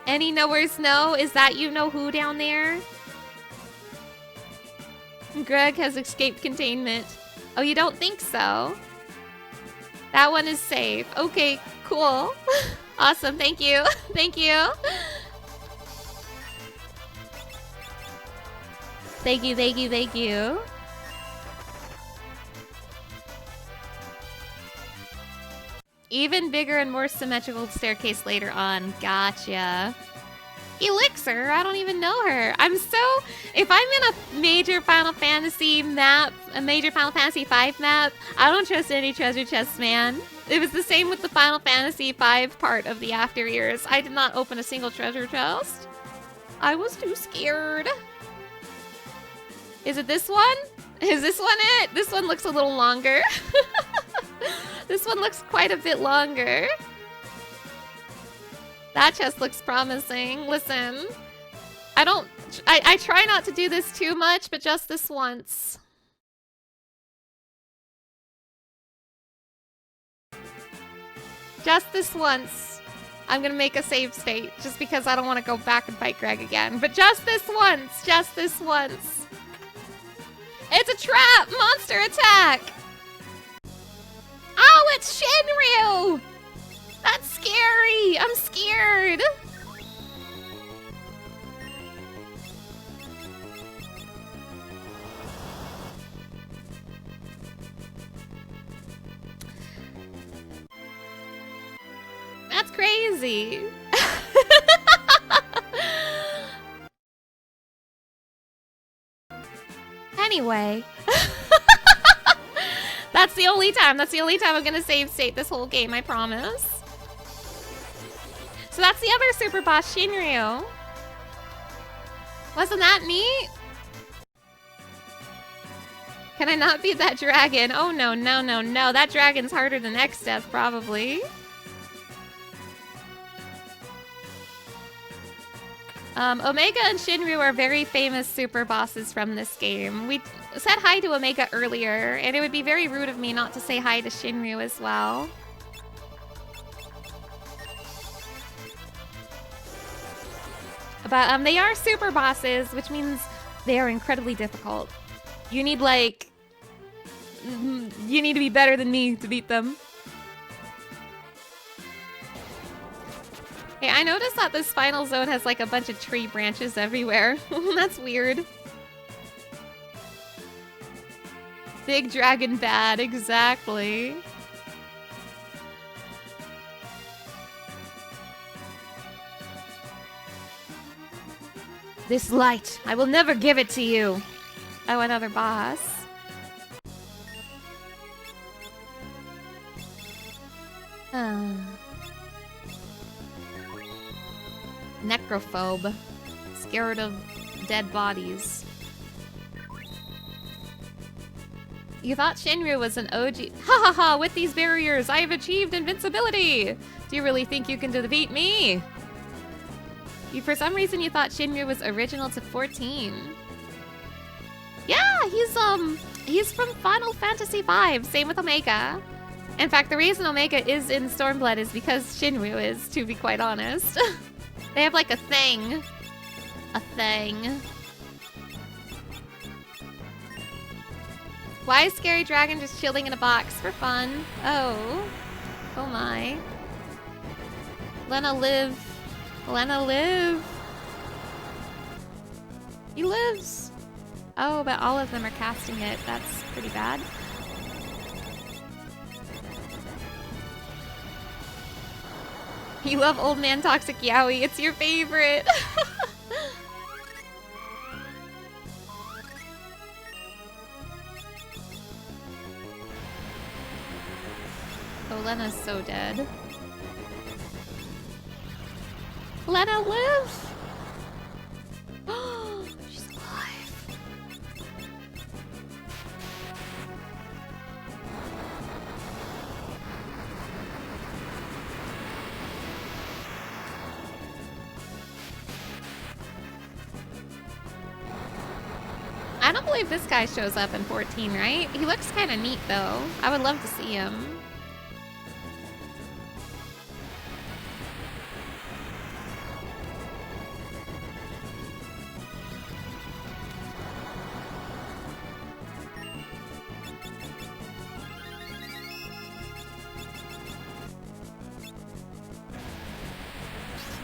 Speaker 1: Any knowers know? Is that you know who down there? Greg has escaped containment. Oh, you don't think so? That one is safe. Okay, cool. Awesome, thank you. Thank you. Thank you, thank you, thank you. Even bigger and more symmetrical staircase later on. Gotcha. Elixir? I don't even know her. If I'm in a major Final Fantasy map, a major Final Fantasy V map, I don't trust any treasure chests, man. It was the same with the Final Fantasy V part of the After Years. I did not open a single treasure chest. I was too scared. Is it this one? Is this one it? This one looks a little longer. This one looks quite a bit longer. That chest looks promising. Listen, I try not to do this too much, but just this once. Just this once. I'm gonna make a save state just because I don't want to go back and fight Greg again. But just this once. Just this once. It's a trap! Monster attack! Oh, it's Shinryu! That's scary! I'm scared! That's crazy! Anyway. That's the only time I'm gonna save state this whole game, I promise. So that's the other super boss, Shinryu. Wasn't that neat? Can I not beat that dragon? Oh no, no, no, no. That dragon's harder than X-Death, probably. Omega and Shinryu are very famous super bosses from this game. We said hi to Omega earlier, and it would be very rude of me not to say hi to Shinryu as well. But they are super bosses, which means they are incredibly difficult. You need to be better than me to beat them. Hey, I noticed that this final zone has like a bunch of tree branches everywhere. That's weird. Big dragon bad, exactly. This light, I will never give it to you. Oh, another boss. Necrophobe. Scared of dead bodies. You thought Shinryu was an OG. Ha ha ha! With these barriers, I have achieved invincibility! Do you really think you can defeat me? For some reason, you thought Shinryu was original to 14. Yeah, he's from Final Fantasy V. Same with Omega. In fact, the reason Omega is in Stormblood is because Shinryu is, to be quite honest. They have like a thing. A thing. Why is Scary Dragon just chilling in a box for fun? Oh. Oh my. Lena live. Lena live. He lives! Oh, but all of them are casting it. That's pretty bad. You love Old Man Toxic Yowie. It's your favorite. Oh, Lena's so dead. Lena lives! She's alive. I don't believe this guy shows up in 14, right? He looks kind of neat, though. I would love to see him.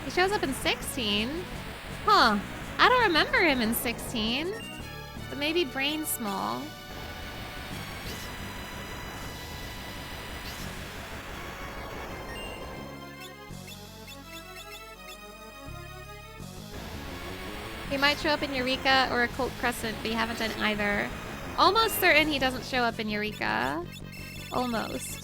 Speaker 1: He shows up in 16? Huh. I don't remember him in 16. But maybe Brain Small. He might show up in Eureka or Occult Crescent, but you haven't done either. Almost certain he doesn't show up in Eureka. Almost.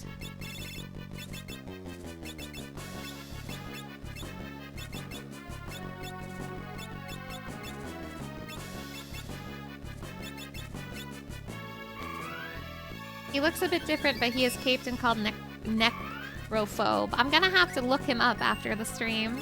Speaker 1: He looks a bit different, but he is caped and called Necrophobe. I'm gonna have to look him up after the stream.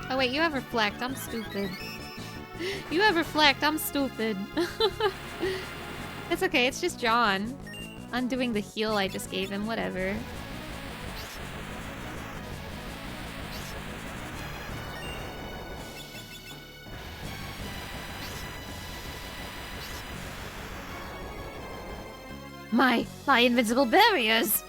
Speaker 1: Oh wait, you have Reflect. I'm stupid. You have Reflect. I'm stupid. It's okay, it's just John. Undoing the heal I just gave him, whatever. My invincible barriers!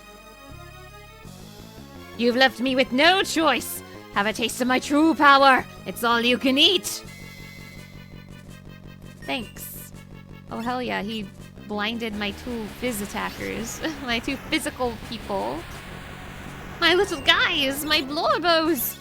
Speaker 1: You've left me with no choice! Have a taste of my true power! It's all you can eat! Thanks. Oh hell yeah, he blinded my two phys attackers. My two physical people. My little guys! My blorbos!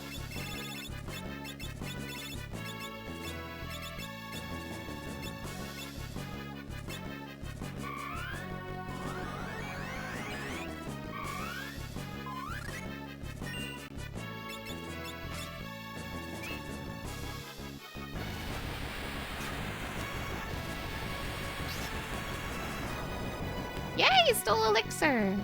Speaker 1: Yay, you stole Elixir!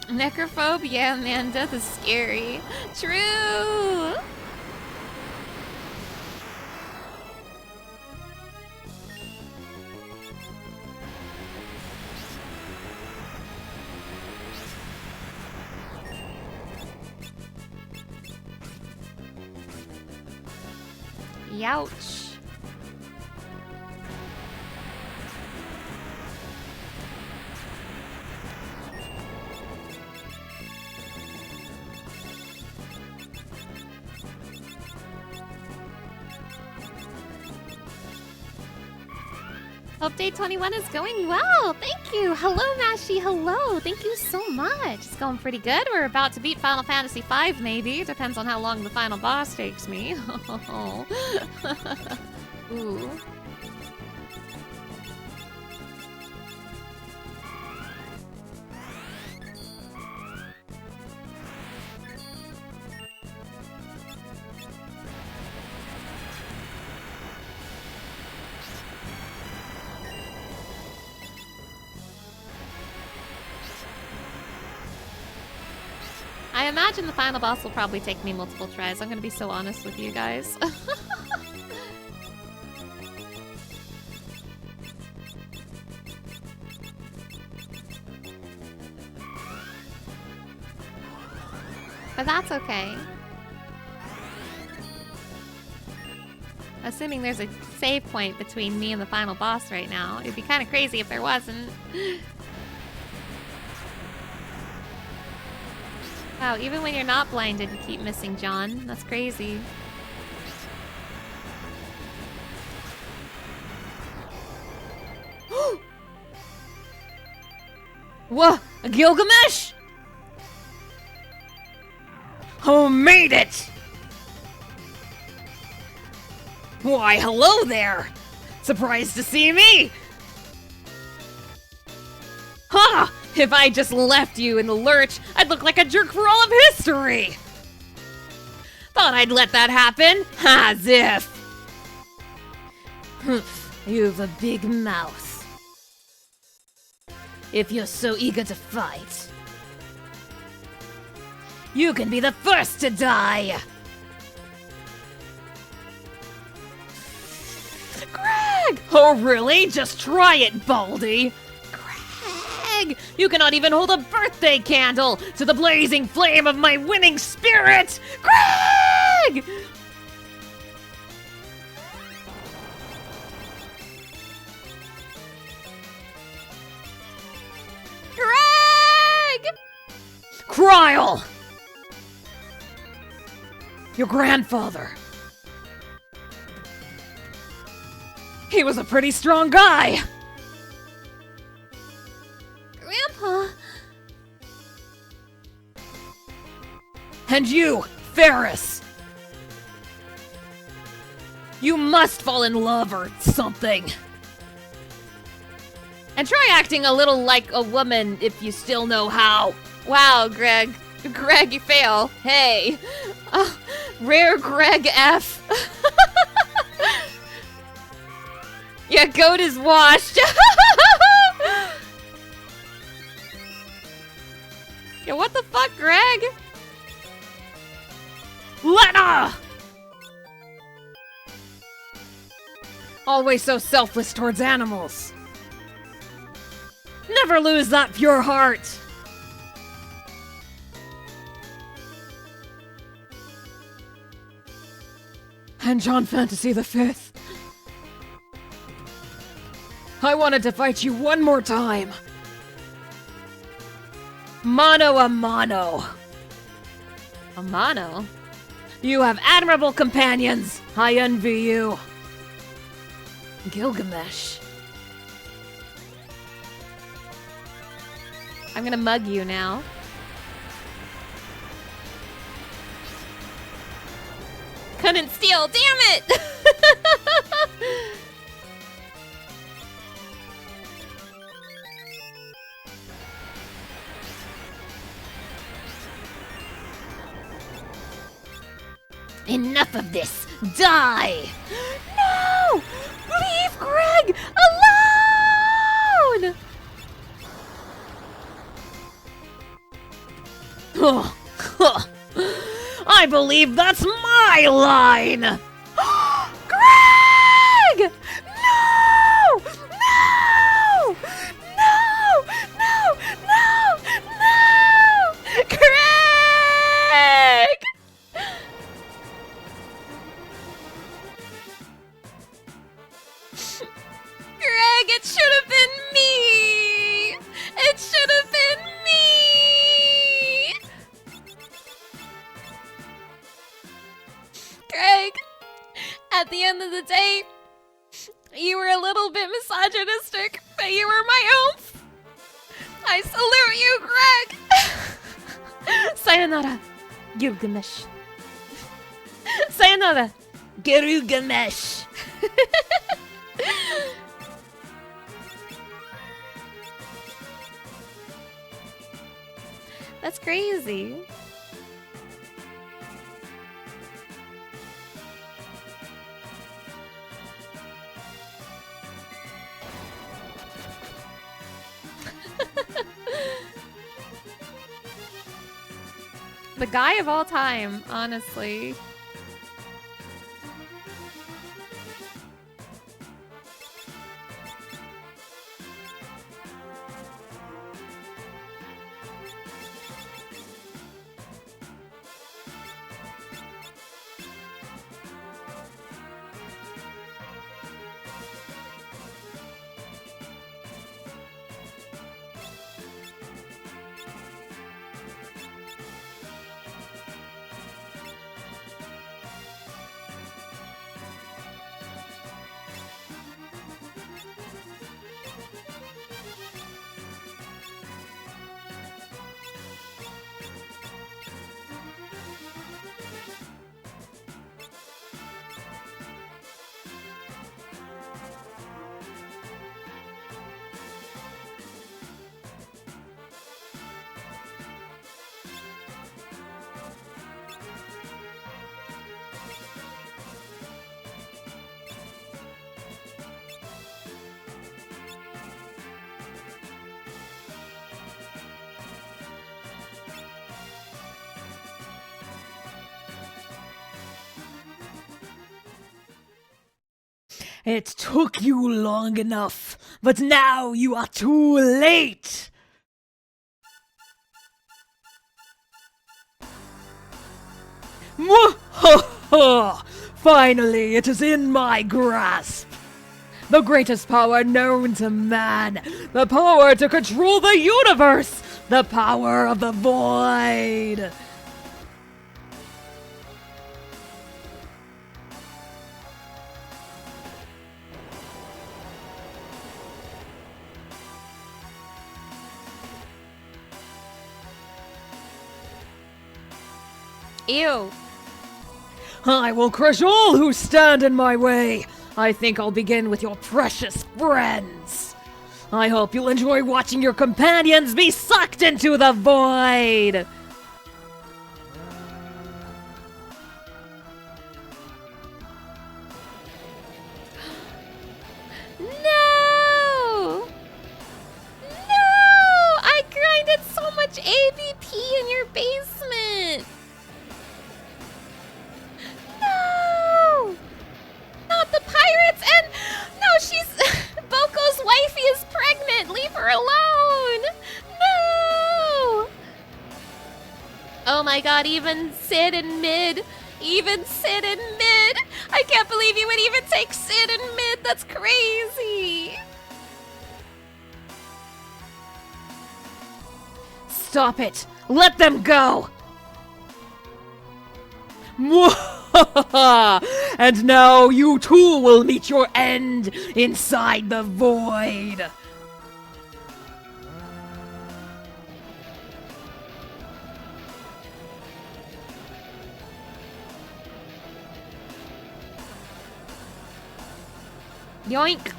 Speaker 1: Necrophobe? Yeah, man, death is scary. True! Youch. Hope day 21 is going well. Thank you. Hello, Mashi. Hello. Thank you so much. It's going pretty good. We're about to beat Final Fantasy V, maybe. Depends on how long the final boss takes me. Ooh. I imagine the final boss will probably take me multiple tries. I'm gonna be so honest with you guys. But that's okay. Assuming there's a save point between me and the final boss right now. It'd be kind of crazy if there wasn't. Wow, even when you're not blinded, you keep missing, John. That's crazy.
Speaker 2: What? Gilgamesh? Who made it? Why, hello there! Surprised to see me? Ha! Huh, if I just left you in the lurch, I'd look like a jerk for all of history! Thought I'd let that happen? As if! You've a big mouth. If you're so eager to fight, you can be the first to die! Greg! Oh, really? Just try it, Baldy! Greg! You cannot even hold a birthday candle to the blazing flame of my winning spirit! Greg!
Speaker 1: Greg!
Speaker 2: Kryle! Your grandfather. He was a pretty strong guy!
Speaker 1: Grandpa!
Speaker 2: And you, Ferris! You must fall in love or something. And try acting a little like a woman if you still know how.
Speaker 1: Wow, Greg. Greg, you fail. Hey. Rare Greg F. Your goat is washed. Yeah, what the fuck, Greg?
Speaker 2: Lena! Always so selfless towards animals. Never lose that pure heart. And John Fantasy V. I wanted to fight you one more time. Mano a mano.
Speaker 1: A mono?
Speaker 2: You have admirable companions. I envy you. Gilgamesh.
Speaker 1: I'm gonna mug you now. Couldn't steal, damn it!
Speaker 4: Enough of this! Die!
Speaker 1: No! Leave Greg alone!
Speaker 2: I believe that's my line!
Speaker 1: Greg! No! No! No! No! No! No! Greg! Greg, it should have been me! It should have been me! Greg, at the end of the day, you were a little bit misogynistic, but you were my oomph. I salute you, Greg!
Speaker 5: Sayonara, Gilgamesh. Sayonara, Gilgamesh.
Speaker 1: That's crazy. The guy of all time, honestly.
Speaker 2: It took you long enough, but now you are too late! Mwahaha! Finally, it is in my grasp! The greatest power known to man! The power to control the universe! The power of the void!
Speaker 1: Ew.
Speaker 2: I will crush all who stand in my way! I think I'll begin with your precious friends! I hope you'll enjoy watching your companions be sucked into the void!
Speaker 1: No! No! I grinded so much AVP in your basement! No! Not the pirates and... No, she's... Boko's wifey is pregnant! Leave her alone! No! Oh my god, even Sid in mid! Even Sid in mid! I can't believe you would even take Sid in mid! That's crazy!
Speaker 2: Stop it! Let them go! Mwahaha! And now you too will meet your end inside the void!
Speaker 1: Yoink!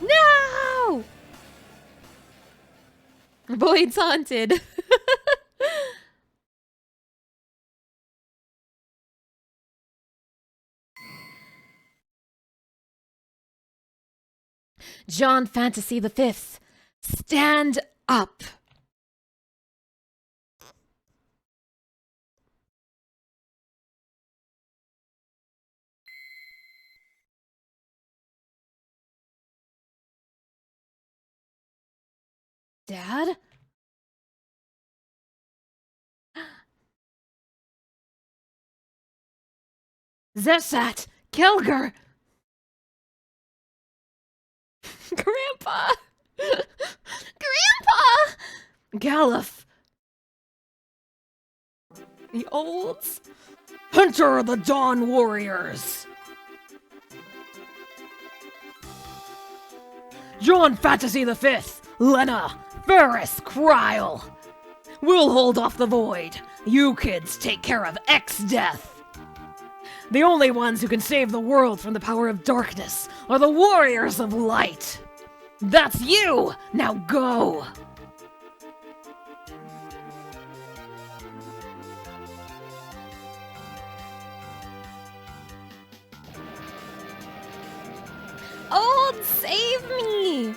Speaker 1: No! Void's haunted.
Speaker 5: John Fantasy V, stand up. Dad? Zesat! Kelger!
Speaker 1: Grandpa! Grandpa!
Speaker 5: Galuf!
Speaker 1: The olds?
Speaker 2: Enter the Dawn Warriors! John Fantasy V, Lena, Ferris, Kryle! We'll hold off the void. You kids take care of X-Death. The only ones who can save the world from the power of darkness are the Warriors of Light. That's you! Now go!
Speaker 1: Old, save me!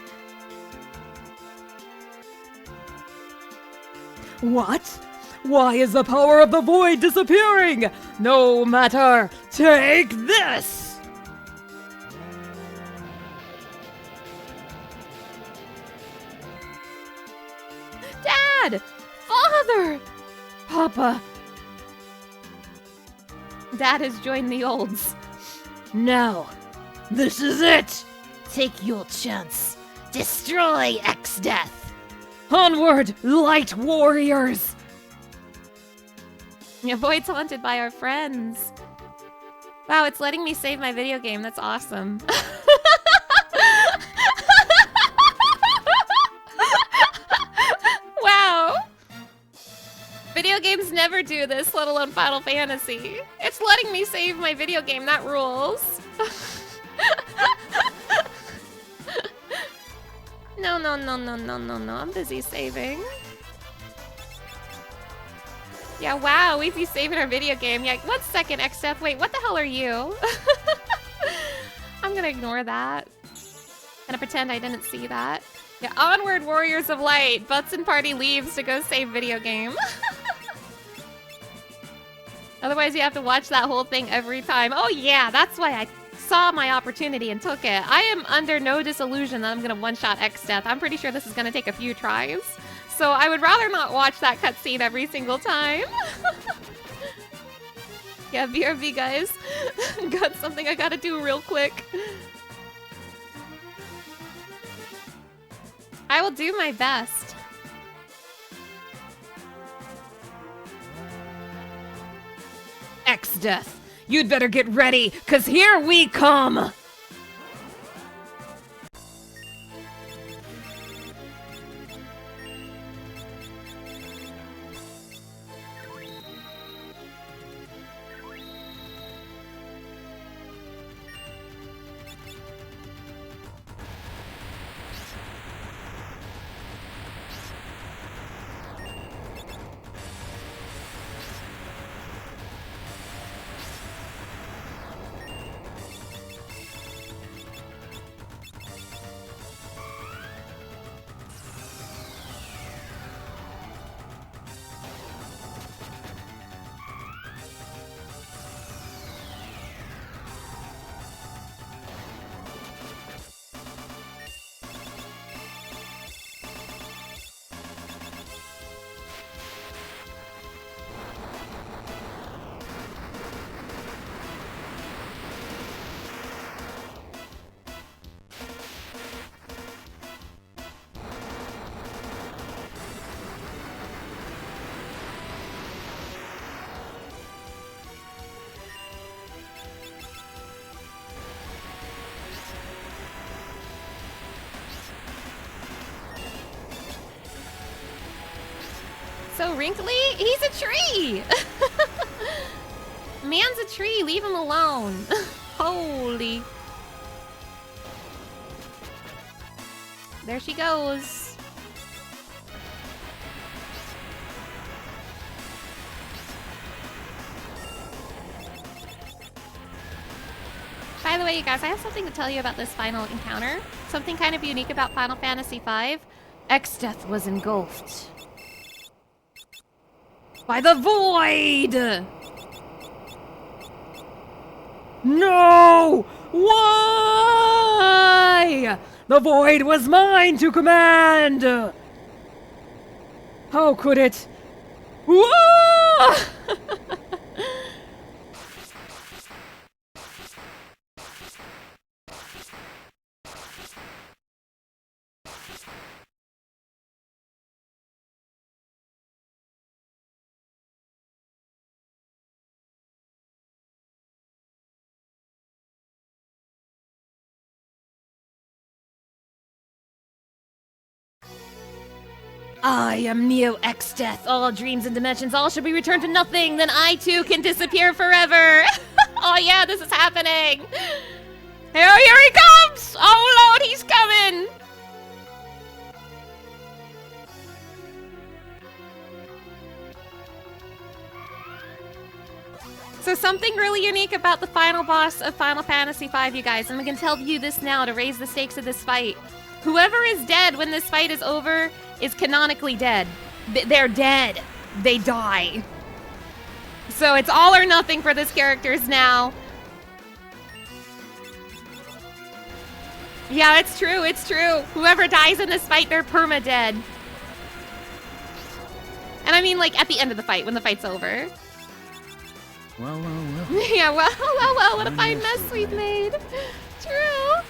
Speaker 2: What? Why is the power of the void disappearing? No matter. Take this!
Speaker 1: Dad! Father!
Speaker 2: Papa,
Speaker 1: Dad has joined the olds.
Speaker 2: now. This is it! Take your chance. Destroy X-Death! Onward, Light Warriors!
Speaker 1: Yeah, Void's haunted by our friends. Wow, it's letting me save my video game. That's awesome. Wow. Video games never do this, let alone Final Fantasy. It's letting me save my video game. That rules. No, no, no, no, no, no, no. I'm busy saving. Yeah, wow, we be saving our video game. Yeah, 1 second, X-Death. Wait, what the hell are you? I'm gonna ignore that. Gonna pretend I didn't see that. Yeah, onward, Warriors of Light. Butts and Party leaves to go save video game. Otherwise, you have to watch that whole thing every time. Oh yeah, that's why I saw my opportunity and took it. I am under no disillusion that I'm gonna one-shot X-Death. I'm pretty sure this is gonna take a few tries. So I would rather not watch that cutscene every single time. Yeah, BRB guys. Got something I gotta do real quick. I will do my best.
Speaker 2: X-Death, you'd better get ready, 'cause here we come!
Speaker 1: So wrinkly? He's a tree! Man's a tree, leave him alone. Holy. There she goes. By the way, you guys, I have something to tell you about this final encounter. Something kind of unique about Final Fantasy V.
Speaker 5: X-Death was engulfed.
Speaker 2: By the void! No! Why? The void was mine to command! How could it? Whoa!
Speaker 5: I am Neo X-Death. All dreams and dimensions, all shall be returned to nothing. Then I too can disappear forever.
Speaker 1: Oh yeah, this is happening. Here he comes! Oh Lord, he's coming! So something really unique about the final boss of Final Fantasy V, you guys, and I'm gonna tell you this now to raise the stakes of this fight. Whoever is dead when this fight is over is canonically dead. They're dead. They die. So it's all or nothing for this characters now. Yeah, it's true, it's true. Whoever dies in this fight, they're perma-dead. And I mean, like, at the end of the fight, when the fight's over.
Speaker 6: Well.
Speaker 1: Yeah, well, what a fine mess we've made. True.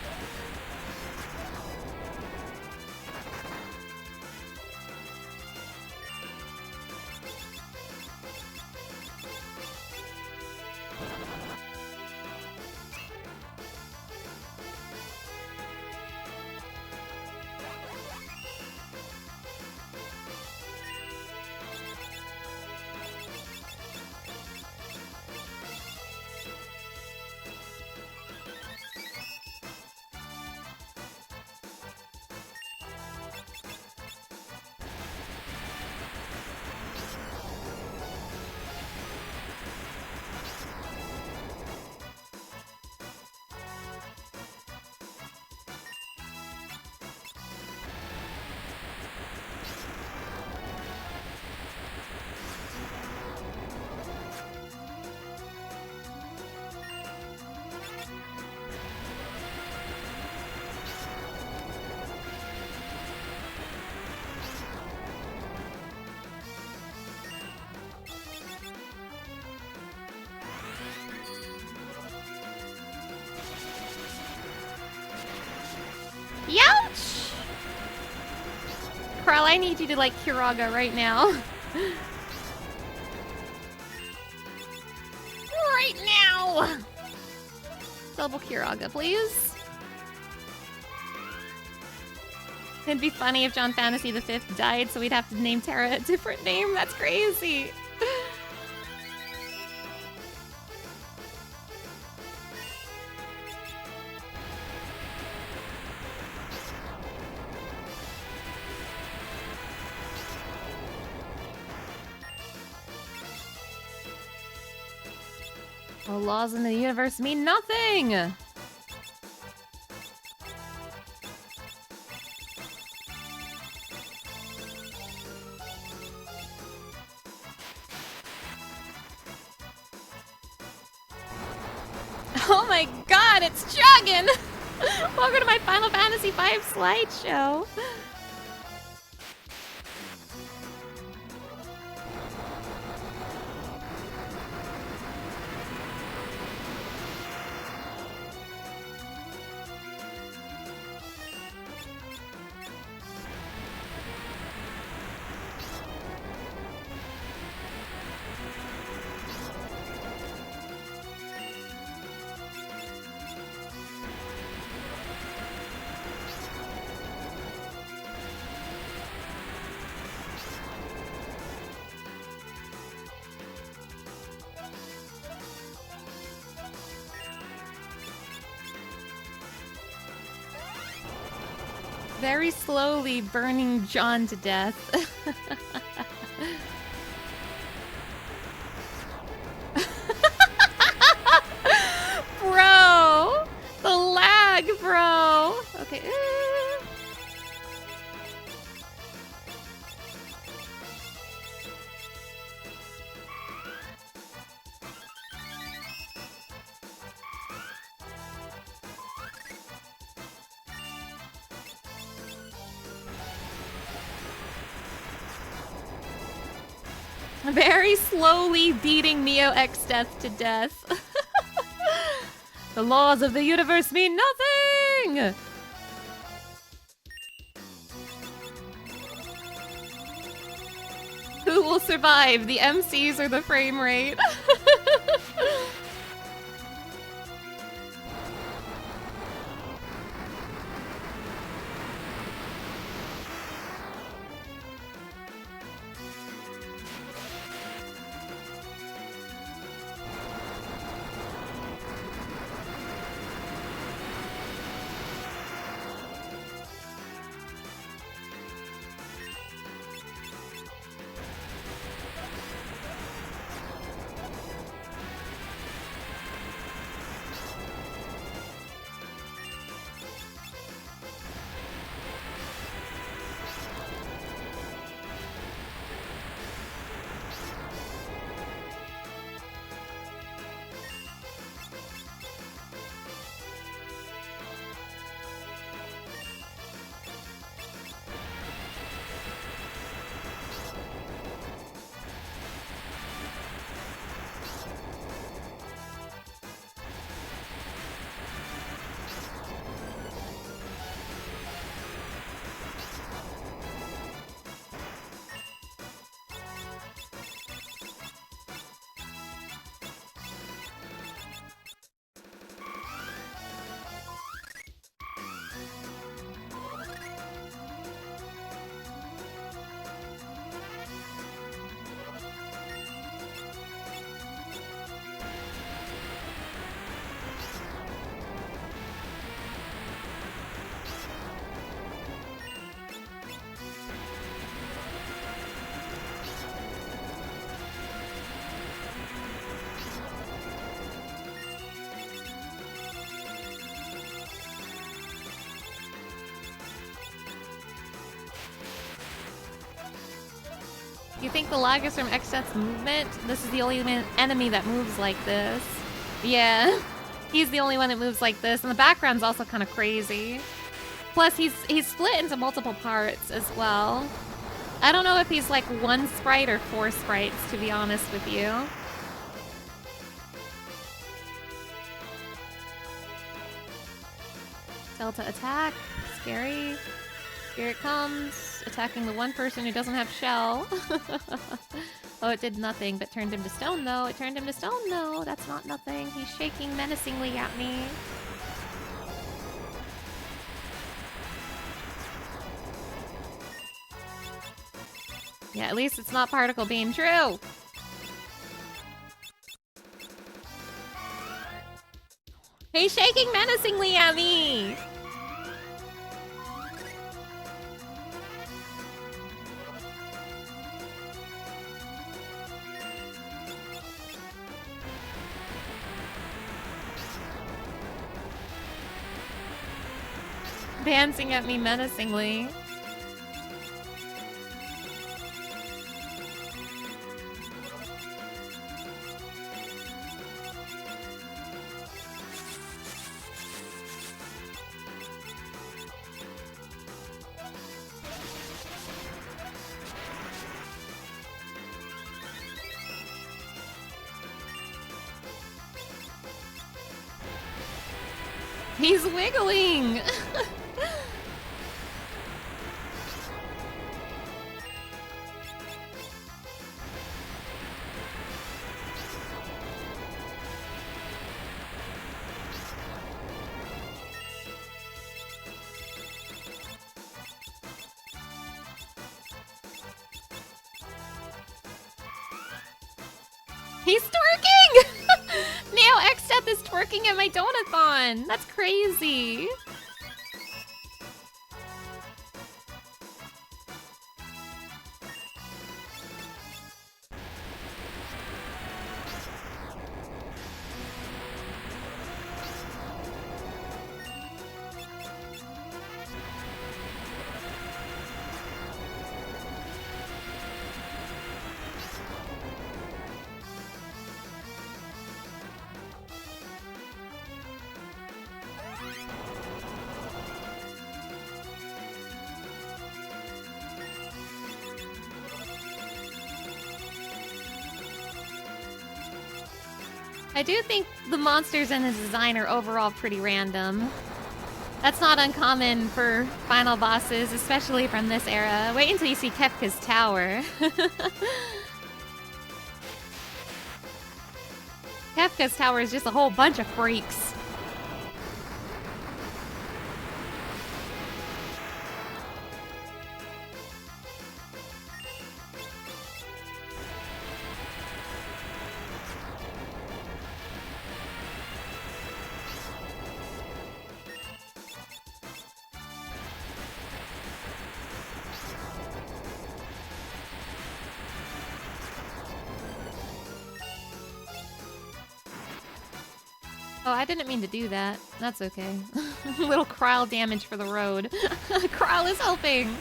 Speaker 1: I need you to like Kiraga right now. Right now! Double Kiraga, please. It'd be funny if John Fantasy V died, so we'd have to name Terra a different name. That's crazy. The laws in the universe mean nothing! Oh my god, it's Chuggin! Welcome to my Final Fantasy V slideshow. Very slowly burning John to death. Bro! The lag, bro! Okay. Very slowly beating Neo X Death to death. The laws of the universe mean nothing! Who will survive, the MCs or the frame rate? You think the lag is from Xdeath's movement? This is the only enemy that moves like this. Yeah, he's the only one that moves like this, and the background's also kind of crazy. Plus, he's split into multiple parts as well. I don't know if he's like one sprite or four sprites, to be honest with you. Delta attack, scary. Here it comes, attacking the one person who doesn't have shell. Oh, it did nothing, but turned him to stone, though. It turned him to stone, though. That's not nothing. He's shaking menacingly at me. Yeah, at least it's not particle beam. True! He's shaking menacingly at me! Dancing at me menacingly. He's wiggling! He's twerking! Neo X-Death is twerking at my Donathon! That's crazy! I do think the monsters and the design are overall pretty random. That's not uncommon for final bosses, especially from this era. Wait until you see Kefka's tower. Kefka's tower is just a whole bunch of freaks. Oh, I didn't mean to do that. That's okay. Little Kryle damage for the road. Kryle is helping!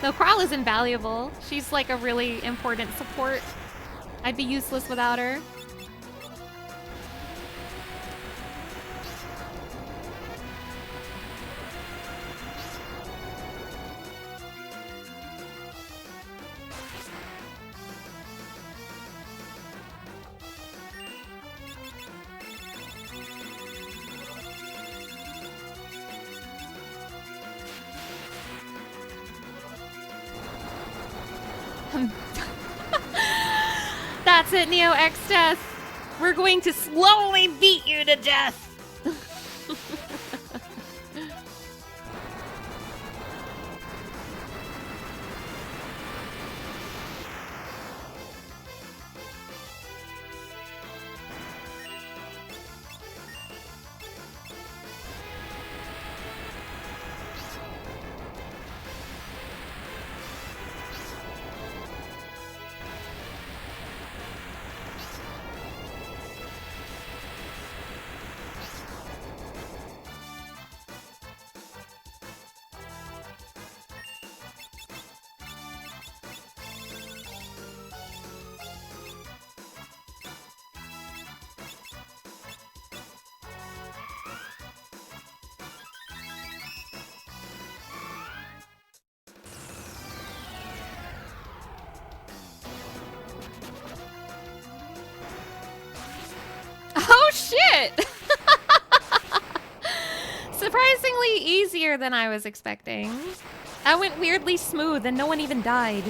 Speaker 1: No, Kryle is invaluable. She's like a really important support. I'd be useless without her. That's it, Neo X-Death! We're going to slowly beat you to death! Oh shit! Surprisingly easier than I was expecting. That went weirdly smooth and no one even died.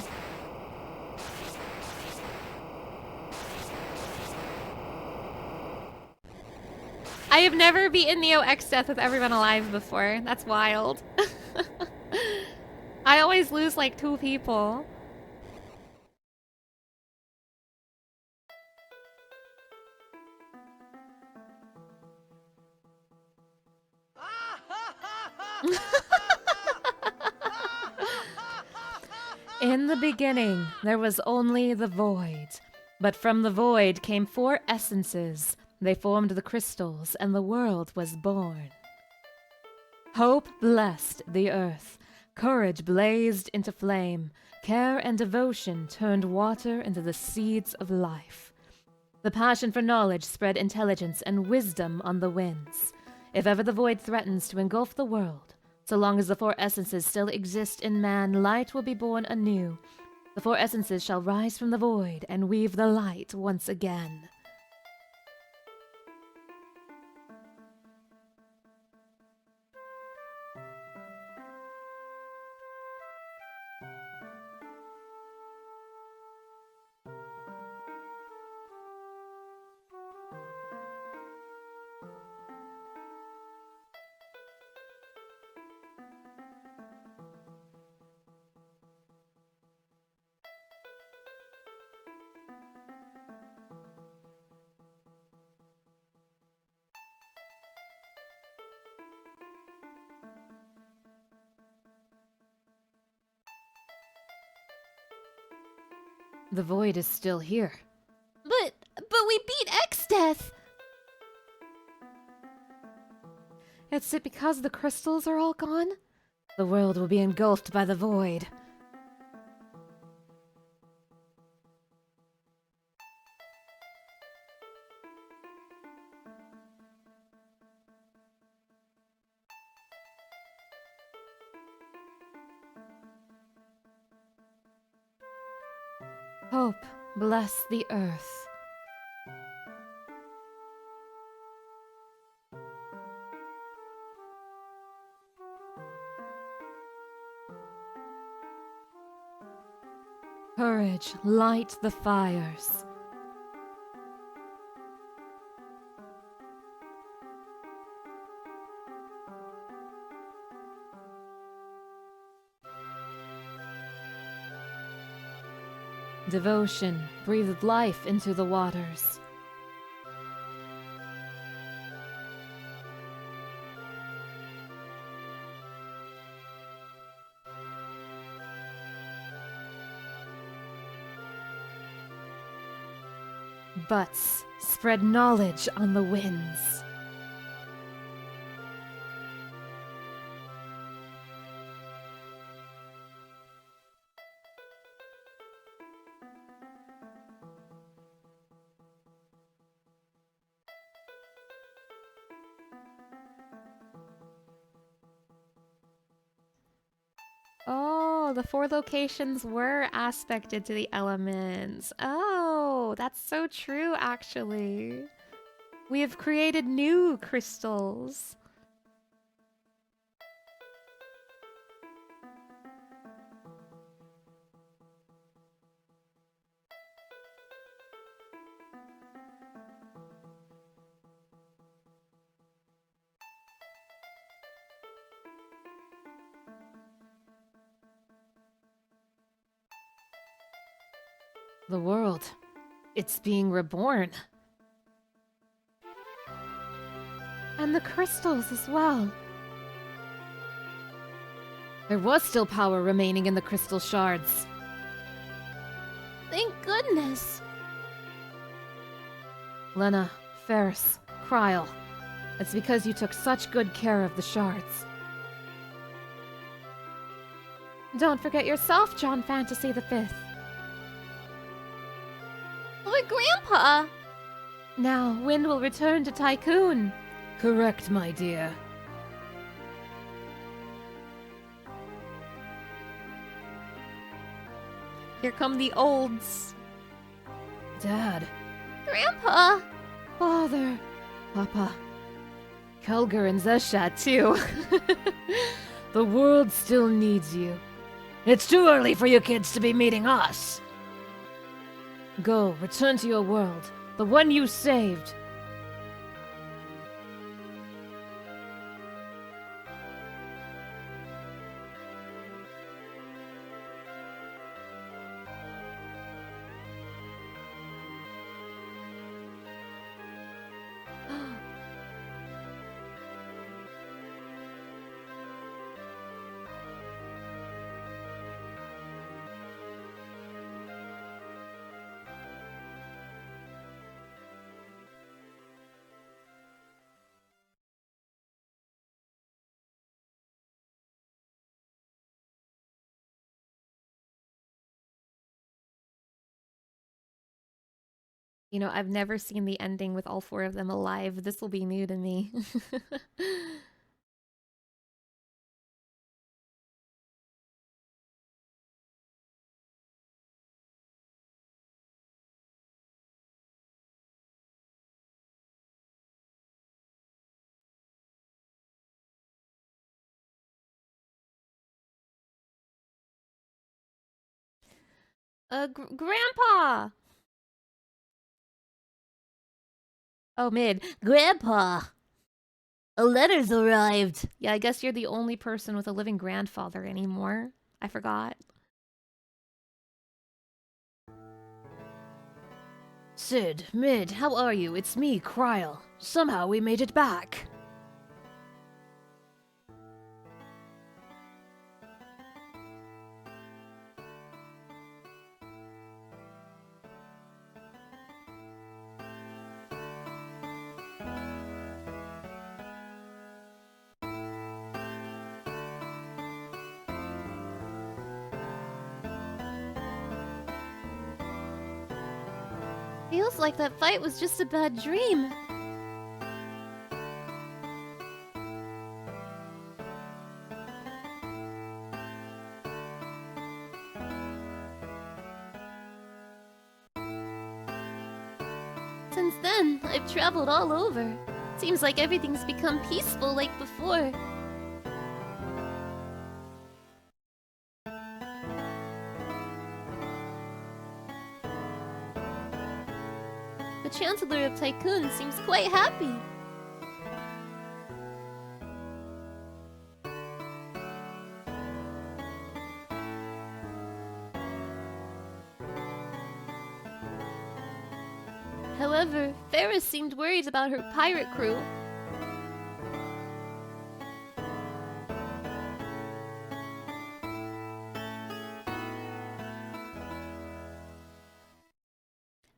Speaker 1: I have never beaten Neo X Death with everyone alive before. That's wild. I always lose like 2 people.
Speaker 5: In the beginning, there was only the void. But from the void came 4 essences. They formed the crystals, and the world was born. Hope blessed the earth. Courage blazed into flame. Care and devotion turned water into the seeds of life. The passion for knowledge spread intelligence and wisdom on the winds. If ever the void threatens to engulf the world, so long as the 4 essences still exist in man, light will be born anew. The 4 essences shall rise from the void and weave the light once again. The void is still here.
Speaker 3: But we beat X-Death!
Speaker 5: Is it because the crystals are all gone? The world will be engulfed by the void. Hope bless the earth. Courage, light the fires. Devotion breathed life into the waters. Butts spread knowledge on the winds.
Speaker 1: Oh, the 4 locations were aspected to the elements. Oh, that's so true, actually. We have created new crystals.
Speaker 5: The world, it's being reborn.
Speaker 1: And the crystals as well.
Speaker 5: There was still power remaining in the crystal shards.
Speaker 3: Thank goodness.
Speaker 5: Lena, Ferris, Kryle, it's because you took such good care of the shards.
Speaker 1: Don't forget yourself, John Fantasy V.
Speaker 3: But Grandpa!
Speaker 1: Now, Wind will return to Tycoon.
Speaker 5: Correct, my dear.
Speaker 1: Here come the olds.
Speaker 5: Dad,
Speaker 3: Grandpa!
Speaker 1: Father.
Speaker 5: Papa, Kelger and Zeshat too.
Speaker 2: The world still needs you. It's too early for you kids to be meeting us. Go, return to your world, the one you saved.
Speaker 1: You know, I've never seen the ending with all four of them alive. This will be new to me. Grandpa! Oh, Mid.
Speaker 4: Grandpa! A letter's arrived.
Speaker 1: Yeah, I guess you're the only person with a living grandfather anymore. I forgot.
Speaker 2: Sid, Mid, how are you? It's me, Kryle. Somehow we made it back.
Speaker 1: Feels like that fight was just a bad dream. Since then, I've traveled all over. Seems like everything's become peaceful like before. The Chancellor of Tycoon seems quite happy. However, Ferris seemed worried about her pirate crew.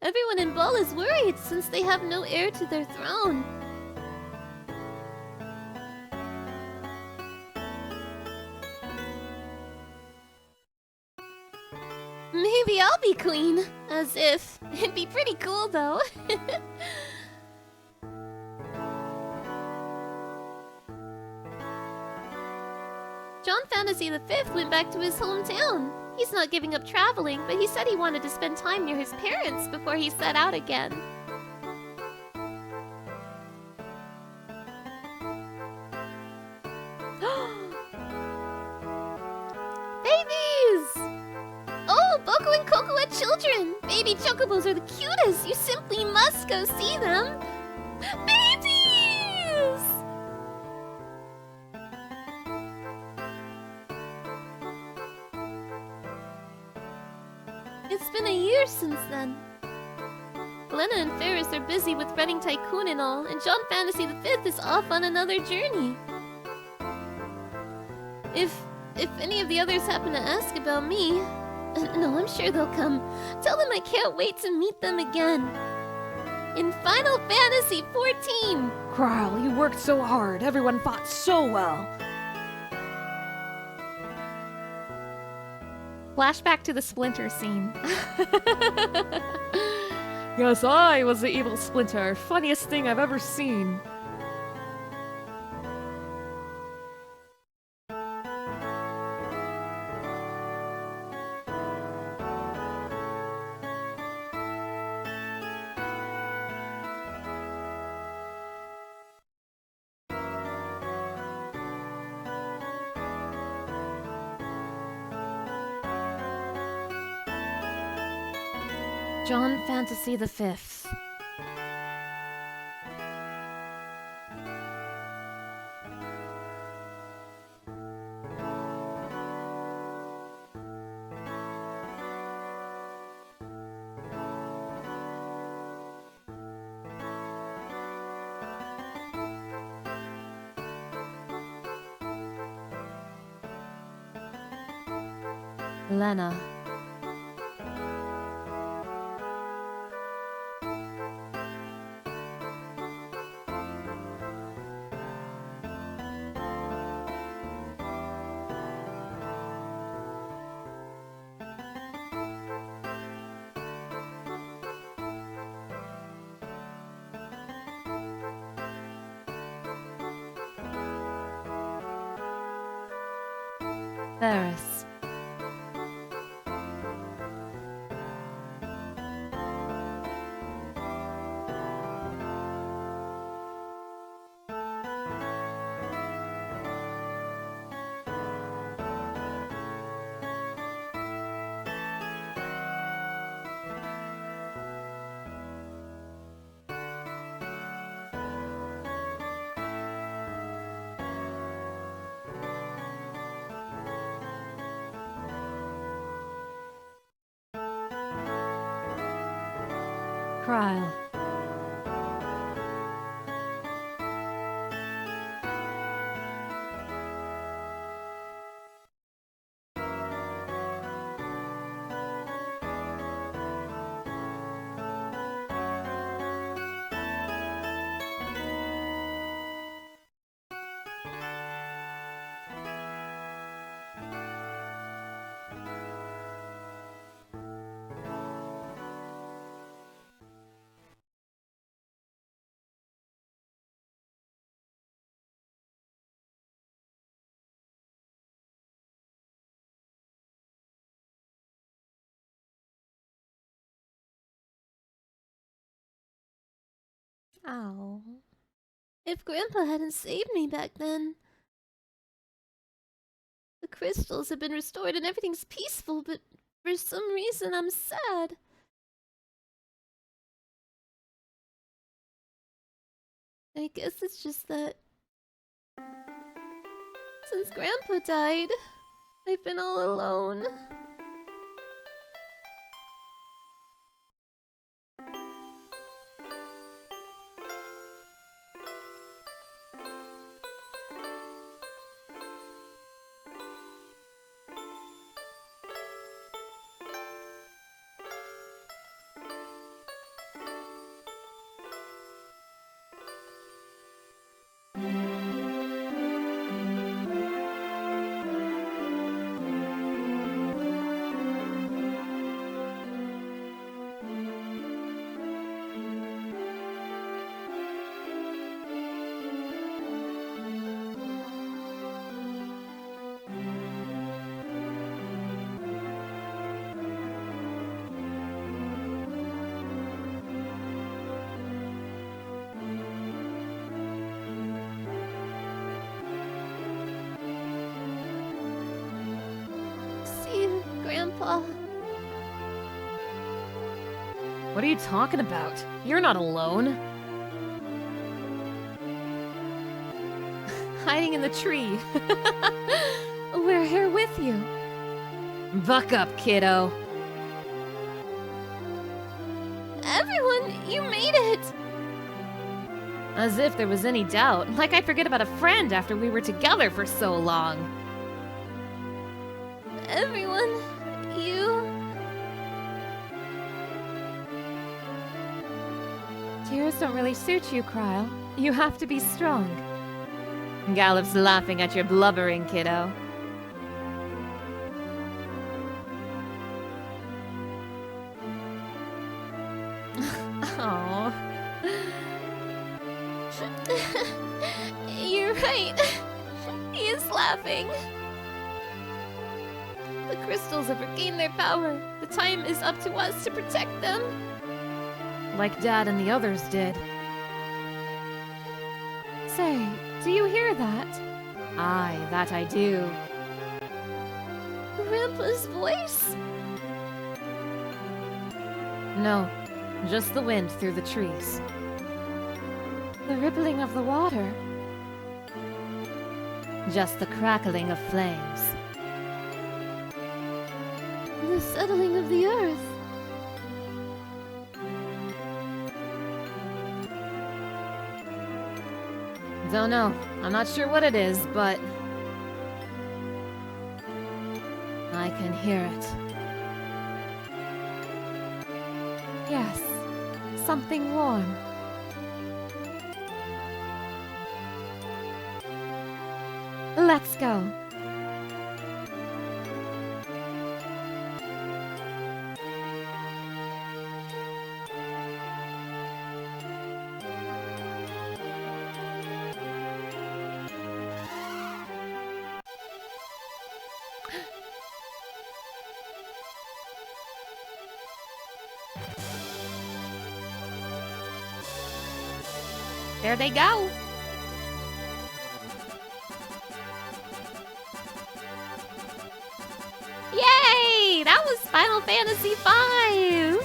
Speaker 1: Everyone in Ball is worried since they have no heir to their throne. Maybe I'll be queen. As if. It'd be pretty cool though. John Fantasy V went back to his hometown. He's not giving up traveling, but he said he wanted to spend time near his parents before he set out again. Babies! Oh, Boko and Coco had children! Baby chocobos are the cutest! You simply must go see them! Babies! It's been a year since then. Glenna and Ferris are busy with running Tycoon and all, and John Fantasy V is off on another journey. If any of the others happen to ask about me, no, I'm sure they'll come. Tell them I can't wait to meet them again. In Final Fantasy XIV!
Speaker 2: Kryle, you worked so hard. Everyone fought so well.
Speaker 1: Flashback to the Splinter scene.
Speaker 2: Yes, I was the evil Splinter. Funniest thing I've ever seen.
Speaker 5: John Fantasy the Fifth. Lena. Ferris. Cryle.
Speaker 3: Ow. If Grandpa hadn't saved me back then. The crystals have been restored and everything's peaceful, but for some reason I'm sad. I guess it's just that since Grandpa died, I've been all alone. See you, Grandpa.
Speaker 5: What are you talking about? You're not alone. Hiding in the tree. We're here with you. Buck up, kiddo.
Speaker 3: Everyone, you made it!
Speaker 5: As if there was any doubt. Like I'd forget about a friend after we were together for so long.
Speaker 3: Everyone, you...
Speaker 5: Tears don't really suit you, Cryle. You have to be strong. Gallup's laughing at your blubbering, kiddo. Aww.
Speaker 3: You're right. He is laughing. The crystals have regained their power. The time is up to us to protect them.
Speaker 5: Like Dad and the others did. Say, do you hear that? Aye, that I do.
Speaker 3: Grandpa's voice.
Speaker 5: No, just the wind through the trees. The rippling of the water. Just the crackling of flames.
Speaker 3: The settling of the earth.
Speaker 5: Don't know. I'm not sure what it is, but I can hear it. Yes, something warm. Let's go.
Speaker 1: There they go. Yay! That was Final Fantasy V!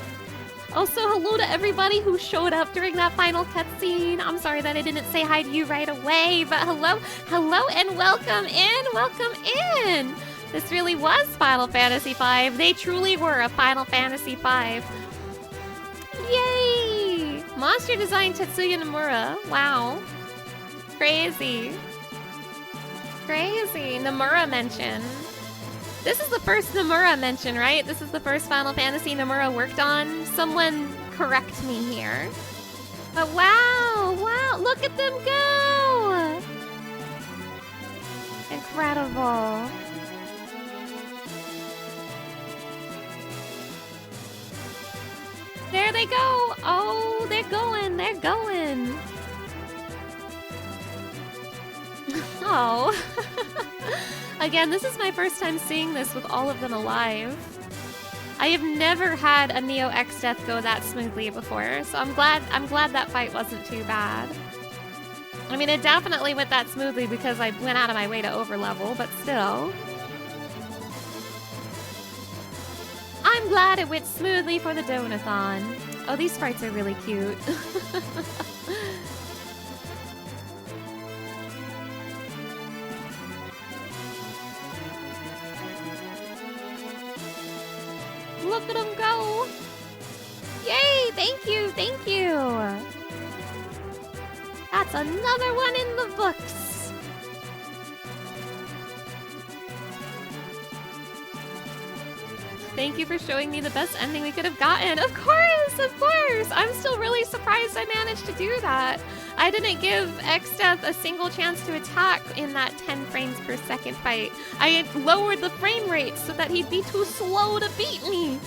Speaker 1: Also, hello to everybody who showed up during that final cutscene. I'm sorry that I didn't say hi to you right away, but hello, and welcome in! This really was Final Fantasy V. They truly were a Final Fantasy V. Yay! Monster design Tetsuya Nomura. Wow. Crazy. Nomura mention. This is the first Nomura mention, right? This is the first Final Fantasy Nomura worked on. Someone correct me here. But wow, look at them go! Incredible. There they go! Oh, they're going! Oh. Again, this is my first time seeing this with all of them alive. I have never had a Neo X death go that smoothly before, so I'm glad that fight wasn't too bad. I mean, it definitely went that smoothly because I went out of my way to overlevel, but still. I'm glad it went smoothly for the Donathon. Oh, these sprites are really cute. Look at them go! Yay! Thank you! That's another one in the books! Thank you for showing me the best ending we could have gotten. Of course! I'm still really surprised I managed to do that. I didn't give X-Death a single chance to attack in that 10 frames per second fight. I had lowered the frame rate so that he'd be too slow to beat me.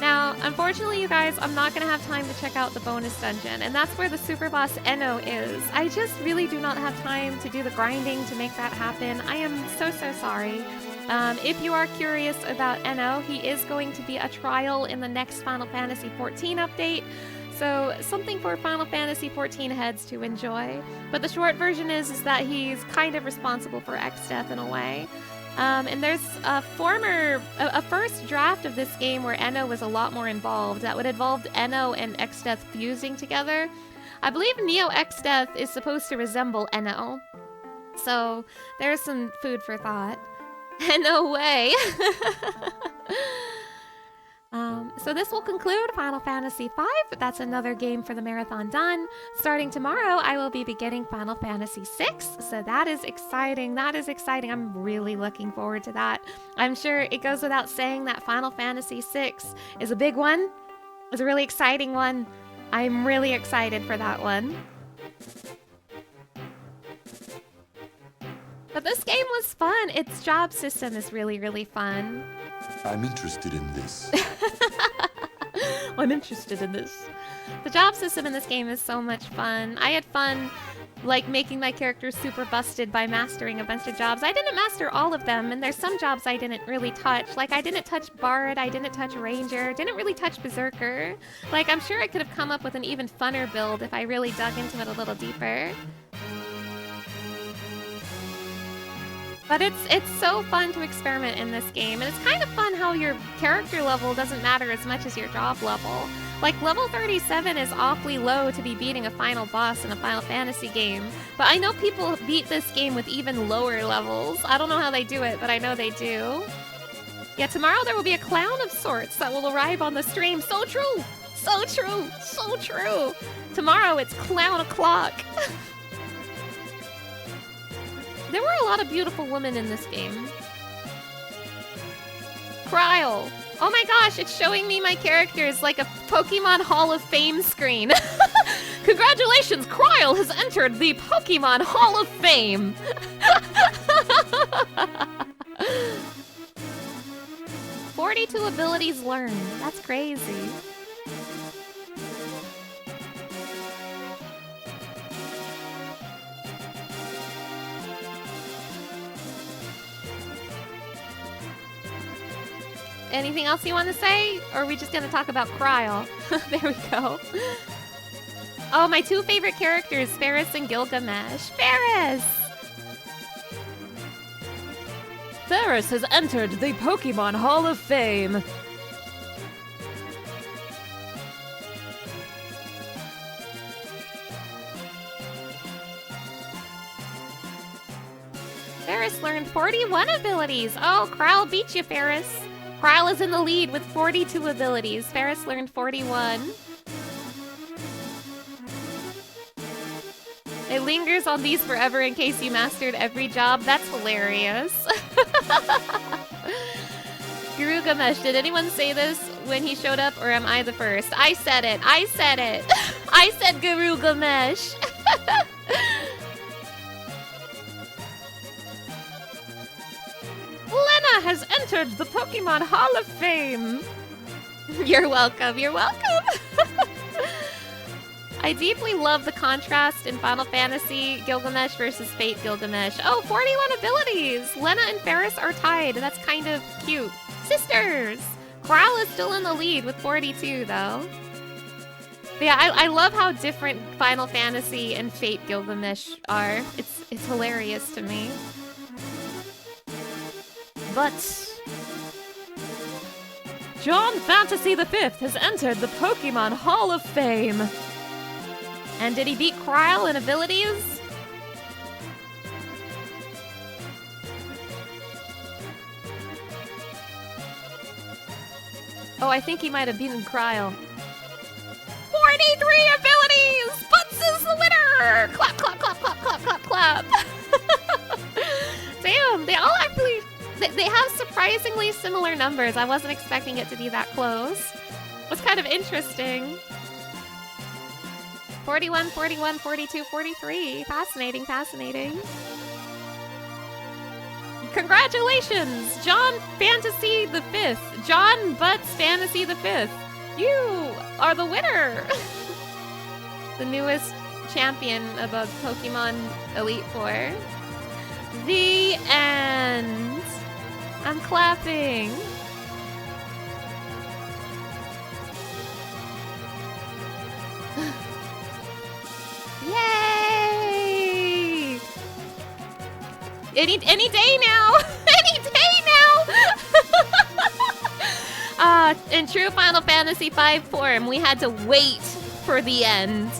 Speaker 1: Now, unfortunately, you guys, I'm not going to have time to check out the bonus dungeon, and that's where the super boss Enno is. I just really do not have time to do the grinding to make that happen. I am so sorry. If you are curious about Enno, he is going to be a trial in the next Final Fantasy XIV update, so something for Final Fantasy XIV heads to enjoy. But the short version is that he's kind of responsible for X-Death in a way. And there's a first draft of this game where Enno was a lot more involved. That would involve Enno and X-Death fusing together. I believe Neo X-Death is supposed to resemble Enno. So there's some food for thought. No way. So this will conclude Final Fantasy V. That's another game for the marathon done. Starting tomorrow, I will be beginning Final Fantasy VI. So that is exciting. I'm really looking forward to that. I'm sure it goes without saying that Final Fantasy VI is a big one. It's a really exciting one. I'm really excited for that one. But this game was fun. Its job system is really fun.
Speaker 9: I'm interested in this.
Speaker 1: I'm interested in this. The job system in this game is so much fun. I had fun, like, making my character super busted by mastering a bunch of jobs. I didn't master all of them, and there's some jobs I didn't really touch. Like, I didn't touch Bard, I didn't touch Ranger, didn't really touch Berserker. Like, I'm sure I could have come up with an even funner build if I really dug into it a little deeper. But it's so fun to experiment in this game, and it's kind of fun how your character level doesn't matter as much as your job level. Like, level 37 is awfully low to be beating a final boss in a Final Fantasy game, but I know people beat this game with even lower levels. I don't know how they do it, but I know they do. Yeah, tomorrow there will be a clown of sorts that will arrive on the stream. So true! So true! So true! Tomorrow it's clown o'clock. There were a lot of beautiful women in this game. Cryle. Oh my gosh, it's showing me my characters like a Pokemon Hall of Fame screen. Congratulations, Cryle has entered the Pokemon Hall of Fame. 42 abilities learned. That's crazy. Anything else you want to say? Or are we just going to talk about Cryle? There we go. Oh, my two favorite characters, Ferris and Gilgamesh. Ferris!
Speaker 2: Ferris has entered the Pokemon Hall of Fame.
Speaker 1: Ferris learned 41 abilities. Oh, Cryle beat you, Ferris. Cryle is in the lead with 42 abilities. Ferris learned 41. It lingers on these forever in case you mastered every job. That's hilarious. Gilgamesh, did anyone say this when he showed up, or am I the first? I said it. I said it. I said Gilgamesh. Lena has entered the Pokemon Hall of Fame. You're welcome. You're welcome. I deeply love the contrast in Final Fantasy Gilgamesh versus Fate Gilgamesh. Oh, 41 abilities! Lena and Ferris are tied. That's kind of cute. Sisters! Cryle is still in the lead with 42, though. But yeah, I love how different Final Fantasy and Fate Gilgamesh are. It's hilarious to me.
Speaker 2: But John Fantasy V has entered the Pokemon Hall of Fame.
Speaker 1: And did he beat Cryle in abilities? Oh, I think he might have beaten Cryle. 43 abilities! Butts is the winner! Clap, clap, clap, clap, clap, clap, clap. Damn, they all actually... They have surprisingly similar numbers. I wasn't expecting it to be that close. It's kind of interesting. 41, 41, 42, 43. Fascinating, fascinating. Congratulations, John Fantasy the Fifth. John Butts Fantasy the Fifth. You are the winner. The newest champion of a Pokemon Elite Four. The end. I'm clapping. Yay! Any day now! Any day now! In true Final Fantasy V form, we had to wait for the end.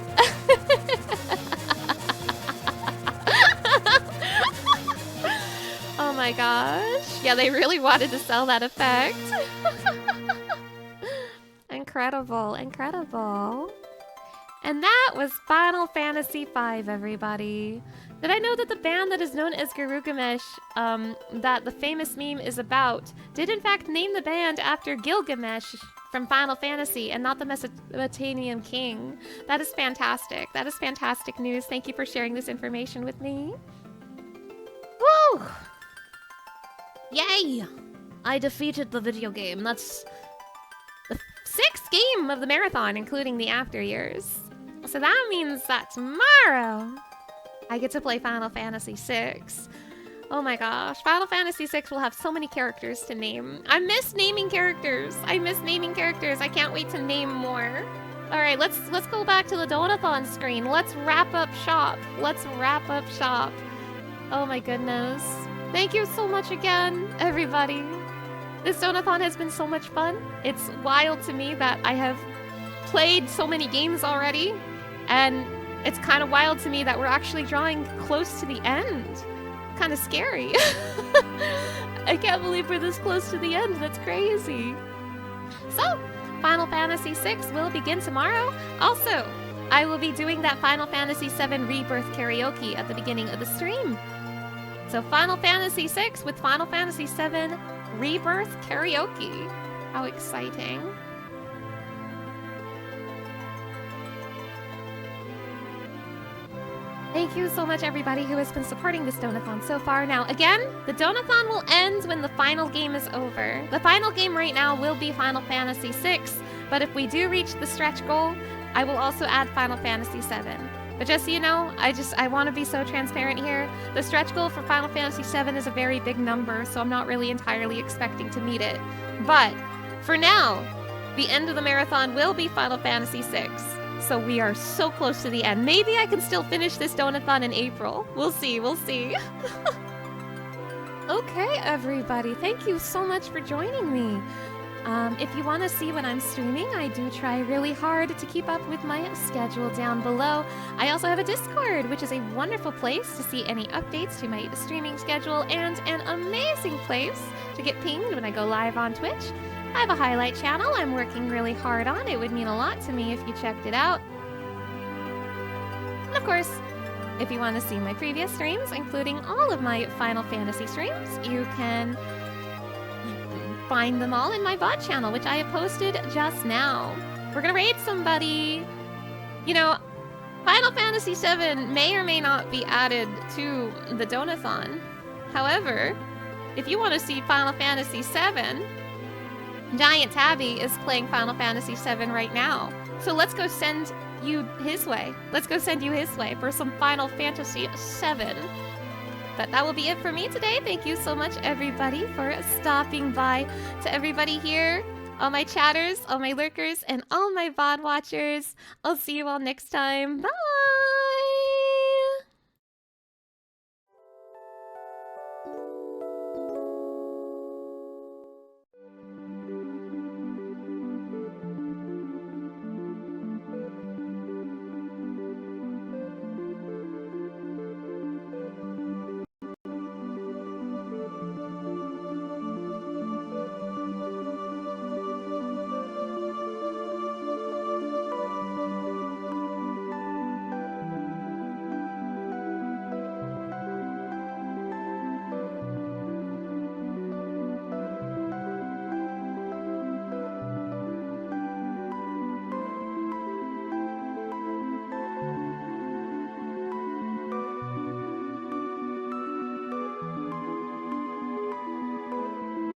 Speaker 1: Oh my gosh. Yeah, they really wanted to sell that effect. Incredible, incredible. And that was Final Fantasy V, everybody. Did I know that the band that is known as Gilgamesh, that the famous meme is about, did in fact name the band after Gilgamesh from Final Fantasy and not the Mesopotamian king? That is fantastic. That is fantastic news. Thank you for sharing this information with me. Woo! Yay! I defeated the video game. That's the 6th game of the marathon, including the after years. So that means that tomorrow I get to play Final Fantasy VI. Oh my gosh, Final Fantasy VI will have so many characters to name. I miss naming characters. I miss naming characters. I can't wait to name more. All right, let's go back to the Donothon screen. Let's wrap up shop. Let's wrap up shop. Oh my goodness. Thank you so much again, everybody. This Donathon has been so much fun. It's wild to me that I have played so many games already, and it's kind of wild to me that we're actually drawing close to the end. Kind of scary. I can't believe we're this close to the end. That's crazy. So, Final Fantasy VI will begin tomorrow. Also, I will be doing that Final Fantasy VII Rebirth karaoke at the beginning of the stream. So Final Fantasy VI with Final Fantasy VII Rebirth karaoke. How exciting. Thank you so much, everybody who has been supporting this Donathon so far. Now, again, the Donathon will end when the final game is over. The final game right now will be Final Fantasy VI, but if we do reach the stretch goal, I will also add Final Fantasy VII. But just so you know, I want to be so transparent here. The stretch goal for Final Fantasy VII is a very big number, so I'm not really entirely expecting to meet it. But for now, the end of the marathon will be Final Fantasy VI. So we are so close to the end. Maybe I can still finish this Donathon in April. We'll see, we'll see. Okay, everybody. Thank you so much for joining me. If you want to see when I'm streaming, I do try really hard to keep up with my schedule down below. I also have a Discord, which is a wonderful place to see any updates to my streaming schedule and an amazing place to get pinged when I go live on Twitch. I have a highlight channel I'm working really hard on. It would mean a lot to me if you checked it out. And of course, if you want to see my previous streams, including all of my Final Fantasy streams, you can find them all in my VOD channel, which I have posted just now. We're gonna raid somebody. You know, Final Fantasy VII may or may not be added to the Donathon. However, if you want to see Final Fantasy VII, Giant Tabby is playing Final Fantasy VII right now. So let's go send you his way. Let's go send you his way for some Final Fantasy VII. But that will be it for me today. Thank you so much, everybody, for stopping by. To everybody here, all my chatters, all my lurkers, and all my VOD watchers, I'll see you all next time. Bye!